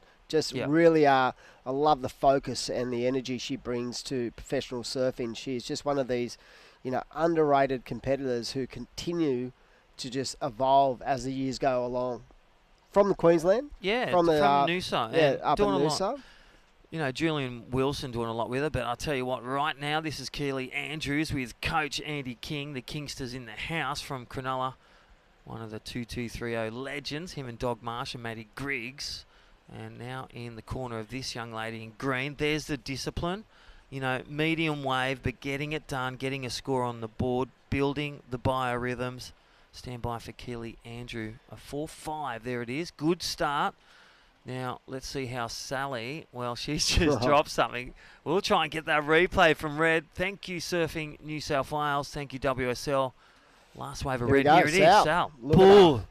Really, I love the focus and the energy she brings to professional surfing. She's just one of these, underrated competitors who continue to just evolve as the years go along. From the Queensland? Yeah, from Noosa. Yeah, up in doing a Noosa. lot. Julian Wilson doing a lot with her, but I'll tell you what, right now, this is Keely Andrews with coach Andy King, the Kingsters in the house from Cronulla, one of the 2230 legends, him and Dog Marsh and Matty Griggs. And now in the corner of this young lady in green, there's the discipline. Medium wave, but getting it done, getting a score on the board, building the biorhythms. Stand by for Keely Andrew. A 4.5. There it is. Good start. Now, let's see how Sally, she's just dropped something. We'll try and get that replay from Red. Thank you, Surfing New South Wales. Thank you, WSL. Last wave of Red. Here it is. Sal. Bull.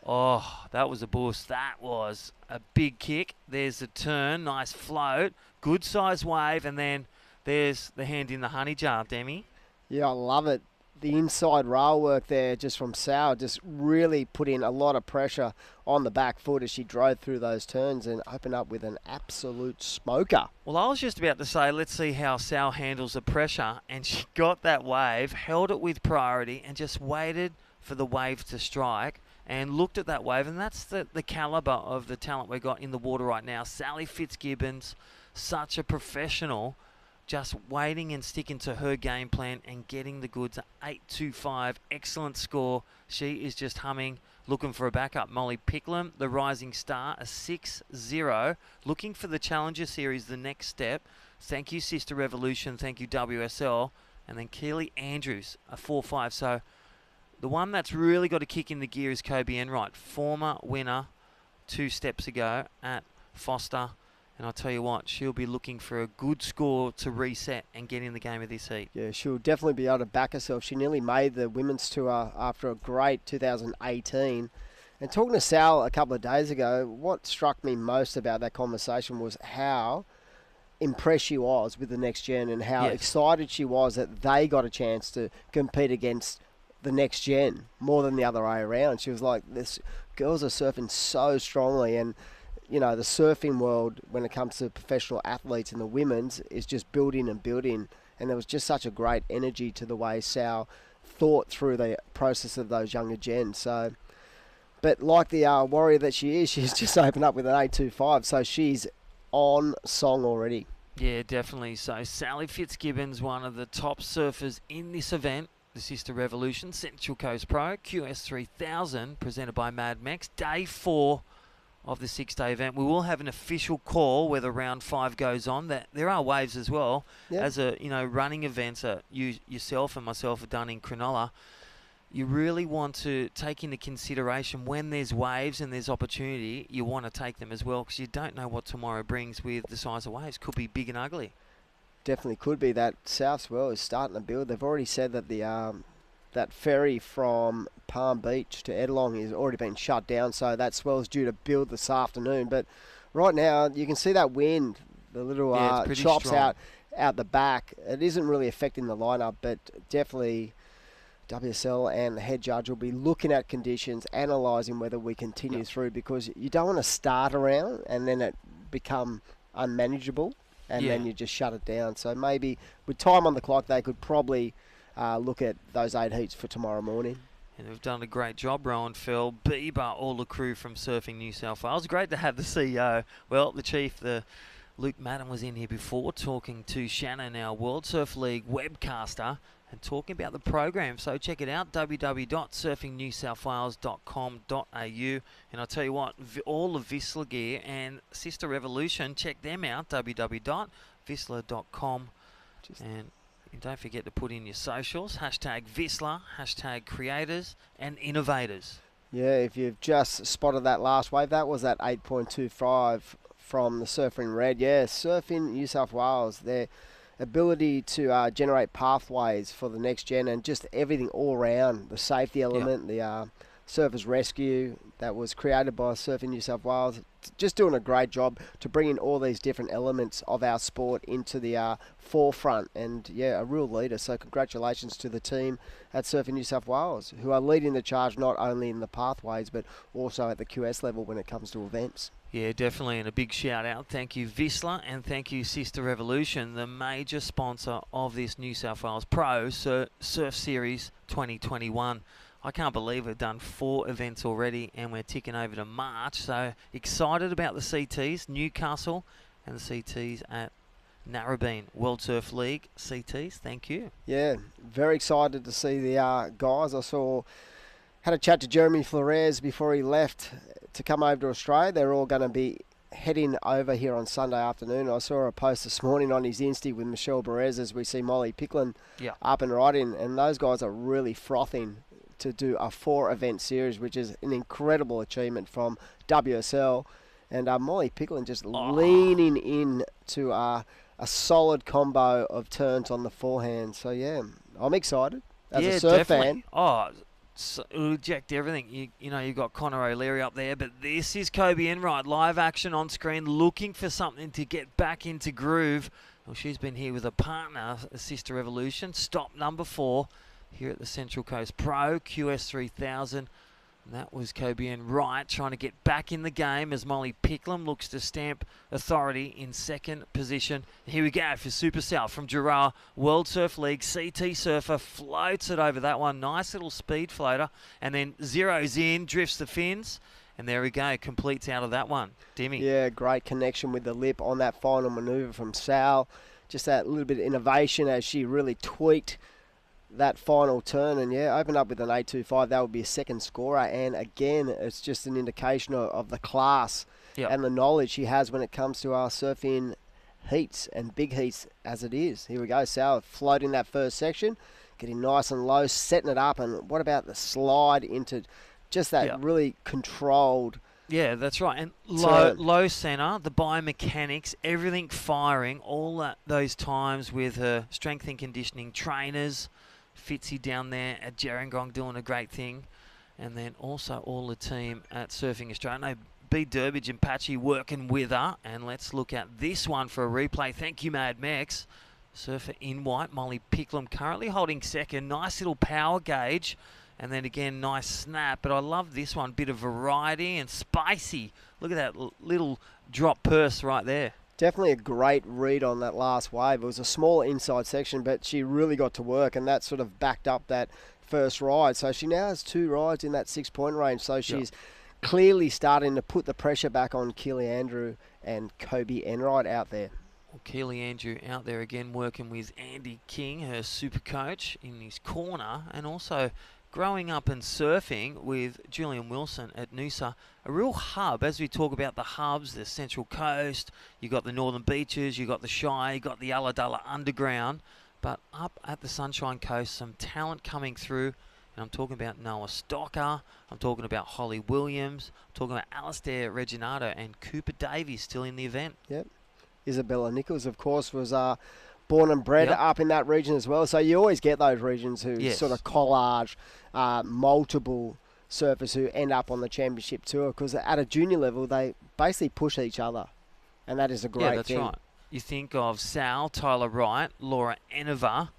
Oh, that was a boost. That was a big kick. There's the turn. Nice float. Good size wave. And then there's the hand in the honey jar, Demi. Yeah, I love it. The inside rail work there just from Sal just really put in a lot of pressure on the back foot as she drove through those turns and opened up with an absolute smoker. Well, I was just about to say, let's see how Sal handles the pressure. And she got that wave, held it with priority, and just waited for the wave to strike and looked at that wave. And that's the calibre of the talent we've got in the water right now. Sally Fitzgibbons, such a professional, just waiting and sticking to her game plan and getting the goods. 8.25, excellent score. She is just humming, looking for a backup. Molly Picklum, the rising star, a 6.0, looking for the Challenger Series, the next step. Thank you, Sisstrevolution. Thank you, WSL. And then Keely Andrews, a 4.5. So the one that's really got to kick in the gear is Kobe Enright, former winner 2 steps ago at Foster. And I'll tell you what, she'll be looking for a good score to reset and get in the game of this heat. Yeah, she'll definitely be able to back herself. She nearly made the women's tour after a great 2018. And talking to Sal a couple of days ago, what struck me most about that conversation was how impressed she was with the next gen and how excited she was that they got a chance to compete against the next gen more than the other way around. She was like, this girls are surfing so strongly, and the surfing world, when it comes to professional athletes and the women's, is just building and building. And there was just such a great energy to the way Sal thought through the process of those younger gens. So, but like the warrior that she is, she's just opened up with an 8.25. So she's on song already. Yeah, definitely. So Sally Fitzgibbons, one of the top surfers in this event, the Sisstrevolution, Central Coast Pro, QS 3000, presented by Mad Mex. Day 4 of the 6-day event. We will have an official call whether round 5 goes on. That there are waves as well. Yep. As a running events that you yourself and myself have done in Cronulla. You really want to take into consideration when there's waves and there's opportunity, you want to take them as well, because you don't know what tomorrow brings with the size of waves. Could be big and ugly. Definitely could be. That South Swell is starting to build. They've already said that the that ferry from Palm Beach to Edelong has already been shut down, so that swell's due to build this afternoon. But right now, you can see that wind, the little chops strong out. out the back, it isn't really affecting the lineup, but definitely WSL and the head judge will be looking at conditions, analysing whether we continue through, because you don't want to start around and then it become unmanageable and then you just shut it down. So maybe with time on the clock, they could probably look at those 8 heats for tomorrow morning. And they've done a great job, Rowan Fell, Bieber, all the crew from Surfing New South Wales. Great to have the CEO, well, the chief, Luke Madden was in here before talking to Shannon, our World Surf League webcaster, and talking about the program. So check it out, www.surfingnewsouthwales.com.au. And I'll tell you what, all the Vissla gear and Sisstrevolution, check them out, www.vissla.com. And don't forget to put in your socials, hashtag Vissla, hashtag creators and innovators. Yeah, if you've just spotted that last wave, that was that 8.25 from the Surfing Red. Yeah, Surfing New South Wales, their ability to generate pathways for the next gen and just everything all around, the safety element, the surfers rescue that was created by Surfing New South Wales, just doing a great job to bring in all these different elements of our sport into the forefront, and yeah, a real leader. So congratulations to the team at Surfing New South Wales, who are leading the charge not only in the pathways but also at the QS level when it comes to events. Yeah, definitely, and a big shout out. Thank you, Vissla, and thank you, Sisstrevolution, the major sponsor of this New South Wales Pro Surf Series 2021. I can't believe we've done 4 events already, and we're ticking over to March. So excited about the CTs, Newcastle, and the CTs at Narrabeen World Surf League. CTs, thank you. Yeah, very excited to see the guys. Had a chat to Jeremy Flores before he left to come over to Australia. They're all going to be heading over here on Sunday afternoon. I saw a post this morning on his Insta with Michelle Perez as we see Molly Picklin up and riding, and those guys are really frothing to do a 4-event series, which is an incredible achievement from WSL. And Molly Picklin just leaning in to a solid combo of turns on the forehand. So yeah, I'm excited as a surf fan. So it'll eject everything. You know, you've got Connor O'Leary up there, but this is Kobe Enright, live action on screen, looking for something to get back into groove. Well, she's been here with a partner, Sisstrevolution, stop number 4 here at the Central Coast Pro, QS 3000. And that was Kobe Enright trying to get back in the game as Molly Picklin looks to stamp authority in 2nd position. Here we go for Super South from Girard, World Surf League. CT Surfer floats it over that one. Nice little speed floater. And then zeroes in, drifts the fins. And there we go, completes out of that one. Dimmy. Yeah, great connection with the lip on that final manoeuvre from Sal. Just that little bit of innovation as she really tweaked that final turn, and yeah, open up with an 8.25. That would be a 2nd scorer, and again, it's just an indication of the class and the knowledge she has when it comes to our surfing heats and big heats as it is. Here we go, Sal floating that first section, getting nice and low, setting it up, and what about the slide into just that really controlled. Yeah, that's right. And low centre, the biomechanics, everything firing, all those times with her strength and conditioning trainers. Fitzy down there at Gerringong doing a great thing. And then also all the team at Surfing Australia. No, B. Durbidge and Patchy working with her. And let's look at this one for a replay. Thank you, Mad Mex. Surfer in white, Molly Picklin currently holding 2nd. Nice little power gauge. And then again, nice snap. But I love this one. Bit of variety and spicy. Look at that little drop purse right there. Definitely a great read on that last wave. It was a small inside section, but she really got to work, and that sort of backed up that first ride. So she now has 2 rides in that 6-point range. So she's clearly starting to put the pressure back on Keely Andrew and Kobe Enright out there. Well, Keely Andrew out there again working with Andy King, her super coach, in his corner, and also growing up and surfing with Julian Wilson at Noosa, a real hub. As we talk about the hubs, the Central Coast, you got the Northern Beaches, you got the Shire, you got the Ulladulla Underground, but up at the Sunshine Coast, some talent coming through. And I'm talking about Noah Stocker, I'm talking about Holly Williams, I'm talking about Alistair Reginato and Cooper Davies still in the event. Yep. Isabella Nichols, of course, was born and bred up in that region as well. So you always get those regions who sort of collage multiple surfers who end up on the championship tour, because at a junior level, they basically push each other. And that is a great thing. Yeah, that's right. you think of Sal, Tyler Wright, Laura Enova,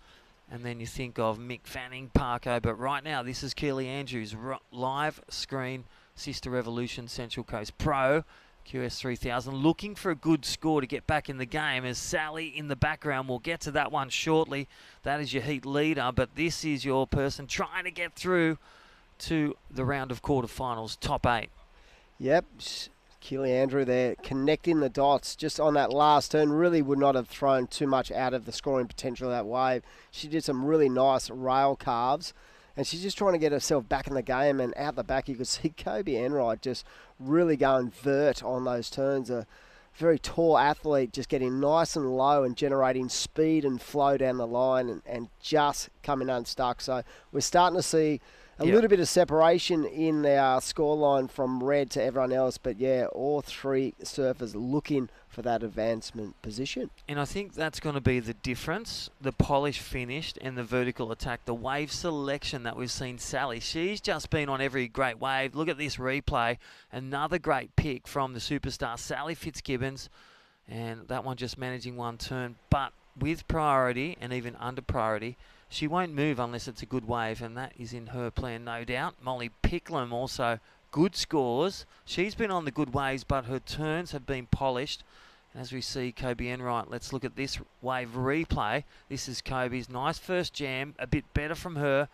and then you think of Mick Fanning, Parko. But right now, this is Keely Andrews, live screen, Sisstrevolution Central Coast Pro, QS3000, looking for a good score to get back in the game as Sally in the background. We'll get to that one shortly. That is your heat leader, but this is your person trying to get through to the round of quarterfinals, top 8. Yep, Keely Andrew there connecting the dots just on that last turn. Really would not have thrown too much out of the scoring potential of that wave. She did some really nice rail carves, and she's just trying to get herself back in the game. And out the back, you could see Kobe Enright just really going vert on those turns. A very tall athlete just getting nice and low and generating speed and flow down the line and just coming unstuck. So we're starting to see a little bit of separation in our scoreline from red to everyone else. But, yeah, all three surfers looking for that advancement position. And I think that's going to be the difference, the polish finished and the vertical attack, the wave selection that we've seen Sally. She's just been on every great wave. Look at this replay. Another great pick from the superstar Sally Fitzgibbons. And that one just managing one turn. But with priority and even under priority, she won't move unless it's a good wave, and that is in her plan, no doubt. Molly Picklum also good scores. She's been on the good waves, but her turns have been polished. And as we see Kobe Enright, let's look at this wave replay. This is Kobe's nice first jam, a bit better from her.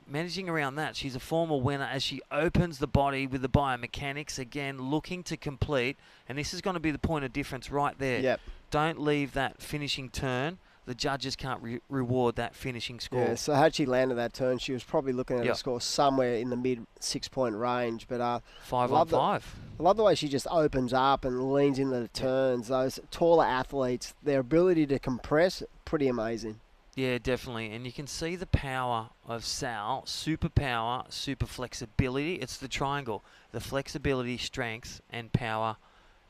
Managing around that, she's a former winner as she opens the body with the biomechanics. Again, looking to complete, and this is going to be the point of difference right there. Yep. Don't leave that finishing turn. The judges can't reward that finishing score. Yeah, so had she landed that turn, she was probably looking at a score somewhere in the mid 6-point range. But 5 on 5. I love the way she just opens up and leans into the turns. Those taller athletes, their ability to compress, pretty amazing. Yeah, definitely. And you can see the power of Sal. Super power, super flexibility. It's the triangle. The flexibility, strength, and power.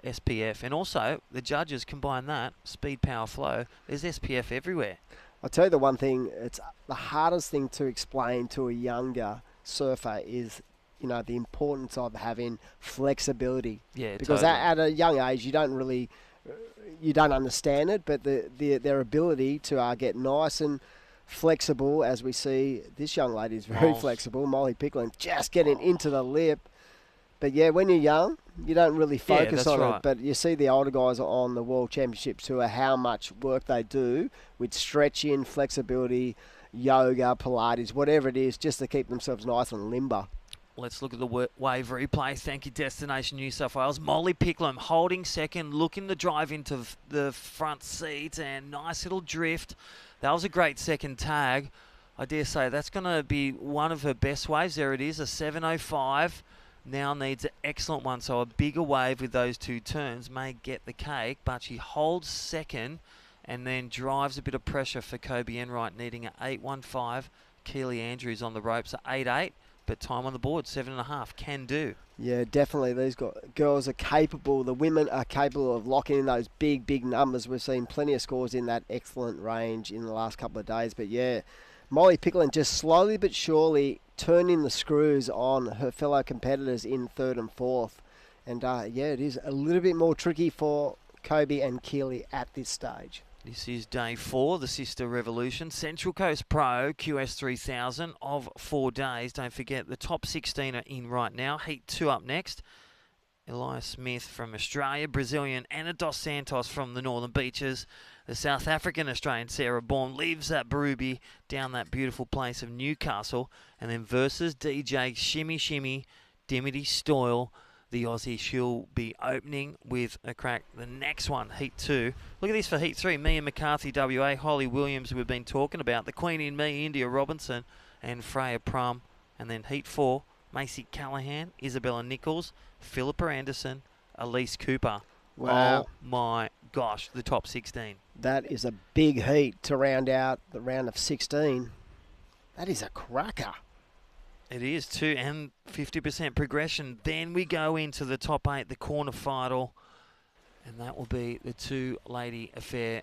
SPF, and also the judges combine that speed, power, flow. There's SPF everywhere. I'll tell you the one thing, it's the hardest thing to explain to a younger surfer is, you know, the importance of having flexibility. Yeah, because totally. at a young age you don't understand it, but their ability to get nice and flexible, as we see this young lady is very flexible, Molly Picklum, just getting into the lip. But yeah, when you're young, you don't really focus on it. But you see the older guys on the World Championship Tour, how much work they do with stretching, flexibility, yoga, Pilates, whatever it is, just to keep themselves nice and limber. Let's look at the wave replay. Thank you, Destination New South Wales. Molly Picklum holding second, looking to drive into the front seat, and nice little drift. That was a great second tag. I dare say that's going to be one of her best waves. There it is, a 705. Now needs an excellent one, so a bigger wave with those two turns may get the cake, but she holds second and then drives a bit of pressure for Kobe Enright, needing an 815. Keely Andrews on the ropes at 8.8, but time on the board, 7.5, can do. Yeah, definitely. These girls are capable, the women are capable of locking in those big numbers. We've seen plenty of scores in that excellent range in the last couple of days, but yeah, Molly Picklum just slowly but surely turning the screws on her fellow competitors in third and fourth. And yeah, it is a little bit more tricky for Kobe and Keely at this stage. This is day 4, the Sisstrevolution Central Coast Pro QS3000 of 4 days. Don't forget the top 16 are in right now. Heat 2 up next. Elias Smith from Australia, Brazilian Ana dos Santos from the Northern Beaches. The South African Australian Sarah Bourne lives at Berube down that beautiful place of Newcastle. And then versus DJ Shimmy Shimmy, Dimity Stoyle, the Aussie. She'll be opening with a crack. The next one, Heat 2. Look at this for Heat 3. Mia McCarthy, WA, Holly Williams, who we've been talking about. The Queen in Me, India Robinson, and Freya Prum. And then Heat 4, Macy Callahan, Isabella Nichols, Philippa Anderson, Elise Cooper. Wow. Oh my gosh, the top 16. That is a big heat to round out the round of 16. That is a cracker. It is too, and 50% progression. Then we go into the top 8, the corner final, and that will be the 2-lady affair,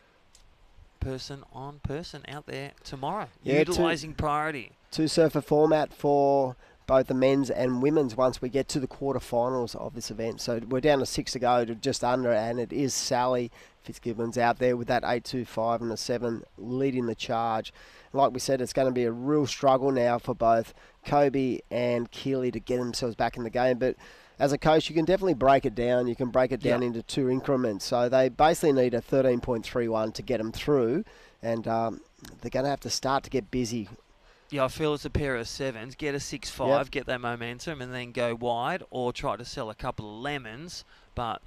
person on person out there tomorrow, Yeah, utilising priority. 2 surfer format for both the men's and women's once we get to the quarterfinals of this event. So we're down to 6 to go, to just under, and it is Sally Fitzgibbons out there with that 8.25 and a 7 leading the charge. Like we said, it's going to be a real struggle now for both Kobe and Keely to get themselves back in the game. But as a coach, you can definitely break it down. You can break it down into 2 increments. So they basically need a 13.31 to get them through, and they're going to have to start to get busy. Yeah, I feel it's a pair of 7s. Get a 6.5, get that momentum, and then go wide, or try to sell a couple of lemons. But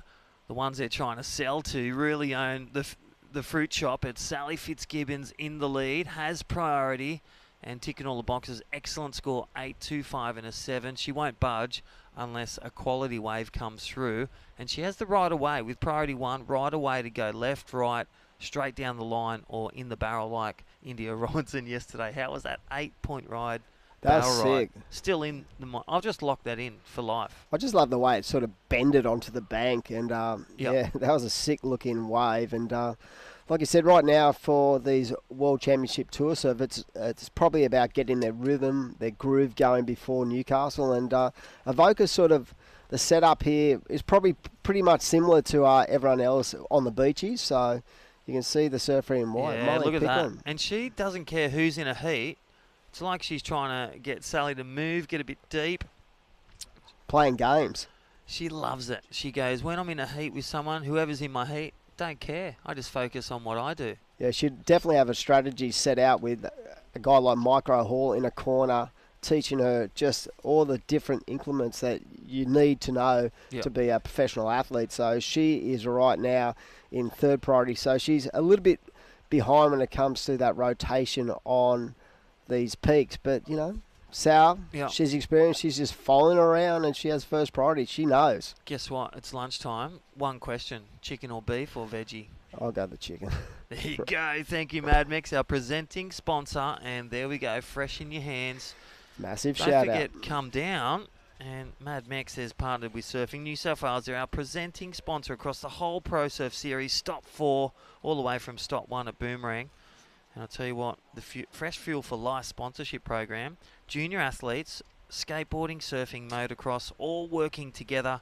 the ones they're trying to sell to really own the fruit shop. It's Sally Fitzgibbons in the lead, has priority, and ticking all the boxes. Excellent score, 8.25 and a 7. She won't budge unless a quality wave comes through. And she has the right of way with priority 1, right away to go left, right, straight down the line, or in the barrel like India Robinson yesterday. How was that 8-point ride? That's barrel sick. ride? Still in the. I'll just lock that in for life. I just love the way it sort of bended onto the bank, and yeah, that was a sick looking wave. And like you said, right now for these World Championship Tour serve, it's probably about getting their rhythm, their groove going before Newcastle. And Avoca's sort of, the setup here is probably pretty much similar to everyone else on the beaches. So you can see the surfer in white. Yeah, look at that. And she doesn't care who's in a heat. It's like she's trying to get Sally to move, get a bit deep. Playing games. She loves it. She goes, when I'm in a heat with someone, whoever's in my heat, don't care. I just focus on what I do. Yeah, she'd definitely have a strategy set out with a guy like Micro Hall in a corner, teaching her just all the different increments that you need to know to be a professional athlete. So she is right now in 3rd priority. So she's a little bit behind when it comes to that rotation on these peaks. But, you know, Sal, she's experienced. She's just following around, and she has 1st priority. She knows. Guess what? It's lunchtime. One question. Chicken or beef or veggie? I'll go the chicken. There you go. Thank you, Mad Mix, our presenting sponsor. And there we go. Fresh in your hands. Massive Don't shout forget, out. come down. And Mad Max has partnered with Surfing New South Wales. They're our presenting sponsor across the whole Pro Surf Series, Stop 4, all the way from Stop 1 at Boomerang. And I'll tell you what, the Fresh Fuel for Life sponsorship program, junior athletes, skateboarding, surfing, motocross, all working together.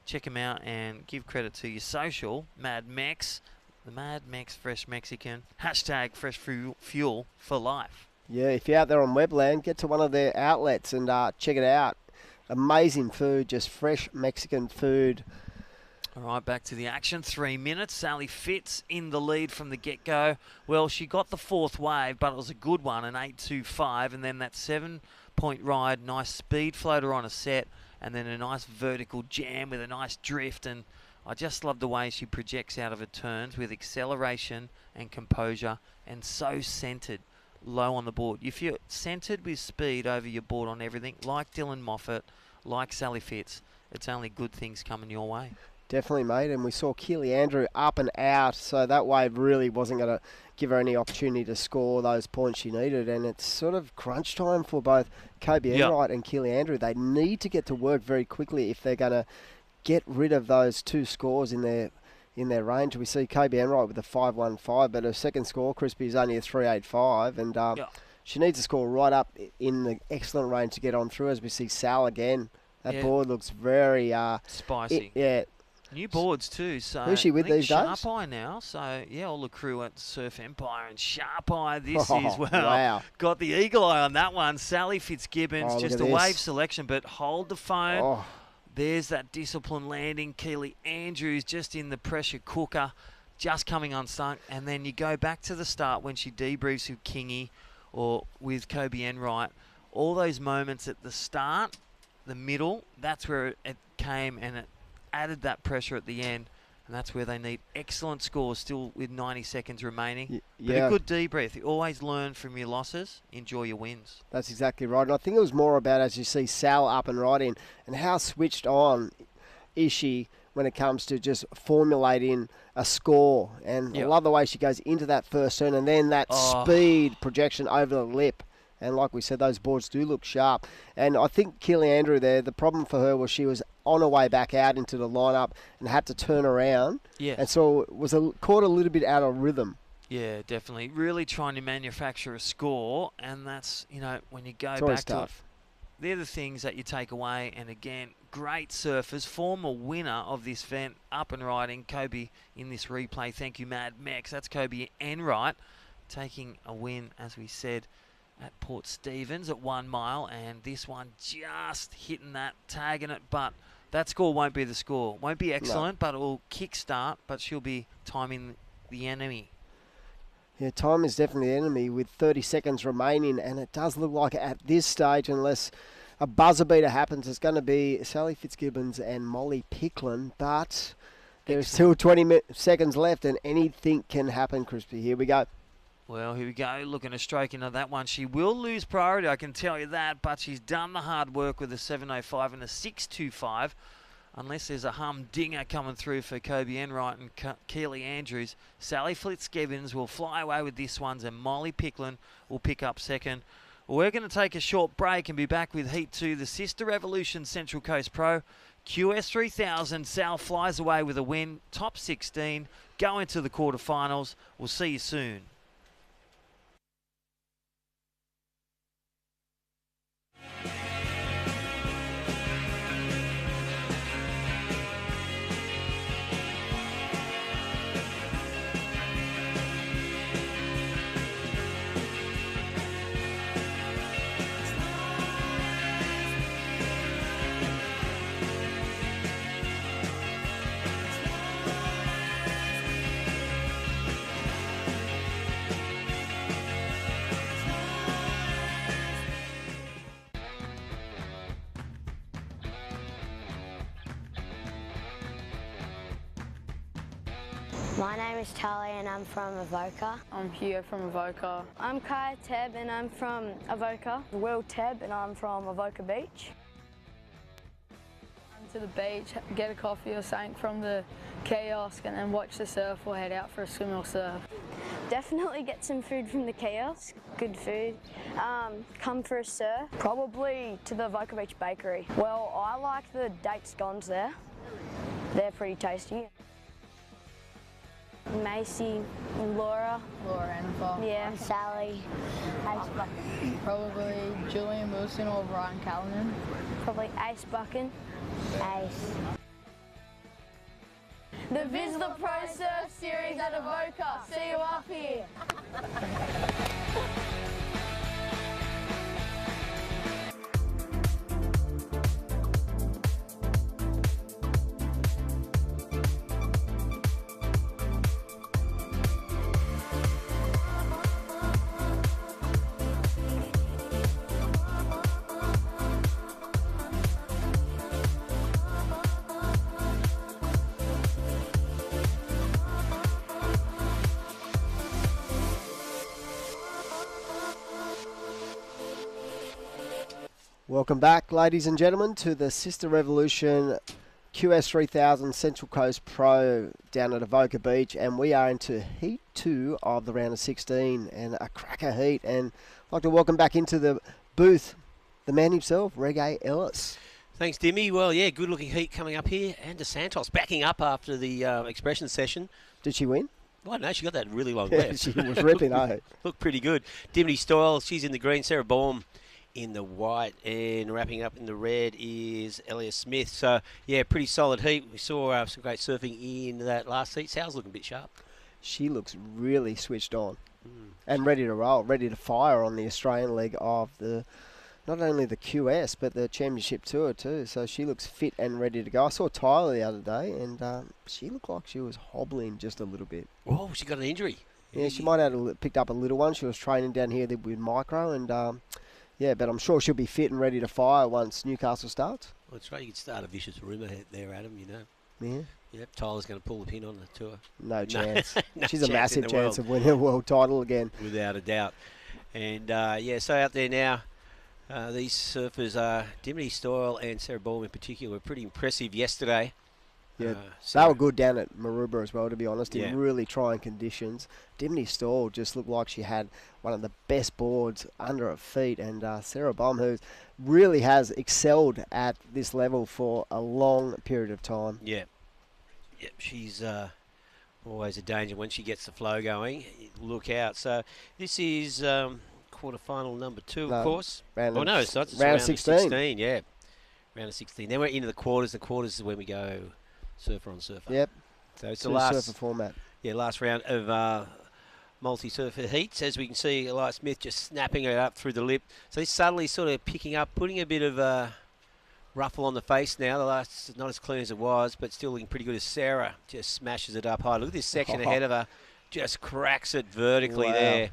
Check them out and give credit to your social, Mad Max, the Mad Max Fresh Mexican, hashtag Fresh Fuel for Life. Yeah, if you're out there on Webland, get to one of their outlets and check it out. Amazing food, just fresh Mexican food. All right, back to the action. 3 minutes. Sally Fitz in the lead from the get-go. Well, she got the 4th wave, but it was a good one, an 8.25, and then that 7-point ride, nice speed floater on a set, and then a nice vertical jam with a nice drift. And I just love the way she projects out of her turns with acceleration and composure, and so centered low on the board. If you're centered with speed over your board on everything, like Dylan Moffat, like Sally Fitz, it's only good things coming your way. Definitely, mate. And we saw Keely Andrew up and out, so that wave really wasn't going to give her any opportunity to score those points she needed. And it's sort of crunch time for both Kobe Enright and Keely Andrew. They need to get to work very quickly if they're going to get rid of those 2 scores in their range. We see Kobe Enright with a 5.15, but her second score, Crispy, is only a 3.85, and she needs to score right up in the excellent range to get on through. As we see Sal again, that board looks very spicy. New boards too. So who's she with these days? Sharp Eye now. So yeah, all the crew at Surf Empire and Sharp Eye. This is wow. Got the eagle eye on that one. Sally Fitzgibbons, just a wave selection, but hold the phone. There's that disciplined landing. Keely Andrews just in the pressure cooker, just coming unsunk. And then you go back to the start when she debriefs with Kingy or with Kobe Enright. All those moments at the start, the middle, that's where it came, and it added that pressure at the end. And that's where they need excellent scores still with 90 seconds remaining. But a good debrief. You always learn from your losses, enjoy your wins. That's exactly right. And I think it was more about, as you see, Sal up and right in, and how switched on is she when it comes to just formulating a score. And I love the way she goes into that first turn and then that speed projection over the lip. And like we said, those boards do look sharp. And I think Keely Andrew there, the problem for her was she was on her way back out into the lineup and had to turn around. Yeah. And so was caught a little bit out of rhythm. Yeah, definitely. Really trying to manufacture a score. And that's, when you go It's back always to tough. they're the things that you take away. And again, great surfers, former winner of this event, up and riding. Kobe in this replay. Thank you, Mad Mex. That's Kobe Enright taking a win, as we said, at Port Stephens at 1 mile. And this one just hitting that, tagging it. But that score won't be the score. Won't be excellent, but it will kick-start. But she'll be timing the enemy. Yeah, time is definitely the enemy with 30 seconds remaining, and it does look like at this stage, unless a buzzer beater happens, it's going to be Sally Fitzgibbons and Molly Picklin, but there's still 20 seconds left, and anything can happen, Crispy. Here we go. Well, here we go, looking to stroke into that one. She will lose priority, I can tell you that, but she's done the hard work with a 7.05 and a 6.25. Unless there's a humdinger coming through for Kobe Enright and Keely Andrews. Sally Fitzgibbons will fly away with this one, and Molly Picklin will pick up second. We're going to take a short break and be back with Heat 2, the Sisstrevolution Central Coast Pro. QS 3000, Sal flies away with a win, top 16, go into the quarterfinals. We'll see you soon. My name is Tali and I'm from Avoca. I'm Hugo from Avoca. I'm Kai Teb and I'm from Avoca. Will Teb and I'm from Avoca Beach. Come to the beach, get a coffee or something from the kiosk and then watch the surf or head out for a swim or surf. Definitely get some food from the kiosk, good food. Come for a surf. Probably to the Avoca Beach Bakery. Well, I like the date scones there. They're pretty tasty. Macy and Laura. Laura and Yeah. And Sally. Probably Julian Wilson or Ryan Callanan. Probably Ace Buchan. Ace. The Vissla Pro Surf Series at Avoca. See you up here. Welcome back, ladies and gentlemen, to the Sisstrevolution QS 3000 Central Coast Pro down at Avoca Beach, and we are into Heat 2 of the round of 16, and a cracker heat. And I'd like to welcome back into the booth the man himself, Reggae Ellis. Thanks, Dimmy. Well, yeah, good-looking heat coming up here. And DeSantos backing up after the expression session. Did she win? Well, no, she got that really long Yeah, left. she was ripping, Looked pretty good. Dimity Stoyle, she's in the green. Sarah Baum in the white, and wrapping up in the red is Elliot Smith. So, yeah, pretty solid heat. We saw some great surfing in that last heat. Sal's looking a bit sharp. She looks really switched on and ready to roll, ready to fire on the Australian leg of the not only the QS but the Championship Tour too. So she looks fit and ready to go. I saw Tyler the other day, and she looked like she was hobbling just a little bit. Oh, she got an injury. Yeah, she might have picked up a little one. She was training down here with Micro, and yeah, but I'm sure she'll be fit and ready to fire once Newcastle starts. Well, that's right. You could start a vicious rumour there, Adam, you know. Yeah. Yep, Tyler's going to pull the pin on the tour. No chance. No She's a massive in the chance world. of winning a world title again. Without a doubt. And, yeah, so out there now, these surfers, Dimity Stoyle and Sarah Baum in particular, were pretty impressive yesterday. Yeah, they were good down at Maroubra as well, to be honest, in Yeah. really trying conditions. Dimity Stoyle just looked like she had one of the best boards under her feet, and Sarah Baum, who really has excelled at this level for a long period of time. Yeah. Yep, she's always a danger when she gets the flow going. Look out. So this is quarterfinal number 2, No, of course. round Oh, of no, it's not. It's round round of of 16. 16, yeah. Round of 16. Then we're into the quarters. The quarters is when we go surfer on surfer. Yep. So it's the 2 last surfer format. Yeah, last round of multi-surfer heats. As we can see, Elias Smith just snapping it up through the lip. So he's subtly sort of picking up, putting a bit of ruffle on the face now. The last is not as clean as it was, but still looking pretty good as Sarah just smashes it up high. Look at this section ahead of her. Just cracks it vertically there.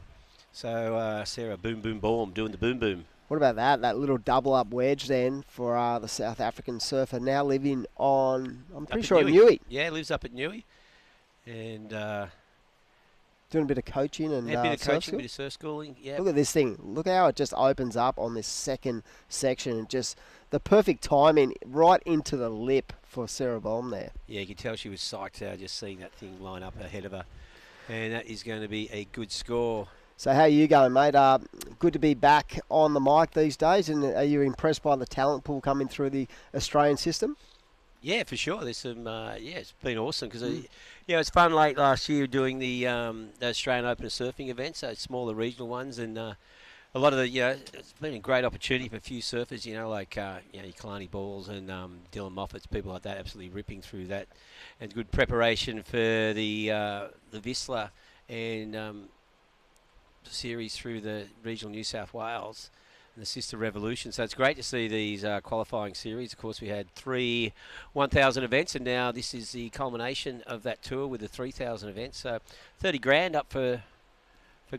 So Sarah, boom, boom, boom, doing the boom, boom. What about that? That little double up wedge then for the South African surfer now living on, I'm pretty sure, at Newey. Yeah, lives up at Newey. And doing a bit of coaching and a bit of surf coaching, school. bit of surf schooling. Yeah. Look at this thing. Look how it just opens up on this second section. And just the perfect timing right into the lip for Sarah Baum there. Yeah, you could tell she was psyched out just seeing that thing line up ahead of her. And that is going to be a good score. So how are you going, mate? Good to be back on the mic these days. And are you impressed by the talent pool coming through the Australian system? Yeah, for sure. There's some. It's been awesome because it's fun. Late last year doing the Australian Open surfing events, so smaller regional ones, and a lot of the it's been a great opportunity for a few surfers. Like your Kalani Balls and Dylan Moffat's, people like that, absolutely ripping through that, and good preparation for the Vissla and the series through the regional New South Wales. And the Sisstrevolution. So it's great to see these qualifying series. Of course, we had 3 1,000 events, and now this is the culmination of that tour with the 3,000 events. So 30 grand up for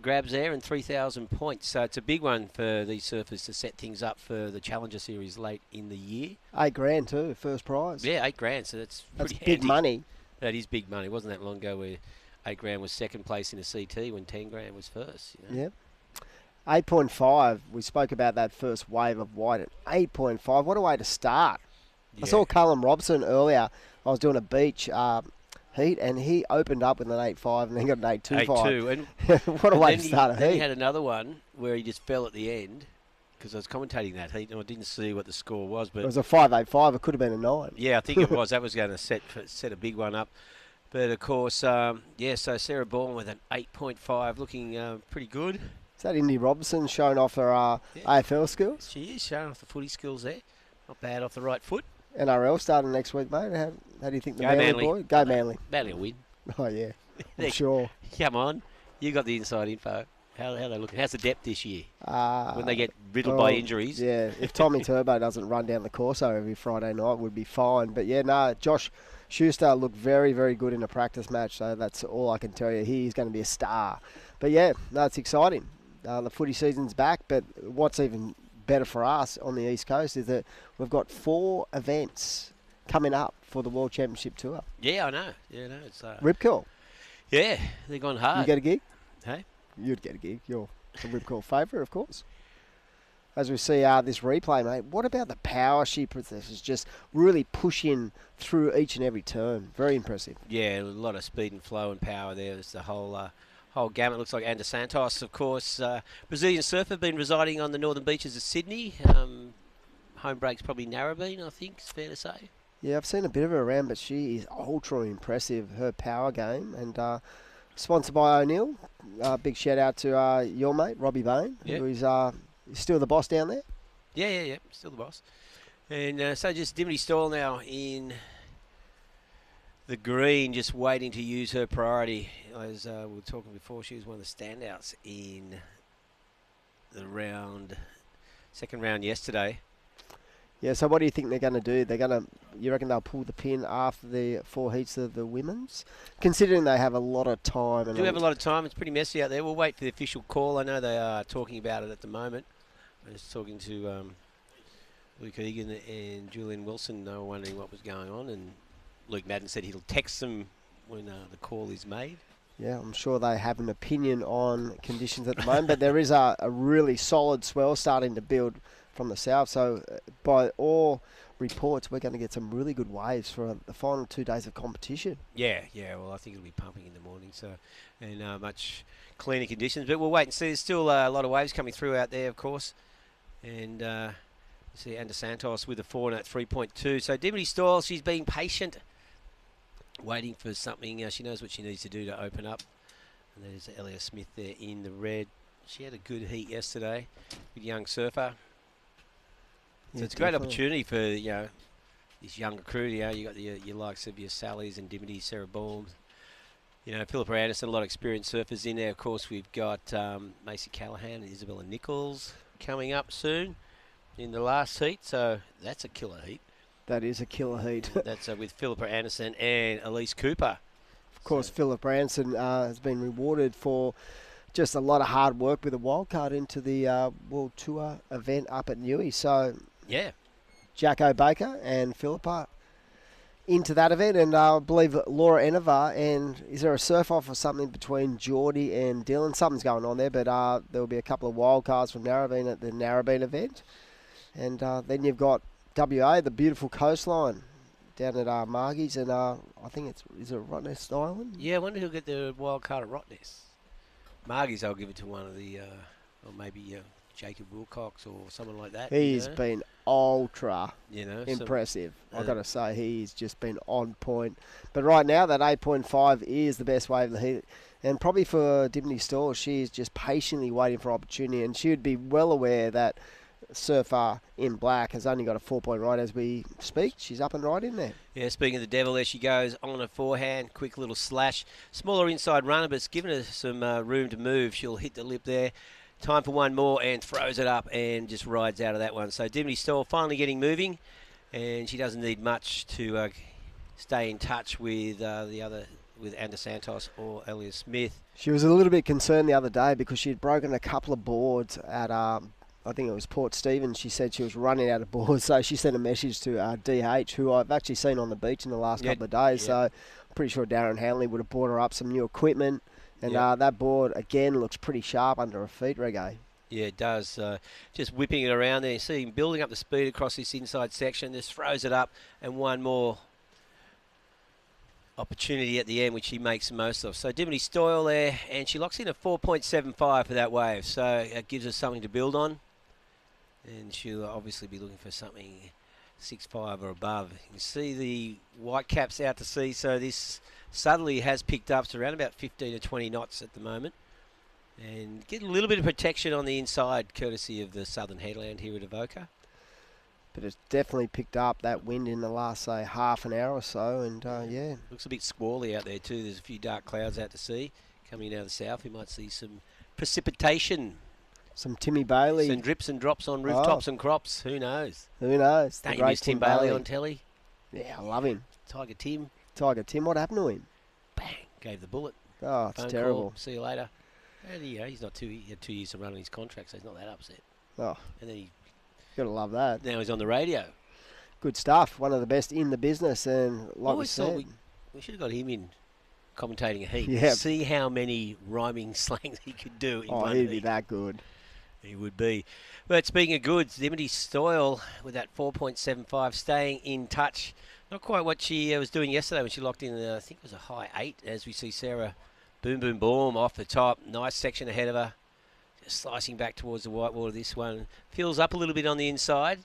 grabs there and 3,000 points. So it's a big one for these surfers to set things up for the Challenger Series late in the year. 8 grand too, first prize. Yeah, 8 grand. So that's pretty big handy. money. That is big money. It wasn't that long ago where 8 grand was second place in a CT when 10 grand was first. Yep. 8.5, we spoke about that first wave of white at 8.5. What a way to start. I saw Callum Robson earlier. I was doing a beach heat, and he opened up with an 8.5 and then got an 8.25. 8.2. What a way to start a heat. Then he had another one where he just fell at the end because I was commentating that heat and I didn't see what the score was. But it was a 5.85. It could have been a 9. Yeah, I think it was. That was going to set a big one up. But, of course, so Sarah Bourne with an 8.5 looking pretty good. Is that Indy Robinson showing off her AFL skills? She is showing off the footy skills there. Not bad off the right foot. NRL starting next week, mate. How do you think the Go Manly boy? Go Manly. Manly will win. Oh, yeah. I'm sure. Come on. You got the inside info. How they looking? How's the depth this year? When they get riddled by injuries. Yeah, if Tommy Turbo doesn't run down the Corso every Friday night, would be fine. But, Josh Schuster looked very, very good in a practice match. So that's all I can tell you. He's going to be a star. But, it's exciting. The footy season's back, but what's even better for us on the East Coast is that we've got 4 events coming up for the World Championship Tour. Yeah, I know. Yeah, no, it's Rip Curl. Yeah, they've gone hard. You get a gig? Hey? You'd get a gig. You're a Rip Curl favourite, of course. As we see this replay, mate, what about the power she possesses? Just really pushing through each and every turn. Very impressive. Yeah, a lot of speed and flow and power there. There's the whole gamut. Looks like Ander Santos, of course, Brazilian surfer, been residing on the northern beaches of Sydney. Home break's probably Narrabeen, I think, it's fair to say. Yeah, I've seen a bit of her around, but she is ultra impressive, her power game. And sponsored by O'Neill. Big shout out to your mate, Robbie Bain, who is still the boss down there. Yeah, still the boss. And so just Dimity Stall now in the green, just waiting to use her priority. As we were talking before, she was one of the standouts in the second round yesterday. Yeah, so what do you think they're going to do? You reckon they'll pull the pin after the 4 heats of the women's? Considering they have a lot of time. They do have a lot of time. It's pretty messy out there. We'll wait for the official call. I know they are talking about it at the moment. I was talking to Luke Egan and Julian Wilson. They were wondering what was going on, and Luke Madden said he'll text them when the call is made. Yeah, I'm sure they have an opinion on conditions at the moment, but there is a really solid swell starting to build from the south. So by all reports, we're going to get some really good waves for the final 2 days of competition. Yeah. Well, I think it'll be pumping in the morning, and much cleaner conditions. But we'll wait and see. There's still a lot of waves coming through out there, of course. And you see Ander Santos with a 4 at 3.2. So Dimity Stall, she's being patient, waiting for something. She knows what she needs to do to open up. And there's Elliot Smith there in the red. she had a good heat yesterday. Good young surfer. So Yeah, it's a great definitely. opportunity for, you know, this younger crew. You know, you got your likes of your Sallys and Dimity, Sarah Baum. You know, Philippa Anderson, a lot of experienced surfers in there. Of course, we've got Macy Callahan and Isabella Nichols coming up soon in the last heat. So that's a killer heat. That is a killer heat. That's with Philippa Anderson and Elise Cooper. Of course, Philip Branson has been rewarded for just a lot of hard work with a wildcard into the World Tour event up at Newey. So, yeah, Jacko Baker and Philippa into that event, and I believe Laura Enovar. And is there a surf-off or something between Geordie and Dylan? Something's going on there, but there will be a couple of wildcards from Narrabeen at the Narrabeen event. And then you've got WA, the beautiful coastline down at Margie's, and I think is it Rottnest Island? Yeah, I wonder who'll get the wild card at Rottnest. Margie's, I'll give it to one of the, or maybe Jacob Wilcox or someone like that. He's know? been ultra impressive. I've got to say, he's just been on point. But right now, that 8.5 is the best wave in the heat. And probably for Dimity Store, she's just patiently waiting for opportunity, and she would be well aware that surfer in black has only got a 4-point right as we speak. She's up and right in there. Yeah, speaking of the devil, there she goes on a forehand, quick little slash. Smaller inside runner, but it's given her some room to move. She'll hit the lip there. Time for one more and throws it up and just rides out of that one. So Dimity Stoll finally getting moving, and she doesn't need much to stay in touch with with Anna Santos or Elias Smith. She was a little bit concerned the other day because she had broken a couple of boards at I think it was Port Stephens. She said she was running out of boards, so she sent a message to DH, who I've actually seen on the beach in the last couple of days. So I'm pretty sure Darren Hanley would have bought her up some new equipment. And that board, again, looks pretty sharp under her feet, Reggae. Yeah, it does. Just whipping it around there. You see him building up the speed across this inside section. Just throws it up, and one more opportunity at the end, which he makes the most of. So Dimity Stoyle there, and she locks in a 4.75 for that wave. So it gives us something to build on. And she'll obviously be looking for something 6.5 or above. You can see the white caps out to sea, so this southerly has picked up to around about 15 to 20 knots at the moment. And get a little bit of protection on the inside, courtesy of the southern headland here at Avoca. But it's definitely picked up that wind in the last, say, half an hour or so, and yeah. Looks a bit squally out there too. There's a few dark clouds out to sea. Coming out of the south, we might see some precipitation. Some Timmy Bailey. Some drips and drops on rooftops and crops. Who knows? Who knows? Don't you miss Tim Bailey on telly? Yeah, I love him. Tiger Tim. Tiger Tim, what happened to him? Bang, gave the bullet. Oh, it's Phone terrible. Call, see you later. And he's not he had 2 years to run on his contract, so he's not that upset. Oh, and then gotta love that. Now he's on the radio. Good stuff. One of the best in the business, and like we thought said, we should have got him in commentating a heat. Yeah. See how many rhyming slangs he could do in oh, one he'd be heat. that good. He would be. But speaking of goods, Dimity Stoyle with that 4.75 staying in touch. Not quite what she was doing yesterday when she locked in, I think it was a high 8, as we see Sarah boom, boom, boom off the top. Nice section ahead of her. Just slicing back towards the whitewater. This one fills up a little bit on the inside.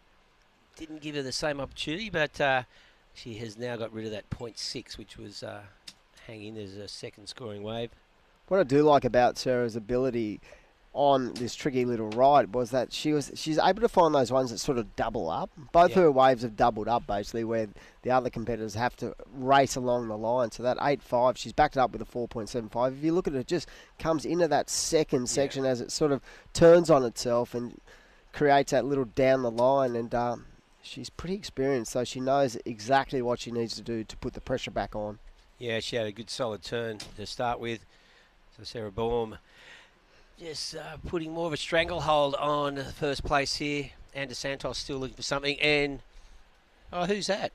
Didn't give her the same opportunity, but she has now got rid of that 0.6, which was hanging as a second scoring wave. What I do like about Sarah's ability on this tricky little ride was that she's able to find those ones that sort of double up. Both her waves have doubled up basically, where the other competitors have to race along the line. So that 8.5, she's backed it up with a 4.75. If you look at it, it just comes into that second section as it sort of turns on itself and creates that little down the line. And she's pretty experienced, so she knows exactly what she needs to do to put the pressure back on. Yeah, she had a good solid turn to start with. So Sarah Baum just putting more of a stranglehold on first place here. And Santos still looking for something. And, oh, who's that?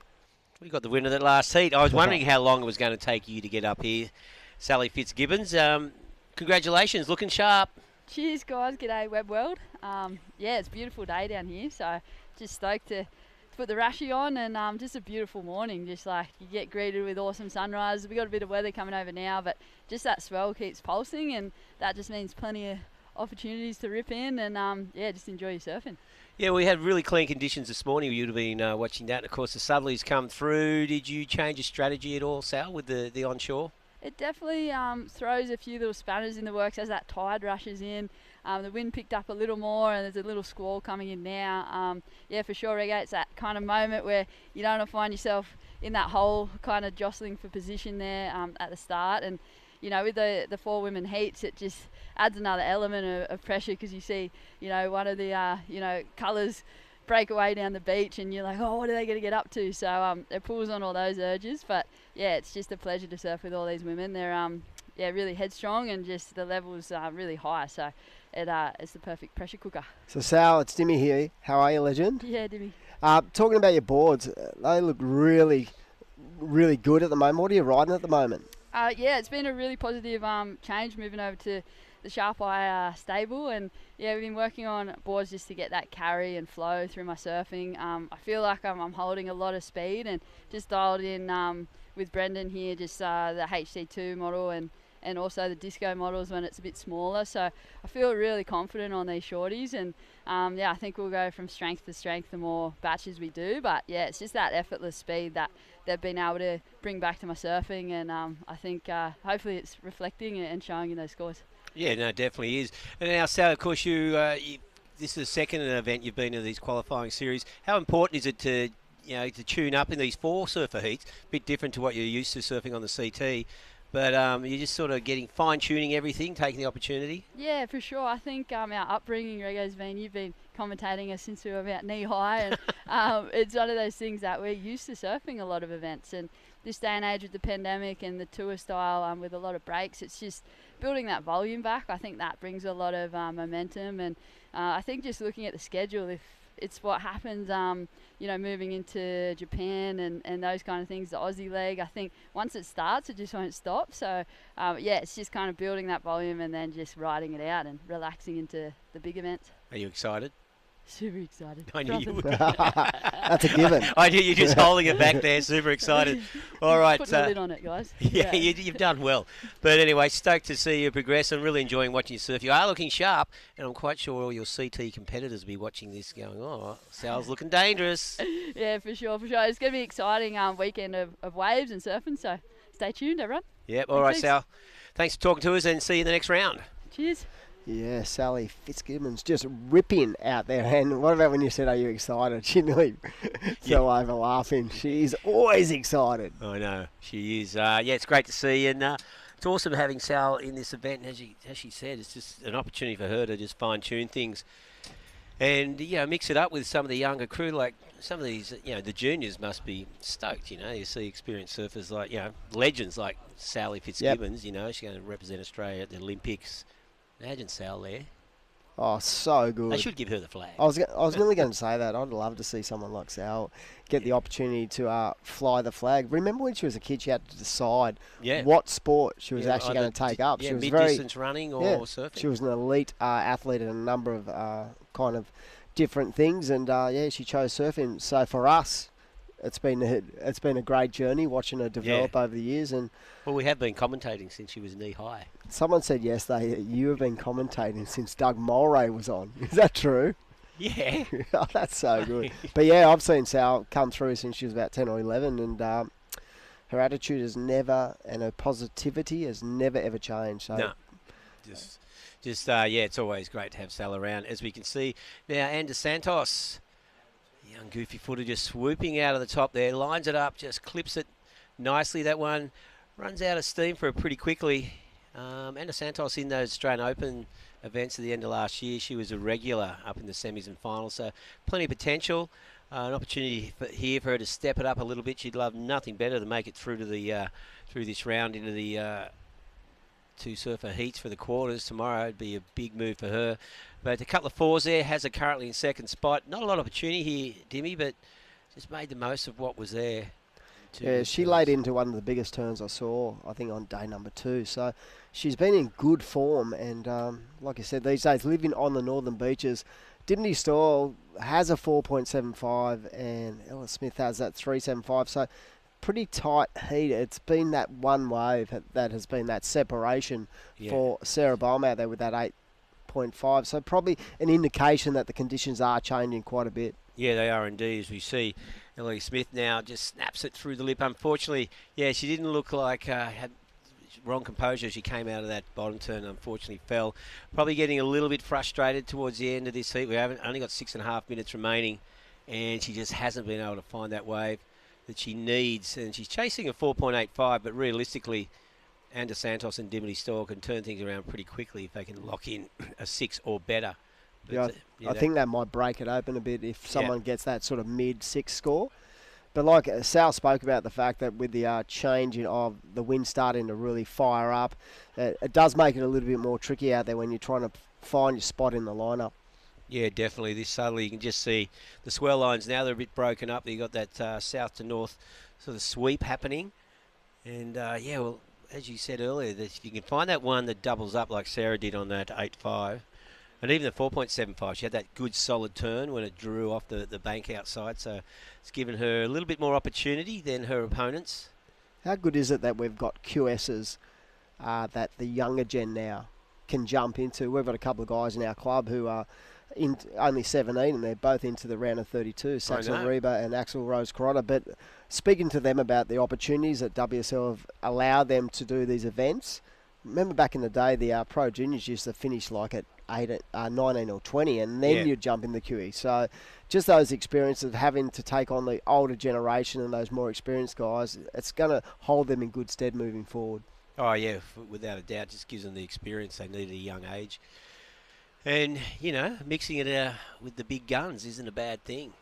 We got the winner of that last heat. I was wondering how long it was going to take you to get up here. Sally Fitzgibbons, congratulations, looking sharp. Cheers, guys. G'day, Web World. Yeah, it's a beautiful day down here, so just stoked to put the rashy on, and just a beautiful morning. Just like you get greeted with awesome sunrises. We got a bit of weather coming over now, but just that swell keeps pulsing, and that just means plenty of opportunities to rip in, and yeah, just enjoy your surfing. Yeah, we had really clean conditions this morning. You'd have been watching that. And of course, the southerlies come through. Did you change your strategy at all, Sal, with the onshore? It definitely throws a few little spanners in the works as that tide rushes in. The wind picked up a little more and there's a little squall coming in now. Yeah, for sure, Rego, it's that kind of moment where you don't want to find yourself in that hole kind of jostling for position there at the start. And, you know, with the 4 women heats, it just adds another element of pressure because you see, you know, one of the, you know, colours break away down the beach and you're like, oh, what are they going to get up to? So it pulls on all those urges. But, yeah, it's just a pleasure to surf with all these women. They're, yeah, really headstrong and just the levels are really high. So it's the perfect pressure cooker. So Sal, it's Dimmy here. How are you, legend? Yeah, Dimmy. Talking about your boards, they look really, really good at the moment. What are you riding at the moment? Yeah, it's been a really positive change moving over to the Sharp Eye stable, and yeah, we've been working on boards just to get that carry and flow through my surfing. I feel like I'm holding a lot of speed and just dialed in with Brendan here, just the HC2 model and also the disco models when it's a bit smaller. So I feel really confident on these shorties, and yeah, I think we'll go from strength to strength the more batches we do. But yeah, it's just that effortless speed that they've been able to bring back to my surfing, and I think hopefully it's reflecting and showing in those scores. Yeah, no, it definitely is. And now, Sal, of course, this is the second event you've been in these qualifying series. How important is it to to tune up in these 4 surfer heats? A bit different to what you're used to surfing on the CT. But you're just sort of getting fine-tuning everything, taking the opportunity. Yeah, for sure. I think our upbringing, Rego's been, you've been commentating us since we were about knee-high, and it's one of those things that we're used to surfing a lot of events. And this day and age with the pandemic and the tour style with a lot of breaks, it's just building that volume back. I think that brings a lot of momentum. And I think just looking at the schedule, if it's what happens, moving into Japan and those kind of things, the Aussie leg, I think once it starts, it just won't stop. So, yeah, it's just kind of building that volume and then just riding it out and relaxing into the big events. Are you excited? Super excited. I knew you would. That's a given. I knew you're just holding it back there, super excited. All right. Putting a lid on it, guys. Yeah, you've done well. But anyway, stoked to see you progress. I'm really enjoying watching you surf. You are looking sharp, and I'm quite sure all your CT competitors will be watching this going, oh, Sal's looking dangerous. Yeah, for sure, for sure. It's going to be an exciting weekend of waves and surfing, so stay tuned, everyone. Yep, all right, Sal. Thanks for talking to us, and see you in the next round. Cheers. Yeah, Sally Fitzgibbon's just ripping out there. And what about when you said, are you excited? She nearly fell over laughing. She's always excited. I know, she is. Yeah, it's great to see. And it's awesome having Sal in this event. As she said, it's just an opportunity for her to just fine-tune things. And, mix it up with some of the younger crew. Like some of these, the juniors must be stoked, You see experienced surfers like, legends like Sally Fitzgibbons, She's going to represent Australia at the Olympics. Imagine Sal there. Oh, so good. They should give her the flag. I was nearly going to say that. I'd love to see someone like Sal get the opportunity to fly the flag. Remember when she was a kid, she had to decide what sport she was actually going to take up. Yeah, she was mid-distance running or surfing. She was an elite athlete in a number of kind of different things, and she chose surfing. So for us, it's been a great journey watching her develop over the years. And well, we have been commentating since she was knee high. Someone said yesterday you have been commentating since Doug Mulray was on. Is that true? Yeah. Oh, that's so good. But yeah, I've seen Sal come through since she was about 10 or 11, and her attitude has never, and her positivity has never ever changed. So no, it's always great to have Sal around. As we can see now, Anders Santos. Young goofy footer just swooping out of the top there, lines it up, just clips it nicely. That one runs out of steam for it pretty quickly. Anna Santos in those Australian Open events at the end of last year, she was a regular up in the semis and finals, so plenty of potential. An opportunity here for her to step it up a little bit. She'd love nothing better than make it through to the through this round into the 2 surfer heats for the quarters tomorrow. It'd be a big move for her. But a couple of 4s there, has her currently in second spot. Not a lot of opportunity here, Dimmy, but just made the most of what was there. Yeah, she laid into one of the biggest turns I saw, I think, on day number 2. So she's been in good form. And like I said, these days, living on the northern beaches, Dimity Stoll has a 4.75 and Ella Smith has that 3.75. So pretty tight heat. It's been that one wave that has been that separation for Sarah Baum out there with that 8.5. So probably an indication that the conditions are changing quite a bit. Yeah, they are indeed. As we see, Ellie Smith now just snaps it through the lip. Unfortunately, she didn't look like wrong composure. She came out of that bottom turn, unfortunately fell. Probably getting a little bit frustrated towards the end of this heat. We haven't only got 6.5 minutes remaining, and she just hasn't been able to find that wave that she needs. And she's chasing a 4.85, but realistically, Anna Santos and Dimity Stoll can turn things around pretty quickly if they can lock in a 6 or better. But, I think that might break it open a bit if someone gets that sort of mid-6 score. But like Sal spoke about the fact that with the changing of the wind starting to really fire up, it does make it a little bit more tricky out there when you're trying to find your spot in the lineup. Yeah, definitely. This suddenly you can just see the swell lines now. They're a bit broken up. You got that south to north sort of sweep happening. And, well, as you said earlier, that if you can find that one that doubles up like Sarah did on that 8.5, and even the 4.75, she had that good solid turn when it drew off the bank outside. So it's given her a little bit more opportunity than her opponents. How good is it that we've got QSs that the younger gen now can jump into? We've got a couple of guys in our club who are only 17 and they're both into the round of 32, Saxel Reba and Axel Rose-Carota. But speaking to them about the opportunities that WSL have allowed them to do these events, remember back in the day the pro juniors used to finish like at 19 or 20 and then you'd jump in the QE. So just those experiences of having to take on the older generation and those more experienced guys, it's going to hold them in good stead moving forward. Oh, yeah, without a doubt. Just gives them the experience they need at a young age. And, mixing it with the big guns isn't a bad thing.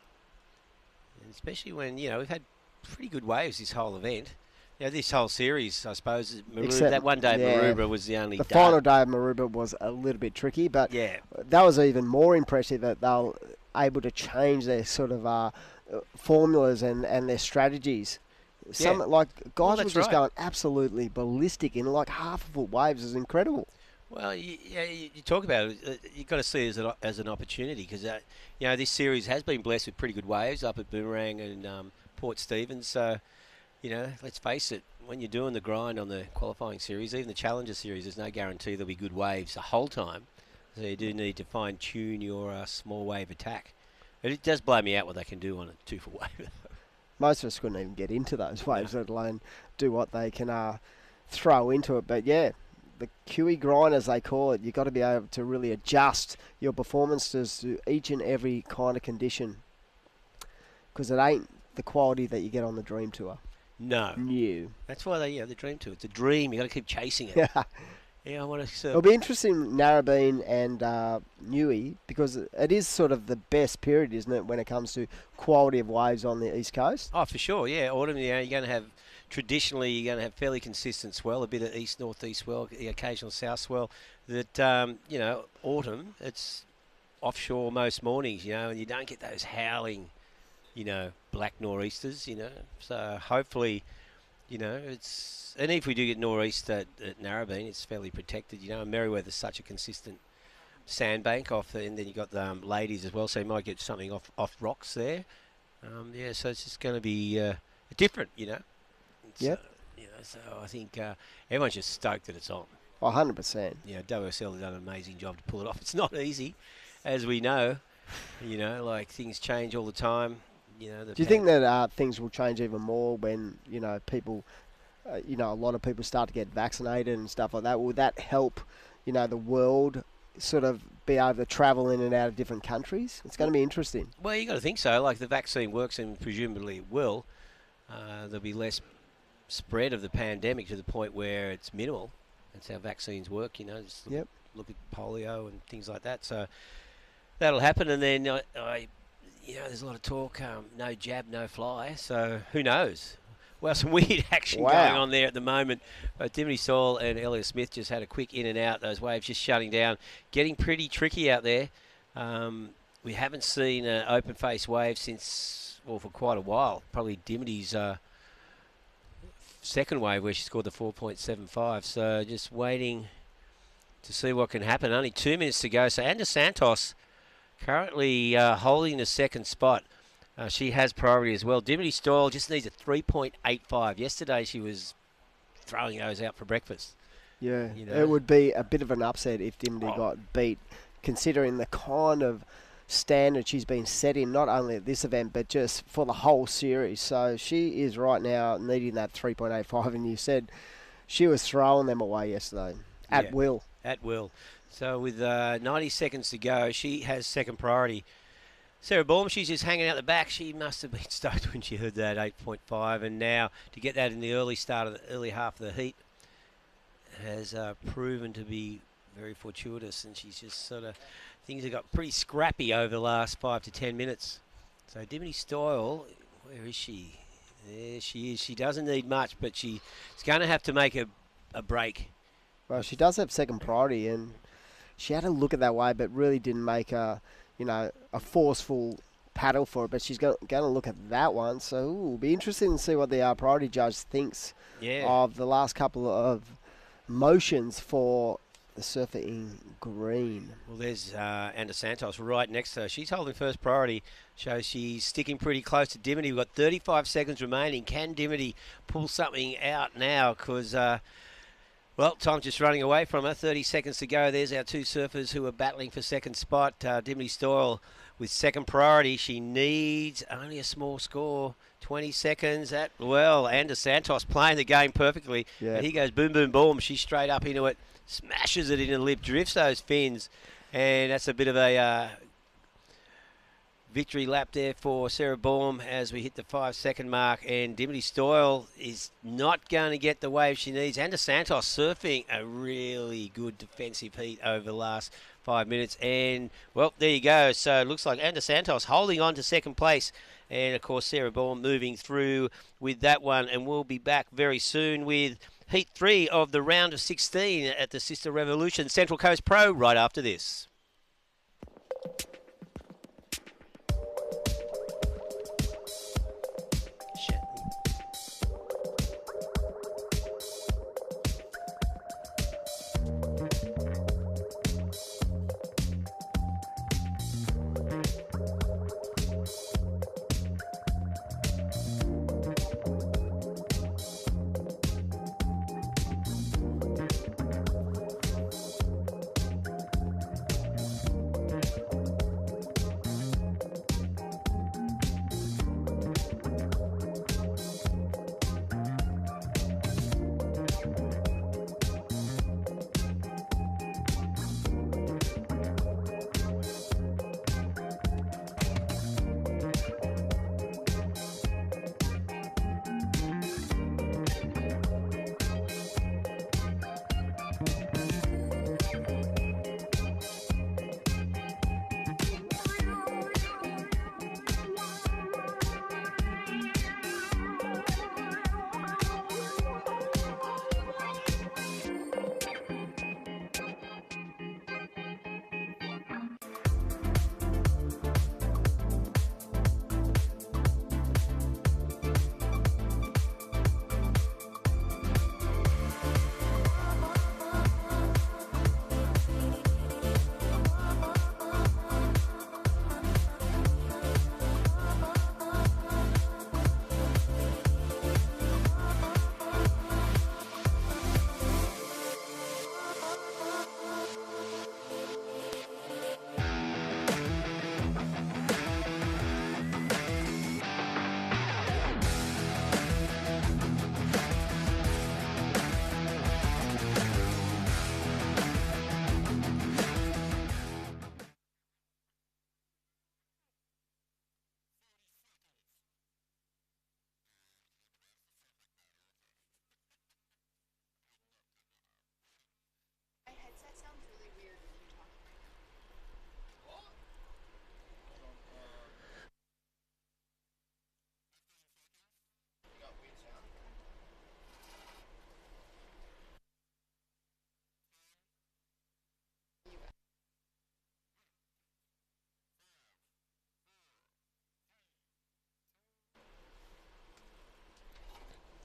And especially when, we've had pretty good waves this whole event. This whole series, I suppose, that one day Maroubra was the only The final day of Maroubra was a little bit tricky, but that was even more impressive that they were able to change their sort of formulas and their strategies. Like guys were just going absolutely ballistic in like half a foot waves. Is incredible. Well, you talk about it. You've got to see it as an opportunity because this series has been blessed with pretty good waves up at Boomerang and Port Stephens. So, let's face it. When you're doing the grind on the qualifying series, even the Challenger series, there's no guarantee there'll be good waves the whole time. So you do need to fine tune your small wave attack. But it does blow me out what they can do on a 2-foot wave. Most of us couldn't even get into those waves, let alone do what they can throw into it. But the QE grind, as they call it, you've got to be able to really adjust your performances to each and every kind of condition because it ain't the quality that you get on the Dream Tour. No. That's why the Dream Tour. It's a dream. You've got to keep chasing it. I want to. It'll be interesting, Narrabeen and Newey, because it is sort of the best period, isn't it, when it comes to quality of waves on the East Coast? Oh, for sure, autumn, you're going to have, traditionally, you're going to have fairly consistent swell, a bit of east-northeast swell, the occasional south swell. That, autumn, it's offshore most mornings, and you don't get those howling, black nor'easters, So hopefully, it's... And if we do get nor'east at Narrabeen, it's fairly protected. Merriweather's such a consistent sandbank off there, and then you got the ladies as well, so you might get something off rocks there. So it's just going to be different, So I think everyone's just stoked that it's on. 100%. WSL have done an amazing job to pull it off. It's not easy, as we know. Like things change all the time. Do you think that things will change even more when people? A lot of people start to get vaccinated and stuff like that. Will that help, the world sort of be able to travel in and out of different countries? It's going to be interesting. Well, you got to think so. Like the vaccine works, and presumably it will. There'll be less spread of the pandemic to the point where it's minimal. That's how vaccines work. Just look at polio and things like that. So that'll happen, and then there's a lot of talk. No jab, no fly. So who knows? Well, some weird action going on there at the moment. Dimity Stoll and Elliot Smith just had a quick in and out. Those waves just shutting down. Getting pretty tricky out there. We haven't seen an open face wave for quite a while. Probably Dimity's second wave where she scored the 4.75. So just waiting to see what can happen. Only 2 minutes to go. So Anna Santos currently holding the second spot. She has priority as well. Dimity Stoll just needs a 3.85. Yesterday she was throwing those out for breakfast. Yeah, it would be a bit of an upset if Dimity got beat, considering the kind of standard she's been set in, not only at this event, but just for the whole series. So she is right now needing that 3.85, and you said she was throwing them away yesterday at will. At will. So with 90 seconds to go, she has second priority. Sarah Baum, she's just hanging out the back. She must have been stoked when she heard that 8.5, and now to get that in the early half of the heat has proven to be very fortuitous, and she's just sort of, things have got pretty scrappy over the last 5 to 10 minutes. So Dimity Stoyle, where is she? There she is. She doesn't need much, but she's going to have to make a break. Well, she does have second priority, and she had a look at that way, but really didn't make a forceful paddle for it. But she's going to look at that one, so it'll be interesting to see what the priority judge thinks of the last couple of motions for the surfer in green. Well, there's Anna Santos right next to her. She's holding first priority. Shows she's sticking pretty close to Dimity. We've got 35 seconds remaining. Can Dimity pull something out now? Because, well, time's just running away from her. 30 seconds to go. There's our two surfers who are battling for second spot. Dimity Stoyle with second priority. She needs only a small score. 20 seconds at, well, Anna Santos playing the game perfectly. Yeah. And he goes boom, boom, boom. She's straight up into it. Smashes it into the lip, drifts those fins, and that's a bit of a victory lap there for Sarah Baum as we hit the 5-second mark, and Dimity Stoyle is not going to get the wave she needs. Anna Santos surfing a really good defensive heat over the last 5 minutes, and, well, there you go. So it looks like Anna Santos holding on to second place, and, of course, Sarah Baum moving through with that one, and we'll be back very soon with Heat 3 of the round of 16 at the Sisstrevolution Central Coast Pro right after this.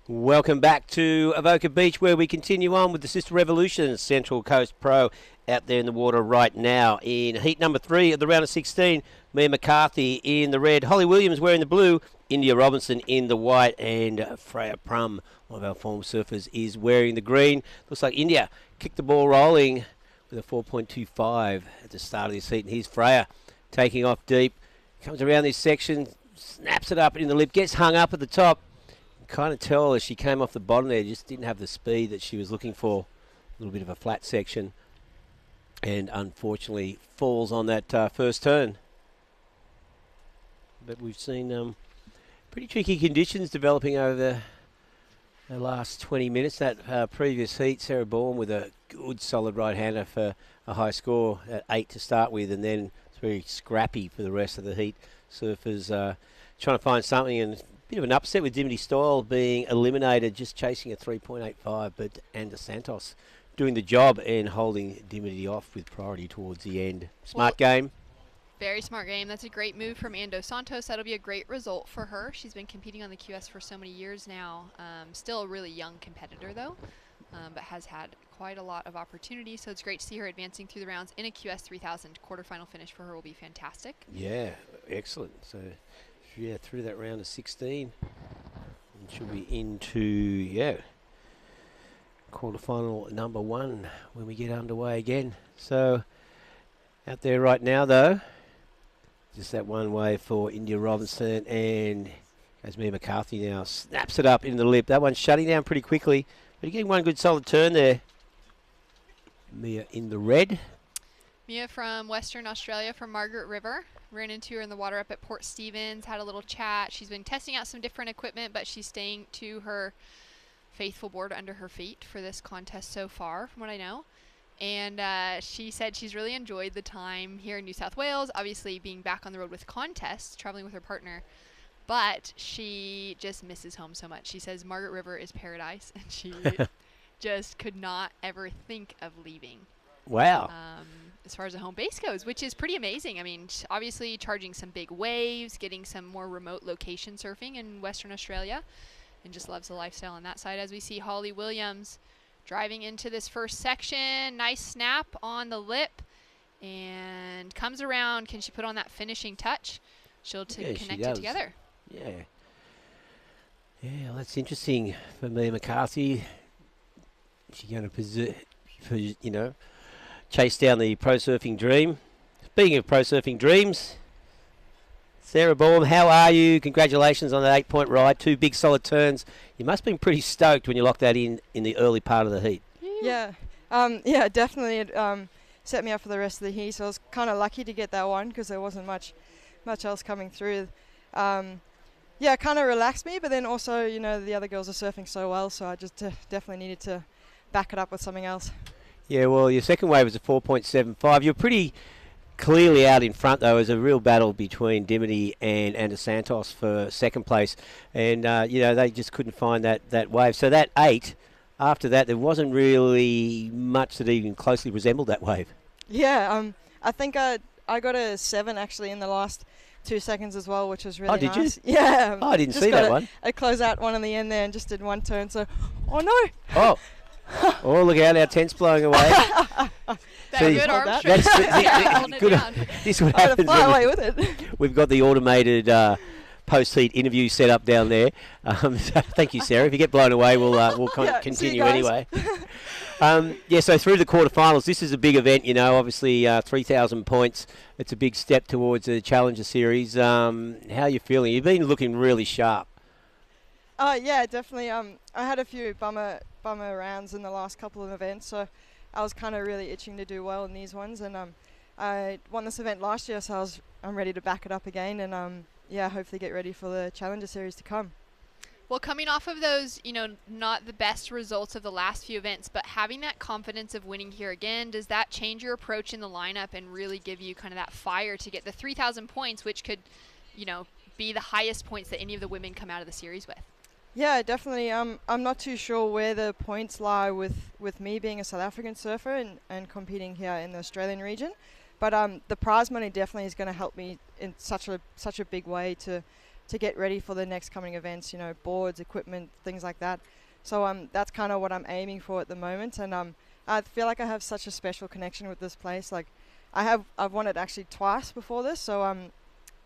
Welcome back to Avoca Beach, where we continue on with the Sisstrevolution Central Coast Pro out there in the water right now. In heat number 3 of the round of 16, Mia McCarthy in the red, Holly Williams wearing the blue, India Robinson in the white, and Freya Prum, one of our former surfers, is wearing the green. Looks like India kicked the ball rolling with a 4.25 at the start of this heat. And here's Freya taking off deep, comes around this section, snaps it up in the lip, gets hung up at the top. kind of tell as she came off the bottom there, just didn't have the speed that she was looking for. A little bit of a flat section, and unfortunately falls on that first turn. But we've seen pretty tricky conditions developing over the last 20 minutes. That previous heat, Sarah Bourne with a good solid right-hander for a high score at 8 to start with, and then it's very scrappy for the rest of the heat. Surfers trying to find something, and a bit of an upset with Dimity Stoyle being eliminated, just chasing a 3.85, but Anna Santos doing the job and holding Dimity off with priority towards the end. Smart game. Very smart game. That's a great move from Ando Santos. That'll be a great result for her. She's been competing on the QS for so many years now. Still a really young competitor, though, but has had quite a lot of opportunity. So it's great to see her advancing through the rounds in a QS 3000. Quarterfinal finish for her will be fantastic. Yeah, excellent. So, yeah, through that round of 16. And she'll be into, quarterfinal number 1 when we get underway again. So, out there right now, though, just that one wave for India Robinson, and as Mia McCarthy now snaps it up in the lip. That one's shutting down pretty quickly, but you're getting one good solid turn there. Mia in the red. Mia from Western Australia, from Margaret River. Ran into her in the water up at Port Stephens, had a little chat. She's been testing out some different equipment, but she's staying to her faithful board under her feet for this contest so far, from what I know. And she said she's really enjoyed the time here in New South Wales, obviously being back on the road with contests, traveling with her partner, but she just misses home so much. She says Margaret River is paradise, and she just could not ever think of leaving. Wow. As far as the home base goes, which is pretty amazing. I mean, obviously charging some big waves, getting some more remote location surfing in Western Australia, and just loves the lifestyle on that side. As we see Holly Williams driving into this first section, nice snap on the lip, and comes around. Can she put on that finishing touch? She'll connect it together. Yeah. Yeah, well, that's interesting for Mia McCarthy. She's going to, chase down the pro surfing dream. Speaking of pro surfing dreams, Sarah Bourne, how are you? Congratulations on that 8-point ride. 2 big solid turns. You must have been pretty stoked when you locked that in the early part of the heat. Yeah, definitely. It set me up for the rest of the heat, so I was kind of lucky to get that one because there wasn't much else coming through. Kind of relaxed me, but then also, the other girls are surfing so well, so I just definitely needed to back it up with something else. Yeah, well, your second wave was a 4.75. You're pretty clearly out in front, though. It was a real battle between Dimity and Anna Santos for second place. And, they just couldn't find that wave. So that 8, after that, there wasn't really much that even closely resembled that wave. Yeah, I think I got a 7, actually, in the last 2 seconds as well, which was really nice. Oh, did you? Yeah. Oh, I didn't see that one. I closed out one in the end there and just did one turn, so, oh, no. Oh. Oh, look out, our tent's blowing away. Good arm This is what happens. Fly away with it. We've got the automated post-heat interview set up down there. So thank you, Sarah. If you get blown away, we'll continue anyway. So through the quarterfinals, this is a big event, obviously 3,000 points. It's a big step towards the Challenger Series. How are you feeling? You've been looking really sharp. Yeah, definitely. I had a few bummer rounds in the last couple of events, so I was kind of really itching to do well in these ones, and I won this event last year, so I'm ready to back it up again, and hopefully get ready for the Challenger Series to come. Well, coming off of those, not the best results of the last few events, but having that confidence of winning here again, does that change your approach in the lineup and really give you kind of that fire to get the 3,000 points, which could, be the highest points that any of the women come out of the series with? Yeah, definitely. I'm not too sure where the points lie with me being a South African surfer and competing here in the Australian region, but the prize money definitely is going to help me in such a big way to get ready for the next coming events. Boards, equipment, things like that. So that's kind of what I'm aiming for at the moment, and I feel like I have such a special connection with this place. Like I've won it actually twice before this, so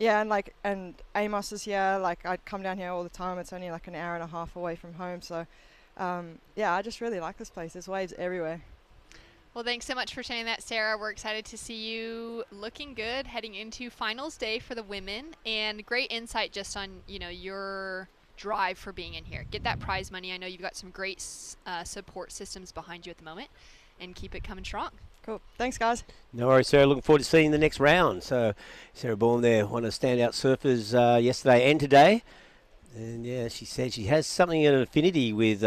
and Amos is here. Like I'd come down here all the time. It's only like an hour and a half away from home. So, I just really like this place. There's waves everywhere. Well, thanks so much for sharing that, Sarah. We're excited to see you looking good heading into finals day for the women, and great insight just on your drive for being in here. Get that prize money. I know you've got some great support systems behind you at the moment, and keep it coming strong. Cool. Thanks, guys. No worries, Sarah. Looking forward to seeing the next round. So, Sarah Bourne there, one of the standout surfers yesterday and today. And, yeah, she said she has something of an affinity with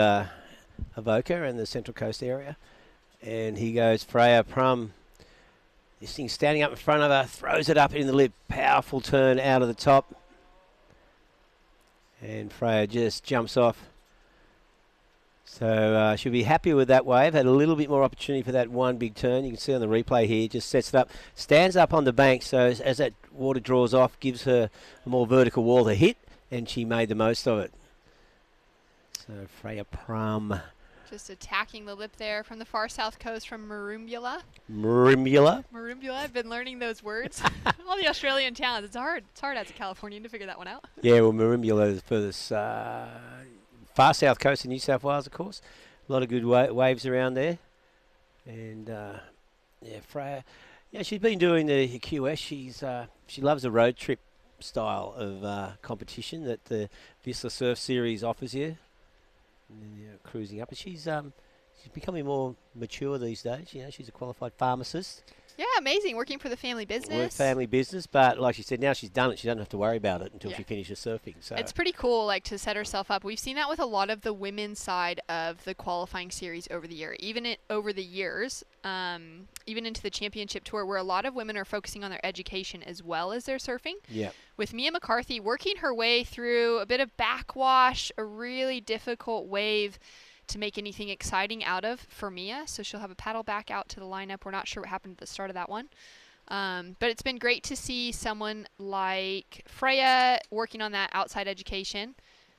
Avoca and the Central Coast area. And he goes, Freya Prum. This thing standing up in front of her, throws it up in the lip. Powerful turn out of the top. And Freya just jumps off. So she'll be happy with that wave. Had a little bit more opportunity for that one big turn. You can see on the replay here, just sets it up. Stands up on the bank, so as that water draws off, gives her a more vertical wall to hit, and she made the most of it. So Freya Prum. Just attacking the lip there from the far south coast from Marumbula. Marumbula. Marumbula. I've been learning those words. All the Australian towns. It's hard. It's hard as a Californian to figure that one out. Yeah, well, Marumbula is for this far south coast of New South Wales, of course. A lot of good waves around there. And, yeah, Freya, yeah, she's been doing the QS. She loves the road trip style of competition that the Vissla Surf Series offers you. And then, cruising up. And she's becoming more mature these days. You know, she's a qualified pharmacist. Yeah, amazing. Working for the family business. Family business, but like she said, now she's done it. She doesn't have to worry about it until she finishes surfing. So it's pretty cool, like, to set herself up. We've seen that with a lot of the women's side of the qualifying series over the year, over the years, even into the championship tour, where a lot of women are focusing on their education as well as their surfing. Yeah. With Mia McCarthy working her way through a bit of backwash, a really difficult wave to make anything exciting out of for Mia. So she'll have a paddle back out to the lineup. We're not sure what happened at the start of that one. But it's been great to see someone like Freya working on that outside education.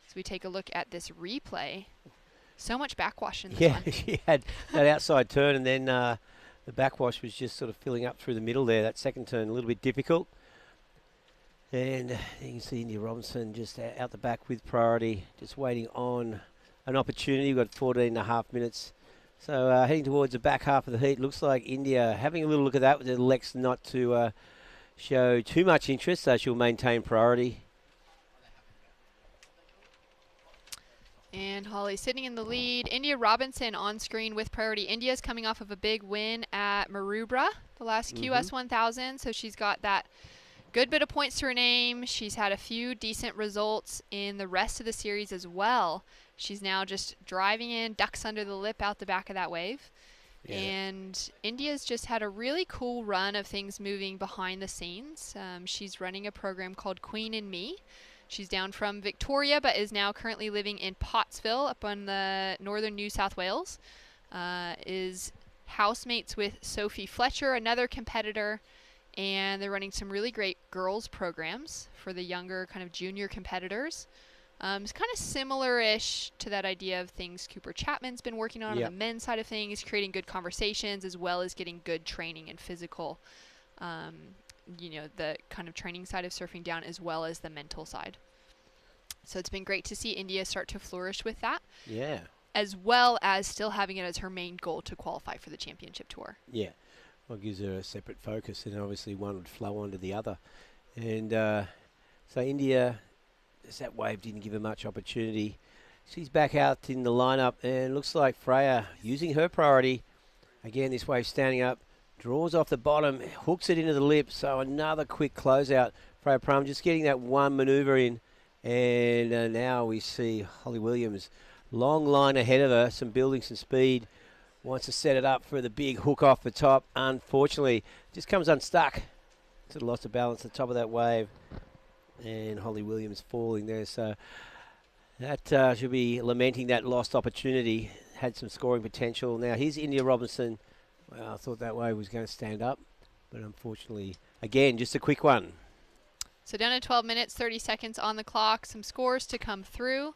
So we take a look at this replay. So much backwash in this one. Yeah, she had that outside turn, and then the backwash was just sort of filling up through the middle there. That second turn a little bit difficult. And you can see India Robinson just out the back with priority, just waiting on an opportunity. We've got 14.5 minutes. So heading towards the back half of the heat. Looks like India having a little look at that, but elects not to show too much interest, so she'll maintain priority. And Holly sitting in the lead. India Robinson on screen with priority. India's coming off of a big win at Maroubra, the last QS 1000. So she's got that good bit of points to her name. She's had a few decent results in the rest of the series as well. She's now just driving in, ducks under the lip out the back of that wave. Yeah. And India's just had a really cool run of things moving behind the scenes. She's running a program called Queen and Me. She's down from Victoria, but is now currently living in Pottsville up on the northern New South Wales. Is housemates with Sophie Fletcher, another competitor. And they're running some really great girls programs for the younger kind of junior competitors. It's kind of similar-ish to that idea of things Cooper Chapman's been working on the men's side of things, creating good conversations as well as getting good training and physical, the kind of training side of surfing down as well as the mental side. So it's been great to see India start to flourish with that. Yeah. As well as still having it as her main goal to qualify for the championship tour. Yeah. Well, it gives her a separate focus, and obviously one would flow onto the other. And so India, as that wave didn't give her much opportunity, she's back out in the lineup, and looks like Freya using her priority. Again, this wave standing up, draws off the bottom, hooks it into the lip, so another quick closeout. Freya Prum just getting that one manoeuvre in, and now we see Holly Williams, long line ahead of her, building some speed. Wants to set it up for the big hook off the top. Unfortunately, just comes unstuck. Sort of lost the balance at the top of that wave. And Holly Williams falling there. So that should be lamenting that lost opportunity. Had some scoring potential. Now here's India Robinson. Well, I thought that wave was going to stand up. But unfortunately, again, just a quick one. So down to 12 minutes, 30 seconds on the clock. Some scores to come through.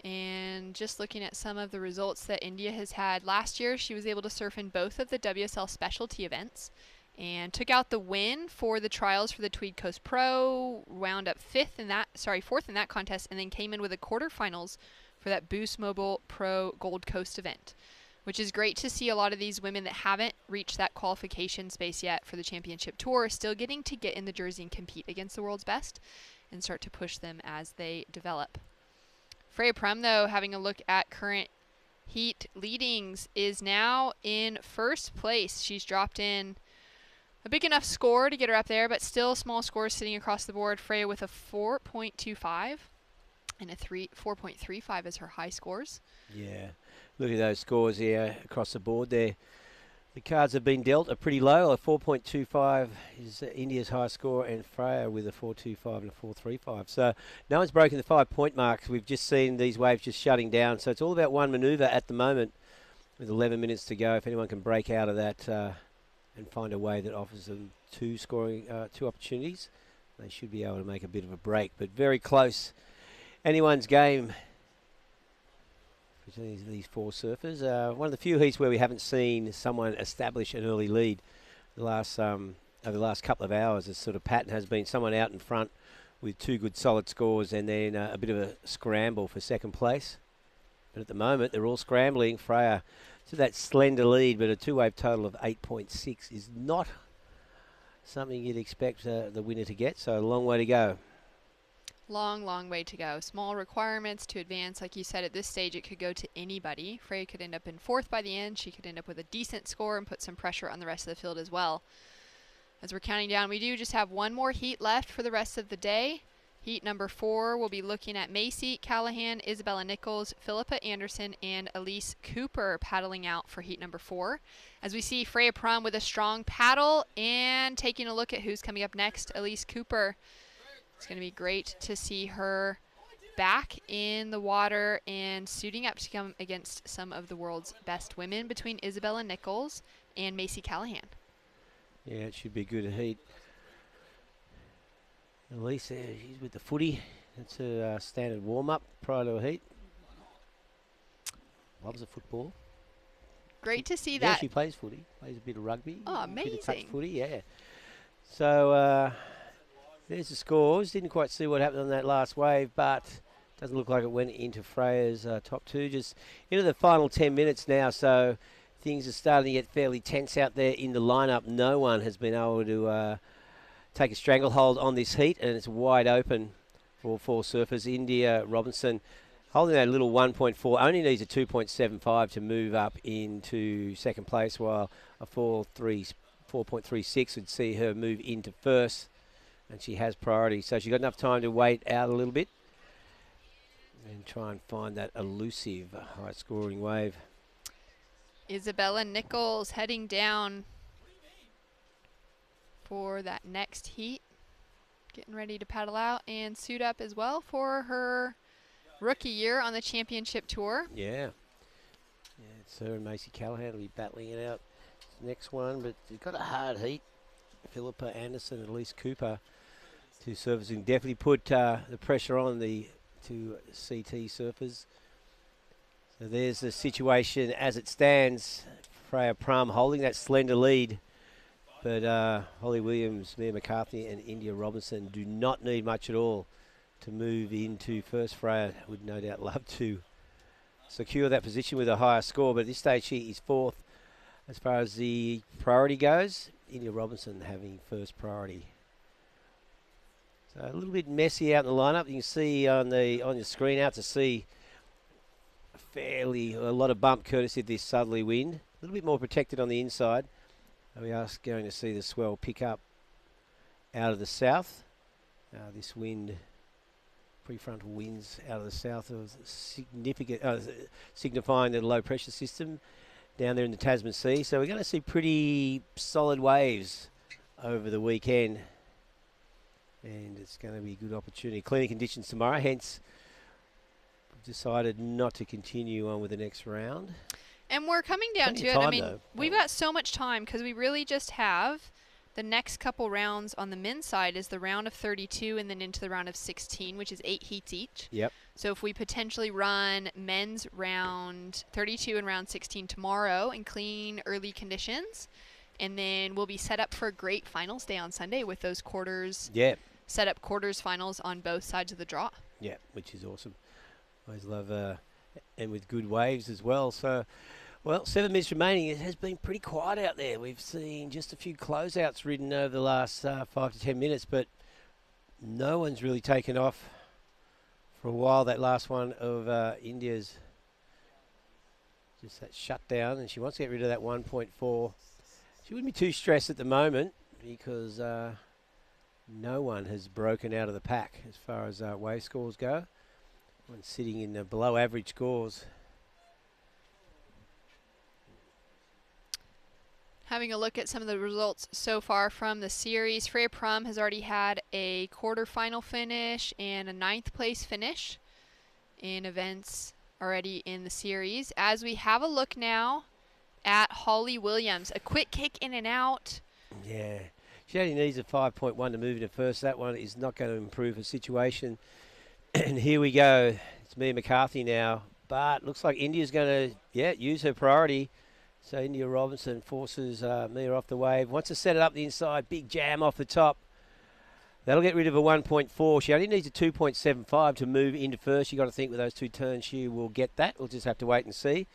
And just looking at some of the results that India has had last year, she was able to surf in both of the WSL specialty events and took out the win for the trials for the Tweed Coast Pro, wound up fourth in that contest, and then came in with the quarterfinals for that Boost Mobile Pro Gold Coast event, which is great to see. A lot of these women that haven't reached that qualification space yet for the championship tour still getting to get in the jersey and compete against the world's best and start to push them as they develop. Freya Prum, though, having a look at current heat leadings, is now in first place. She's dropped in a big enough score to get her up there, but still small scores sitting across the board. Freya with a 4.25 and a 4.35 as her high scores. Yeah, look at those scores here across the board there. The cards have been dealt are pretty low. A 4.25 is India's high score, and Freya with a 4.25 and a 4.35. So no one's broken the 5-point mark. We've just seen these waves just shutting down. So it's all about one manoeuvre at the moment with 11 minutes to go. If anyone can break out of that and find a way that offers them two opportunities, they should be able to make a bit of a break. But very close. Anyone's game. These four surfers. One of the few heats where we haven't seen someone establish an early lead. Over the last couple of hours, the sort of pattern has been someone out in front with two good solid scores and then a bit of a scramble for second place. But at the moment, they're all scrambling. Freya to that slender lead, but a two-wave total of 8.6 is not something you'd expect the winner to get, so a long way to go. Long, long way to go. Small requirements to advance. Like you said, at this stage, it could go to anybody. Freya could end up in fourth by the end. She could end up with a decent score and put some pressure on the rest of the field as well. As we're counting down, we do just have one more heat left for the rest of the day. Heat number 4, we'll be looking at Macy Callahan, Isabella Nichols, Philippa Anderson, and Elise Cooper paddling out for heat number 4. As we see Freya Prum with a strong paddle and taking a look at who's coming up next, Elise Cooper. It's going to be great to see her back in the water and suiting up to come against some of the world's best women between Isabella Nichols and Macy Callahan. Yeah, it should be a good heat. Elise, she's with the footy. That's her standard warm-up prior to a heat. Loves the football. Great to see yeah, that. She plays footy. Plays a bit of rugby. Oh, A bit of touch amazing. footy, yeah. So there's the scores. Didn't quite see what happened on that last wave, but doesn't look like it went into Freya's top two. Just into the final 10 minutes now, so things are starting to get fairly tense out there in the lineup. No one has been able to take a stranglehold on this heat, and it's wide open for four surfers. India Robinson holding that little 1.4, only needs a 2.75 to move up into second place, while a 4.36 would see her move into first, and she has priority. So she's got enough time to wait out a little bit and try and find that elusive high-scoring wave. Isabella Nichols heading down for that next heat. Getting ready to paddle out and suit up as well for her rookie year on the championship tour. Yeah. Yeah, it's her and Macy Callahan will be battling it out next one, but you've got a hard heat. Philippa Anderson and Elise Cooper, two surfers who can definitely put the pressure on the two CT surfers. So there's the situation as it stands. Freya Prum holding that slender lead, but Holly Williams, Mia McCarthy and India Robinson do not need much at all to move into first. Freya would no doubt love to secure that position with a higher score, but at this stage she is fourth. As far as the priority goes, India Robinson having first priority. So a little bit messy out in the lineup. You can see on your screen out to sea a lot of bump courtesy of this southerly wind. A little bit more protected on the inside. We are going to see the swell pick up out of the south. This wind, prefrontal winds out of the south, are significant, signifying the low pressure system down there in the Tasman Sea. So we're going to see pretty solid waves over the weekend, and it's going to be a good opportunity. Cleaner conditions tomorrow, hence we've decided not to continue on with the next round. And we're coming down to it. I mean, we've got so much time because we really just have the next couple rounds on the men's side is the round of 32 and then into the round of 16, which is 8 heats each. Yep. So if we potentially run men's round 32 and round 16 tomorrow in clean early conditions, and then we'll be set up for a great finals day on Sunday with those quarters. Yeah. Set up quarters finals on both sides of the draw. Yeah, which is awesome. Always love, and with good waves as well. So, well, 7 minutes remaining. It has been pretty quiet out there. We've seen just a few closeouts ridden over the last 5 to 10 minutes, but no one's really taken off for a while. That last one of India's just that shutdown, and she wants to get rid of that 1.4. She wouldn't be too stressed at the moment because no one has broken out of the pack as far as wave scores go. Everyone's sitting in the below average scores. Having a look at some of the results so far from the series, Freya Prum has already had a quarterfinal finish and a 9th place finish in events already in the series. As we have a look now at Holly Williams, a quick kick in and out. Yeah, she only needs a 5.1 to move into first. That one is not going to improve her situation. And here we go. It's Mia McCarthy now, but looks like India's going to, use her priority. So India Robinson forces Mia off the wave. Wants to set it up the inside. Big jam off the top. That'll get rid of a 1.4. She only needs a 2.75 to move into first. You've got to think with those 2 turns she will get that. We'll just have to wait and see.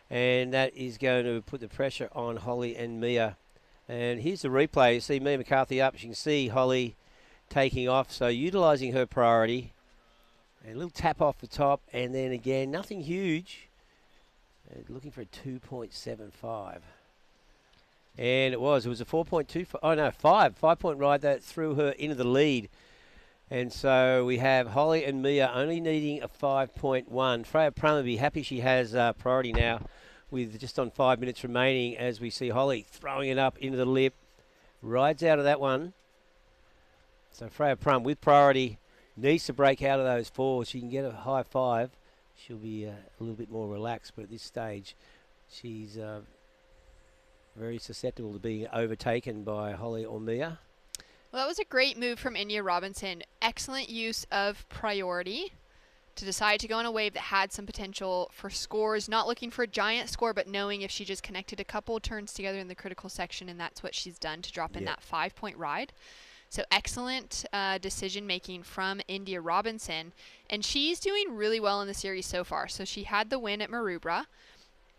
And that is going to put the pressure on Holly and Mia. And here's the replay. You see Mia McCarthy up. You can see Holly taking off. So utilising her priority. A little tap off the top. And then again, nothing huge. Looking for a 2.75. And it was a 4.25. Oh, no, 5. 5-point ride that threw her into the lead. And so we have Holly and Mia only needing a 5.1. Freya Prum will be happy she has priority now with just on 5 minutes remaining as we see Holly throwing it up into the lip. Rides out of that one. So Freya Prum with priority needs to break out of those 4s. She can get a high 5. She'll be a little bit more relaxed, but at this stage, she's very susceptible to being overtaken by Holly or Mia. Well, that was a great move from India Robinson. Excellent use of priority to decide to go on a wave that had some potential for scores, not looking for a giant score, but knowing if she just connected a couple turns together in the critical section, and that's what she's done to drop in that 5-point ride. So excellent decision-making from India Robinson. And she's doing really well in the series so far. So she had the win at Maroubra,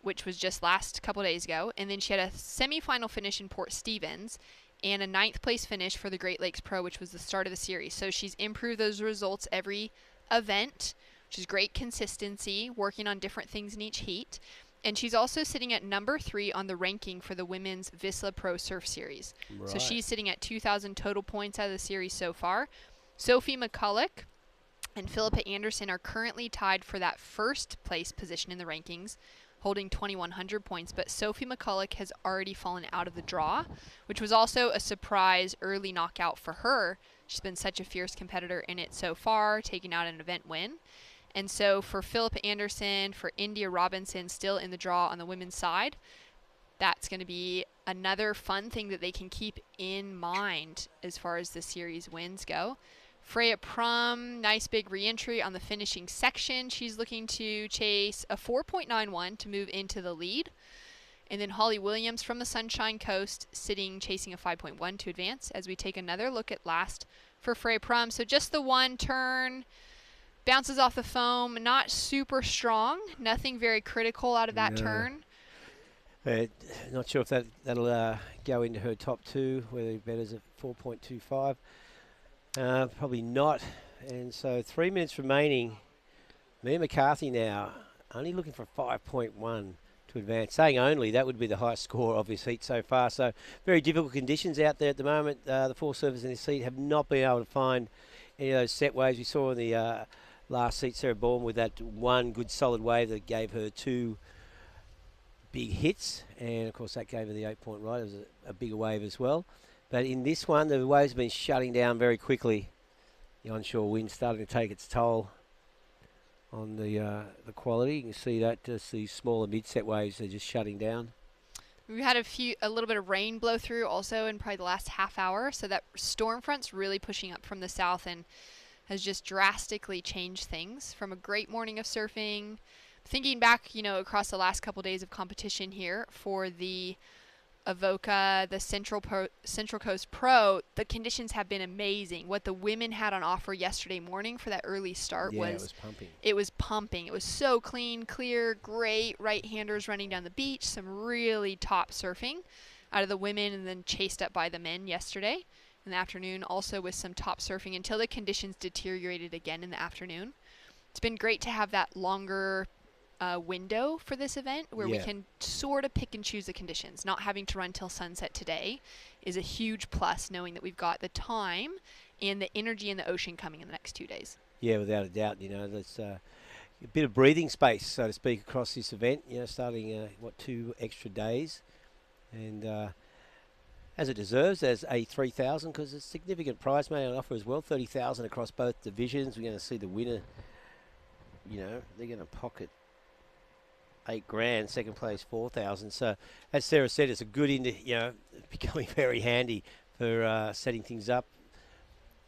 which was just last couple days ago. And then she had a semifinal finish in Port Stevens and a 9th place finish for the Great Lakes Pro, which was the start of the series. So she's improved those results every event, which is great consistency, working on different things in each heat. And she's also sitting at number 3 on the ranking for the Women's Vissla Pro Surf Series. Right. So she's sitting at 2,000 total points out of the series so far. Sophie McCulloch and Philippa Anderson are currently tied for that first place position in the rankings, holding 2,100 points. But Sophie McCulloch has already fallen out of the draw, which was also a surprise early knockout for her. She's been such a fierce competitor in it so far, taking out an event win. And so for Philippa Anderson, for India Robinson still in the draw on the women's side, that's going to be another fun thing that they can keep in mind as far as the series wins go. Freya Prum, nice big re-entry on the finishing section. She's looking to chase a 4.91 to move into the lead. And then Holly Williams from the Sunshine Coast chasing a 5.1 to advance as we take another look at last for Freya Prum. So just the one turn. Bounces off the foam, not super strong. Nothing very critical out of that turn. Not sure if that'll go into her top 2, whether it betters at 4.25. Probably not. And so 3 minutes remaining. Mia McCarthy now only looking for a 5.1 to advance. Saying only, that would be the highest score of this heat so far. So very difficult conditions out there at the moment. The 4 surfers in this heat have not been able to find any of those set waves. We saw in the last heat, Sarah Bourne with that one good solid wave that gave her 2 big hits, and of course that gave her the 8-point ride. It was a bigger wave as well. But in this one, the waves have been shutting down very quickly. The onshore wind starting to take its toll on the quality. You can see that just these smaller mid-set waves are just shutting down. We've had a little bit of rain blow through also in probably the last half hour, so that storm front's really pushing up from the south and has just drastically changed things from a great morning of surfing. Thinking back, across the last couple days of competition here for the Avoca, the Central Coast Pro, the conditions have been amazing. What the women had on offer yesterday morning for that early start was pumping. It was pumping. It was so clean, clear, great right-handers running down the beach, some really top surfing out of the women, and then chased up by the men yesterday in the afternoon, also with some top surfing until the conditions deteriorated again in the afternoon. it's been great to have that longer window for this event where we Yeah. can sort of pick and choose the conditions. Not having to run till sunset today is a huge plus, knowing that we've got the time and the energy in the ocean coming in the next 2 days. Yeah, without a doubt. There's a bit of breathing space, so to speak, across this event. Starting 2 extra days, and as it deserves, as a 3,000, because it's significant prize money on offer as well. 30,000 across both divisions. We're going to see the winner. They're going to pocket $8,000. Second place 4,000. So, as Sarah said, it's a good becoming very handy for setting things up.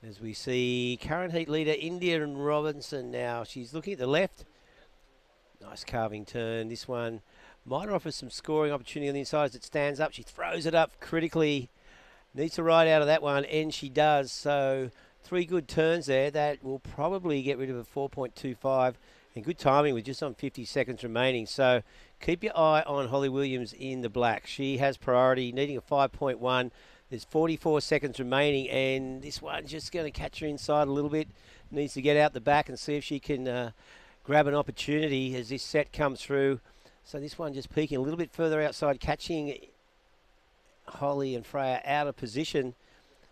As we see current heat leader India and Robinson now. She's looking at the left. Nice carving turn. This one might offer some scoring opportunity on the inside as it stands up. She throws it up critically. Needs to ride out of that one, and she does. So 3 good turns there. That will probably get rid of a 4.25. And good timing with just on 50 seconds remaining. So keep your eye on Holly Williams in the black. She has priority, needing a 5.1. There's 44 seconds remaining, and this one's just going to catch her inside a little bit. Needs to get out the back and see if she can grab an opportunity as this set comes through. So this one just peeking a little bit further outside, catching Holly and Freya out of position.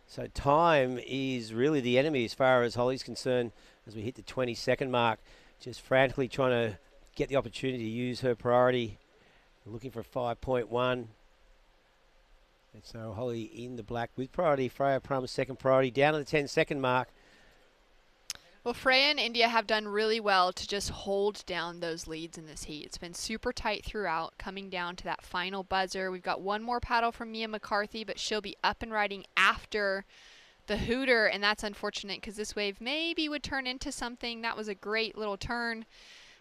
So time is really the enemy as far as Holly's concerned as we hit the 20-second mark. Just frantically trying to get the opportunity to use her priority. Looking for 5.1. And so Holly in the black with priority. Freya Prum's second priority down to the 10-second mark. Well, Freya and India have done really well to just hold down those leads in this heat. It's been super tight throughout, coming down to that final buzzer. We've got one more paddle from Mia McCarthy, but she'll be up and riding after the Hooter, and that's unfortunate because this wave maybe would turn into something. That was a great little turn.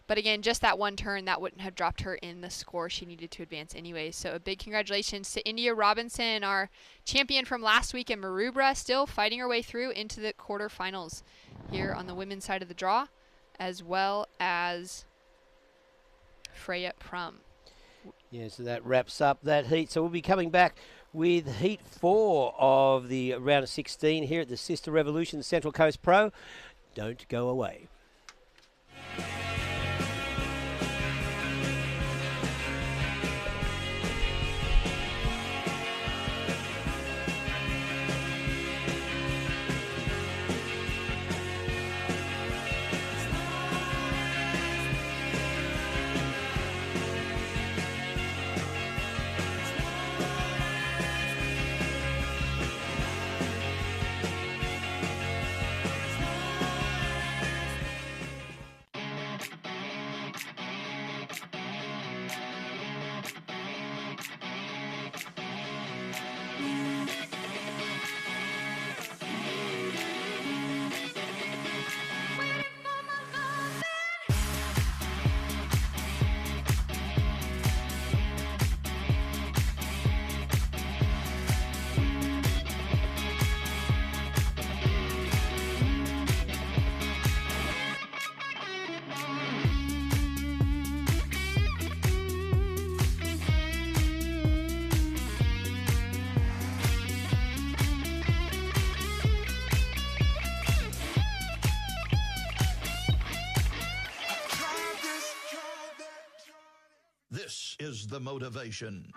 But again, just that one turn, that wouldn't have dropped her in the score she needed to advance anyway. So a big congratulations to India Robinson, our champion from last week in Maroubra, still fighting her way through into the quarterfinals here on the women's side of the draw, as well as Freya Prum. Yeah, so that wraps up that heat. So we'll be coming back with Heat 4 of the round of 16 here at the Sisstrevolution Central Coast Pro. Don't go away. This is the motivation.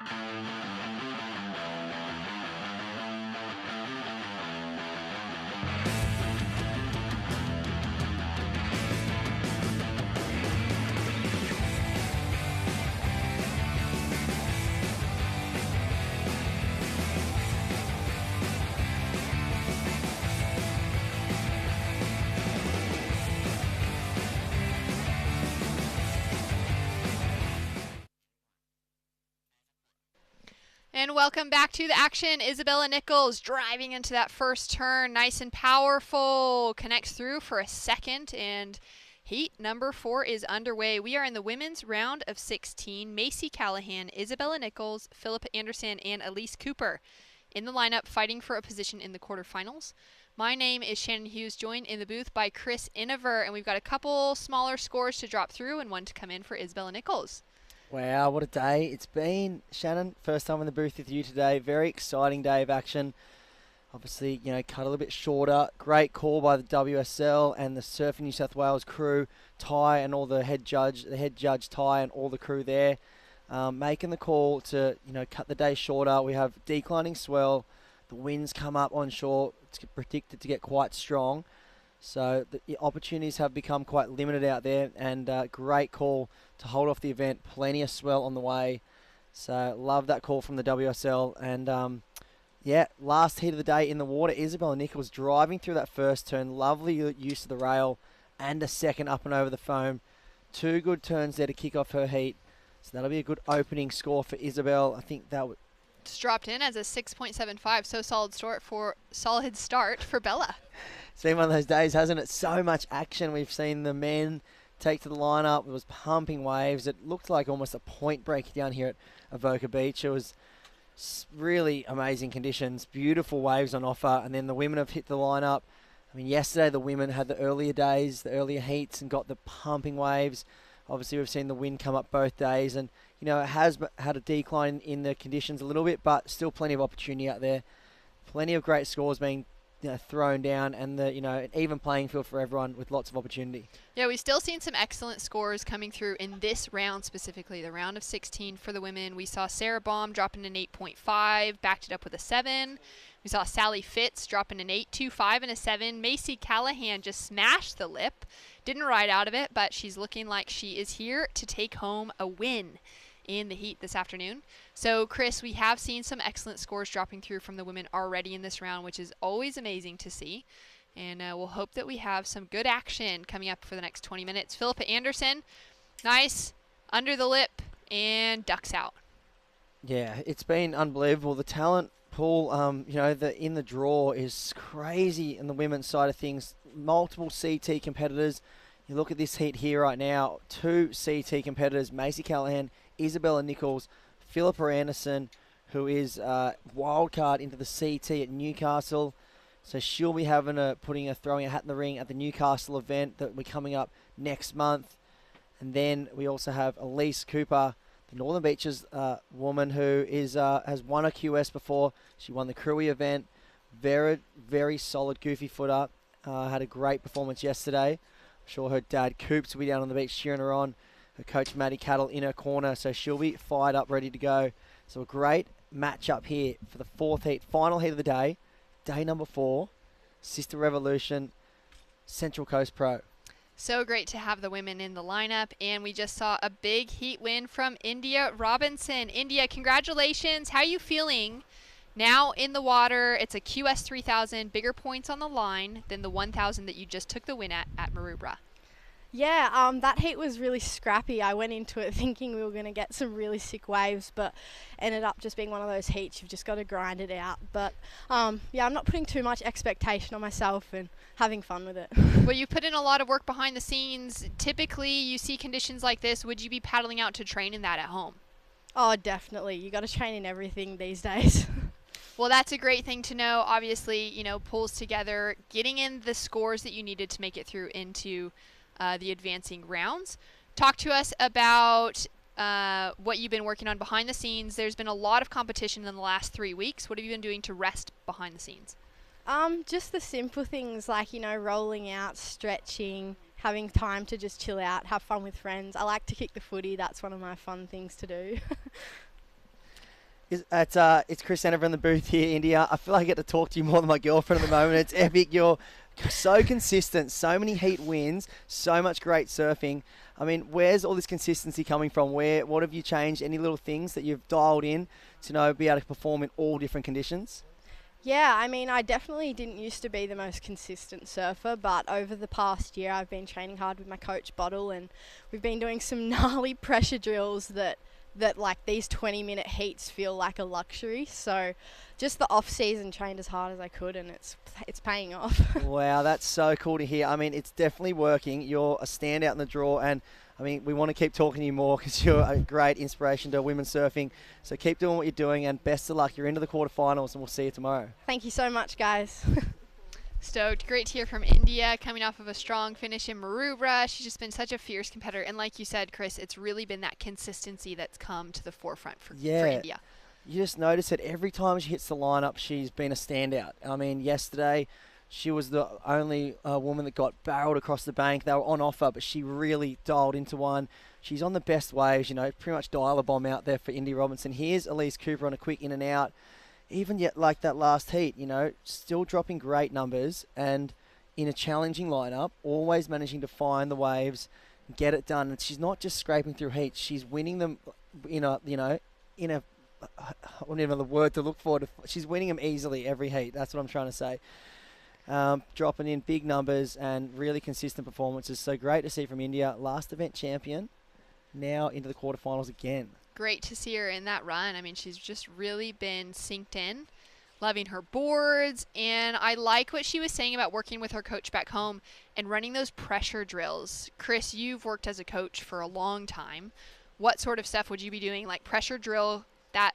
And welcome back to the action. Isabella Nichols driving into that first turn. Nice and powerful. Connects through for a second. And heat number 4 is underway. We are in the women's round of 16. Macy Callahan, Isabella Nichols, Philippa Anderson, and Elise Cooper in the lineup fighting for a position in the quarterfinals. My name is Shannon Hughes, joined in the booth by Chris Inover. And we've got a couple smaller scores to drop through and one to come in for Isabella Nichols. Wow, what a day it's been. Shannon, first time in the booth with you today. Very exciting day of action. Obviously, you know, cut a little bit shorter. Great call by the WSL and the Surfing New South Wales crew, Ty and all the head judge Ty and all the crew there, making the call to, you know, cut the day shorter. We have declining swell. The winds come up onshore. It's predicted to get quite strong. So the opportunities have become quite limited out there, and great call to hold off the event. Plenty of swell on the way. So love that call from the WSL. And yeah, last heat of the day in the water, Isabella Nichols driving through that first turn. Lovely use of the rail and a second up and over the foam. 2 good turns there to kick off her heat. So that'll be a good opening score for Isabel. I think that would... Just dropped in as a 6.75, so solid start for Bella. It's been one of those days, hasn't it? So much action. We've seen the men take to the lineup. It was pumping waves. It looked like almost a point break down here at Avoca Beach. It was really amazing conditions, beautiful waves on offer, and then the women have hit the lineup. I mean, yesterday the women had the earlier days, the earlier heats, and got the pumping waves. Obviously, we've seen the wind come up both days, and you know, it has had a decline in the conditions a little bit, but still plenty of opportunity out there. Plenty of great scores being, you know, thrown down, and the, you know, an even playing field for everyone with lots of opportunity. Yeah, we've still seen some excellent scores coming through in this round specifically, the round of 16 for the women. We saw Sarah Baum dropping an 8.5, backed it up with a 7. We saw Sally Fitz dropping an 8.25 and a 7. Macy Callahan just smashed the lip. Didn't ride out of it, but she's looking like she is here to take home a win in the heat this afternoon. So, Chris, we have seen some excellent scores dropping through from the women already in this round, which is always amazing to see. And we'll hope that we have some good action coming up for the next 20 minutes. Philippa Anderson, nice, under the lip, and ducks out. Yeah, it's been unbelievable. The talent pool, you know, in the draw is crazy in the women's side of things. Multiple CT competitors. You look at this heat here right now, 2 CT competitors, Macy Callahan, Isabella Nichols, Philippa Anderson, who is wild card into the CT at Newcastle. So she'll be throwing a hat in the ring at the Newcastle event that will be coming up next month. And then we also have Elise Cooper, the Northern Beaches woman who is has won a QS before. She won the Cruy event. Very, very solid goofy footer. Had a great performance yesterday. I'm sure her dad Coops will be down on the beach cheering her on. Her coach Maddie Cattle in her corner, so she'll be fired up, ready to go. So a great matchup here for the 4th heat, final heat of the day, day number 4, Sisstrevolution, Central Coast Pro. So great to have the women in the lineup, and we just saw a big heat win from India Robinson. India, congratulations. How are you feeling now in the water? It's a QS 3000, bigger points on the line than the 1000 that you just took the win at Maroubra. Yeah, that heat was really scrappy. I went into it thinking we were going to get some really sick waves, but ended up just being one of those heats. You've just got to grind it out. But yeah, I'm not putting too much expectation on myself and having fun with it. Well, you put in a lot of work behind the scenes. Typically, you see conditions like this. Would you be paddling out to train in that at home? Oh, definitely. You got to train in everything these days. Well, that's a great thing to know. Obviously, you know, pulls together, getting in the scores that you needed to make it through into the advancing rounds. Talk to us about what you've been working on behind the scenes. There's been a lot of competition in the last 3 weeks. What have you been doing to rest behind the scenes? Just the simple things like, you know, rolling out, stretching, having time to just chill out, have fun with friends. I like to kick the footy. That's one of my fun things to do. It's Chris Sandover in the booth here, India. I feel like I get to talk to you more than my girlfriend at the moment. It's epic. You're so consistent, so many heat wins, so much great surfing. I mean, where's all this consistency coming from? What have you changed? Any little things that you've dialed in to be able to perform in all different conditions? Yeah, I mean, I definitely didn't used to be the most consistent surfer, but over the past year I've been training hard with my coach Bottle, and we've been doing some gnarly pressure drills that like these 20-minute heats feel like a luxury. So just the off-season trained as hard as I could, and it's paying off. Wow, that's so cool to hear. I mean, it's definitely working. You're a standout in the draw, and I mean, we want to keep talking to you more because you're a great inspiration to women's surfing. So keep doing what you're doing, and best of luck. You're into the quarterfinals, and we'll see you tomorrow. Thank you so much, guys. Stoked. Great to hear from India, coming off of a strong finish in Maroubra. She's just been such a fierce competitor. And like you said, Chris, it's really been that consistency that's come to the forefront for India. you just notice that every time she hits the lineup, she's been a standout. I mean, yesterday she was the only woman that got barreled across the bank. They were on offer, but she really dialed into one. She's on the best waves, pretty much dial a bomb out there for Indy Robinson. Here's Elise Cooper on a quick in and out. Even yet, like that last heat, still dropping great numbers and in a challenging lineup, always managing to find the waves, get it done. And she's not just scraping through heats; she's winning them in a I don't even know the word to look for. She's winning them easily every heat. That's what I'm trying to say. Dropping in big numbers and really consistent performances. So great to see from India. Last event champion, now into the quarterfinals again. Great to see her in that run. I mean, she's just really been synced in, loving her boards. And I like what she was saying about working with her coach back home and running those pressure drills. Chris, you've worked as a coach for a long time. What sort of stuff would you be doing? Like pressure drill, that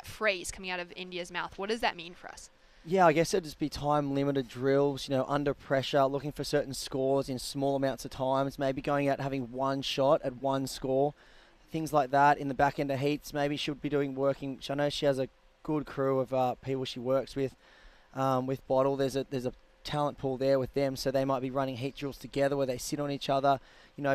phrase coming out of India's mouth. What does that mean for us? Yeah, I guess it'd just be time-limited drills, under pressure, looking for certain scores in small amounts of times, maybe going out having one shot at one score, things like that. In the back end of heats, maybe she'll be working. I know she has a good crew of people she works with Bottle. There's a talent pool there with them, so they might be running heat drills together where they sit on each other,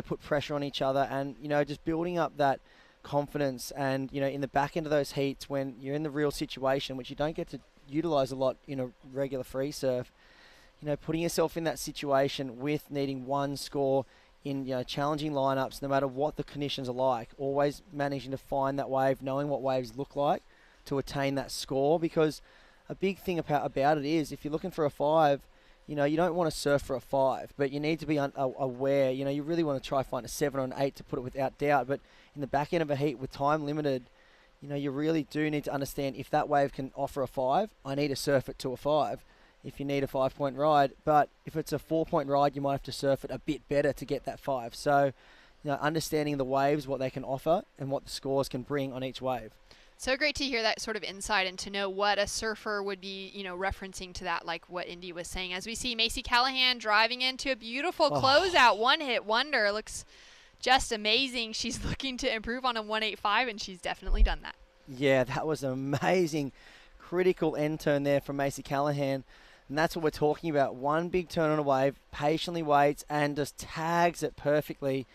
put pressure on each other, and just building up that confidence. And in the back end of those heats, when you're in the real situation, which you don't get to utilize a lot in a regular free surf, putting yourself in that situation with needing one score in challenging lineups, no matter what the conditions are like, always managing to find that wave, knowing what waves look like to attain that score. Because a big thing about it is, if you're looking for a 5, you don't want to surf for a 5, but you need to be aware. You really want to try find a 7 or an 8 to put it without doubt. But in the back end of a heat with time limited, you really do need to understand, if that wave can offer a 5, I need to surf it to a 5 if you need a 5-point ride. But if it's a 4-point ride, you might have to surf it a bit better to get that 5. So, understanding the waves, what they can offer, and what the scores can bring on each wave. So great to hear that sort of insight and to know what a surfer would be, referencing to that, like what Indy was saying. As we see Macy Callahan driving into a beautiful closeout, one-hit wonder. Looks just amazing. She's looking to improve on a 185, and she's definitely done that. Yeah, that was an amazing critical end turn there from Macy Callahan. And that's what we're talking about. One big turn on a wave, patiently waits and just tags it perfectly.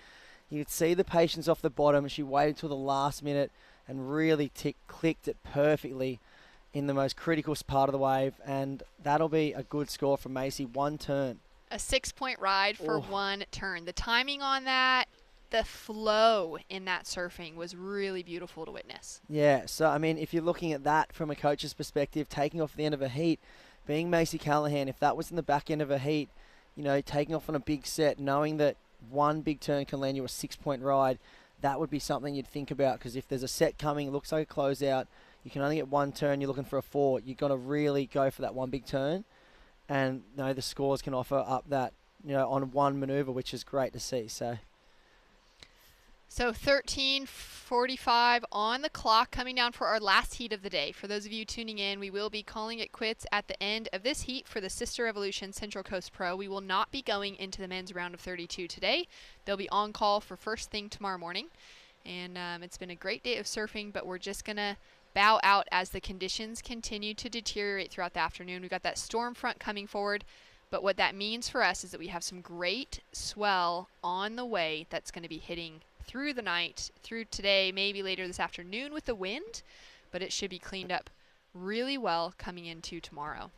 You could see the patience off the bottom. She waited till the last minute and really clicked it perfectly in the most critical part of the wave. And that'll be a good score from Macy. One turn. A 6-point ride for one turn. The timing on that, the flow in that surfing was really beautiful to witness. Yeah, so I mean, if you're looking at that from a coach's perspective, taking off the end of a heat, being Macy Callahan, if that was in the back end of a heat, taking off on a big set, knowing that one big turn can land you a 6-point ride, that would be something you'd think about. Because if there's a set coming, it looks like a closeout, you can only get one turn, you're looking for a 4, you've got to really go for that one big turn. And the scores can offer up that, on one maneuver, which is great to see. So 13:45 on the clock, coming down for our last heat of the day. For those of you tuning in, we will be calling it quits at the end of this heat for the Sisstrevolution Central Coast Pro. We will not be going into the men's round of 32 today. They'll be on call for first thing tomorrow morning. And it's been a great day of surfing, but we're just going to bow out as the conditions continue to deteriorate throughout the afternoon. We've got that storm front coming forward. But what that means for us is that we have some great swell on the way that's going to be hitting through the night, through today, maybe later this afternoon with the wind, but it should be cleaned up really well coming into tomorrow.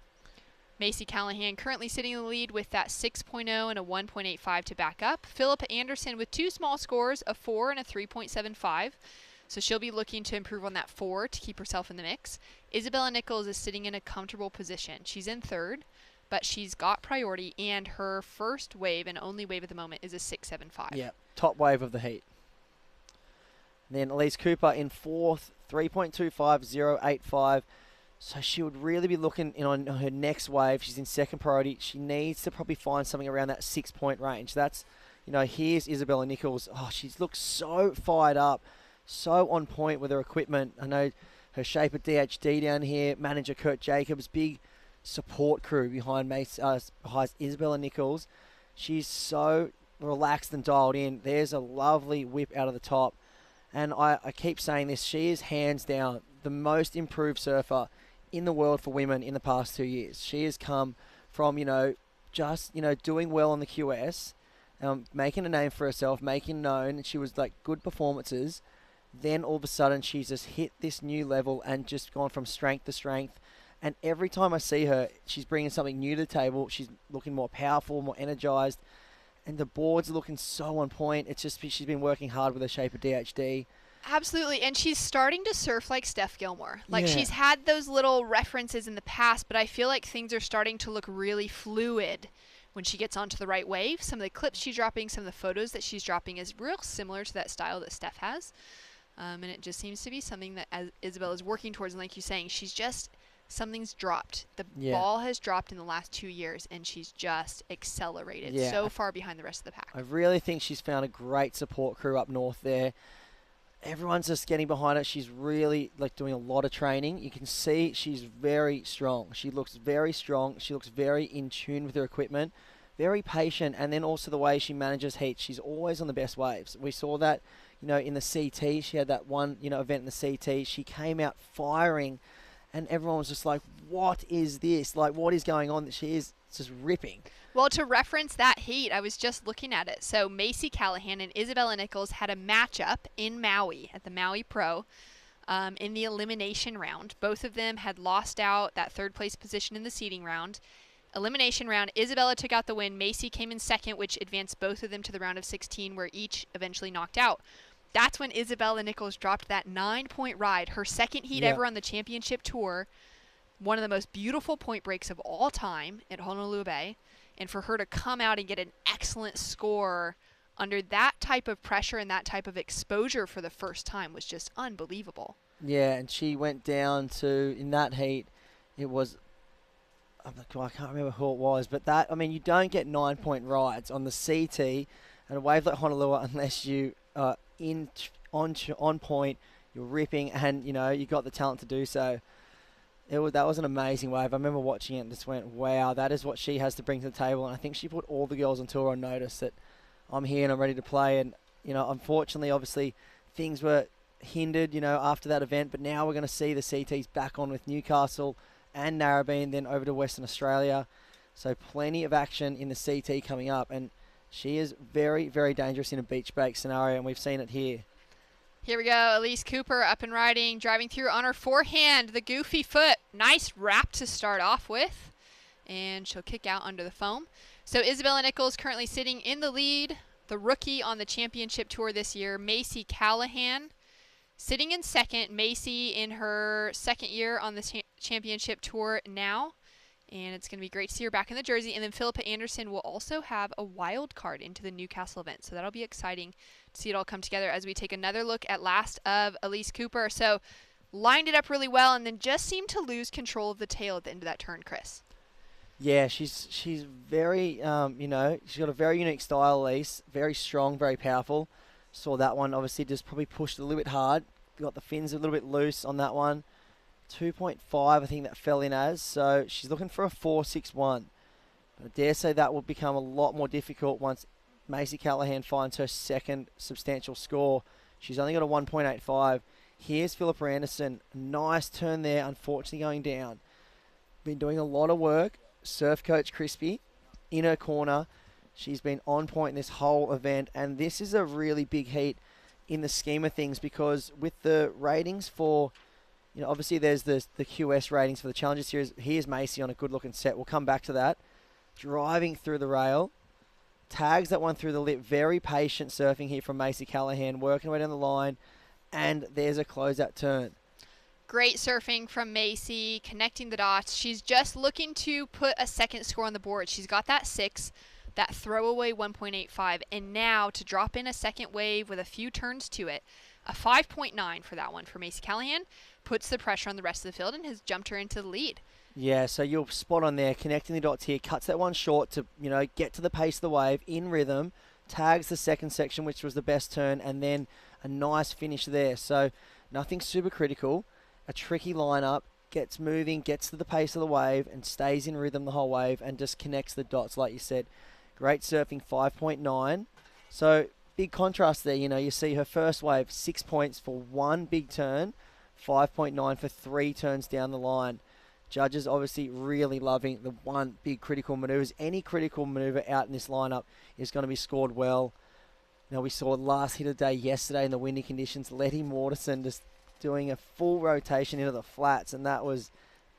Macy Callahan currently sitting in the lead with that 6.0 and a 1.85 to back up. Philippa Anderson with 2 small scores, a 4 and a 3.75. So she'll be looking to improve on that 4 to keep herself in the mix. Isabella Nichols is sitting in a comfortable position. She's in 3rd, but she's got priority, and her first wave and only wave at the moment is a 6.75. Yeah, top wave of the heat. Then Elise Cooper in 4th, 3.25.085. So she would really be looking on her next wave. She's in 2nd priority. She needs to probably find something around that 6-point range. That's, here's Isabella Nichols. Oh, she's looked so fired up, so on point with her equipment. I know her shaper DHD down here, manager Kurt Jacobs, big support crew behind Isabella Nichols. She's so relaxed and dialed in. There's a lovely whip out of the top. And I keep saying this, she is hands down the most improved surfer in the world for women in the past 2 years. She has come from, just, doing well on the QS, making a name for herself, making known, and she was like good performances. Then all of a sudden she's just hit this new level and just gone from strength to strength. And every time I see her, she's bringing something new to the table. She's looking more powerful, more energized. And the board's looking so on point. It's just she's been working hard with her shape of DHD. Absolutely, and she's starting to surf like Steph Gilmore. Like, Yeah. she's had those little references in the past, but I feel like things are starting to look really fluid when she gets onto the right wave. Some of the clips she's dropping, some of the photos that she's dropping is real similar to that style that Steph has. And it just seems to be something that Isabel is working towards. And like you're saying, something's dropped. The ball has dropped in the last 2 years, and she's just accelerated so far behind the rest of the pack. I really think she's found a great support crew up north there. Everyone's just getting behind her. She's really doing a lot of training. You can see she's very strong. She looks very strong. She looks very in tune with her equipment, very patient, and then also the way she manages heat. She's always on the best waves. We saw that, in the CT. She had that one, event in the CT. She came out firing, and everyone was just like, what is this? Like, what is going on? She is just ripping. Well, to reference that heat, I was just looking at it. So Macy Callahan and Isabella Nichols had a matchup in Maui at the Maui Pro in the elimination round. Both of them had lost out that third place position in the seeding round. Elimination round, Isabella took out the win. Macy came in second, which advanced both of them to the round of 16, where each eventually knocked out. That's when Isabella Nichols dropped that 9-point ride, her second heat ever on the championship tour. One of the most beautiful point breaks of all time at Honolulu Bay. And for her to come out and get an excellent score under that type of pressure and that type of exposure for the first time was just unbelievable. Yeah, and she went down to, in that heat, it was, I can't remember who it was, but you don't get 9-point rides on the CT and a wave like Honolulu unless you are on point, you're ripping, and, you got the talent to do so. That was an amazing wave. I remember watching it and just went, wow, that is what she has to bring to the table. And I think she put all the girls on tour on notice that I'm here and I'm ready to play. And, unfortunately, obviously, things were hindered, after that event. But now we're going to see the CTs back on with Newcastle and Narrabeen, then over to Western Australia. So plenty of action in the CT coming up. And she is very, very dangerous in a beach break scenario, and we've seen it here. Here we go. Elise Cooper up and riding, driving through on her forehand, the goofy foot. Nice wrap to start off with, and she'll kick out under the foam. So Isabella Nichols currently sitting in the lead, the rookie on the championship tour this year. Macy Callahan sitting in second. Macy in her second year on the championship tour now. And it's going to be great to see her back in the jersey. And then Philippa Anderson will also have a wild card into the Newcastle event. So that'll be exciting to see it all come together as we take another look at last of Elise Cooper. So lined it up really well and then just seemed to lose control of the tail at the end of that turn, Chris. Yeah, she's very, she's got a very unique style, Elise. Very strong, very powerful. Saw that one, obviously, just probably pushed a little bit hard. Got the fins a little bit loose on that one. 2.5, I think that fell in as. So she's looking for a 4.61. But I dare say that will become a lot more difficult once Macy Callahan finds her second substantial score. She's only got a 1.85. Here's Philippa Anderson. Nice turn there, unfortunately going down. Been doing a lot of work. Surf coach Crispy in her corner. She's been on point this whole event. And this is a really big heat in the scheme of things because with the ratings for... obviously there's the QS ratings for the Challenger Series. Here's Macy on a good-looking set. We'll come back to that. Driving through the rail. Tags that one through the lip. Very patient surfing here from Macy Callahan. Working her way down the line. And there's a closeout turn. Great surfing from Macy, connecting the dots. She's just looking to put a second score on the board. She's got that 6, that throwaway 1.85. And now to drop in a second wave with a few turns to it. A 5.9 for that one for Macy Callahan. Puts the pressure on the rest of the field and has jumped her into the lead. Yeah, so you're spot on there, connecting the dots here. Cuts that one short to, get to the pace of the wave in rhythm. Tags the second section, which was the best turn, and then a nice finish there. So nothing super critical. A tricky lineup. Gets moving, gets to the pace of the wave, and stays in rhythm the whole wave and just connects the dots, like you said. Great surfing, 5.9. So big contrast there. You know, you see her first wave, 6 points for one big turn, 5.9 for 3 turns down the line. Judges obviously really loving the one big critical manoeuvres. Any critical manoeuvre out in this lineup is going to be scored well. Now, we saw last hit of the day yesterday in the windy conditions, Letty Mortensen just doing a full rotation into the flats, and that was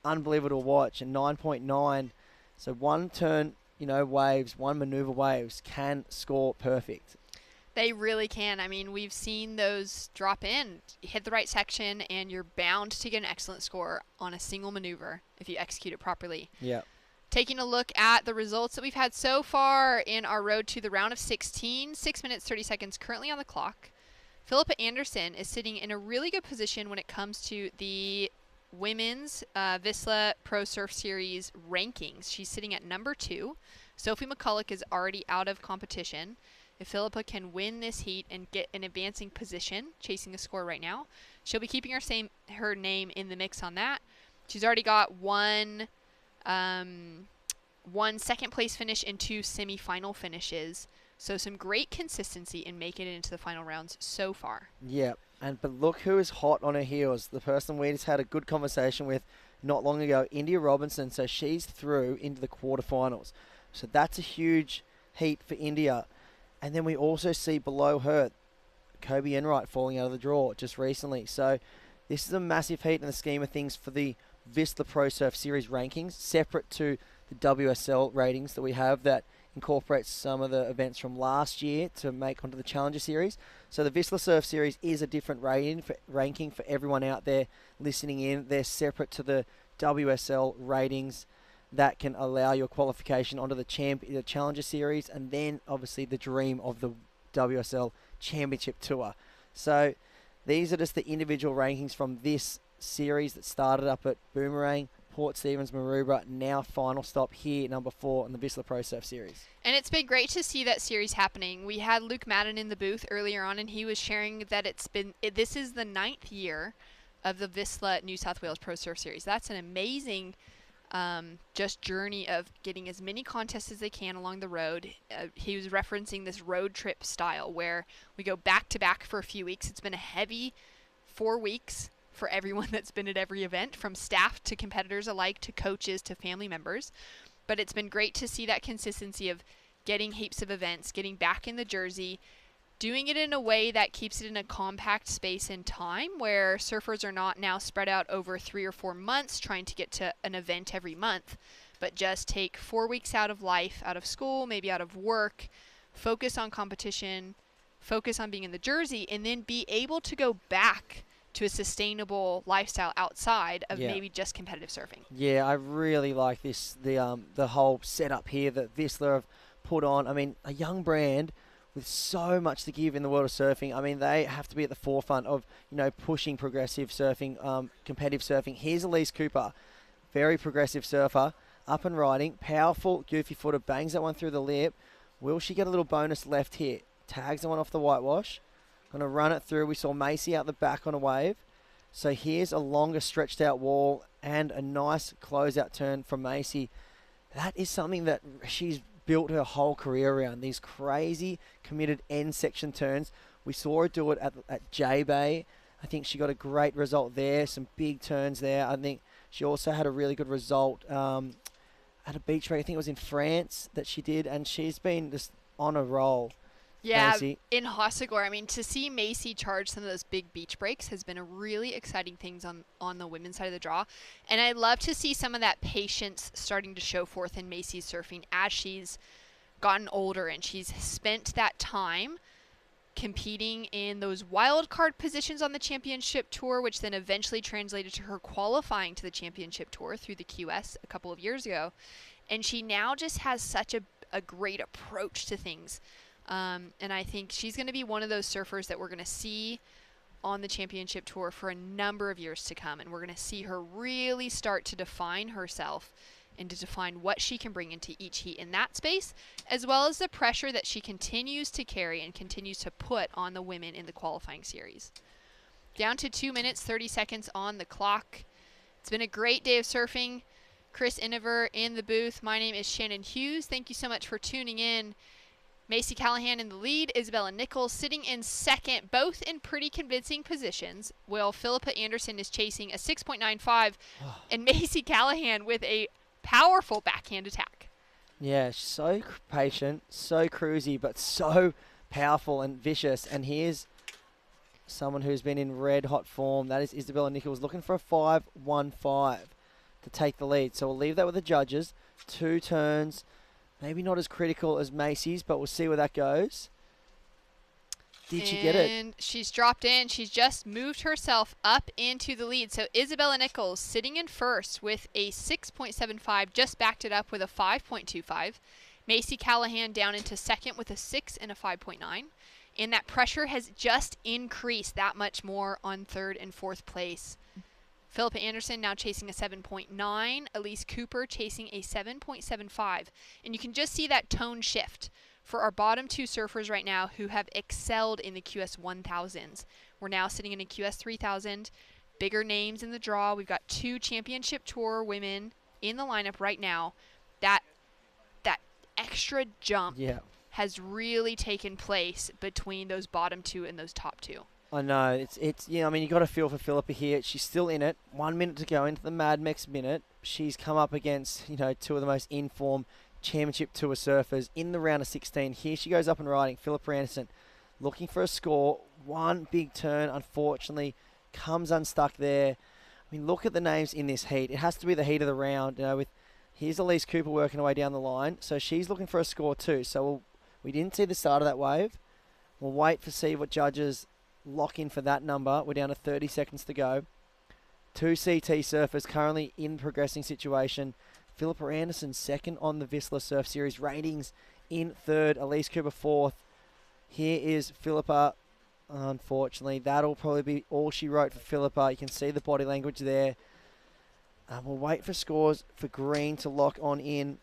unbelievable to watch. And 9.9, so one turn, you know, waves, one manoeuvre waves can score perfect. They really can. I mean, we've seen those drop in, hit the right section, and you're bound to get an excellent score on a single maneuver if you execute it properly. Yeah. Taking a look at the results that we've had so far in our road to the round of 16, 6 minutes, 30 seconds currently on the clock. Philippa Anderson is sitting in a really good position when it comes to the women's Vissla Pro Surf Series rankings. She's sitting at number 2. Sophie McCulloch is already out of competition. If Philippa can win this heat and get an advancing position, chasing a score right now, she'll be keeping her name in the mix on that. She's already got one second place finish and 2 semi-final finishes. So some great consistency in making it into the final rounds so far. Yeah, but look who is hot on her heels. The person we just had a good conversation with not long ago, India Robinson. So she's through into the quarterfinals. So that's a huge heat for India. And then we also see below her, Kobe Enright falling out of the draw just recently. So this is a massive heat in the scheme of things for the Vissla Pro Surf Series rankings, separate to the WSL ratings that we have that incorporates some of the events from last year to make onto the Challenger Series. So the Vissla Surf Series is a different ranking for everyone out there listening in. They're separate to the WSL ratings that can allow your qualification onto the Challenger Series, and then obviously the dream of the WSL Championship Tour. So these are just the individual rankings from this series that started up at Boomerang, Port Stephens, Maroubra, now final stop here, number 4 in the Vissla Pro Surf Series. And it's been great to see that series happening. We had Luke Madden in the booth earlier on, and he was sharing that this is the 9th year of the Vissla New South Wales Pro Surf Series. That's an amazing just journey of getting as many contests as they can along the road. He was referencing this road trip style where we go back to back for a few weeks. It's been a heavy 4 weeks for everyone that's been at every event, from staff to competitors alike to coaches to family members. But it's been great to see that consistency of getting heaps of events, getting back in the jersey, doing it in a way that keeps it in a compact space and time where surfers are not now spread out over 3 or 4 months trying to get to an event every month, but just take 4 weeks out of life, out of school, maybe out of work, focus on competition, focus on being in the jersey, and then be able to go back to a sustainable lifestyle outside of maybe just competitive surfing. Yeah, I really like this, the whole setup here that Vissla have put on. I mean, a young brand with so much to give in the world of surfing. I mean, they have to be at the forefront of, you know, pushing progressive surfing, competitive surfing. Here's Elise Cooper, very progressive surfer, up and riding, powerful, goofy footer, bangs that one through the lip. Will she get a little bonus left here? Tags the one off the whitewash. Going to run it through. We saw Macy out the back on a wave. So here's a longer stretched out wall and a nice closeout turn from Macy. That is something that she's built her whole career around, these crazy committed end section turns. We saw her do it at J-Bay. I think she got a great result there, some big turns there. I think she also had a really good result at a beach break. I think it was in France that she did, and she's been just on a roll. Yeah, Macy. In Hossegor, I mean, to see Macy charge some of those big beach breaks has been a really exciting thing on the women's side of the draw. And I love to see some of that patience starting to show forth in Macy's surfing as she's gotten older and she's spent that time competing in those wild card positions on the championship tour, which then eventually translated to her qualifying to the championship tour through the QS a couple of years ago. And she now just has such a great approach to things. And I think she's going to be one of those surfers that we're going to see on the championship tour for a number of years to come. And we're going to see her really start to define herself and to define what she can bring into each heat in that space, as well as the pressure that she continues to carry and continues to put on the women in the qualifying series. Down to 2 minutes, 30 seconds on the clock. It's been a great day of surfing. Chris Iniver in the booth. My name is Shannon Hughes. Thank you so much for tuning in. Macy Callahan in the lead, Isabella Nichols sitting in second, both in pretty convincing positions, while Philippa Anderson is chasing a 6.95, and Macy Callahan with a powerful backhand attack. Yeah, so patient, so cruisy, but so powerful and vicious. And here's someone who's been in red-hot form. That is Isabella Nichols, looking for a 5.15 to take the lead. So we'll leave that with the judges. 2 turns. Maybe not as critical as Macy's, but we'll see where that goes. Did she get it? And she's dropped in. She's just moved herself up into the lead. So Isabella Nichols sitting in first with a 6.75, just backed it up with a 5.25. Macy Callahan down into second with a 6 and a 5.9. And that pressure has just increased that much more on third and fourth place. Philippa Anderson now chasing a 7.9. Elise Cooper chasing a 7.75. And you can just see that tone shift for our bottom 2 surfers right now who have excelled in the QS 1000s. We're now sitting in a QS 3000. Bigger names in the draw. We've got 2 championship tour women in the lineup right now. That extra jump has really taken place between those bottom 2 and those top 2. I know, it's I mean, you got to feel for Philippa here. She's still in it. 1 minute to go into the Mad Mex minute. She's come up against, 2 of the most in-form championship tour surfers in the round of 16. Here she goes up and riding. Philippa Anderson looking for a score. 1 big turn, unfortunately, comes unstuck there. I mean, look at the names in this heat. It has to be the heat of the round. Here's Elise Cooper working her way down the line. So she's looking for a score too. So we didn't see the start of that wave. We'll wait to see what judges lock in for that number. We're down to 30 seconds to go. 2 CT surfers currently in progressing situation. Philippa Anderson second on the Vissla Surf Series ratings in third. Elise Cooper fourth. Here is Philippa. Unfortunately, that'll probably be all she wrote for Philippa. You can see the body language there. We'll wait for scores for Green to lock on in.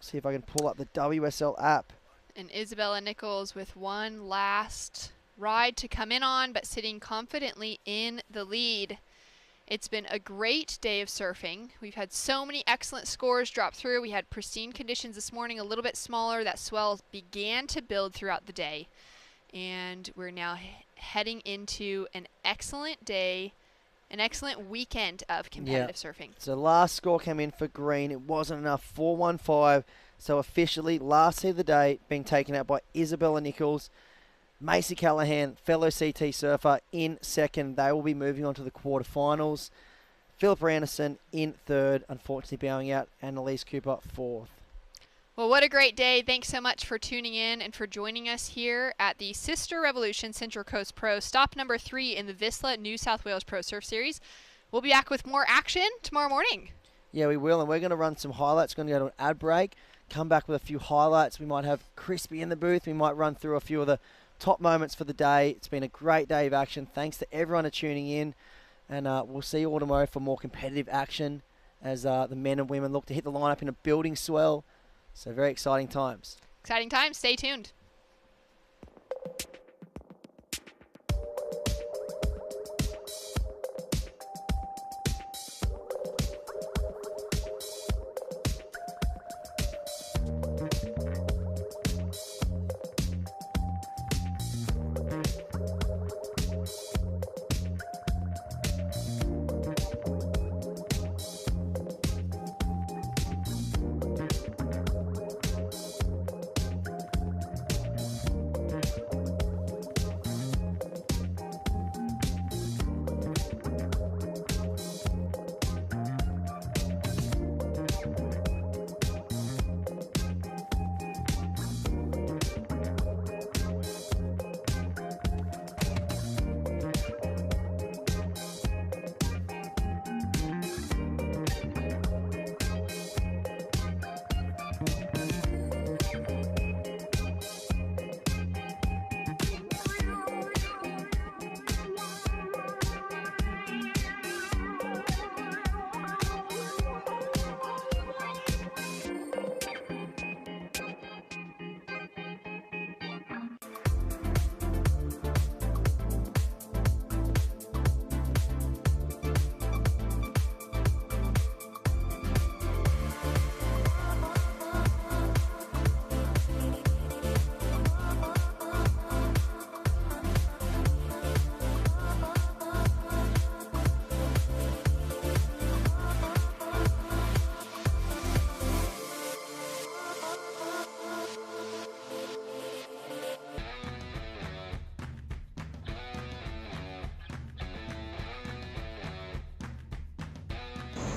See if I can pull up the WSL app. And Isabella Nichols with one last ride to come in on, but sitting confidently in the lead. It's been a great day of surfing. We've had so many excellent scores drop through. We had pristine conditions this morning, a little bit smaller. That swell began to build throughout the day. And we're now heading into an excellent day, an excellent weekend of competitive surfing. So last score came in for Green. It wasn't enough, 4.15. So officially, last heat of the day being taken out by Isabella Nichols. Macy Callahan, fellow CT surfer, in second. They will be moving on to the quarterfinals. Philippa Anderson in third, unfortunately bowing out, and Elise Cooper fourth. Well, what a great day. Thanks so much for tuning in and for joining us here at the Sisstrevolution Central Coast Pro, stop number 3 in the Vissla New South Wales Pro Surf Series. We'll be back with more action tomorrow morning. Yeah, we will, and we're going to run some highlights. We're going to go to an ad break, come back with a few highlights. We might have Crispy in the booth. We might run through a few of the top moments for the day. It's been a great day of action. Thanks to everyone for tuning in, and we'll see you all tomorrow for more competitive action as the men and women look to hit the lineup in a building swell. So very exciting times. Exciting times. Stay tuned.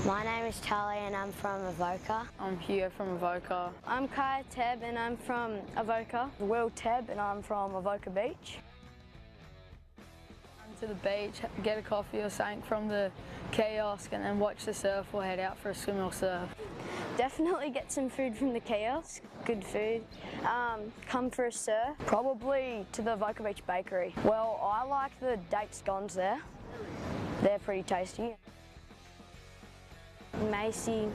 My name is Charlie and I'm from Avoca. I'm Hugo from Avoca. I'm Kaya Teb and I'm from Avoca. Will Teb and I'm from Avoca Beach. To the beach, get a coffee or something from the kiosk and then watch the surf or head out for a swim or surf. Definitely get some food from the kiosk, good food. Come for a surf. Probably to the Avoca Beach bakery. Well, I like the date scones there. They're pretty tasty. Macy,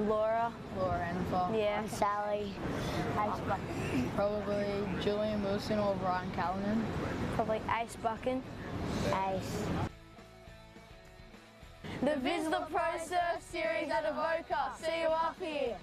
Laura. Laura Enfer. Yeah, Sally. Probably Julian Wilson or Ryan Callanan. Probably Ace Buchan. Ace. The Vissla Pro Surf Series at Avoca. See you up here.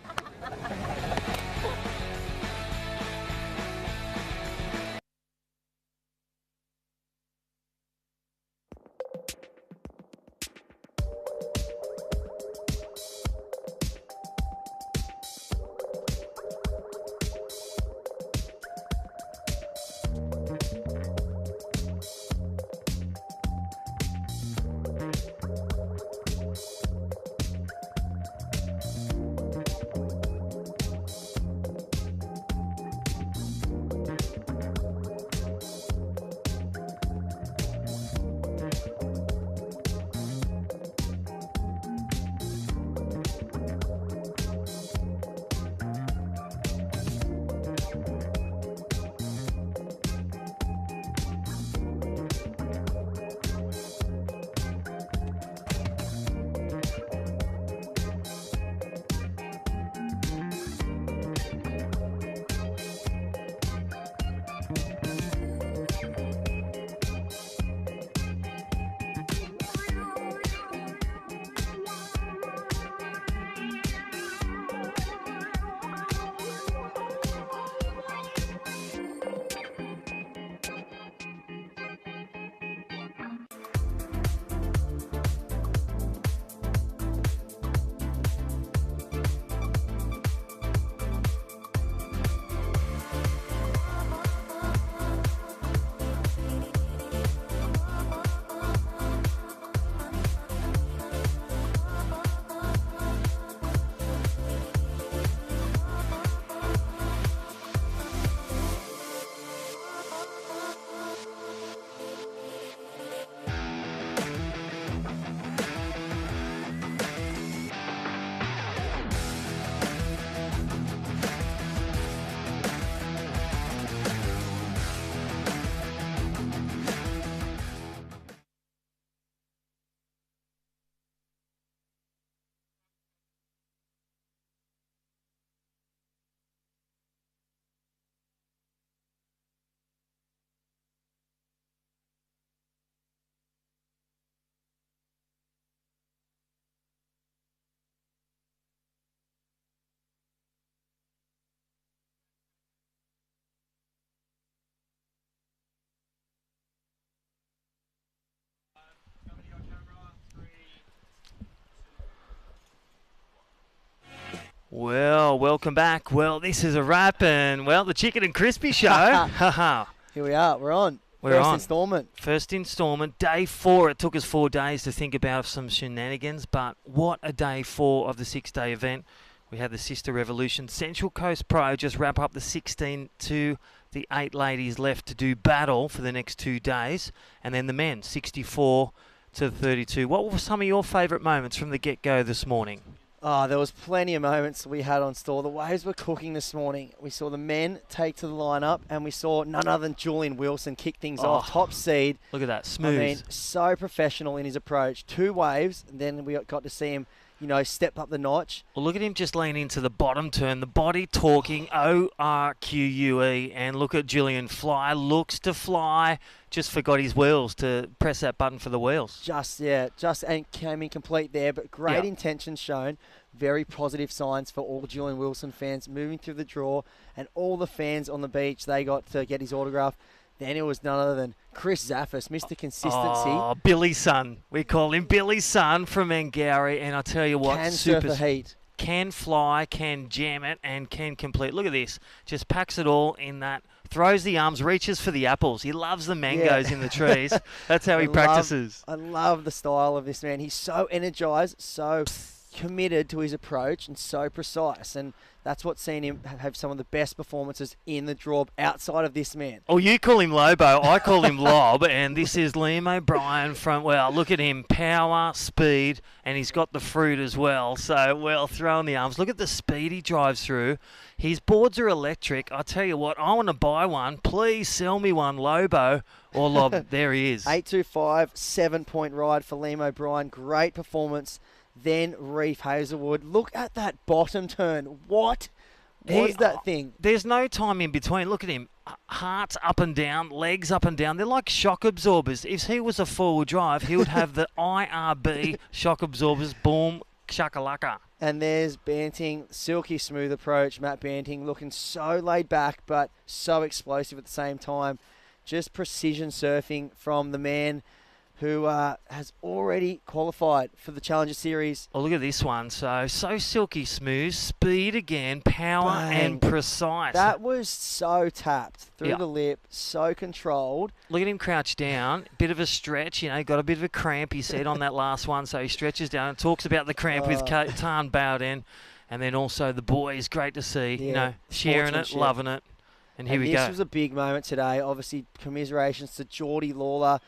Well, welcome back. Well, this is a wrap, and well, the Chicken and Crispy Show. Haha. Here we are. We're on. We're First on. instalment. First instalment. Day 4. It took us 4 days to think about some shenanigans, but what a day 4 of the 6-day event. We had the Sisstrevolution Central Coast Pro just wrap up the 16 to the 8 ladies left to do battle for the next 2 days, and then the men 64 to 32. What were some of your favourite moments from the get-go this morning? Oh, there was plenty of moments we had on store. The waves were cooking this morning. We saw the men take to the lineup, and we saw none other than Julian Wilson kick things off. Top seed. Look at that, smooth. I mean, so professional in his approach. 2 waves, and then we got to see him, step up the notch. Well, look at him just lean into the bottom turn. The body talking, O-R-Q-U-E. And look at Julian fly. Looks to fly. Just forgot his wheels to press that button for the wheels. And came in complete there. But great intentions shown. Very positive signs for all Julian Wilson fans moving through the draw. And all the fans on the beach, they got to get his autograph. Then it was none other than Chris Zaffis, Mr. Consistency. Oh, Billy's son. We call him Billy's son from Angari. And I tell you what, Can surf a heat. Can fly, can jam it, and can complete. Look at this. Just packs it all in that. Throws the arms, reaches for the apples. He loves the mangoes in the trees. That's how he practices. I love the style of this man. He's so energized, so committed to his approach and so precise, and that's what's seen him have some of the best performances in the draw outside of this man. Oh, you call him Lobo, I call him Lob, and this is Liam O'Brien from, well, look at him, power, speed, and he's got the fruit as well, so, well, throwing the arms. Look at the speed he drives through. His boards are electric. I tell you what, I want to buy one. Please sell me one, Lobo or Lob. There he is. 8.25, 7-point ride for Liam O'Brien. Great performance. Then Reef Hazelwood. Look at that bottom turn. What was that thing? There's no time in between. Look at him. Hearts up and down, legs up and down. They're like shock absorbers. If he was a four-wheel drive, he would have the IRB shock absorbers. Boom, shakalaka. And there's Banting, silky smooth approach. Matt Banting looking so laid back, but so explosive at the same time. Just precision surfing from the man who has already qualified for the Challenger Series. Oh, look at this one. So silky smooth, speed again, power and precise. That was so tapped through the lip, so controlled. Look at him crouch down, bit of a stretch, got a bit of a cramp, he said, on that last one. So he stretches down and talks about the cramp with Tan Bowden. And then also the boys, great to see, sharing it, loving it. And here we go. This was a big moment today. Obviously, commiserations to Geordie Lawler.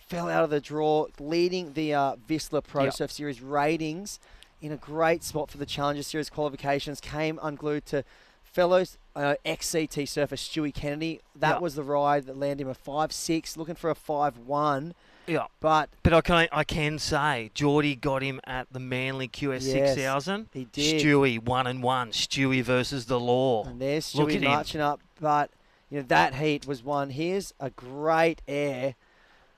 Fell out of the draw, leading the Vissla Pro Surf Series ratings in a great spot for the Challenger Series qualifications. Came unglued to fellow ex-CT surfer Stewie Kennedy. That was the ride that landed him a 5.6, looking for a 5.1. Yeah, but I can say Geordie got him at the Manly QS 6000. He did. Stewie 1-1. Stewie versus the Law. And there's Stewie marching up, but that heat was won. Here's a great air.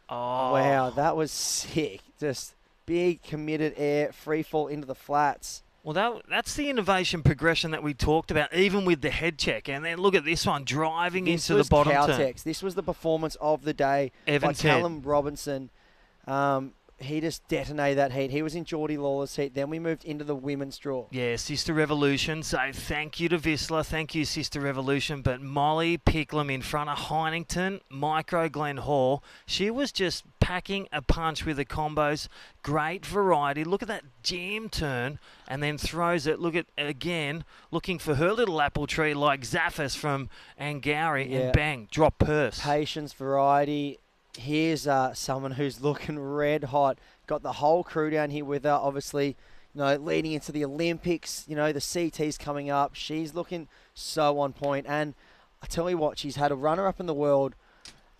Oh. Wow, that was sick. Just big, committed air, free fall into the flats. Well, that's the innovation progression that we talked about, even with the head check. And then look at this one, driving into the bottom turn. This was the performance of the day by Callum Robinson. He just detonated that heat. He was in Geordie Lawler's heat. Then we moved into the women's draw. Yeah, Sisstrevolution. So thank you to Vissla. Thank you, Sisstrevolution. But Molly Picklum in front of Heinington, Micro Glen Hall. She was just packing a punch with the combos. Great variety. Look at that jam turn and then throws it. Look at, again, looking for her little apple tree like Zaffis from Angari. And bang, drop purse. Patience, variety. Here's someone who's looking red hot. Got the whole crew down here with her, obviously, leading into the Olympics. The CT's coming up. She's looking so on point. And I tell you what, she's had a runner-up in the world,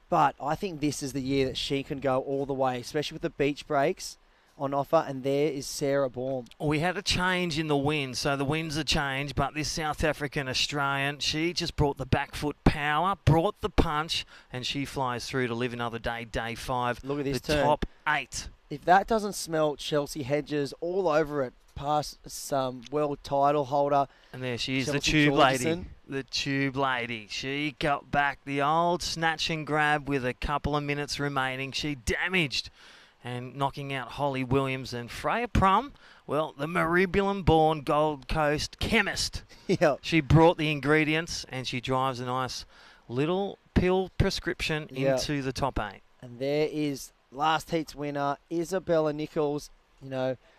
but I think this is the year that she can go all the way, especially with the beach breaks on offer. And there is Sarah Baum. We had a change in the wind, so the winds are changed, but this South African Australian, she just brought the back foot power, brought the punch, and she flies through to live another day, day 5. Look at this the turn. Top 8. If that doesn't smell Chelsea Hedges all over it, past some world title holder. And there she is, Chelsea the tube Georgeson. lady. The tube lady. She got back the old snatch and grab with a couple of minutes remaining. She damaged and knocking out Holly Williams and Freya Prum. Well, the Maribyrnong-born Gold Coast chemist. Yep. She brought the ingredients and she drives a nice little pill prescription into the top 8. And there is last heat's winner, Isabella Nichols.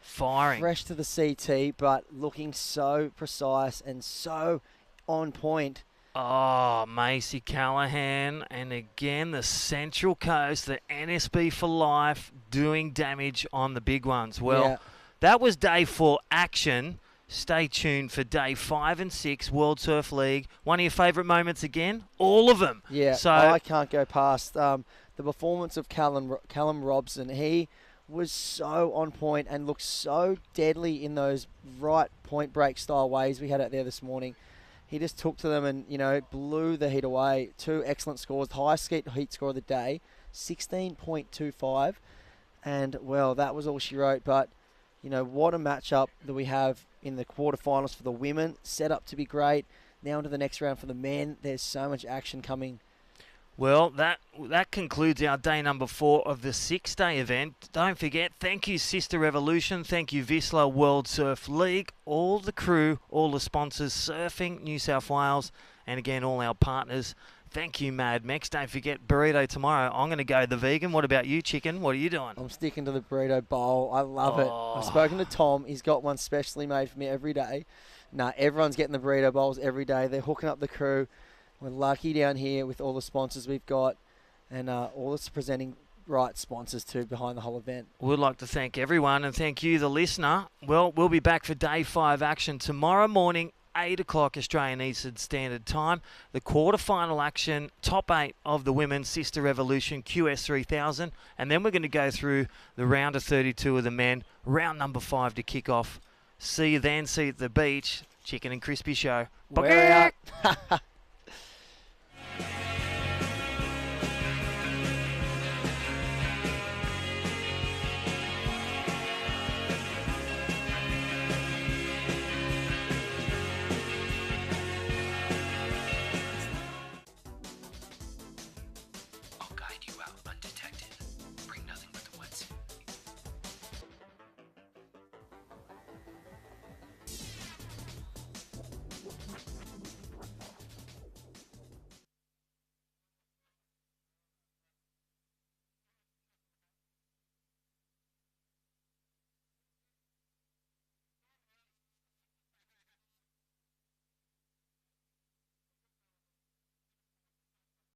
Firing. Fresh to the CT, but looking so precise and so on point. Oh, Macy Callahan, and again the Central Coast, the NSB for life, doing damage on the big ones. Well, that was day 4 action. Stay tuned for day 5 and 6, World Surf League. One of your favourite moments again? All of them. Yeah, so I can't go past the performance of Callum Robson. He was so on point and looked so deadly in those right point break style waves we had out there this morning. He just took to them and, blew the heat away. 2 excellent scores. The highest heat score of the day, 16.25. And, well, that was all she wrote. But, what a matchup that we have in the quarterfinals for the women. Set up to be great. Now into the next round for the men. There's so much action coming. Well, that concludes our day number 4 of the 6-day event. Don't forget, thank you Sisstrevolution, thank you Vissla World Surf League, all the crew, all the sponsors, Surfing New South Wales, and again all our partners. Thank you, Mad Mex. Don't forget burrito tomorrow. I'm going to go the vegan. What about you, chicken? What are you doing? I'm sticking to the burrito bowl. I love it. I've spoken to Tom. He's got one specially made for me every day. Everyone's getting the burrito bowls every day. They're hooking up the crew. We're lucky down here with all the sponsors we've got and all the presenting right sponsors too behind the whole event. We'd like to thank everyone and thank you, the listener. Well, we'll be back for Day 5 action tomorrow morning, 8 o'clock Australian Eastern Standard Time. The quarter-final action, top 8 of the women's Sisstrevolution QS3000. And then we're going to go through the round of 32 of the men, round number 5 to kick off. See you then, see you at the beach. Chicken and Crispy Show. We're out.